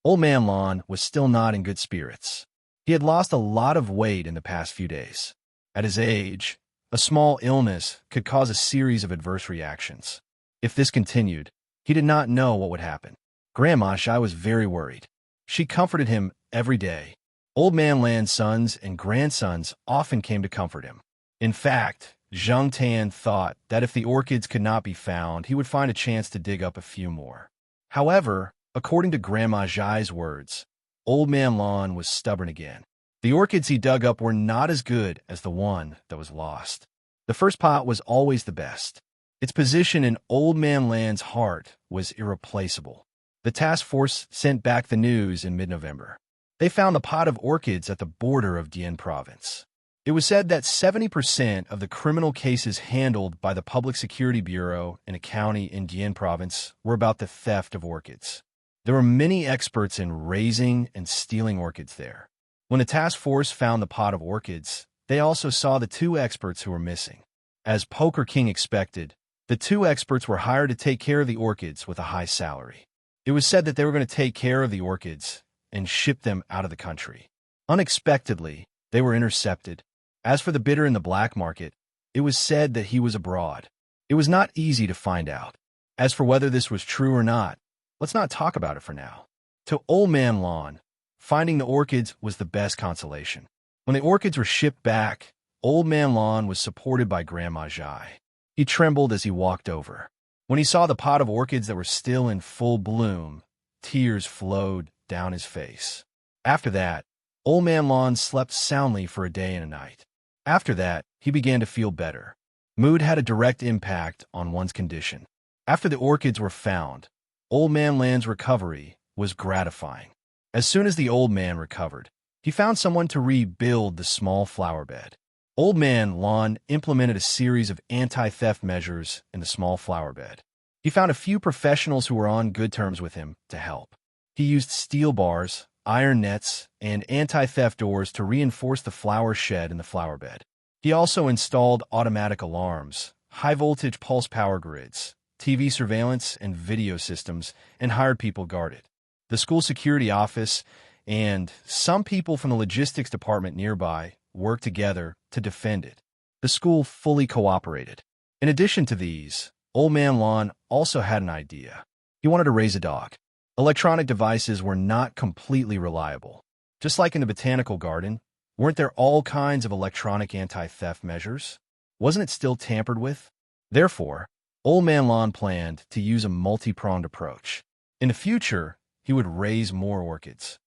Old Man Lan was still not in good spirits. He had lost a lot of weight in the past few days. At his age, a small illness could cause a series of adverse reactions. If this continued, he did not know what would happen. Grandma Shai was very worried. She comforted him every day. Old Man Lan's sons and grandsons often came to comfort him. In fact, Zheng Tan thought that if the orchids could not be found, he would find a chance to dig up a few more. However, according to Grandma Zhai's words, Old Man Lan was stubborn again. The orchids he dug up were not as good as the one that was lost. The first pot was always the best. Its position in Old Man Lan's heart was irreplaceable. The task force sent back the news in mid-November. They found the pot of orchids at the border of Dian province. It was said that 70% of the criminal cases handled by the Public Security Bureau in a county in Dian province were about the theft of orchids. There were many experts in raising and stealing orchids there. When the task force found the pot of orchids, they also saw the 2 experts who were missing. As Poker King expected, the 2 experts were hired to take care of the orchids with a high salary. It was said that they were going to take care of the orchids and ship them out of the country. Unexpectedly, they were intercepted. As for the bidder in the black market, it was said that he was abroad. It was not easy to find out. As for whether this was true or not, let's not talk about it for now. To Old Man Lawn, finding the orchids was the best consolation. When the orchids were shipped back, Old Man Lawn was supported by Grandma Jai. He trembled as he walked over. When he saw the pot of orchids that were still in full bloom, tears flowed down his face. After that, Old Man Lawn slept soundly for a day and a night. After that, he began to feel better. Mood had a direct impact on one's condition. After the orchids were found, Old Man Lawn's recovery was gratifying. As soon as the old man recovered, he found someone to rebuild the small flower bed. Old Man Lawn implemented a series of anti-theft measures in the small flower bed. He found a few professionals who were on good terms with him to help. He used steel bars, iron nets, and anti-theft doors to reinforce the flower shed in the flower bed. He also installed automatic alarms, high-voltage pulse power grids, TV surveillance, and video systems, and hired people guard it. The school security office and some people from the logistics department nearby worked together to defend it. The school fully cooperated. In addition to these, Old Man Lawn also had an idea. He wanted to raise a dog. Electronic devices were not completely reliable. Just like in the botanical garden, weren't there all kinds of electronic anti-theft measures? Wasn't it still tampered with? Therefore, Old Man Lawn planned to use a multi-pronged approach. In the future, he would raise more orchids.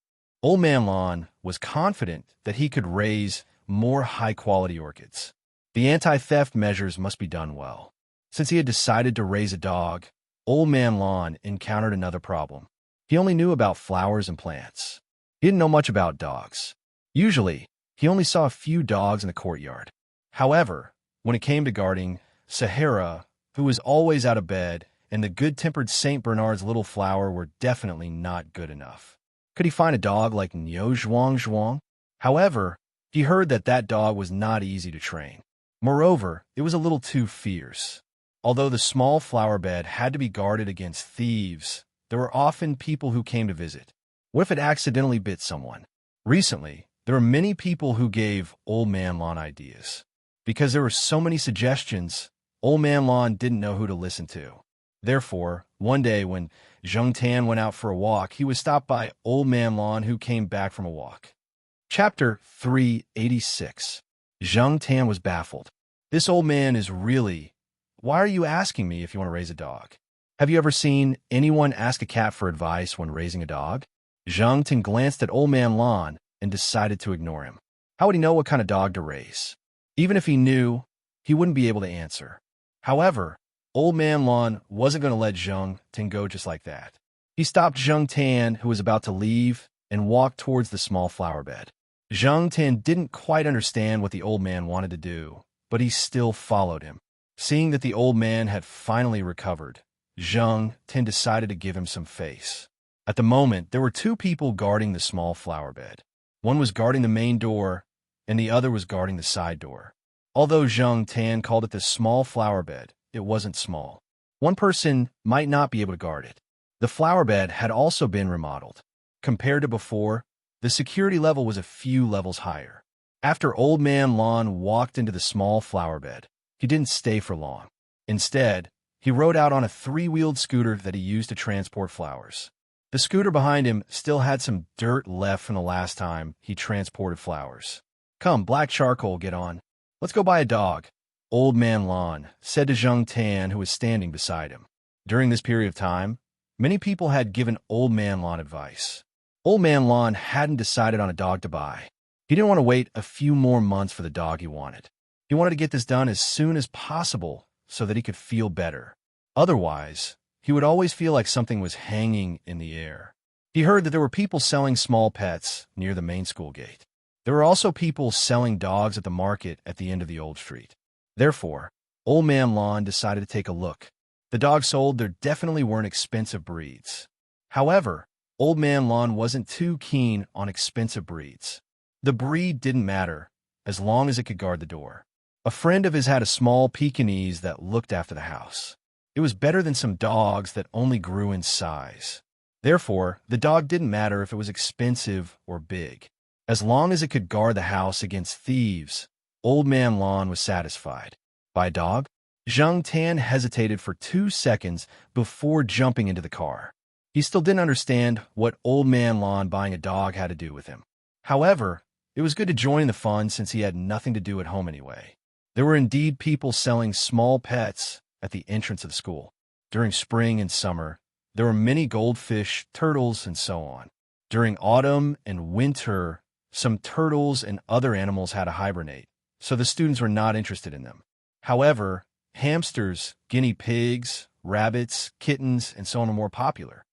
Old Man Lawn was confident that he could raise more high-quality orchids. The anti-theft measures must be done well. Since he had decided to raise a dog, Old Man Lawn encountered another problem. He only knew about flowers and plants. He didn't know much about dogs. Usually, he only saw a few dogs in the courtyard. However, when it came to guarding, Sahara, who was always out of bed, and the good-tempered St. Bernard's little flower were definitely not good enough. Could he find a dog like Niu Zhuang Zhuang? However, he heard that that dog was not easy to train. Moreover, it was a little too fierce. Although the small flower bed had to be guarded against thieves, there were often people who came to visit. What if it accidentally bit someone? Recently, there were many people who gave Old Man Lawn ideas. Because there were so many suggestions, Old Man Lawn didn't know who to listen to. Therefore, one day when Zheng Tan went out for a walk, he was stopped by Old Man Lawn who came back from a walk. Chapter 386. Zheng Tan was baffled. This old man is really... Why are you asking me if you want to raise a dog? Have you ever seen anyone ask a cat for advice when raising a dog? Zheng Tan glanced at Old Man Lawn and decided to ignore him. How would he know what kind of dog to raise? Even if he knew, he wouldn't be able to answer. However, Old Man Lawn wasn't going to let Zheng Tan go just like that. He stopped Zheng Tan, who was about to leave, and walked towards the small flower bed. Zheng Tan didn't quite understand what the old man wanted to do, but he still followed him. Seeing that the old man had finally recovered, Zheng Tan decided to give him some face. At the moment, there were two people guarding the small flower bed. One was guarding the main door, and the other was guarding the side door. Although Zheng Tan called it the small flower bed, it wasn't small. One person might not be able to guard it. The flower bed had also been remodeled. Compared to before, the security level was a few levels higher. After Old Man Lawn walked into the small flower bed, he didn't stay for long. Instead, he rode out on a three-wheeled scooter that he used to transport flowers. The scooter behind him still had some dirt left from the last time he transported flowers. "Come, black charcoal, get on. Let's go buy a dog," Old Man Lawn said to Zheng Tan, who was standing beside him. During this period of time, many people had given Old Man Lawn advice. Old Man Lawn hadn't decided on a dog to buy. He didn't want to wait a few more months for the dog he wanted. He wanted to get this done as soon as possible so that he could feel better. Otherwise, he would always feel like something was hanging in the air. He heard that there were people selling small pets near the main school gate. There were also people selling dogs at the market at the end of the old street. Therefore, Old Man Lawn decided to take a look. The dogs sold there definitely weren't expensive breeds. However, Old Man Lawn wasn't too keen on expensive breeds. The breed didn't matter, as long as it could guard the door. A friend of his had a small Pekingese that looked after the house. It was better than some dogs that only grew in size. Therefore, the dog didn't matter if it was expensive or big. As long as it could guard the house against thieves, Old Man Lon was satisfied. Buy a dog? Zhang Tan hesitated for 2 seconds before jumping into the car. He still didn't understand what Old Man Lon buying a dog had to do with him. However, it was good to join in the fun since he had nothing to do at home anyway. There were indeed people selling small pets at the entrance of the school. During spring and summer, there were many goldfish, turtles, and so on. During autumn and winter, some turtles and other animals had to hibernate, so the students were not interested in them. However, hamsters, guinea pigs, rabbits, kittens, and so on were more popular.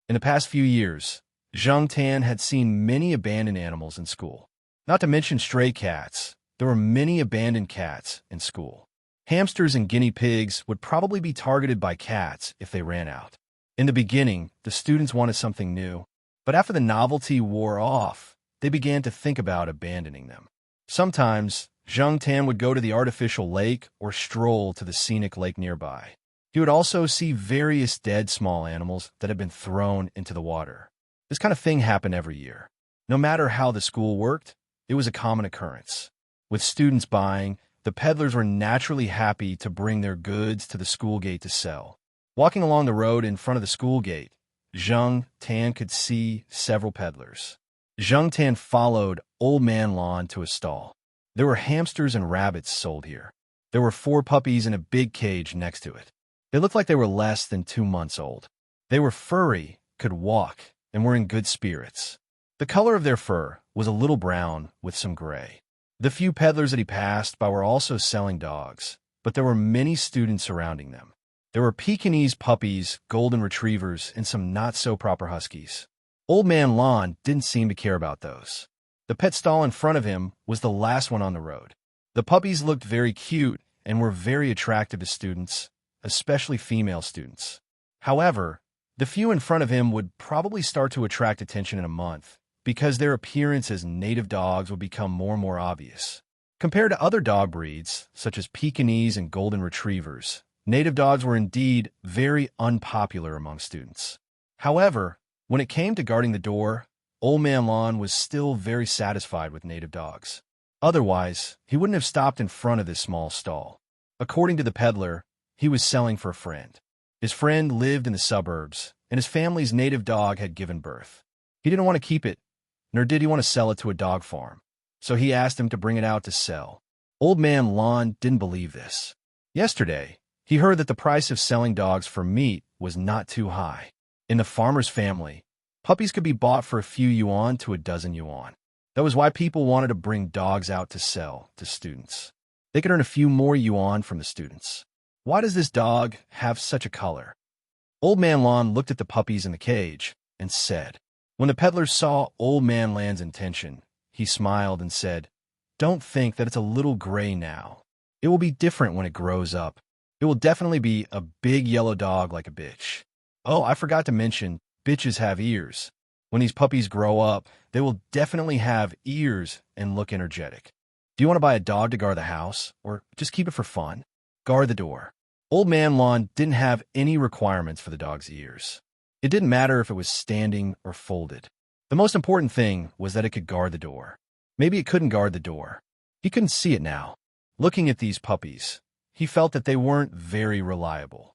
In the past few years, Zhang Tan had seen many abandoned animals in school. Not to mention stray cats, there were many abandoned cats in school. Hamsters and guinea pigs would probably be targeted by cats if they ran out. In the beginning, the students wanted something new, but after the novelty wore off, they began to think about abandoning them. Sometimes, Zhang Tan would go to the artificial lake or stroll to the scenic lake nearby. He would also see various dead small animals that had been thrown into the water. This kind of thing happened every year. No matter how the school worked, it was a common occurrence. With students buying, the peddlers were naturally happy to bring their goods to the school gate to sell. Walking along the road in front of the school gate, Zhang Tan could see several peddlers. Zhang Tan followed Old Man Lon to a stall. There were hamsters and rabbits sold here. There were 4 puppies in a big cage next to it. They looked like they were less than 2 months old. They were furry, could walk, and were in good spirits. The color of their fur was a little brown with some gray. The few peddlers that he passed by were also selling dogs, but there were many students surrounding them. There were Pekingese puppies, golden retrievers, and some not-so-proper huskies. Old Man Lon didn't seem to care about those. The pet stall in front of him was the last one on the road. The puppies looked very cute and were very attractive to students, especially female students. However, the few in front of him would probably start to attract attention in a month, because their appearance as native dogs would become more and more obvious. Compared to other dog breeds, such as Pekingese and golden retrievers, native dogs were indeed very unpopular among students. However, when it came to guarding the door, Old Man Lon was still very satisfied with native dogs. Otherwise, he wouldn't have stopped in front of this small stall. According to the peddler, he was selling for a friend. His friend lived in the suburbs, and his family's native dog had given birth. He didn't want to keep it, nor did he want to sell it to a dog farm, so he asked him to bring it out to sell. Old Man Lon didn't believe this. Yesterday, he heard that the price of selling dogs for meat was not too high. In the farmer's family, puppies could be bought for a few yuan to a dozen yuan. That was why people wanted to bring dogs out to sell to students. They could earn a few more yuan from the students. Why does this dog have such a color? Old Man Lon looked at the puppies in the cage and said. When the peddler saw Old Man Lon's intention, he smiled and said, "Don't think that it's a little gray now. It will be different when it grows up. It will definitely be a big yellow dog like a bitch. Oh, I forgot to mention, bitches have ears. When these puppies grow up, they will definitely have ears and look energetic. Do you want to buy a dog to guard the house, or just keep it for fun? Guard the door." Old Man Lon didn't have any requirements for the dog's ears. It didn't matter if it was standing or folded. The most important thing was that it could guard the door. Maybe it couldn't guard the door. He couldn't see it now. Looking at these puppies, he felt that they weren't very reliable.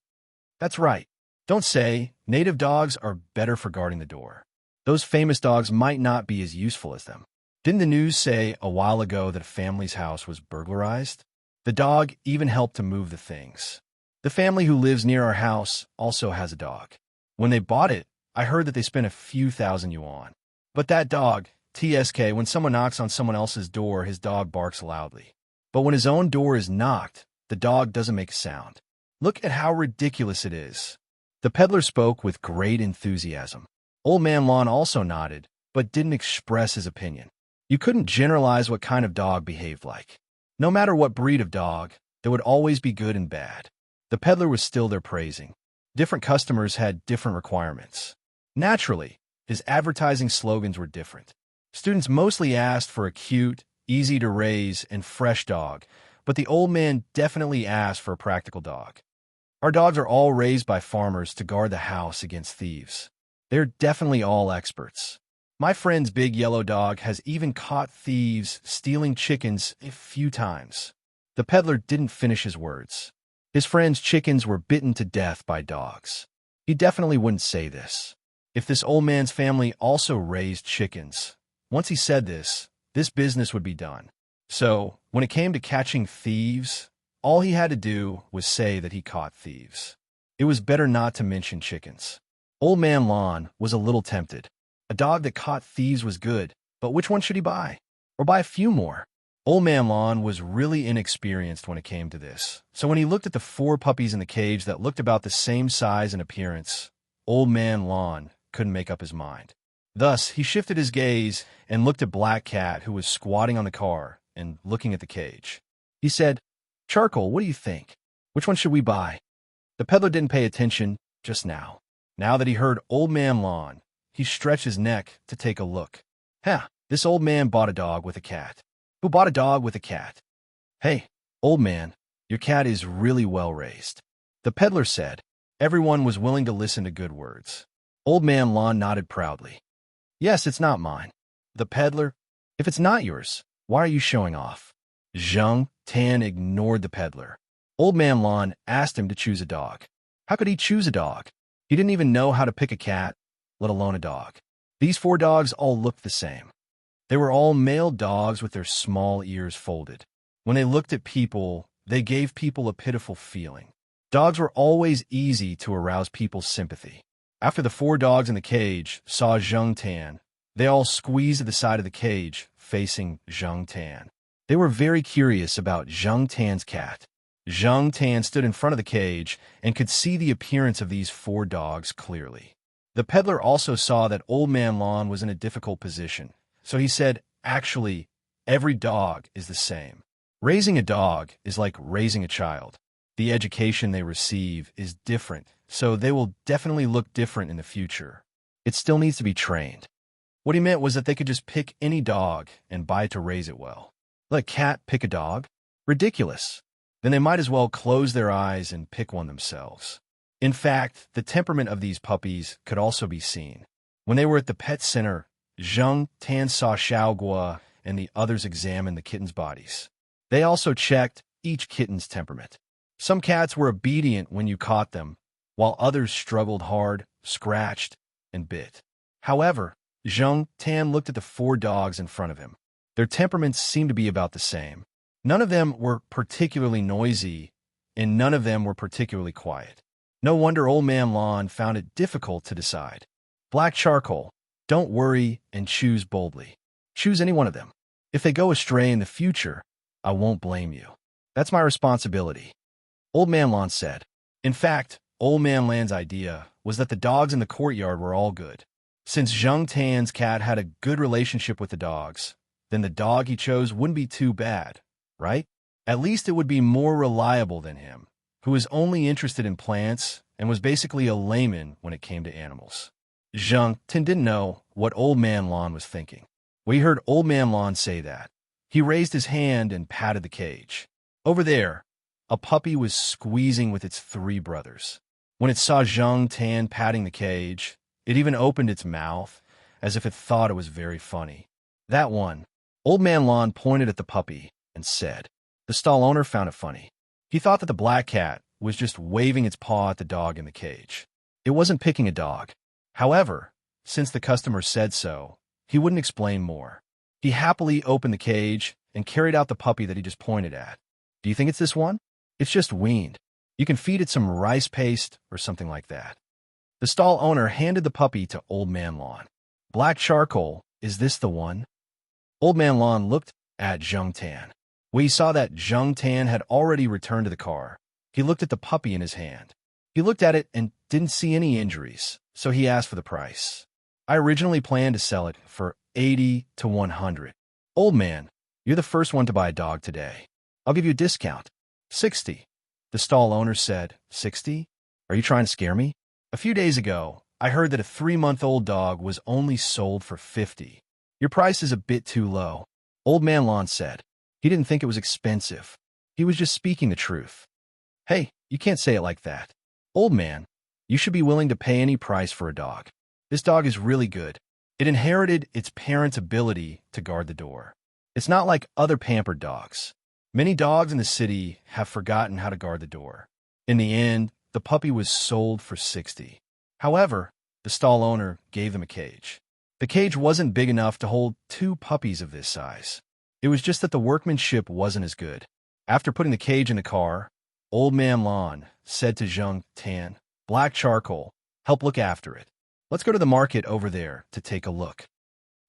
That's right. Don't say native dogs are better for guarding the door. Those famous dogs might not be as useful as them. Didn't the news say a while ago that a family's house was burglarized? The dog even helped to move the things. The family who lives near our house also has a dog. When they bought it, I heard that they spent a few thousand yuan. But that dog, TSK, when someone knocks on someone else's door, his dog barks loudly. But when his own door is knocked, the dog doesn't make a sound. Look at how ridiculous it is. The peddler spoke with great enthusiasm. Old Man Lon also nodded, but didn't express his opinion. You couldn't generalize what kind of dog behaved like. No matter what breed of dog, there would always be good and bad. The peddler was still there praising. Different customers had different requirements. Naturally, his advertising slogans were different. Students mostly asked for a cute, easy-to-raise, and fresh dog, but the old man definitely asked for a practical dog. Our dogs are all raised by farmers to guard the house against thieves. They're definitely all experts. My friend's big yellow dog has even caught thieves stealing chickens a few times. The peddler didn't finish his words. His friend's chickens were bitten to death by dogs. He definitely wouldn't say this if this old man's family also raised chickens. Once he said this business would be done. So, when it came to catching thieves, all he had to do was say that he caught thieves. It was better not to mention chickens. Old Man Lon was a little tempted. A dog that caught thieves was good, but which one should he buy? Or buy a few more? Old Man Lon was really inexperienced when it came to this, so when he looked at the 4 puppies in the cage that looked about the same size and appearance, Old Man Lon couldn't make up his mind. Thus, he shifted his gaze and looked at Black Cat, who was squatting on the car and looking at the cage. He said, "Charcoal, what do you think? Which one should we buy?" The peddler didn't pay attention just now. Now that he heard Old Man Lon, he stretched his neck to take a look. This old man bought a dog with a cat. Who bought a dog with a cat? Hey, old man, your cat is really well raised. The peddler said. Everyone was willing to listen to good words. Old Man Lon nodded proudly. Yes, it's not mine. The peddler, if it's not yours, why are you showing off? Zhang Tan ignored the peddler. Old Man Lon asked him to choose a dog. How could he choose a dog? He didn't even know how to pick a cat, let alone a dog. These 4 dogs all looked the same. They were all male dogs with their small ears folded. When they looked at people, they gave people a pitiful feeling. Dogs were always easy to arouse people's sympathy. After the 4 dogs in the cage saw Zhang Tan, they all squeezed at the side of the cage, facing Zhang Tan. They were very curious about Zhang Tan's cat. Zhang Tan stood in front of the cage and could see the appearance of these 4 dogs clearly. The peddler also saw that Old Man Lon was in a difficult position, so he said, actually, every dog is the same. Raising a dog is like raising a child. The education they receive is different, so they will definitely look different in the future. It still needs to be trained. What he meant was that they could just pick any dog and buy it to raise it well. Let a cat pick a dog? Ridiculous. Then they might as well close their eyes and pick one themselves. In fact, the temperament of these puppies could also be seen. When they were at the pet center, Zhang Tan saw Xiao Guo and the others examine the kittens' bodies. They also checked each kitten's temperament. Some cats were obedient when you caught them, while others struggled hard, scratched, and bit. However, Zhang Tan looked at the 4 dogs in front of him. Their temperaments seemed to be about the same. None of them were particularly noisy, and none of them were particularly quiet. No wonder Old Man Lon found it difficult to decide. Black Charcoal, don't worry and choose boldly. Choose any one of them. If they go astray in the future, I won't blame you. That's my responsibility. Old Man Lon said. In fact, Old Man Lan's idea was that the dogs in the courtyard were all good. Since Zhang Tan's cat had a good relationship with the dogs, then the dog he chose wouldn't be too bad, right? At least it would be more reliable than him, who was only interested in plants and was basically a layman when it came to animals. Zhang Tan didn't know what Old Man Lon was thinking. When he heard Old Man Lon say that, he raised his hand and patted the cage. Over there, a puppy was squeezing with its 3 brothers. When it saw Zhang Tan patting the cage, it even opened its mouth, as if it thought it was very funny. That one, Old Man Lon pointed at the puppy and said. The stall owner found it funny. He thought that the black cat was just waving its paw at the dog in the cage. It wasn't picking a dog. However, since the customer said so, he wouldn't explain more. He happily opened the cage and carried out the puppy that he just pointed at. Do you think it's this one? It's just weaned. You can feed it some rice paste or something like that. The stall owner handed the puppy to Old Man Lon. Black Charcoal, is this the one? Old Man Lon looked at Zhang Tan. When he saw that Zhang Tan had already returned to the car, he looked at the puppy in his hand. He looked at it and didn't see any injuries, so he asked for the price. I originally planned to sell it for 80 to 100. Old man, you're the first one to buy a dog today. I'll give you a discount. 60. The stall owner said, 60? Are you trying to scare me? A few days ago, I heard that a 3-month-old dog was only sold for 50. Your price is a bit too low. Old Man Lon said. He didn't think it was expensive. He was just speaking the truth. Hey, you can't say it like that. Old man, you should be willing to pay any price for a dog. This dog is really good. It inherited its parents' ability to guard the door. It's not like other pampered dogs. Many dogs in the city have forgotten how to guard the door. In the end, the puppy was sold for $60. However, the stall owner gave them a cage. The cage wasn't big enough to hold 2 puppies of this size. It was just that the workmanship wasn't as good. After putting the cage in the car, Old Man Lon said to Zheng Tan, "Black charcoal, help look after it. Let's go to the market over there to take a look."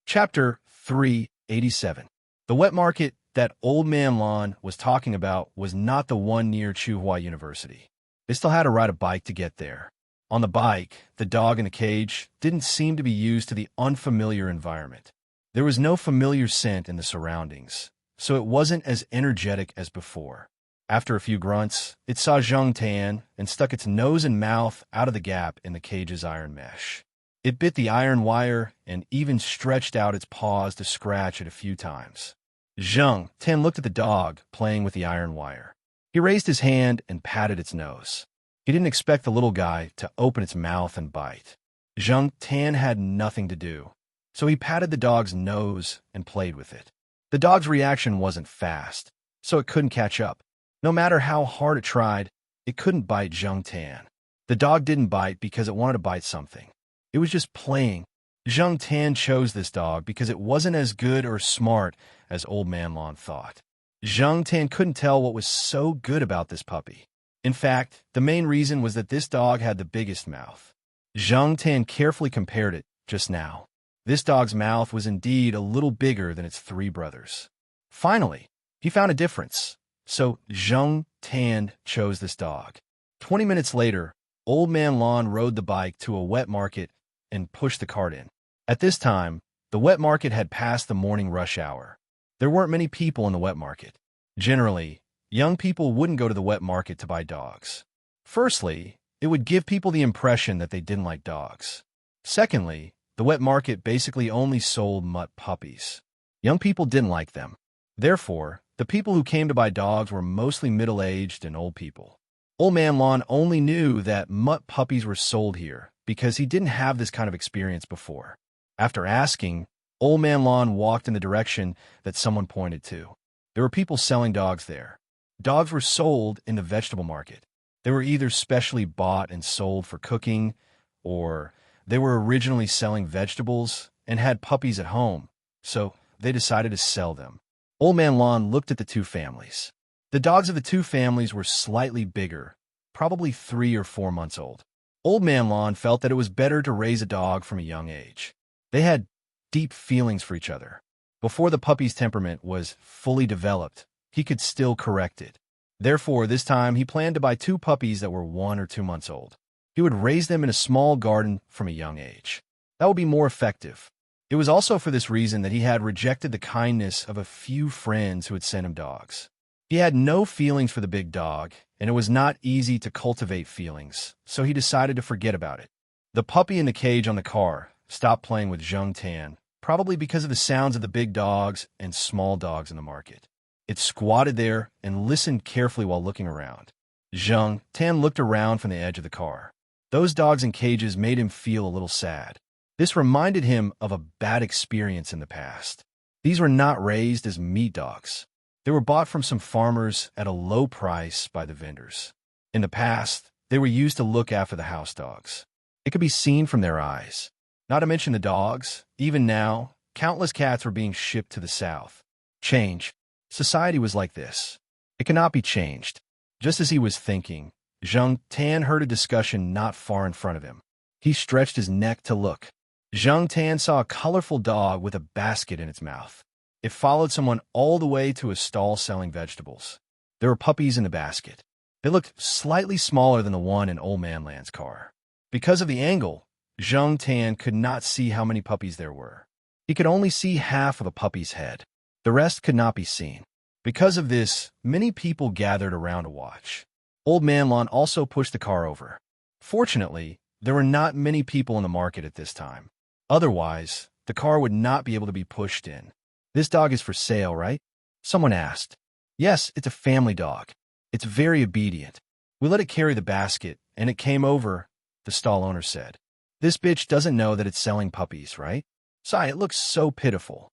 Chapter 387. The wet market that Old Man Lon was talking about was not the one near Chuhua University. They still had to ride a bike to get there. On the bike, the dog in the cage didn't seem to be used to the unfamiliar environment. There was no familiar scent in the surroundings, so it wasn't as energetic as before. After a few grunts, it saw Zheng Tan and stuck its nose and mouth out of the gap in the cage's iron mesh. It bit the iron wire and even stretched out its paws to scratch it a few times. Zheng Tan looked at the dog playing with the iron wire. He raised his hand and patted its nose. He didn't expect the little guy to open its mouth and bite. Zheng Tan had nothing to do, so he patted the dog's nose and played with it. The dog's reaction wasn't fast, so it couldn't catch up. No matter how hard it tried, it couldn't bite Zheng Tan. The dog didn't bite because it wanted to bite something. It was just playing. Zheng Tan chose this dog because it wasn't as good or smart as Old Man Lon thought. Zheng Tan couldn't tell what was so good about this puppy. In fact, the main reason was that this dog had the biggest mouth. Zheng Tan carefully compared it just now. This dog's mouth was indeed a little bigger than its 3 brothers. Finally, he found a difference. So Zheng Tan chose this dog. 20 minutes later, Old Man Lon rode the bike to a wet market and pushed the cart in. At this time, the wet market had passed the morning rush hour. There weren't many people in the wet market. Generally, young people wouldn't go to the wet market to buy dogs. Firstly, it would give people the impression that they didn't like dogs. Secondly, the wet market basically only sold mutt puppies. Young people didn't like them. Therefore, the people who came to buy dogs were mostly middle-aged and old people. Old Man Lon only knew that mutt puppies were sold here because he didn't have this kind of experience before. After asking, Old Man Lon walked in the direction that someone pointed to. There were people selling dogs there. Dogs were sold in the vegetable market. They were either specially bought and sold for cooking, or they were originally selling vegetables and had puppies at home, so they decided to sell them. Old Man Lon looked at the 2 families. The dogs of the 2 families were slightly bigger, probably 3 or 4 months old. Old Man Lon felt that it was better to raise a dog from a young age. They had deep feelings for each other. Before the puppy's temperament was fully developed, he could still correct it. Therefore, this time he planned to buy 2 puppies that were 1 or 2 months old. He would raise them in a small garden from a young age. That would be more effective. It was also for this reason that he had rejected the kindness of a few friends who had sent him dogs. He had no feelings for the big dog, and it was not easy to cultivate feelings, so he decided to forget about it. The puppy in the cage on the car stopped playing with Zheng Tan, probably because of the sounds of the big dogs and small dogs in the market. It squatted there and listened carefully while looking around. Zheng Tan looked around from the edge of the car. Those dogs in cages made him feel a little sad. This reminded him of a bad experience in the past. These were not raised as meat dogs. They were bought from some farmers at a low price by the vendors. In the past, they were used to look after the house dogs. It could be seen from their eyes. Not to mention the dogs, even now, countless cats were being shipped to the south. Change. Society was like this. It cannot be changed. Just as he was thinking, Zheng Tan heard a discussion not far in front of him. He stretched his neck to look. Zheng Tan saw a colorful dog with a basket in its mouth. It followed someone all the way to a stall selling vegetables. There were puppies in the basket. They looked slightly smaller than the one in Old Man Land's car. Because of the angle, Zheng Tan could not see how many puppies there were. He could only see half of a puppy's head. The rest could not be seen. Because of this, many people gathered around to watch. Old Man Lon also pushed the car over. Fortunately, there were not many people in the market at this time. Otherwise, the car would not be able to be pushed in. "This dog is for sale, right?" someone asked. "Yes, it's a family dog. It's very obedient. We let it carry the basket, and it came over," the stall owner said. "This bitch doesn't know that it's selling puppies, right?" Sigh, it looks so pitiful.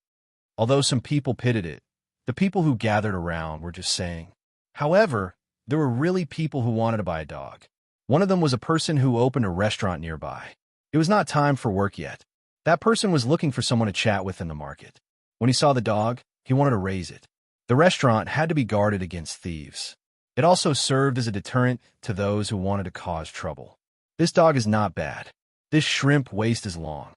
Although some people pitied it, the people who gathered around were just saying. However, there were really people who wanted to buy a dog. One of them was a person who opened a restaurant nearby. It was not time for work yet. That person was looking for someone to chat with in the market. When he saw the dog, he wanted to raise it. The restaurant had to be guarded against thieves. It also served as a deterrent to those who wanted to cause trouble. This dog is not bad. This shrimp waist is long.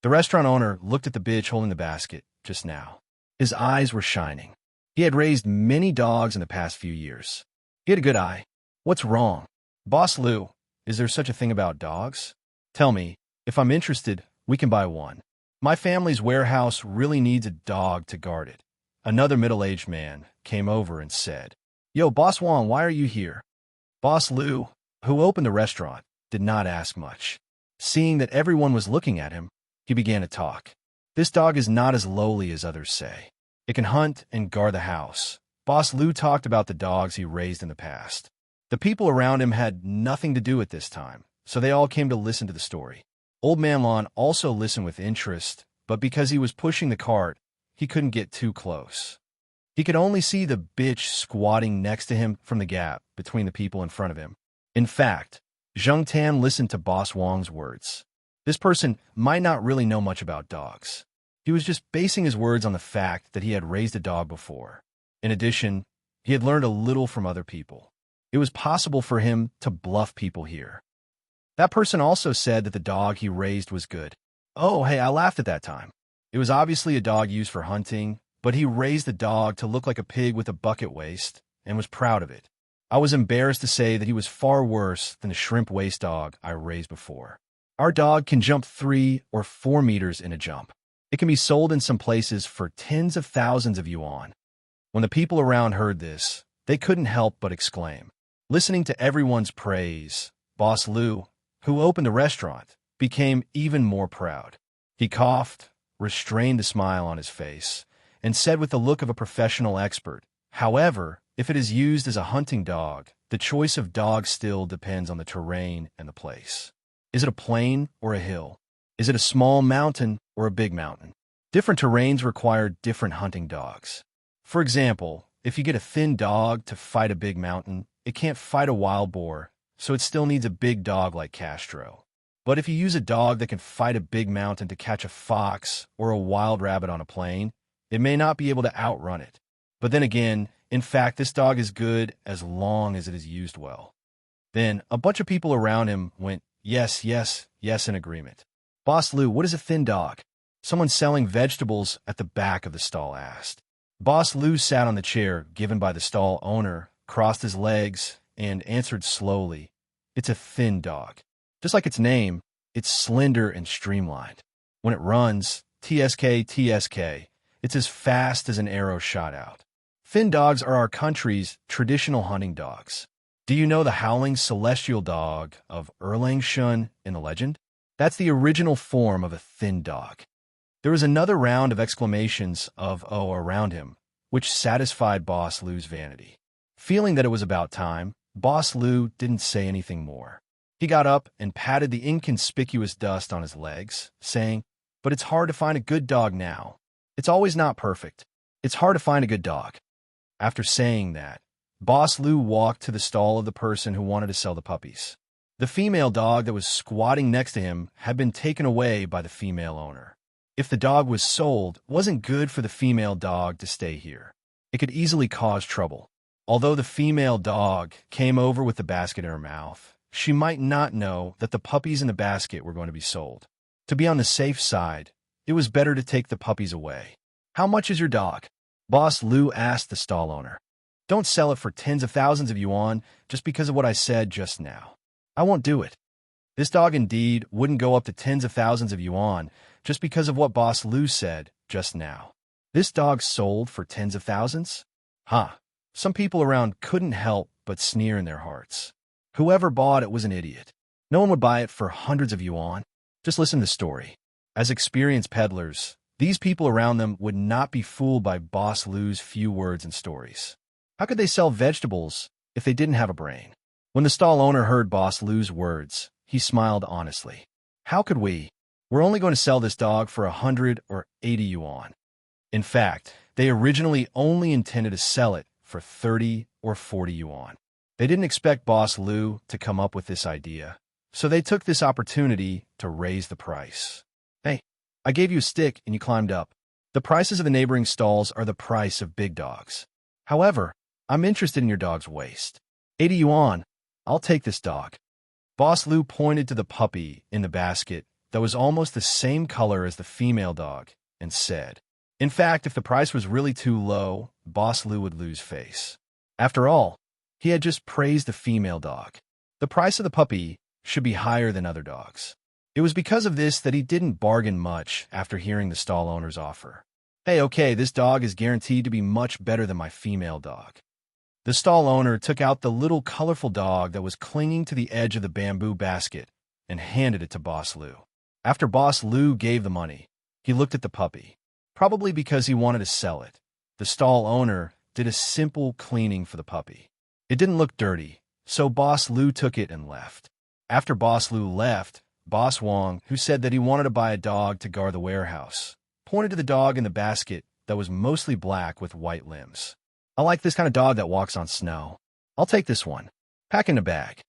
The restaurant owner looked at the bitch holding the basket just now. His eyes were shining. He had raised many dogs in the past few years. He had a good eye. What's wrong? Boss Lou, is there such a thing about dogs? Tell me, if I'm interested, we can buy one. My family's warehouse really needs a dog to guard it. Another middle-aged man came over and said, Yo, Boss Wong, why are you here? Boss Lou, who opened the restaurant, did not ask much. Seeing that everyone was looking at him, he began to talk. This dog is not as lowly as others say. It can hunt and guard the house. Boss Lou talked about the dogs he raised in the past. The people around him had nothing to do at this time, so they all came to listen to the story. Old Man Lon also listened with interest, but because he was pushing the cart, he couldn't get too close. He could only see the bitch squatting next to him from the gap between the people in front of him. In fact, Zheng Tan listened to Boss Wong's words. This person might not really know much about dogs. He was just basing his words on the fact that he had raised a dog before. In addition, he had learned a little from other people. It was possible for him to bluff people here. That person also said that the dog he raised was good. Oh, hey, I laughed at that time. It was obviously a dog used for hunting, but he raised the dog to look like a pig with a bucket waist and was proud of it. I was embarrassed to say that he was far worse than the shrimp waist dog I raised before. Our dog can jump 3 or 4 meters in a jump. It can be sold in some places for tens of thousands of yuan. When the people around heard this, they couldn't help but exclaim. Listening to everyone's praise, Boss Lou, who opened the restaurant, became even more proud. He coughed, restrained the smile on his face, and said with the look of a professional expert, However, if it is used as a hunting dog, the choice of dog still depends on the terrain and the place. Is it a plain or a hill? Is it a small mountain or a big mountain? Different terrains require different hunting dogs. For example, if you get a thin dog to fight a big mountain, it can't fight a wild boar, so it still needs a big dog like Castro. But if you use a dog that can fight a big mountain to catch a fox or a wild rabbit on a plain, it may not be able to outrun it. But then again, in fact, this dog is good as long as it is used well. Then a bunch of people around him went, yes, yes, yes in agreement. Boss Lou, what is a thin dog? Someone selling vegetables at the back of the stall asked. Boss Lou sat on the chair given by the stall owner, crossed his legs, and answered slowly, It's a thin dog. Just like its name, it's slender and streamlined. When it runs, TSK, TSK, it's as fast as an arrow shot out. Thin dogs are our country's traditional hunting dogs. Do you know the howling celestial dog of Erlangshun in the legend? That's the original form of a thin dog. There was another round of exclamations of "oh" around him, which satisfied Boss Lou's vanity. Feeling that it was about time, Boss Lou didn't say anything more. He got up and patted the inconspicuous dust on his legs, saying, But it's hard to find a good dog now. It's always not perfect. It's hard to find a good dog. After saying that, Boss Lou walked to the stall of the person who wanted to sell the puppies. The female dog that was squatting next to him had been taken away by the female owner. If the dog was sold, it wasn't good for the female dog to stay here. It could easily cause trouble. Although the female dog came over with the basket in her mouth, she might not know that the puppies in the basket were going to be sold. To be on the safe side, it was better to take the puppies away. How much is your dog? Boss Lou asked the stall owner. Don't sell it for tens of thousands of yuan just because of what I said just now. I won't do it. This dog indeed wouldn't go up to tens of thousands of yuan just because of what Boss Lou said just now. This dog sold for tens of thousands? Huh. Some people around couldn't help but sneer in their hearts. Whoever bought it was an idiot. No one would buy it for hundreds of yuan. Just listen to the story. As experienced peddlers, these people around them would not be fooled by Boss Lou's few words and stories. How could they sell vegetables if they didn't have a brain? When the stall owner heard Boss Lou's words, he smiled honestly. How could we? We're only going to sell this dog for 100 or 80 yuan. In fact, they originally only intended to sell it for 30 or 40 yuan. They didn't expect Boss Lu to come up with this idea, so they took this opportunity to raise the price. Hey, I gave you a stick and you climbed up. The prices of the neighboring stalls are the price of big dogs. However, I'm interested in your dog's waist. 80 yuan. I'll take this dog. Boss Lu pointed to the puppy in the basket that was almost the same color as the female dog and said, in fact, if the price was really too low, Boss Lu would lose face. After all, he had just praised the female dog. The price of the puppy should be higher than other dogs. It was because of this that he didn't bargain much after hearing the stall owner's offer. Hey, okay, this dog is guaranteed to be much better than my female dog. The stall owner took out the little colorful dog that was clinging to the edge of the bamboo basket and handed it to Boss Lu. After Boss Lu gave the money, he looked at the puppy. Probably because he wanted to sell it, the stall owner did a simple cleaning for the puppy. It didn't look dirty, so Boss Lu took it and left. After Boss Lu left, Boss Wong, who said that he wanted to buy a dog to guard the warehouse, pointed to the dog in the basket that was mostly black with white limbs. I like this kind of dog that walks on snow. I'll take this one. Pack in a bag.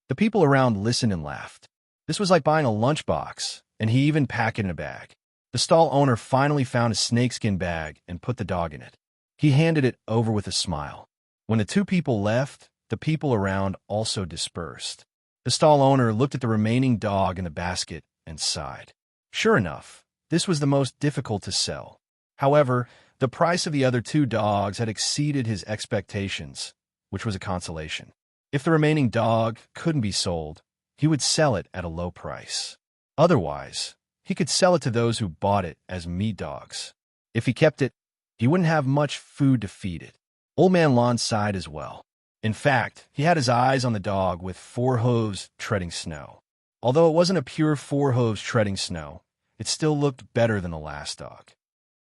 The people around listened and laughed. This was like buying a lunchbox, and he even packed it in a bag. The stall owner finally found a snakeskin bag and put the dog in it. He handed it over with a smile. When the two people left, the people around also dispersed. The stall owner looked at the remaining dog in the basket and sighed. Sure enough, this was the most difficult to sell. However, the price of the other two dogs had exceeded his expectations, which was a consolation. If the remaining dog couldn't be sold, he would sell it at a low price. Otherwise, he could sell it to those who bought it as meat dogs. If he kept it, he wouldn't have much food to feed it. Old Man Lon sighed as well. In fact, he had his eyes on the dog with four hooves treading snow. Although it wasn't a pure four hooves treading snow, it still looked better than the last dog.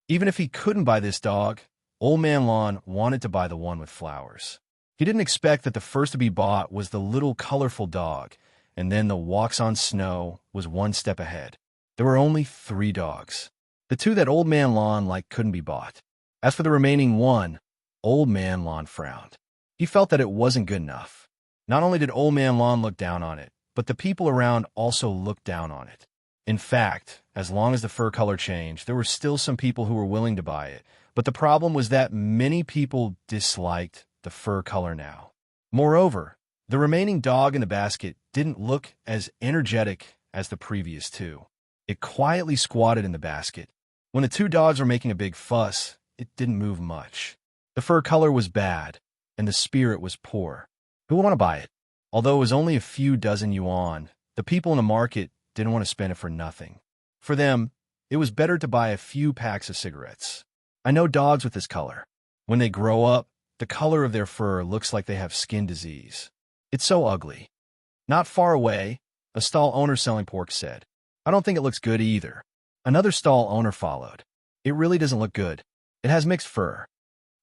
Even if he couldn't buy this dog, Old Man Lon wanted to buy the one with flowers. He didn't expect that the first to be bought was the little colorful dog, and then the walks on snow was one step ahead. There were only 3 dogs. The 2 that Old Man Lon liked couldn't be bought. As for the remaining one, Old Man Lon frowned. He felt that it wasn't good enough. Not only did Old Man Lon look down on it, but the people around also looked down on it. In fact, as long as the fur color changed, there were still some people who were willing to buy it, but the problem was that many people disliked the fur color now. Moreover, the remaining dog in the basket didn't look as energetic as the previous 2. It quietly squatted in the basket. When the 2 dogs were making a big fuss, it didn't move much. The fur color was bad, and the spirit was poor. Who would want to buy it? Although it was only a few dozen yuan, the people in the market didn't want to spend it for nothing. For them, it was better to buy a few packs of cigarettes. I know dogs with this color. When they grow up, the color of their fur looks like they have skin disease. It's so ugly. Not far away, a stall owner selling pork said, I don't think it looks good either. Another stall owner followed. It really doesn't look good. It has mixed fur.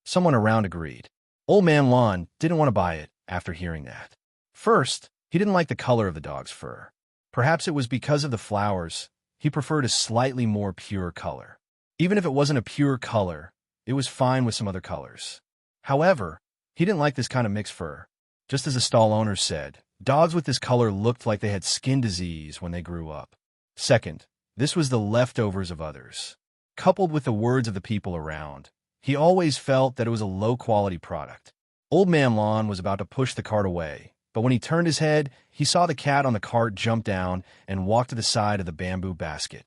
Someone around agreed. Old Man Lon didn't want to buy it after hearing that. First, he didn't like the color of the dog's fur. Perhaps it was because of the flowers. He preferred a slightly more pure color. Even if it wasn't a pure color, it was fine with some other colors. However, he didn't like this kind of mixed fur. Just as the stall owner said, dogs with this color looked like they had skin disease when they grew up. Second, this was the leftovers of others. Coupled with the words of the people around, he always felt that it was a low-quality product. Old Man Lon was about to push the cart away, but when he turned his head, he saw the cat on the cart jump down and walk to the side of the bamboo basket.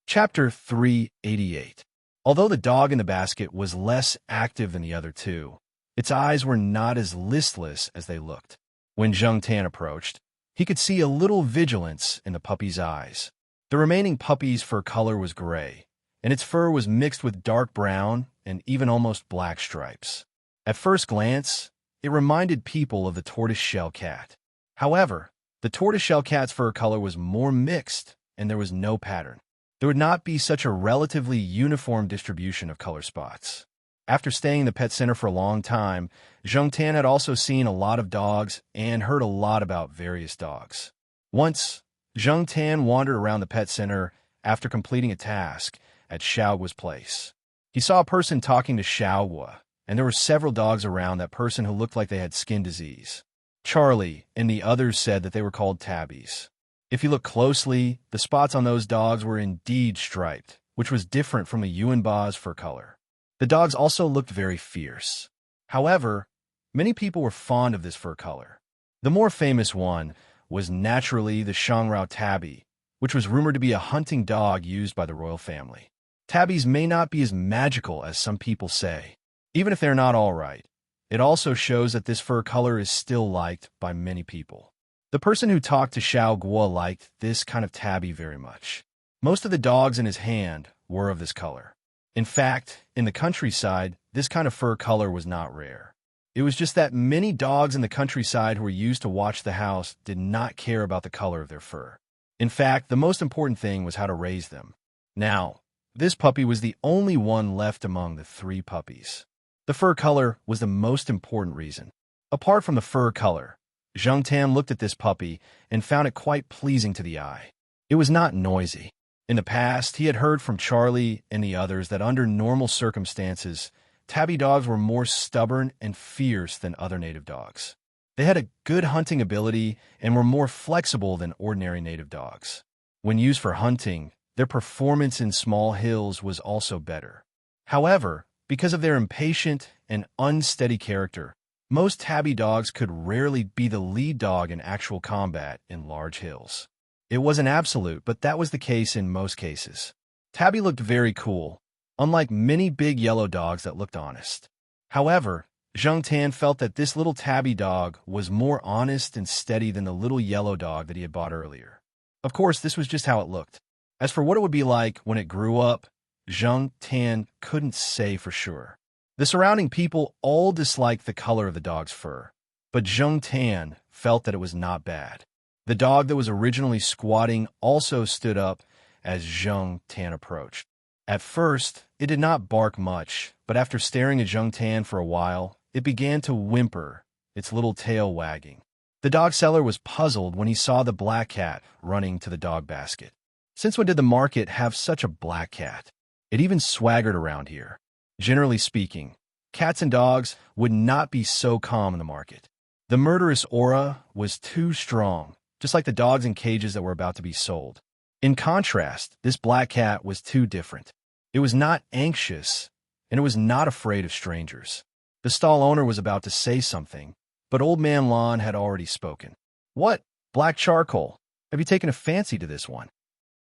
Chapter 388. Although the dog in the basket was less active than the other 2, its eyes were not as listless as they looked. When Zheng Tan approached, he could see a little vigilance in the puppy's eyes. The remaining puppy's fur color was gray, and its fur was mixed with dark brown and even almost black stripes. At first glance, it reminded people of the tortoiseshell cat. However, the tortoiseshell cat's fur color was more mixed, and there was no pattern. There would not be such a relatively uniform distribution of color spots. After staying in the pet center for a long time, Zheng Tan had also seen a lot of dogs and heard a lot about various dogs. Once, Zheng Tan wandered around the pet center after completing a task at Xiaoguo's place. He saw a person talking to Xiaoguo, and there were several dogs around that person who looked like they had skin disease. Charlie and the others said that they were called tabbies. If you look closely, the spots on those dogs were indeed striped, which was different from a Yuanba's fur color. The dogs also looked very fierce. However, many people were fond of this fur color. The more famous one was naturally the Shangrao tabby, which was rumored to be a hunting dog used by the royal family. Tabbies may not be as magical as some people say. Even if they're not all right, it also shows that this fur color is still liked by many people. The person who talked to Xiaoguo liked this kind of tabby very much. Most of the dogs in his hand were of this color. In fact, in the countryside, this kind of fur color was not rare. It was just that many dogs in the countryside who were used to watch the house did not care about the color of their fur. In fact, the most important thing was how to raise them. Now, this puppy was the only one left among the 3 puppies. The fur color was the most important reason. Apart from the fur color, Zheng Tan looked at this puppy and found it quite pleasing to the eye. It was not noisy. In the past, he had heard from Charlie and the others that under normal circumstances, tabby dogs were more stubborn and fierce than other native dogs. They had a good hunting ability and were more flexible than ordinary native dogs. When used for hunting, their performance in small hills was also better. However, because of their impatient and unsteady character, most tabby dogs could rarely be the lead dog in actual combat in large hills. It wasn't absolute, but that was the case in most cases. Tabby looked very cool, unlike many big yellow dogs that looked honest. However, Zheng Tan felt that this little tabby dog was more honest and steady than the little yellow dog that he had bought earlier. Of course, this was just how it looked. As for what it would be like when it grew up, Zheng Tan couldn't say for sure. The surrounding people all disliked the color of the dog's fur, but Zheng Tan felt that it was not bad. The dog that was originally squatting also stood up as Zheng Tan approached. At first, it did not bark much, but after staring at Zheng Tan for a while, it began to whimper, its little tail wagging. The dog seller was puzzled when he saw the black cat running to the dog basket. Since when did the market have such a black cat? It even swaggered around here. Generally speaking, cats and dogs would not be so calm in the market. The murderous aura was too strong, just like the dogs in cages that were about to be sold. In contrast, this black cat was too different. It was not anxious, and it was not afraid of strangers. The stall owner was about to say something, but Old Man Lon had already spoken. "What? Black charcoal? Have you taken a fancy to this one?"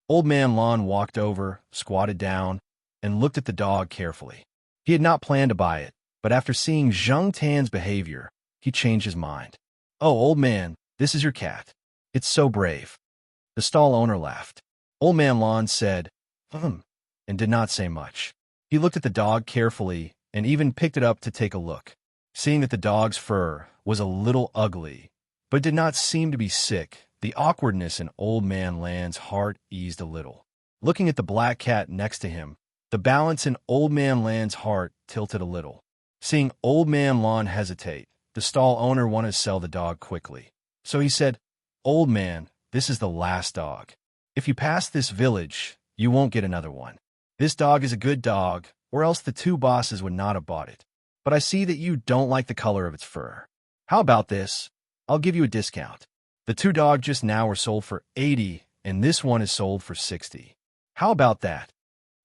Old Man Lon walked over, squatted down, and looked at the dog carefully. He had not planned to buy it, but after seeing Zheng Tan's behavior, he changed his mind. "Oh, old man, this is your cat. It's so brave." The stall owner laughed. Old Man Lon said, and did not say much. He looked at the dog carefully and even picked it up to take a look. Seeing that the dog's fur was a little ugly, but did not seem to be sick, the awkwardness in Old Man Lan's heart eased a little. Looking at the black cat next to him, the balance in Old Man Lan's heart tilted a little. Seeing Old Man Lon hesitate, the stall owner wanted to sell the dog quickly. So he said, "Old man, this is the last dog. If you pass this village, you won't get another one. This dog is a good dog, or else the 2 bosses would not have bought it. But I see that you don't like the color of its fur. How about this? I'll give you a discount. The 2 dogs just now were sold for 80, and this one is sold for 60. How about that?"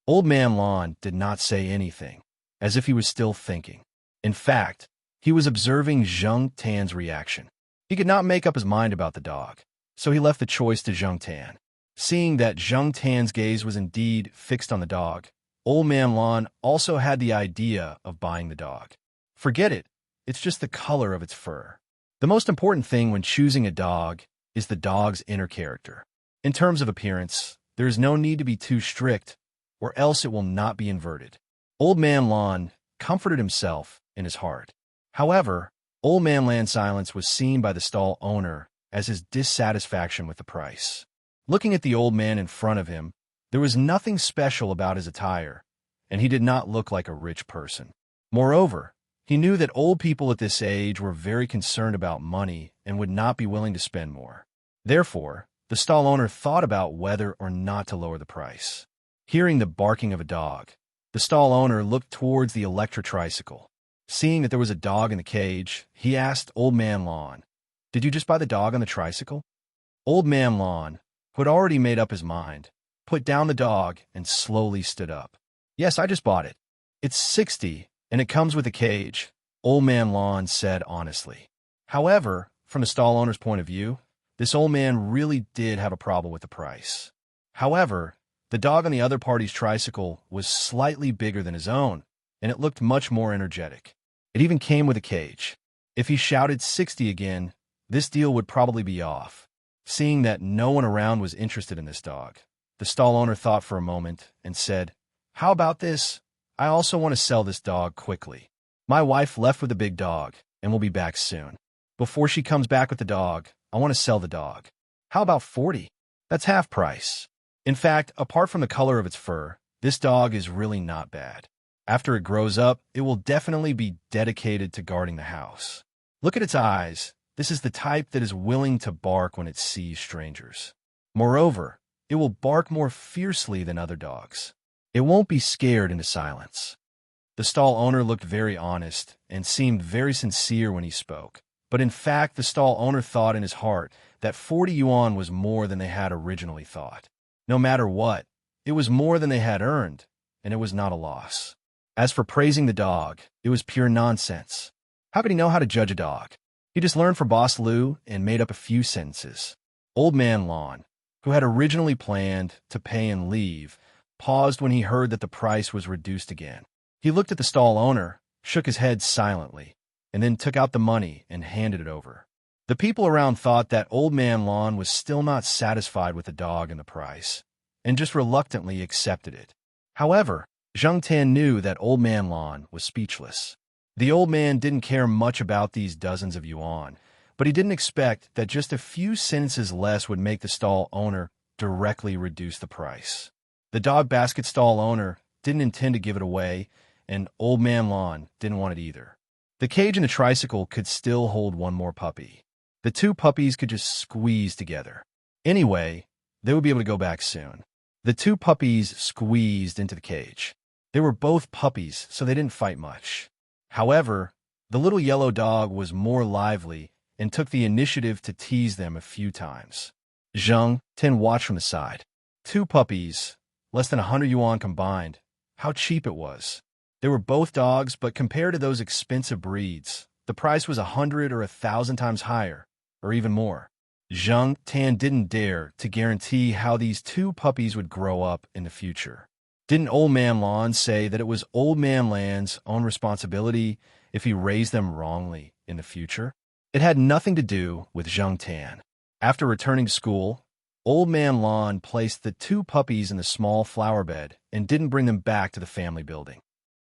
Old Man Lon did not say anything, as if he was still thinking. In fact, he was observing Zheng Tan's reaction. He could not make up his mind about the dog, so he left the choice to Zheng Tan. Seeing that Zheng Tan's gaze was indeed fixed on the dog, Old Man Lon also had the idea of buying the dog. Forget it, it's just the color of its fur. The most important thing when choosing a dog is the dog's inner character. In terms of appearance, there is no need to be too strict, or else it will not be inverted. Old Man Lon comforted himself in his heart. However, Old Man Lan's silence was seen by the stall owner as his dissatisfaction with the price. Looking at the old man in front of him, there was nothing special about his attire, and he did not look like a rich person. Moreover, he knew that old people at this age were very concerned about money and would not be willing to spend more. Therefore, The stall owner thought about whether or not to lower the price. Hearing the barking of a dog, the stall owner looked towards the electric tricycle. Seeing that there was a dog in the cage, he asked Old Man Lawn, "Did you just buy the dog on the tricycle?" Old Man Lawn, who had already made up his mind, put down the dog and slowly stood up. "Yes, I just bought it. It's 60, and it comes with a cage," Old Man Lawn said honestly. However, from the stall owner's point of view, this old man really did have a problem with the price. However, the dog on the other party's tricycle was slightly bigger than his own, and it looked much more energetic. It even came with a cage. If he shouted 60 again, this deal would probably be off. Seeing that no one around was interested in this dog, the stall owner thought for a moment and said, "How about this? I also want to sell this dog quickly. My wife left with a big dog and will be back soon. Before she comes back with the dog, I want to sell the dog. How about 40? That's half price. In fact, apart from the color of its fur, this dog is really not bad. After it grows up, it will definitely be dedicated to guarding the house. Look at its eyes. This is the type that is willing to bark when it sees strangers. Moreover, it will bark more fiercely than other dogs. It won't be scared into silence." The stall owner looked very honest and seemed very sincere when he spoke. But in fact, the stall owner thought in his heart that 40 yuan was more than they had originally thought. No matter what, it was more than they had earned, and it was not a loss. As for praising the dog, it was pure nonsense. How could he know how to judge a dog? He just learned from Boss Lu and made up a few sentences. Old Man Lawn, who had originally planned to pay and leave, paused when he heard that the price was reduced again. He looked at the stall owner, shook his head silently, and then took out the money and handed it over. The people around thought that Old Man Lawn was still not satisfied with the dog and the price, and just reluctantly accepted it. However, Zheng Tan knew that Old Man Lawn was speechless. The old man didn't care much about these dozens of yuan, but he didn't expect that just a few sentences less would make the stall owner directly reduce the price. The dog basket stall owner didn't intend to give it away, and Old Man Lawn didn't want it either. The cage and the tricycle could still hold one more puppy. The two puppies could just squeeze together. Anyway, they would be able to go back soon. The two puppies squeezed into the cage. They were both puppies, so they didn't fight much. However, the little yellow dog was more lively and took the initiative to tease them a few times. Zheng Tan watched from the side. Two puppies, less than 100 yuan combined. How cheap it was. They were both dogs, but compared to those expensive breeds, the price was 100 or 1,000 times higher, or even more. Zheng Tan didn't dare to guarantee how these two puppies would grow up in the future. Didn't Old Man Lawn say that it was Old Man Land's own responsibility if he raised them wrongly in the future? It had nothing to do with Zheng Tan. After returning to school, Old Man Lawn placed the two puppies in the small flower bed and didn't bring them back to the family building.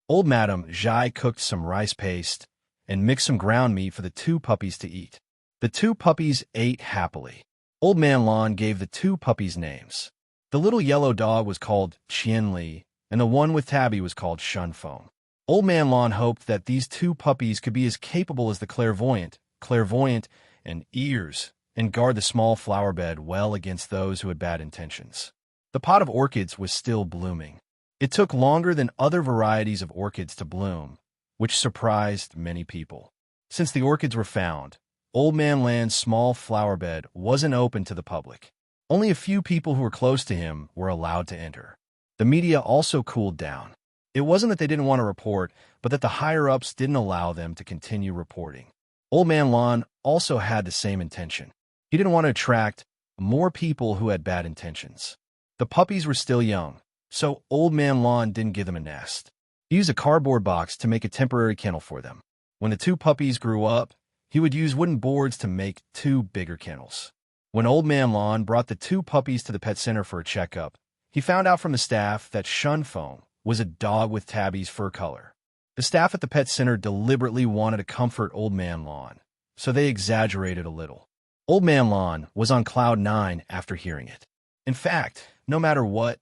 Old Madam Zhai cooked some rice paste and mixed some ground meat for the two puppies to eat. The two puppies ate happily. Old Man Lawn gave the two puppies names. The little yellow dog was called Qian Li, and the one with Tabby was called Shun Feng. Old Man Lawn hoped that these two puppies could be as capable as the clairvoyant, and ears, and guard the small flower bed well against those who had bad intentions. The pot of orchids was still blooming. It took longer than other varieties of orchids to bloom, which surprised many people. Since the orchids were found, Old Man Land's small flower bed wasn't open to the public. Only a few people who were close to him were allowed to enter. The media also cooled down. It wasn't that they didn't want to report, but that the higher-ups didn't allow them to continue reporting. Old Man Lawn also had the same intention. He didn't want to attract more people who had bad intentions. The puppies were still young, so Old Man Lawn didn't give them a nest. He used a cardboard box to make a temporary kennel for them. When the two puppies grew up, he would use wooden boards to make two bigger kennels. When Old Man Lawn brought the two puppies to the pet center for a checkup, he found out from the staff that Shun Feng was a dog with Tabby's fur color. The staff at the pet center deliberately wanted to comfort Old Man Lawn, so they exaggerated a little. Old Man Lawn was on cloud 9 after hearing it. In fact, no matter what,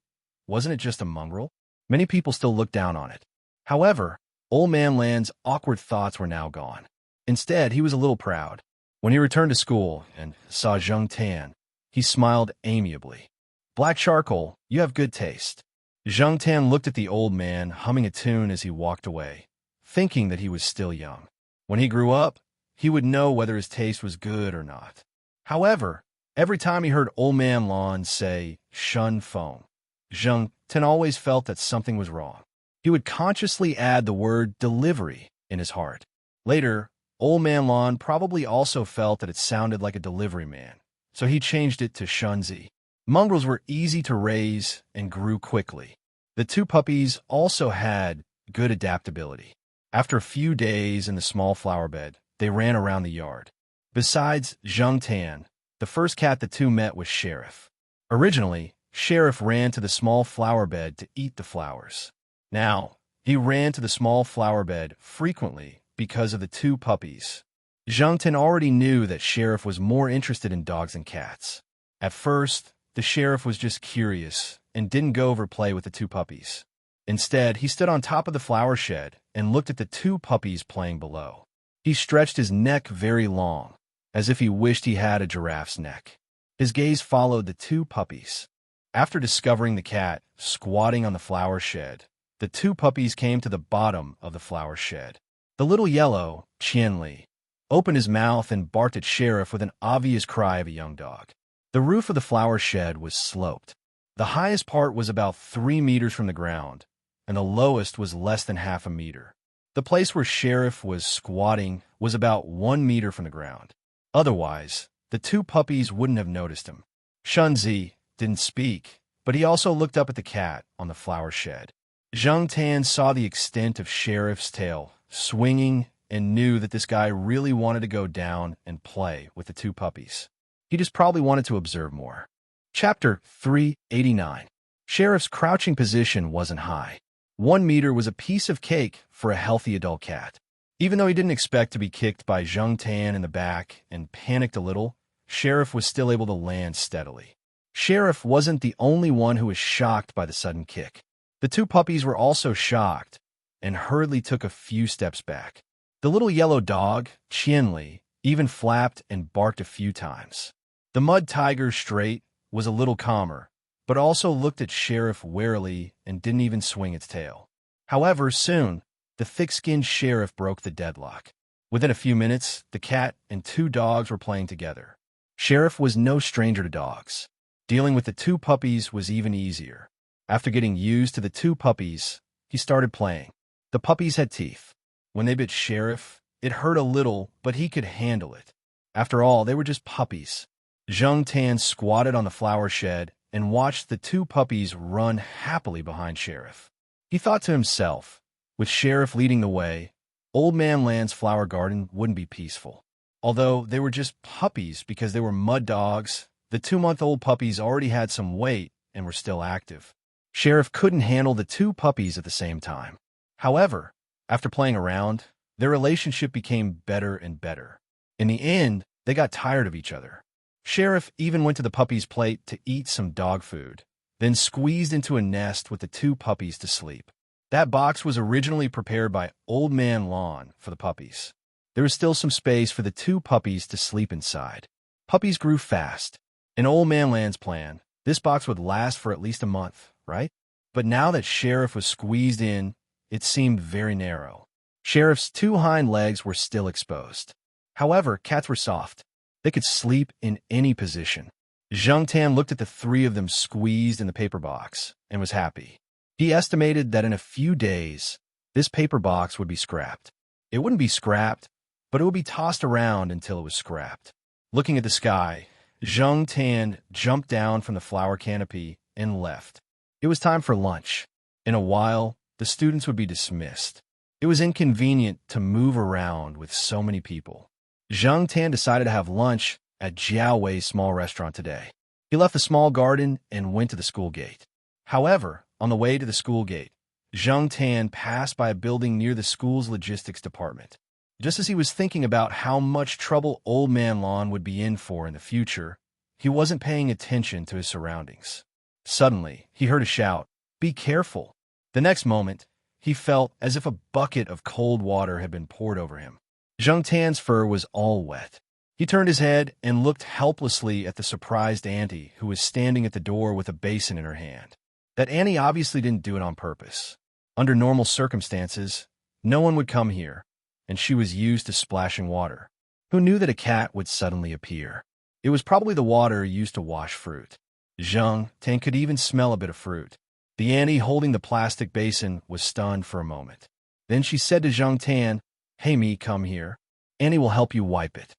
wasn't it just a mongrel? Many people still looked down on it. However, Old Man Land's awkward thoughts were now gone. Instead, he was a little proud. When he returned to school and saw Zheng Tan, He smiled amiably. "Black charcoal, you have good taste." Zhang Tan looked at the old man, humming a tune as he walked away, thinking that he was still young. When he grew up, he would know whether his taste was good or not. However, every time he heard Old Man Lon say, "shun feng," Zhang Tan always felt that something was wrong. He would consciously add the word delivery in his heart. Later, Old Man Lon probably also felt that it sounded like a delivery man, so he changed it to Shunzi. Mongrels were easy to raise and grew quickly. The two puppies also had good adaptability. After a few days in the small flower bed, they ran around the yard. Besides Zhang Tan, the first cat the two met was Sheriff. Originally, Sheriff ran to the small flower bed to eat the flowers. Now, he ran to the small flower bed frequently because of the two puppies. Zhang Tan already knew that Sheriff was more interested in dogs than cats. At first, the Sheriff was just curious and didn't go over play with the two puppies. Instead, he stood on top of the flower shed and looked at the two puppies playing below. He stretched his neck very long, as if he wished he had a giraffe's neck. His gaze followed the two puppies. After discovering the cat squatting on the flower shed, the two puppies came to the bottom of the flower shed. The little yellow, Qianli, opened his mouth and barked at Sheriff with an obvious cry of a young dog. The roof of the flower shed was sloped. The highest part was about 3 meters from the ground, and the lowest was less than half a meter. The place where Sheriff was squatting was about 1 meter from the ground. Otherwise, the two puppies wouldn't have noticed him. Shunzi didn't speak, but he also looked up at the cat on the flower shed. Zhang Tan saw the extent of Sheriff's tail swinging and knew that this guy really wanted to go down and play with the two puppies. He just probably wanted to observe more. Chapter 389. Sheriff's crouching position wasn't high. 1 meter was a piece of cake for a healthy adult cat. Even though he didn't expect to be kicked by Zhang Tan in the back and panicked a little, Sheriff was still able to land steadily. Sheriff wasn't the only one who was shocked by the sudden kick. The two puppies were also shocked and hurriedly took a few steps back. The little yellow dog, Qianli, even flapped and barked a few times. The mud tiger Straight was a little calmer, but also looked at Sheriff warily and didn't even swing its tail. However, soon, the thick-skinned Sheriff broke the deadlock. Within a few minutes, the cat and two dogs were playing together. Sheriff was no stranger to dogs. Dealing with the two puppies was even easier. After getting used to the two puppies, he started playing. The puppies had teeth. When they bit Sheriff, it hurt a little, but he could handle it. After all, they were just puppies. Zhang Tan squatted on the flower shed and watched the two puppies run happily behind Sheriff. He thought to himself, with Sheriff leading the way, Old Man Land's flower garden wouldn't be peaceful. Although they were just puppies because they were mud dogs, the 2-month-old puppies already had some weight and were still active. Sheriff couldn't handle the two puppies at the same time. However, after playing around, their relationship became better and better. In the end, they got tired of each other. Sheriff even went to the puppy's plate to eat some dog food, then squeezed into a nest with the two puppies to sleep. That box was originally prepared by Old Man Lon for the puppies. There was still some space for the two puppies to sleep inside. Puppies grew fast. In Old Man Land's plan, this box would last for at least a month, right? But now that Sheriff was squeezed in, it seemed very narrow. Sheriff's two hind legs were still exposed. However, cats were soft. They could sleep in any position. Zhang Tan looked at the three of them squeezed in the paper box and was happy. He estimated that in a few days, this paper box would be scrapped. It wouldn't be scrapped, but it would be tossed around until it was scrapped. Looking at the sky, Zhang Tan jumped down from the flower canopy and left. It was time for lunch. In a while, the students would be dismissed. It was inconvenient to move around with so many people. Zhang Tan decided to have lunch at Jiao Wei's small restaurant today. He left the small garden and went to the school gate. However, on the way to the school gate, Zhang Tan passed by a building near the school's logistics department. Just as he was thinking about how much trouble Old Man Lon would be in for in the future, he wasn't paying attention to his surroundings. Suddenly, he heard a shout, "Be careful!" The next moment, he felt as if a bucket of cold water had been poured over him. Zhang Tan's fur was all wet. He turned his head and looked helplessly at the surprised Auntie, who was standing at the door with a basin in her hand. That Annie obviously didn't do it on purpose. Under normal circumstances, no one would come here, and she was used to splashing water. Who knew that a cat would suddenly appear? It was probably the water used to wash fruit. Zhang Tan could even smell a bit of fruit. The Annie holding the plastic basin was stunned for a moment. Then she said to Zhang Tan, "Hey me, come here. Annie will help you wipe it."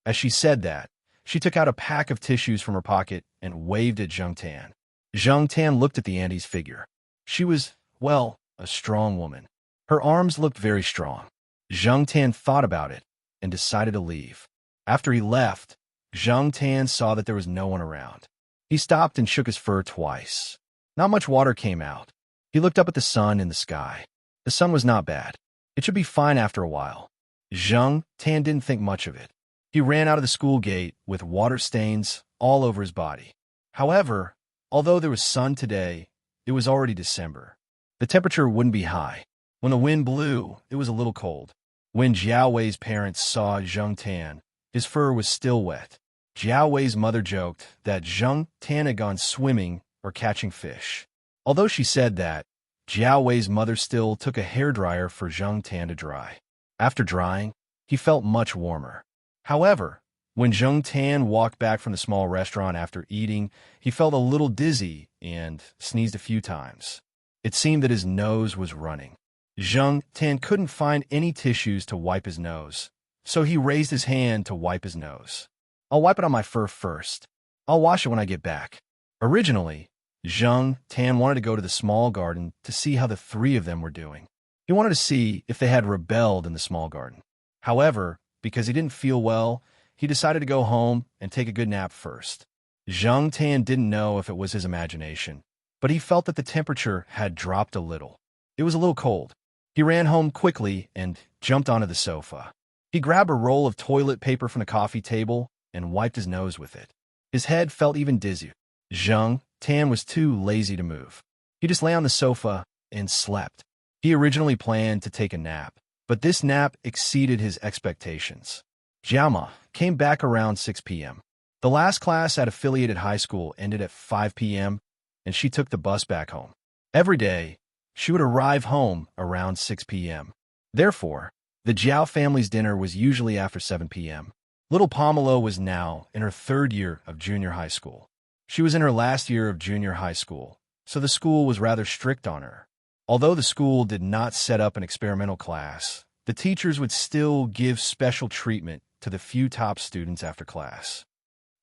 As she said that, she took out a pack of tissues from her pocket and waved at Zhang Tan. Zhang Tan looked at the Auntie's figure. She was, well, a strong woman. Her arms looked very strong. Zhang Tan thought about it and decided to leave. After he left, Zhang Tan saw that there was no one around. He stopped and shook his fur twice. Not much water came out. He looked up at the sun in the sky. The sun was not bad. It should be fine after a while. Zhang Tan didn't think much of it. He ran out of the school gate with water stains all over his body. However, although there was sun today, it was already December. The temperature wouldn't be high. When the wind blew, it was a little cold. When Jiao Wei's parents saw Zhang Tan, his fur was still wet. Jiao Wei's mother joked that Zhang Tan had gone swimming or catching fish. Although she said that, Jiao Wei's mother still took a hairdryer for Zhang Tan to dry. After drying, he felt much warmer. However, when Zhang Tan walked back from the small restaurant after eating, he felt a little dizzy and sneezed a few times. It seemed that his nose was running. Zhang Tan couldn't find any tissues to wipe his nose, so he raised his hand to wipe his nose. "I'll wipe it on my fur first. I'll wash it when I get back." Originally, Zhang Tan wanted to go to the small garden to see how the three of them were doing. He wanted to see if they had rebelled in the small garden. However, because he didn't feel well, he decided to go home and take a good nap first. Zhang Tan didn't know if it was his imagination, but he felt that the temperature had dropped a little. It was a little cold. He ran home quickly and jumped onto the sofa. He grabbed a roll of toilet paper from the coffee table and wiped his nose with it. His head felt even dizzy. Zhang Tan was too lazy to move. He just lay on the sofa and slept. He originally planned to take a nap, but this nap exceeded his expectations. Jiaoma came back around 6 p.m. The last class at affiliated high school ended at 5 p.m., and she took the bus back home. Every day, she would arrive home around 6 p.m. Therefore, the Jiao family's dinner was usually after 7 p.m. Little Pomelo was now in her third year of junior high school. She was in her last year of junior high school, so the school was rather strict on her. Although the school did not set up an experimental class, the teachers would still give special treatment to the few top students after class.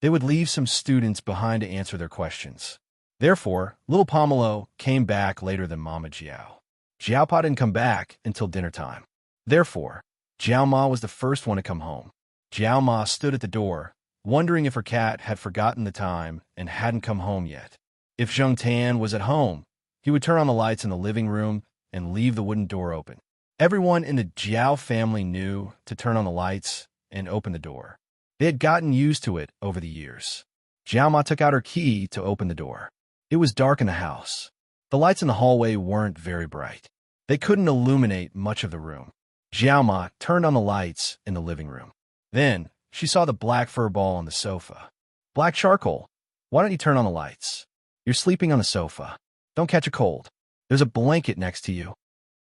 They would leave some students behind to answer their questions. Therefore, little Pomelo came back later than Mama Jiao. Jiaopa didn't come back until dinner time. Therefore, Jiao Ma was the first one to come home. Jiao Ma stood at the door, wondering if her cat had forgotten the time and hadn't come home yet. If Zhang Tan was at home, he would turn on the lights in the living room and leave the wooden door open. Everyone in the Jiao family knew to turn on the lights and open the door. They had gotten used to it over the years. Jiao Ma took out her key to open the door. It was dark in the house. The lights in the hallway weren't very bright. They couldn't illuminate much of the room. Jiao Ma turned on the lights in the living room. Then, she saw the black fur ball on the sofa. "Black charcoal, why don't you turn on the lights? You're sleeping on the sofa. Don't catch a cold. There's a blanket next to you."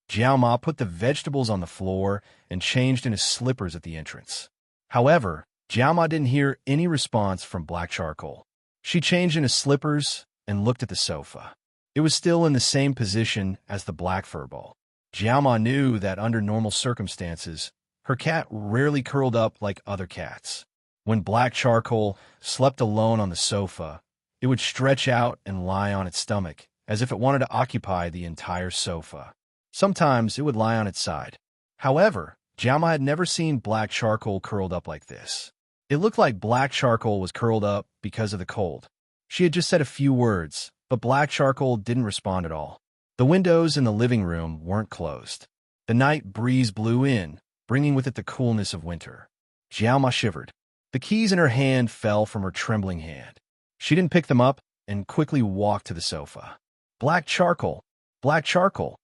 Jiao Ma put the vegetables on the floor and changed into slippers at the entrance. However, Jiao Ma didn't hear any response from Black Charcoal. She changed into slippers and looked at the sofa. It was still in the same position as the black fur ball. Jiao Ma knew that under normal circumstances, her cat rarely curled up like other cats. When Black Charcoal slept alone on the sofa, it would stretch out and lie on its stomach, as if it wanted to occupy the entire sofa. Sometimes it would lie on its side. However, Jiao Ma had never seen Black Charcoal curled up like this. It looked like Black Charcoal was curled up because of the cold. She had just said a few words, but Black Charcoal didn't respond at all. The windows in the living room weren't closed. The night breeze blew in, bringing with it the coolness of winter. Jiao Ma shivered. The keys in her hand fell from her trembling hand. She didn't pick them up and quickly walked to the sofa. "Black Charcoal! Black Charcoal!"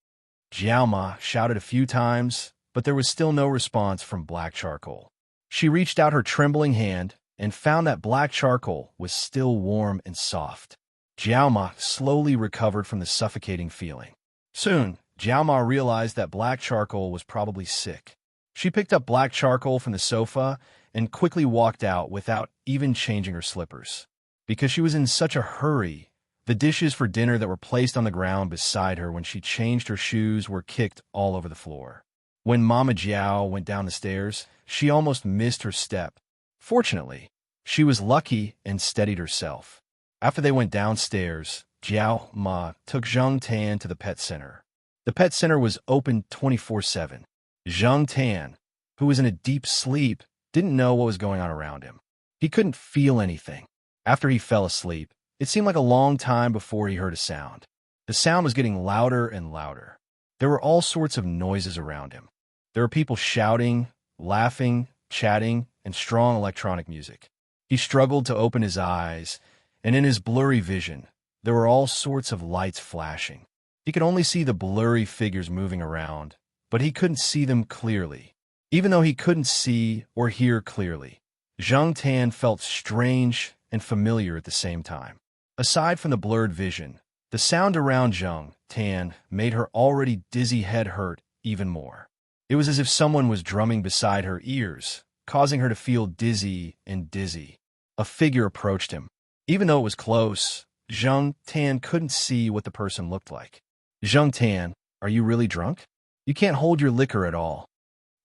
Jiao Ma shouted a few times, but there was still no response from Black Charcoal. She reached out her trembling hand and found that black charcoal was still warm and soft. Jiaoma slowly recovered from the suffocating feeling. Soon, Jiaoma realized that black charcoal was probably sick. She picked up black charcoal from the sofa and quickly walked out without even changing her slippers. Because she was in such a hurry, the dishes for dinner that were placed on the ground beside her when she changed her shoes were kicked all over the floor. When Mama Jiao went down the stairs, she almost missed her step. Fortunately, she was lucky and steadied herself. After they went downstairs, Jiao Ma took Zheng Tan to the pet center. The pet center was open 24/7. Zheng Tan, who was in a deep sleep, didn't know what was going on around him. He couldn't feel anything. After he fell asleep, it seemed like a long time before he heard a sound. The sound was getting louder and louder. There were all sorts of noises around him. There were people shouting, laughing, chatting, and strong electronic music. He struggled to open his eyes, and in his blurry vision, there were all sorts of lights flashing. He could only see the blurry figures moving around, but he couldn't see them clearly. Even though he couldn't see or hear clearly, Zheng Tan felt strange and familiar at the same time. Aside from the blurred vision, the sound around Zheng Tan made her already dizzy head hurt even more. It was as if someone was drumming beside her ears, causing her to feel dizzy and dizzy. A figure approached him. Even though it was close, Zheng Tan couldn't see what the person looked like. Zheng Tan, are you really drunk? You can't hold your liquor at all.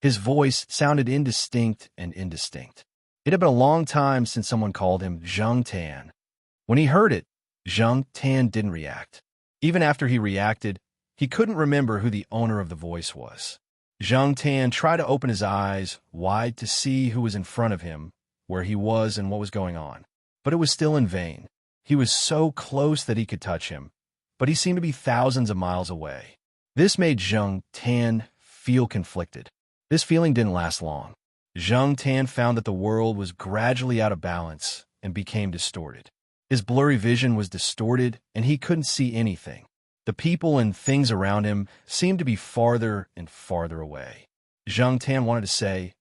His voice sounded indistinct and indistinct. It had been a long time since someone called him Zheng Tan. When he heard it, Zheng Tan didn't react. Even after he reacted, he couldn't remember who the owner of the voice was. Zheng Tan tried to open his eyes wide to see who was in front of him, where he was and what was going on. But it was still in vain. He was so close that he could touch him, but he seemed to be thousands of miles away. This made Zheng Tan feel conflicted. This feeling didn't last long. Zheng Tan found that the world was gradually out of balance and became distorted. His blurry vision was distorted, and he couldn't see anything. The people and things around him seemed to be farther and farther away. Zheng Tan wanted to say,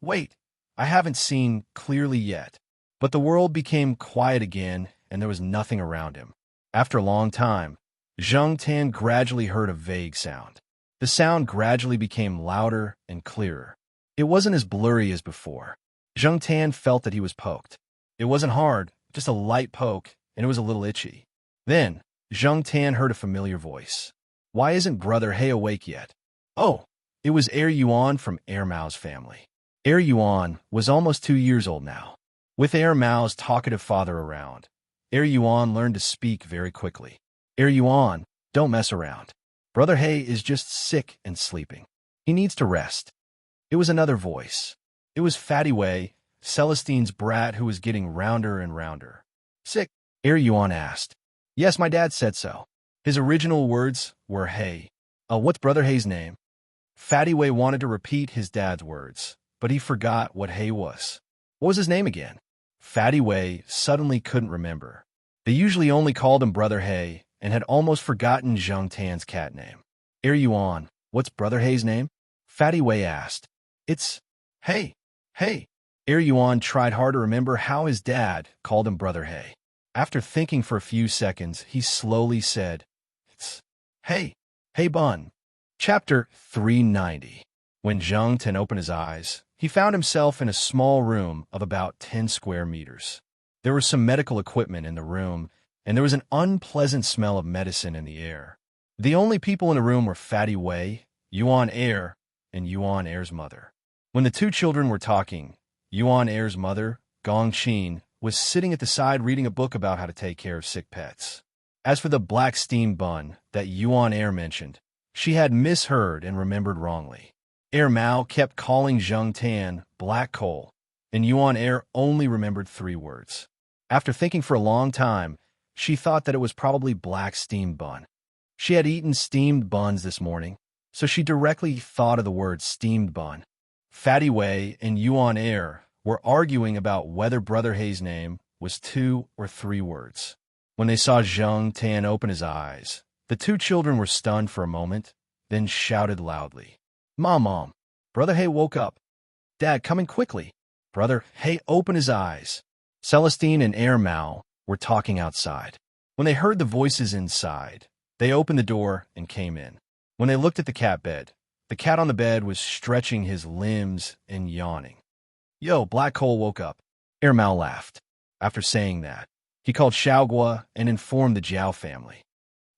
"Wait, I haven't seen clearly yet." But the world became quiet again, and there was nothing around him. After a long time, Zheng Tan gradually heard a vague sound. The sound gradually became louder and clearer. It wasn't as blurry as before. Zheng Tan felt that he was poked. It wasn't hard, just a light poke, and it was a little itchy. Then, Zheng Tan heard a familiar voice. Why isn't Brother He awake yet? Oh, it was Yuan from Mao's family. Yuan was almost 2 years old now. With Mao's talkative father around, Yuan learned to speak very quickly. Yuan, don't mess around. Brother He is just sick and sleeping. He needs to rest. It was another voice. It was Fatty Wei, Celestine's brat, who was getting rounder and rounder. Sick? Yuan asked. Yes, my dad said so. His original words were Hey. What's Brother He's name? Fatty Wei wanted to repeat his dad's words, but he forgot what Hey was. What was his name again? Fatty Wei suddenly couldn't remember. They usually only called him Brother He and had almost forgotten Zheng Tan's cat name. Yuan, what's Brother He's name? Fatty Wei asked. It's Hey. Hey. Yuan tried hard to remember how his dad called him Brother He. After thinking for a few seconds, he slowly said, It's Hey. Hey Bun. Chapter 390. When Zheng Tan opened his eyes, he found himself in a small room of about 10 square meters. There was some medical equipment in the room, and there was an unpleasant smell of medicine in the air. The only people in the room were Fatty Wei, Yuan Air, and Yuan Air's mother. When the two children were talking, Yuan Air's mother, Gong Qin, was sitting at the side reading a book about how to take care of sick pets. As for the black steam bun that Yuan Air mentioned, she had misheard and remembered wrongly. Mao kept calling Zheng Tan black coal, and Yuan Air only remembered 3 words. After thinking for a long time, she thought that it was probably black steamed bun. She had eaten steamed buns this morning, so she directly thought of the word steamed bun. Fatty Wei and Yuan Air were arguing about whether Brother He's name was 2 or 3 words. When they saw Zheng Tan open his eyes, the two children were stunned for a moment, then shouted loudly, Mom, Brother He woke up. Dad, come in quickly. "Brother, hey, open his eyes." Celestine and Air Mao were talking outside. When they heard the voices inside, they opened the door and came in. When they looked at the cat bed, the cat on the bed was stretching his limbs and yawning. "Yo, Black Hole woke up." Air Mao laughed. After saying that, he called Xiaogua and informed the Jiao family.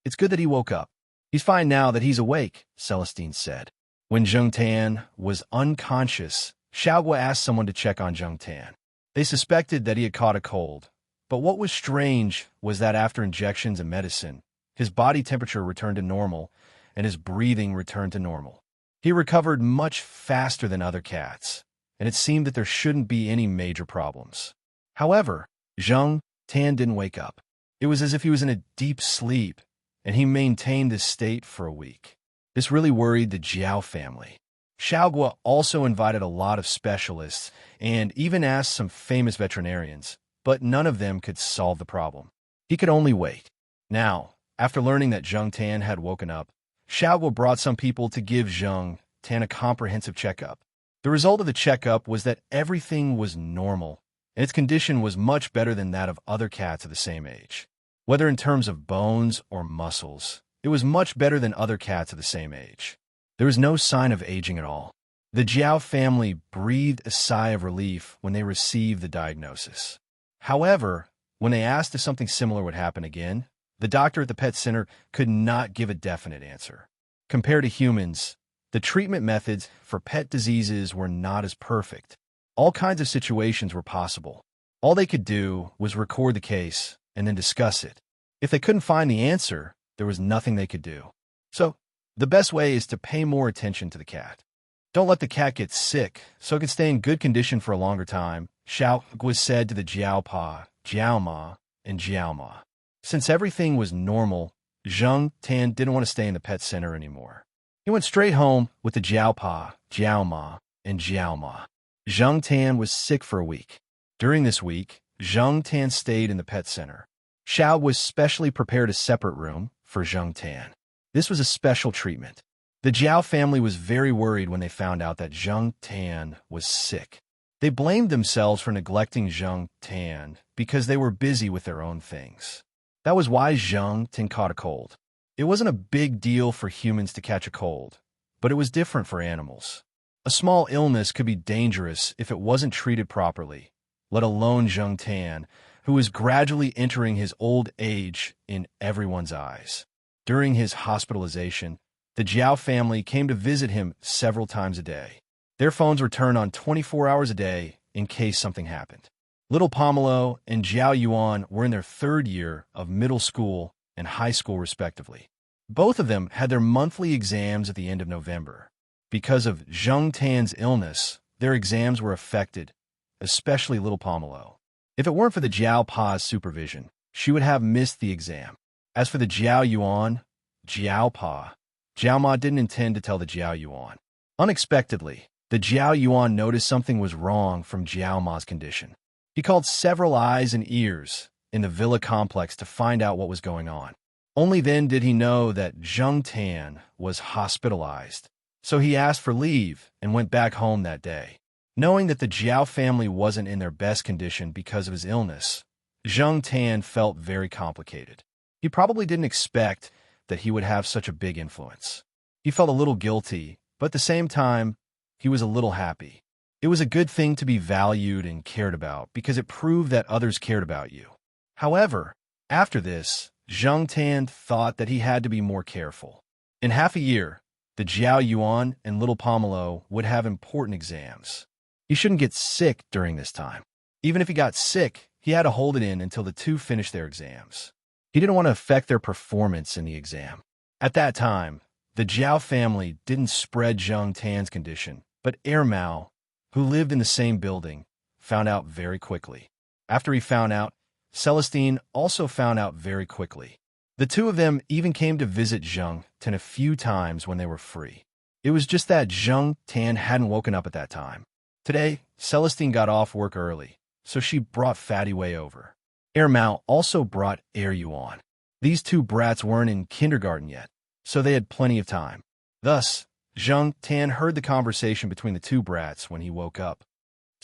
"It's good that he woke up. He's fine now that he's awake," Celestine said. When Zheng Tan was unconscious, Xiaogua asked someone to check on Zheng Tan. They suspected that he had caught a cold, but what was strange was that after injections and medicine, his body temperature returned to normal and his breathing returned to normal. He recovered much faster than other cats, and it seemed that there shouldn't be any major problems. However, Zheng Tan didn't wake up. It was as if he was in a deep sleep, and he maintained this state for a week. This really worried the Jiao family. Xiaogua also invited a lot of specialists and even asked some famous veterinarians, but none of them could solve the problem. He could only wait. Now, after learning that Zheng Tan had woken up, Xiaogua brought some people to give Zheng Tan a comprehensive checkup. The result of the checkup was that everything was normal, and its condition was much better than that of other cats of the same age. Whether in terms of bones or muscles, it was much better than other cats of the same age. There was no sign of aging at all. The Jiao family breathed a sigh of relief when they received the diagnosis. However, when they asked if something similar would happen again, the doctor at the pet center could not give a definite answer. Compared to humans, the treatment methods for pet diseases were not as perfect. All kinds of situations were possible. All they could do was record the case and then discuss it. If they couldn't find the answer, there was nothing they could do. So, the best way is to pay more attention to the cat. Don't let the cat get sick, so it can stay in good condition for a longer time, Xiaogua said to the Jiaopa, Jiaoma, and Jiaoma. Since everything was normal, Zheng Tan didn't want to stay in the pet center anymore. He went straight home with the Jiaopa, Jiaoma, and Jiaoma. Zheng Tan was sick for a week. During this week, Zheng Tan stayed in the pet center. Xiaogua specially prepared a separate room for Zheng Tan. This was a special treatment. The Jiao family was very worried when they found out that Zheng Tan was sick. They blamed themselves for neglecting Zheng Tan because they were busy with their own things. That was why Zheng Tan caught a cold. It wasn't a big deal for humans to catch a cold, but it was different for animals. A small illness could be dangerous if it wasn't treated properly, let alone Zheng Tan, who was gradually entering his old age in everyone's eyes. During his hospitalization, the Jiao family came to visit him several times a day. Their phones were turned on 24 hours a day in case something happened. Little Pomelo and Jiao Yuan were in their third year of middle school and high school respectively. Both of them had their monthly exams at the end of November. Because of Zheng Tan's illness, their exams were affected, especially little Pomelo. If it weren't for the Jiao Pa's supervision, she would have missed the exam. As for the Jiao Yuan, Jiao Pa, Jiao Ma didn't intend to tell the Jiao Yuan. Unexpectedly, the Jiao Yuan noticed something was wrong from Jiao Ma's condition. He called several eyes and ears in the villa complex to find out what was going on. Only then did he know that Zheng Tan was hospitalized, so he asked for leave and went back home that day. Knowing that the Jiao family wasn't in their best condition because of his illness, Zheng Tan felt very complicated. He probably didn't expect that he would have such a big influence. He felt a little guilty, but at the same time, he was a little happy. It was a good thing to be valued and cared about because it proved that others cared about you. However, after this, Zheng Tan thought that he had to be more careful. In half a year, the Jiao Yuan and little Pomelo would have important exams. He shouldn't get sick during this time. Even if he got sick, he had to hold it in until the two finished their exams. He didn't want to affect their performance in the exam. At that time, the Jiao family didn't spread Zheng Tan's condition, but Air Mao, who lived in the same building, found out very quickly. After he found out, Celestine also found out very quickly. The two of them even came to visit Zheng Tan a few times when they were free. It was just that Zheng Tan hadn't woken up at that time. Today, Celestine got off work early, so she brought Fatty Wei over. Air Mao also brought Air Yuan. These two brats weren't in kindergarten yet, so they had plenty of time. Thus, Zheng Tan heard the conversation between the two brats when he woke up.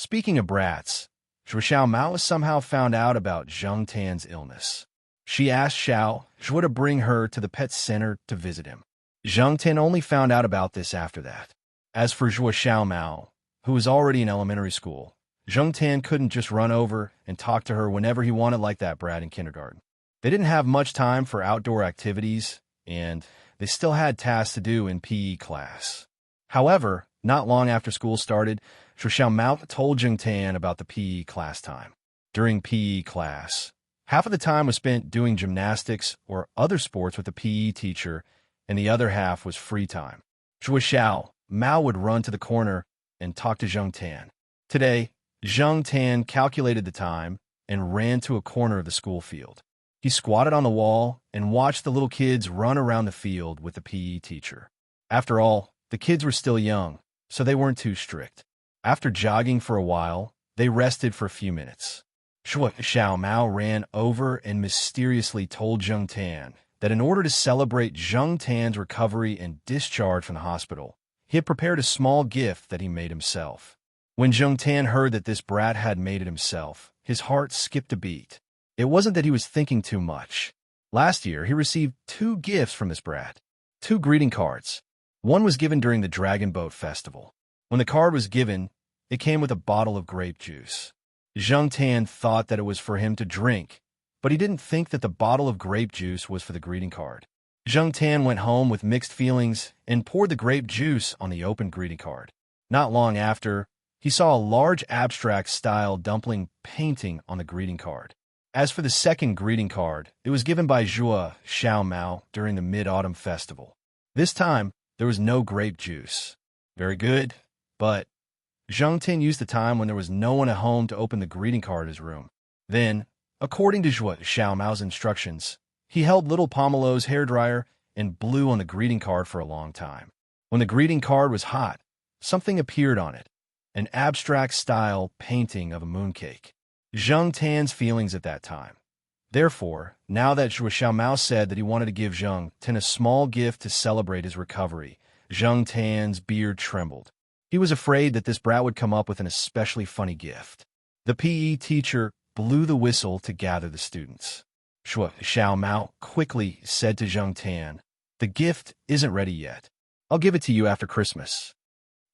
Speaking of brats, Zhuo Mao somehow found out about Zheng Tan's illness. She asked Xiao Zhuo to bring her to the pet center to visit him. Zheng Tan only found out about this after that. As for Zhuo Mao, who was already in elementary school, Zheng Tan couldn't just run over and talk to her whenever he wanted like that brat in kindergarten. They didn't have much time for outdoor activities, and they still had tasks to do in PE class. However, not long after school started, Zhuo Mao told Zheng Tan about the PE class time. During PE class, half of the time was spent doing gymnastics or other sports with the PE teacher, and the other half was free time. Zhuo Mao would run to the corner and talk to Zheng Tan. Today, Zheng Tan calculated the time and ran to a corner of the school field. He squatted on the wall and watched the little kids run around the field with the PE teacher. After all, the kids were still young, so they weren't too strict. After jogging for a while, they rested for a few minutes. Zhuo Mao ran over and mysteriously told Zheng Tan that in order to celebrate Zheng Tan's recovery and discharge from the hospital, he had prepared a small gift that he made himself. When Zheng Tan heard that this brat had made it himself, his heart skipped a beat. It wasn't that he was thinking too much. Last year, he received 2 gifts from this brat. 2 greeting cards. One was given during the Dragon Boat Festival. When the card was given, it came with a bottle of grape juice. Zheng Tan thought that it was for him to drink, but he didn't think that the bottle of grape juice was for the greeting card. Zheng Tan went home with mixed feelings and poured the grape juice on the open greeting card. Not long after, he saw a large abstract-style dumpling painting on the greeting card. As for the second greeting card, it was given by Zhuo Mao during the Mid-Autumn Festival. This time, there was no grape juice. Very good, but Zheng Tan used the time when there was no one at home to open the greeting card in his room. Then, according to Zhuo Mao's instructions, he held little Pomelo's hairdryer and blew on the greeting card for a long time. When the greeting card was hot, something appeared on it, an abstract-style painting of a mooncake. Zheng Tan's feelings at that time. Therefore, now that Zhuo Mao said that he wanted to give Zheng Tan a small gift to celebrate his recovery, Zheng Tan's beard trembled. He was afraid that this brat would come up with an especially funny gift. The PE teacher blew the whistle to gather the students. Zhuo Mao quickly said to Zheng Tan, "The gift isn't ready yet. I'll give it to you after Christmas."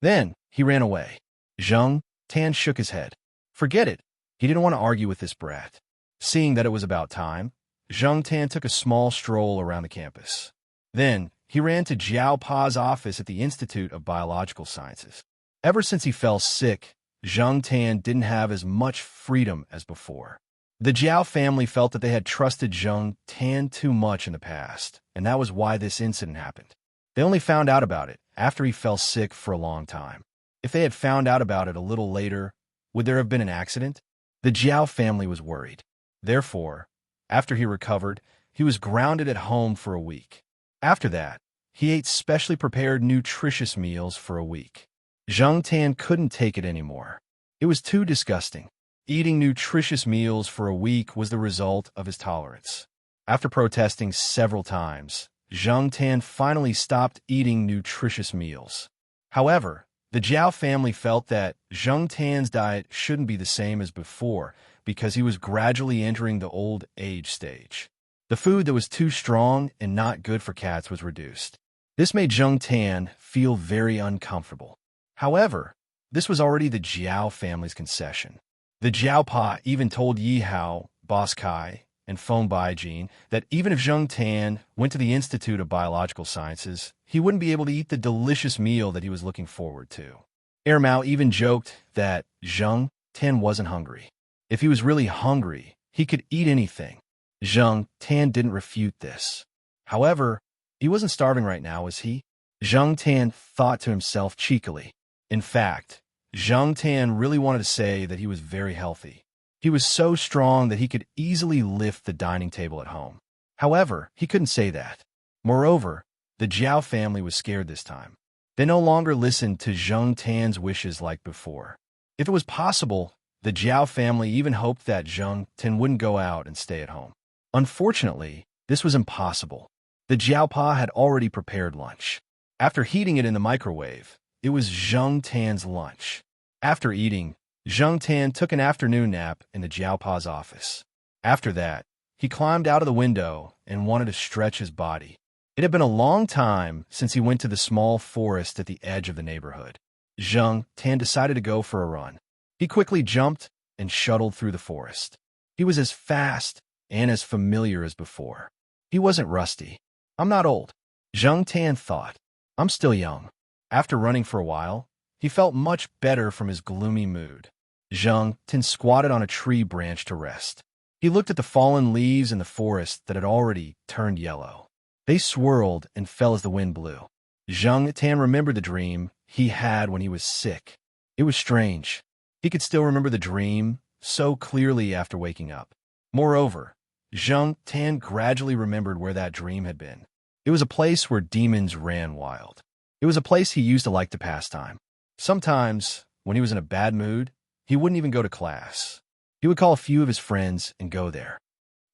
Then he ran away. Zheng Tan shook his head. Forget it. He didn't want to argue with this brat. Seeing that it was about time, Zheng Tan took a small stroll around the campus. Then he ran to Jiao Pa's office at the Institute of Biological Sciences. Ever since he fell sick, Zheng Tan didn't have as much freedom as before. The Jiao family felt that they had trusted Zheng Tan too much in the past, and that was why this incident happened. They only found out about it after he fell sick for a long time. If they had found out about it a little later, would there have been an accident? The Jiao family was worried. Therefore, after he recovered, he was grounded at home for a week. After that, he ate specially prepared nutritious meals for a week. Zheng Tan couldn't take it anymore. It was too disgusting. Eating nutritious meals for a week was the result of his tolerance. After protesting several times, Zheng Tan finally stopped eating nutritious meals. However, the Jiao family felt that Zheng Tan's diet shouldn't be the same as before because he was gradually entering the old age stage. The food that was too strong and not good for cats was reduced. This made Zheng Tan feel very uncomfortable. However, this was already the Jiao family's concession. The Jiao Pa even told Yi Hao, Boss Kai, and Feng Baijin that even if Zheng Tan went to the Institute of Biological Sciences, he wouldn't be able to eat the delicious meal that he was looking forward to. Mao even joked that Zheng Tan wasn't hungry. If he was really hungry, he could eat anything. Zheng Tan didn't refute this. However, he wasn't starving right now, was he? Zheng Tan thought to himself cheekily. In fact, Zheng Tan really wanted to say that he was very healthy. He was so strong that he could easily lift the dining table at home. However, he couldn't say that. Moreover, the Jiao family was scared this time. They no longer listened to Zheng Tan's wishes like before. If it was possible, the Jiao family even hoped that Zheng Tan wouldn't go out and stay at home. Unfortunately, this was impossible. The Jiao Pa had already prepared lunch. After heating it in the microwave, it was Zheng Tan's lunch. After eating, Zheng Tan took an afternoon nap in the Jiaopa's office. After that, he climbed out of the window and wanted to stretch his body. It had been a long time since he went to the small forest at the edge of the neighborhood. Zheng Tan decided to go for a run. He quickly jumped and shuttled through the forest. He was as fast and as familiar as before. He wasn't rusty. I'm not old, Zheng Tan thought. I'm still young. After running for a while, he felt much better from his gloomy mood. Zheng Tan squatted on a tree branch to rest. He looked at the fallen leaves in the forest that had already turned yellow. They swirled and fell as the wind blew. Zheng Tan remembered the dream he had when he was sick. It was strange. He could still remember the dream so clearly after waking up. Moreover, Zheng Tan gradually remembered where that dream had been. It was a place where demons ran wild. It was a place he used to like to pass time. Sometimes, when he was in a bad mood, he wouldn't even go to class. He would call a few of his friends and go there.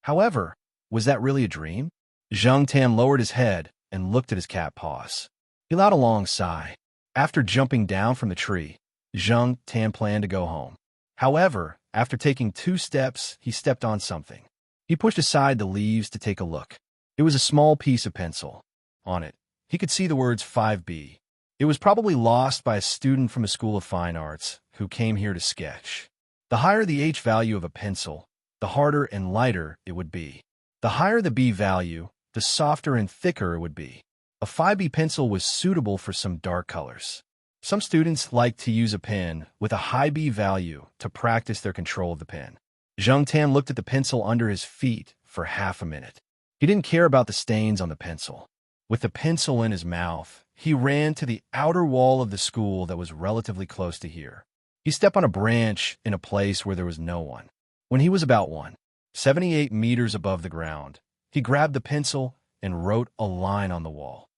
However, was that really a dream? Zheng Tan lowered his head and looked at his cat paws. He let out a long sigh. After jumping down from the tree, Zheng Tan planned to go home. However, after taking 2 steps, he stepped on something. He pushed aside the leaves to take a look. It was a small piece of pencil. On it, he could see the words 5B. It was probably lost by a student from a school of fine arts who came here to sketch. The higher the H value of a pencil, the harder and lighter it would be. The higher the B value, the softer and thicker it would be. A 5B pencil was suitable for some dark colors. Some students liked to use a pen with a high B value to practice their control of the pen. Zheng Tan looked at the pencil under his feet for half a minute. He didn't care about the stains on the pencil. With the pencil in his mouth, he ran to the outer wall of the school that was relatively close to here. He stepped on a branch in a place where there was no one. When he was about 178 meters above the ground, he grabbed the pencil and wrote a line on the wall.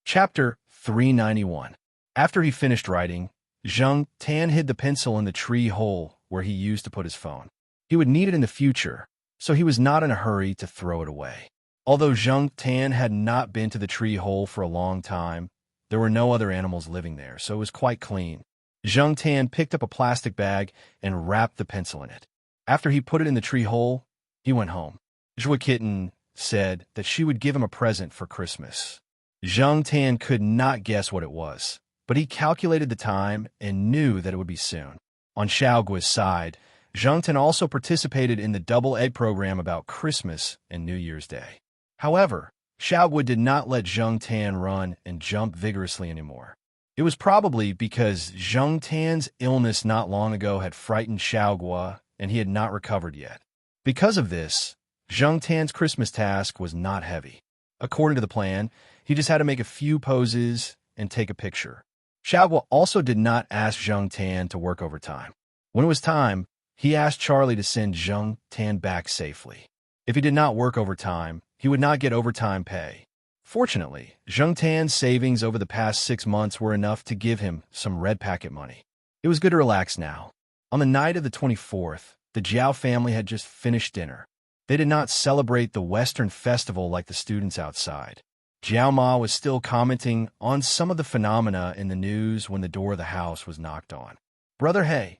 Chapter 391. After he finished writing, Zheng Tan hid the pencil in the tree hole where he used to put his phone. He would need it in the future, so he was not in a hurry to throw it away. Although Zheng Tan had not been to the tree hole for a long time, there were no other animals living there, so it was quite clean. Zheng Tan picked up a plastic bag and wrapped the pencil in it. After he put it in the tree hole, he went home. Zhua Kitten said that she would give him a present for Christmas. Zheng Tan could not guess what it was, but he calculated the time and knew that it would be soon. On Xiaoguo's side, Zheng Tan also participated in the double egg program about Christmas and New Year's Day. However, Xiaoguo did not let Zheng Tan run and jump vigorously anymore. It was probably because Zheng Tan's illness not long ago had frightened Xiaoguo and he had not recovered yet. Because of this, Zheng Tan's Christmas task was not heavy. According to the plan, he just had to make a few poses and take a picture. Xiaoguo also did not ask Zheng Tan to work overtime. When it was time, he asked Charlie to send Zheng Tan back safely. If he did not work overtime, he would not get overtime pay. Fortunately, Zheng Tan's savings over the past 6 months were enough to give him some red packet money. It was good to relax now. On the night of the 24th, the Jiao family had just finished dinner. They did not celebrate the Western festival like the students outside. Jiao Ma was still commenting on some of the phenomena in the news when the door of the house was knocked on. "Brother Hey!"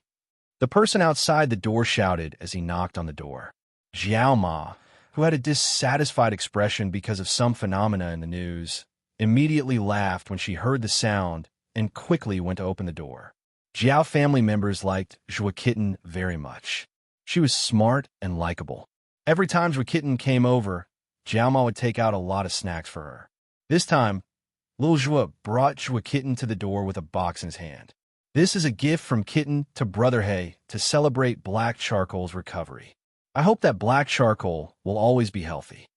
The person outside the door shouted as he knocked on the door. Jiao Ma, who had a dissatisfied expression because of some phenomena in the news, immediately laughed when she heard the sound and quickly went to open the door. Jiao family members liked Zhua Kitten very much. She was smart and likable. Every time Zhua Kitten came over, Jiao Ma would take out a lot of snacks for her. This time, little Zhua brought Zhua Kitten to the door with a box in his hand. "This is a gift from Kitten to Brother Hay to celebrate Black Charcoal's recovery. I hope that Black Charcoal will always be healthy,"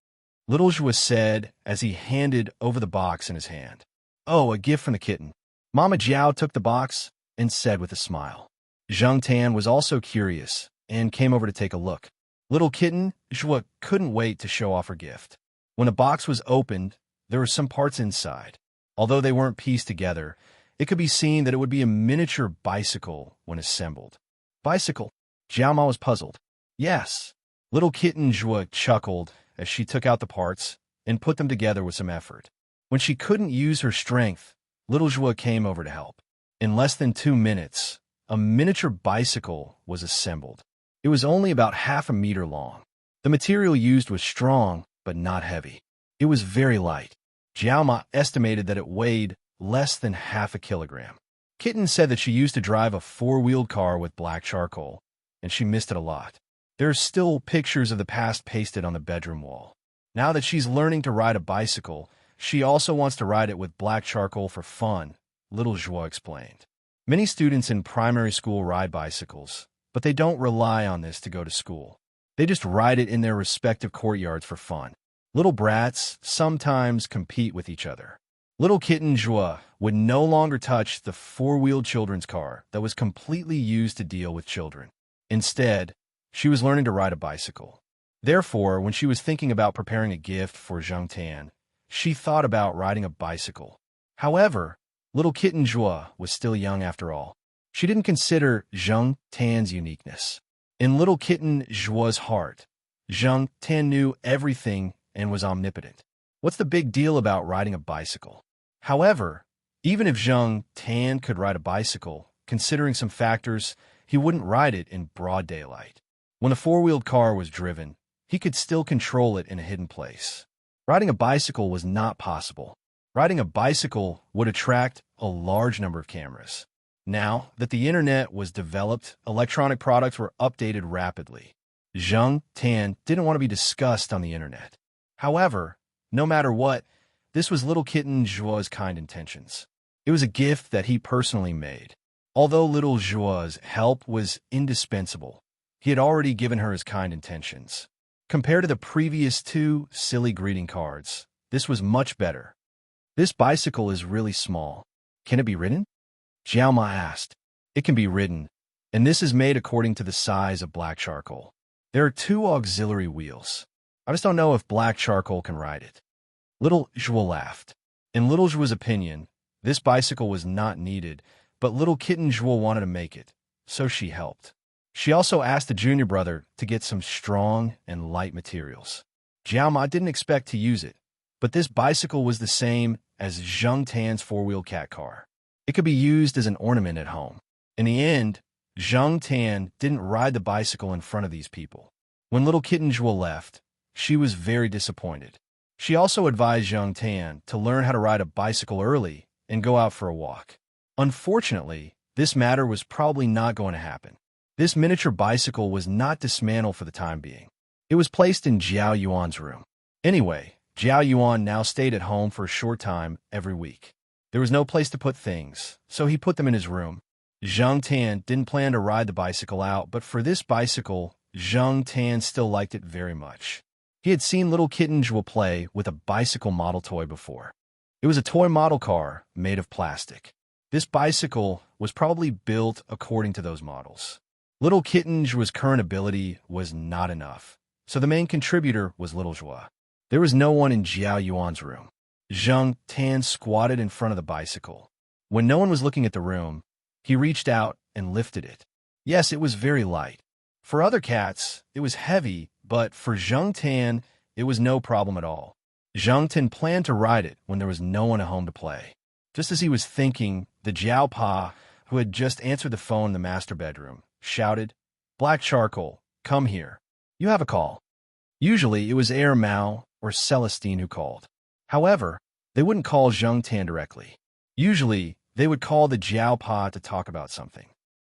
little Zhua said as he handed over the box in his hand. "Oh, a gift from the kitten." Mama Jiao took the box and said with a smile. Zheng Tan was also curious and came over to take a look. Little Kitten Zhua couldn't wait to show off her gift. When the box was opened, there were some parts inside. Although they weren't pieced together, it could be seen that it would be a miniature bicycle when assembled. "Bicycle?" Jiao Ma was puzzled. "Yes." Little Kitten Zhua chuckled as she took out the parts and put them together with some effort. When she couldn't use her strength, little Zhua came over to help. In less than 2 minutes, a miniature bicycle was assembled. It was only about half a meter long. The material used was strong, but not heavy. It was very light. Jiaoma estimated that it weighed less than half a kilogram. Kitten said that she used to drive a four-wheeled car with black charcoal, and she missed it a lot. There are still pictures of the past pasted on the bedroom wall. Now that she's learning to ride a bicycle, she also wants to ride it with black charcoal for fun, little Joie explained. Many students in primary school ride bicycles, but they don't rely on this to go to school. They just ride it in their respective courtyards for fun. Little brats sometimes compete with each other. Little kitten Joie would no longer touch the four-wheeled children's car that was completely used to deal with children. Instead, she was learning to ride a bicycle. Therefore, when she was thinking about preparing a gift for Zheng Tan, she thought about riding a bicycle. However, little kitten Joie was still young after all. She didn't consider Zheng Tan's uniqueness. In little kitten Joie's heart, Zheng Tan knew everything and was omnipotent. What's the big deal about riding a bicycle? However, even if Zheng Tan could ride a bicycle, considering some factors, he wouldn't ride it in broad daylight. When the four-wheeled car was driven, he could still control it in a hidden place. Riding a bicycle was not possible. Riding a bicycle would attract a large number of cameras. Now that the internet was developed, electronic products were updated rapidly. Zheng Tan didn't want to be discussed on the internet. However, no matter what, this was little kitten Joie's kind intentions. It was a gift that he personally made. Although little Joie's help was indispensable, he had already given her his kind intentions. Compared to the previous two silly greeting cards, this was much better. This bicycle is really small. Can it be ridden? Jiaoma asked. It can be ridden, and this is made according to the size of black charcoal. There are two auxiliary wheels. I just don't know if black charcoal can ride it. Little Joie laughed. In little Joie's opinion, this bicycle was not needed, but little kitten Joie wanted to make it, so she helped. She also asked the junior brother to get some strong and light materials. Jiaoma didn't expect to use it, but this bicycle was the same as Zheng Tan's four-wheel cat car. It could be used as an ornament at home. In the end, Zheng Tan didn't ride the bicycle in front of these people. When little kitten Joie left, she was very disappointed. She also advised Zheng Tan to learn how to ride a bicycle early and go out for a walk. Unfortunately, this matter was probably not going to happen. This miniature bicycle was not dismantled for the time being. It was placed in Jiao Yuan's room. Anyway, Jiao Yuan now stayed at home for a short time every week. There was no place to put things, so he put them in his room. Zheng Tan didn't plan to ride the bicycle out, but for this bicycle, Zheng Tan still liked it very much. He had seen little kitten Joie play with a bicycle model toy before. It was a toy model car made of plastic. This bicycle was probably built according to those models. Little kitten Joie's current ability was not enough, so the main contributor was little Joie. There was no one in Jiao Yuan's room. Zheng Tan squatted in front of the bicycle. When no one was looking at the room, he reached out and lifted it. Yes, it was very light. For other cats, it was heavy, but for Zheng Tan, it was no problem at all. Zheng Tan planned to ride it when there was no one at home to play. Just as he was thinking, the Jiao Pa, who had just answered the phone in the master bedroom, shouted, "Black Charcoal, come here. You have a call." Usually, it was Air Mao or Celestine who called. However, they wouldn't call Zheng Tan directly. Usually, they would call the Jiao Pa to talk about something.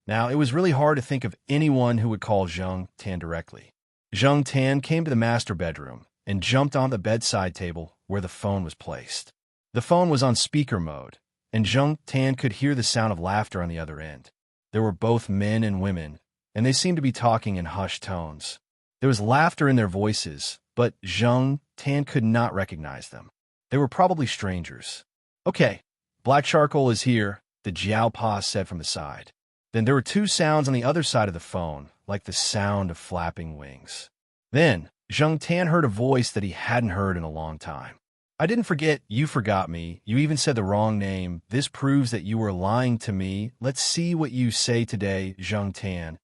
Now, it was really hard to think of anyone who would call Zheng Tan directly. Zheng Tan came to the master bedroom and jumped on the bedside table where the phone was placed. The phone was on speaker mode, and Zheng Tan could hear the sound of laughter on the other end. There were both men and women, and they seemed to be talking in hushed tones. There was laughter in their voices, but Zheng Tan could not recognize them. They were probably strangers. "Okay, Black Charcoal is here," the Jiao Pa said from the side. Then there were two sounds on the other side of the phone, like the sound of flapping wings. Then Zheng Tan heard a voice that he hadn't heard in a long time. "I didn't forget you forgot me. You even said the wrong name. This proves that you were lying to me. Let's see what you say today, Zheng Tan."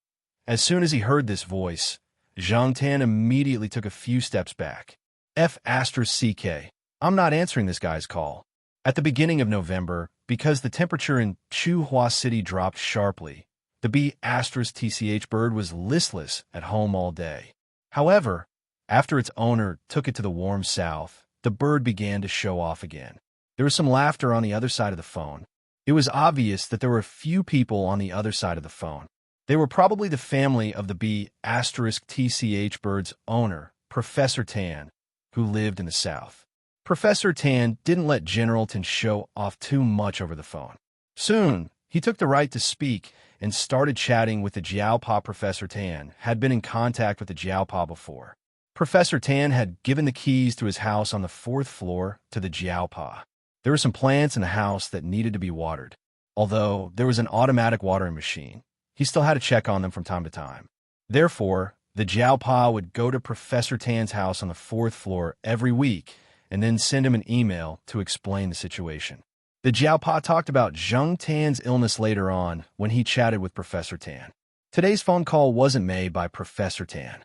As soon as he heard this voice, Zheng Tan immediately took a few steps back. "F***CK. I'm not answering this guy's call." At the beginning of November, because the temperature in Chuhua City dropped sharply, The B*TCH bird was listless at home all day. However, after its owner took it to the warm south, the bird began to show off again. There was some laughter on the other side of the phone. It was obvious that there were a few people on the other side of the phone. They were probably the family of the B*TCH bird's owner, Professor Tan, who lived in the south. Professor Tan didn't let Generalton show off too much over the phone. Soon, he took the right to speak and started chatting with the Jiaopa. Professor Tan had been in contact with the Jiaopa before. Professor Tan had given the keys to his house on the 4th floor to the Jiaopa. There were some plants in the house that needed to be watered. Although there was an automatic watering machine, he still had to check on them from time to time. Therefore, the Jiaopa would go to Professor Tan's house on the 4th floor every week and then send him an email to explain the situation. The Jiaopa talked about Zheng Tan's illness later on when he chatted with Professor Tan. Today's phone call wasn't made by Professor Tan.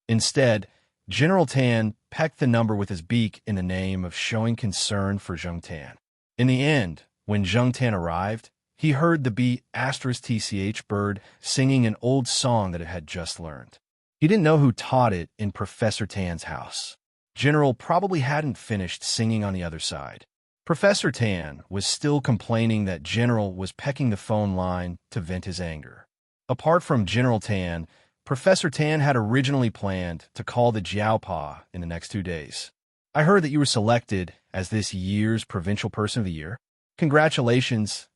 Instead, General Tan pecked the number with his beak in the name of showing concern for Zheng Tan. In the end, when Zheng Tan arrived, he heard the B*TCH bird singing an old song that it had just learned. He didn't know who taught it in Professor Tan's house. General probably hadn't finished singing on the other side. Professor Tan was still complaining that General was pecking the phone line to vent his anger. Apart from General Tan, Professor Tan had originally planned to call the Jiaopa in the next 2 days. I heard that you were selected as this year's Provincial Person of the Year. Congratulations,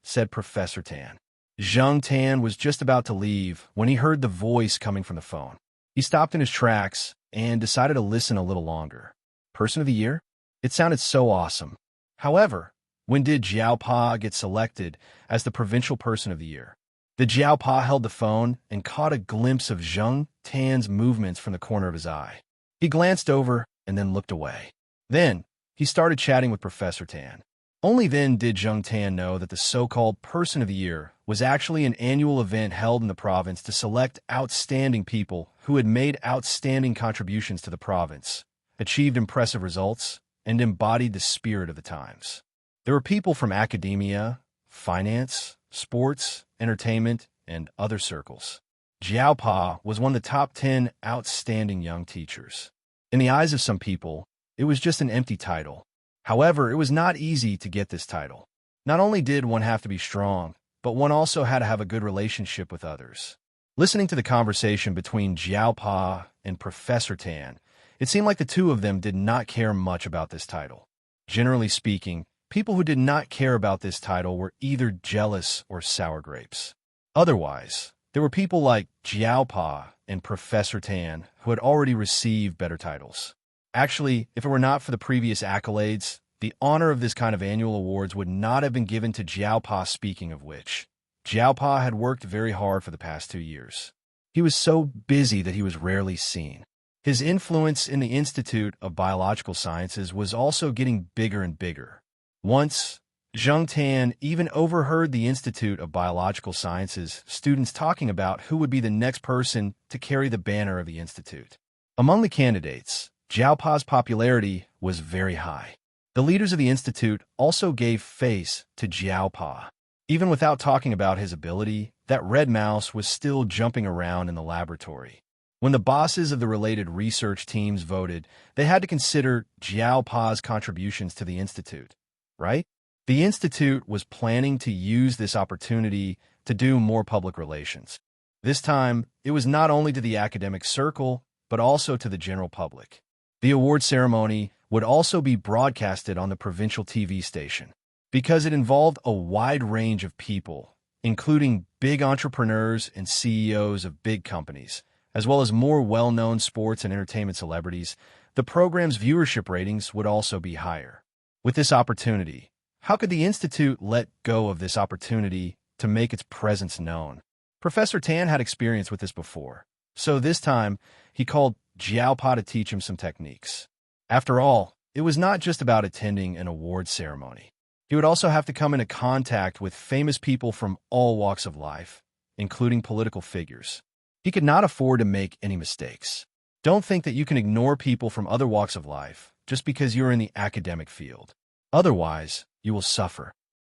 said Professor Tan. Zheng Tan was just about to leave when he heard the voice coming from the phone. He stopped in his tracks and decided to listen a little longer. Person of the Year? It sounded so awesome. However, when did Jiaopa get selected as the Provincial Person of the Year? The Jiaopa held the phone and caught a glimpse of Zheng Tan's movements from the corner of his eye. He glanced over and then looked away. Then, he started chatting with Professor Tan. Only then did Zheng Tan know that the so-called Person of the Year was actually an annual event held in the province to select outstanding people who had made outstanding contributions to the province, achieved impressive results, and embodied the spirit of the times. There were people from academia, finance, sports, entertainment, and other circles. Jiaopa was one of the top 10 outstanding young teachers. In the eyes of some people, it was just an empty title. However, it was not easy to get this title. Not only did one have to be strong, but one also had to have a good relationship with others. Listening to the conversation between Jiaopa and Professor Tan, it seemed like the two of them did not care much about this title. Generally speaking, people who did not care about this title were either jealous or sour grapes. Otherwise, there were people like Jiaopa and Professor Tan who had already received better titles. Actually, if it were not for the previous accolades, the honor of this kind of annual awards would not have been given to Jiaopa. Speaking of which, Jiaopa had worked very hard for the past 2 years. He was so busy that he was rarely seen. His influence in the Institute of Biological Sciences was also getting bigger and bigger. Once, Zheng Tan even overheard the Institute of Biological Sciences students talking about who would be the next person to carry the banner of the institute. Among the candidates, Jiaopa's popularity was very high. The leaders of the institute also gave face to Jiaopa. Even without talking about his ability, that red mouse was still jumping around in the laboratory. When the bosses of the related research teams voted, they had to consider Jiaopa's contributions to the institute, right? The institute was planning to use this opportunity to do more public relations. This time, it was not only to the academic circle, but also to the general public. The award ceremony would also be broadcasted on the provincial TV station. Because it involved a wide range of people, including big entrepreneurs and CEOs of big companies, as well as more well-known sports and entertainment celebrities, the program's viewership ratings would also be higher. With this opportunity, how could the Institute let go of this opportunity to make its presence known? Professor Tan had experience with this before, so this time he called Jiaopa to teach him some techniques. After all, it was not just about attending an award ceremony. He would also have to come into contact with famous people from all walks of life, including political figures. He could not afford to make any mistakes. Don't think that you can ignore people from other walks of life just because you're in the academic field. Otherwise, you will suffer.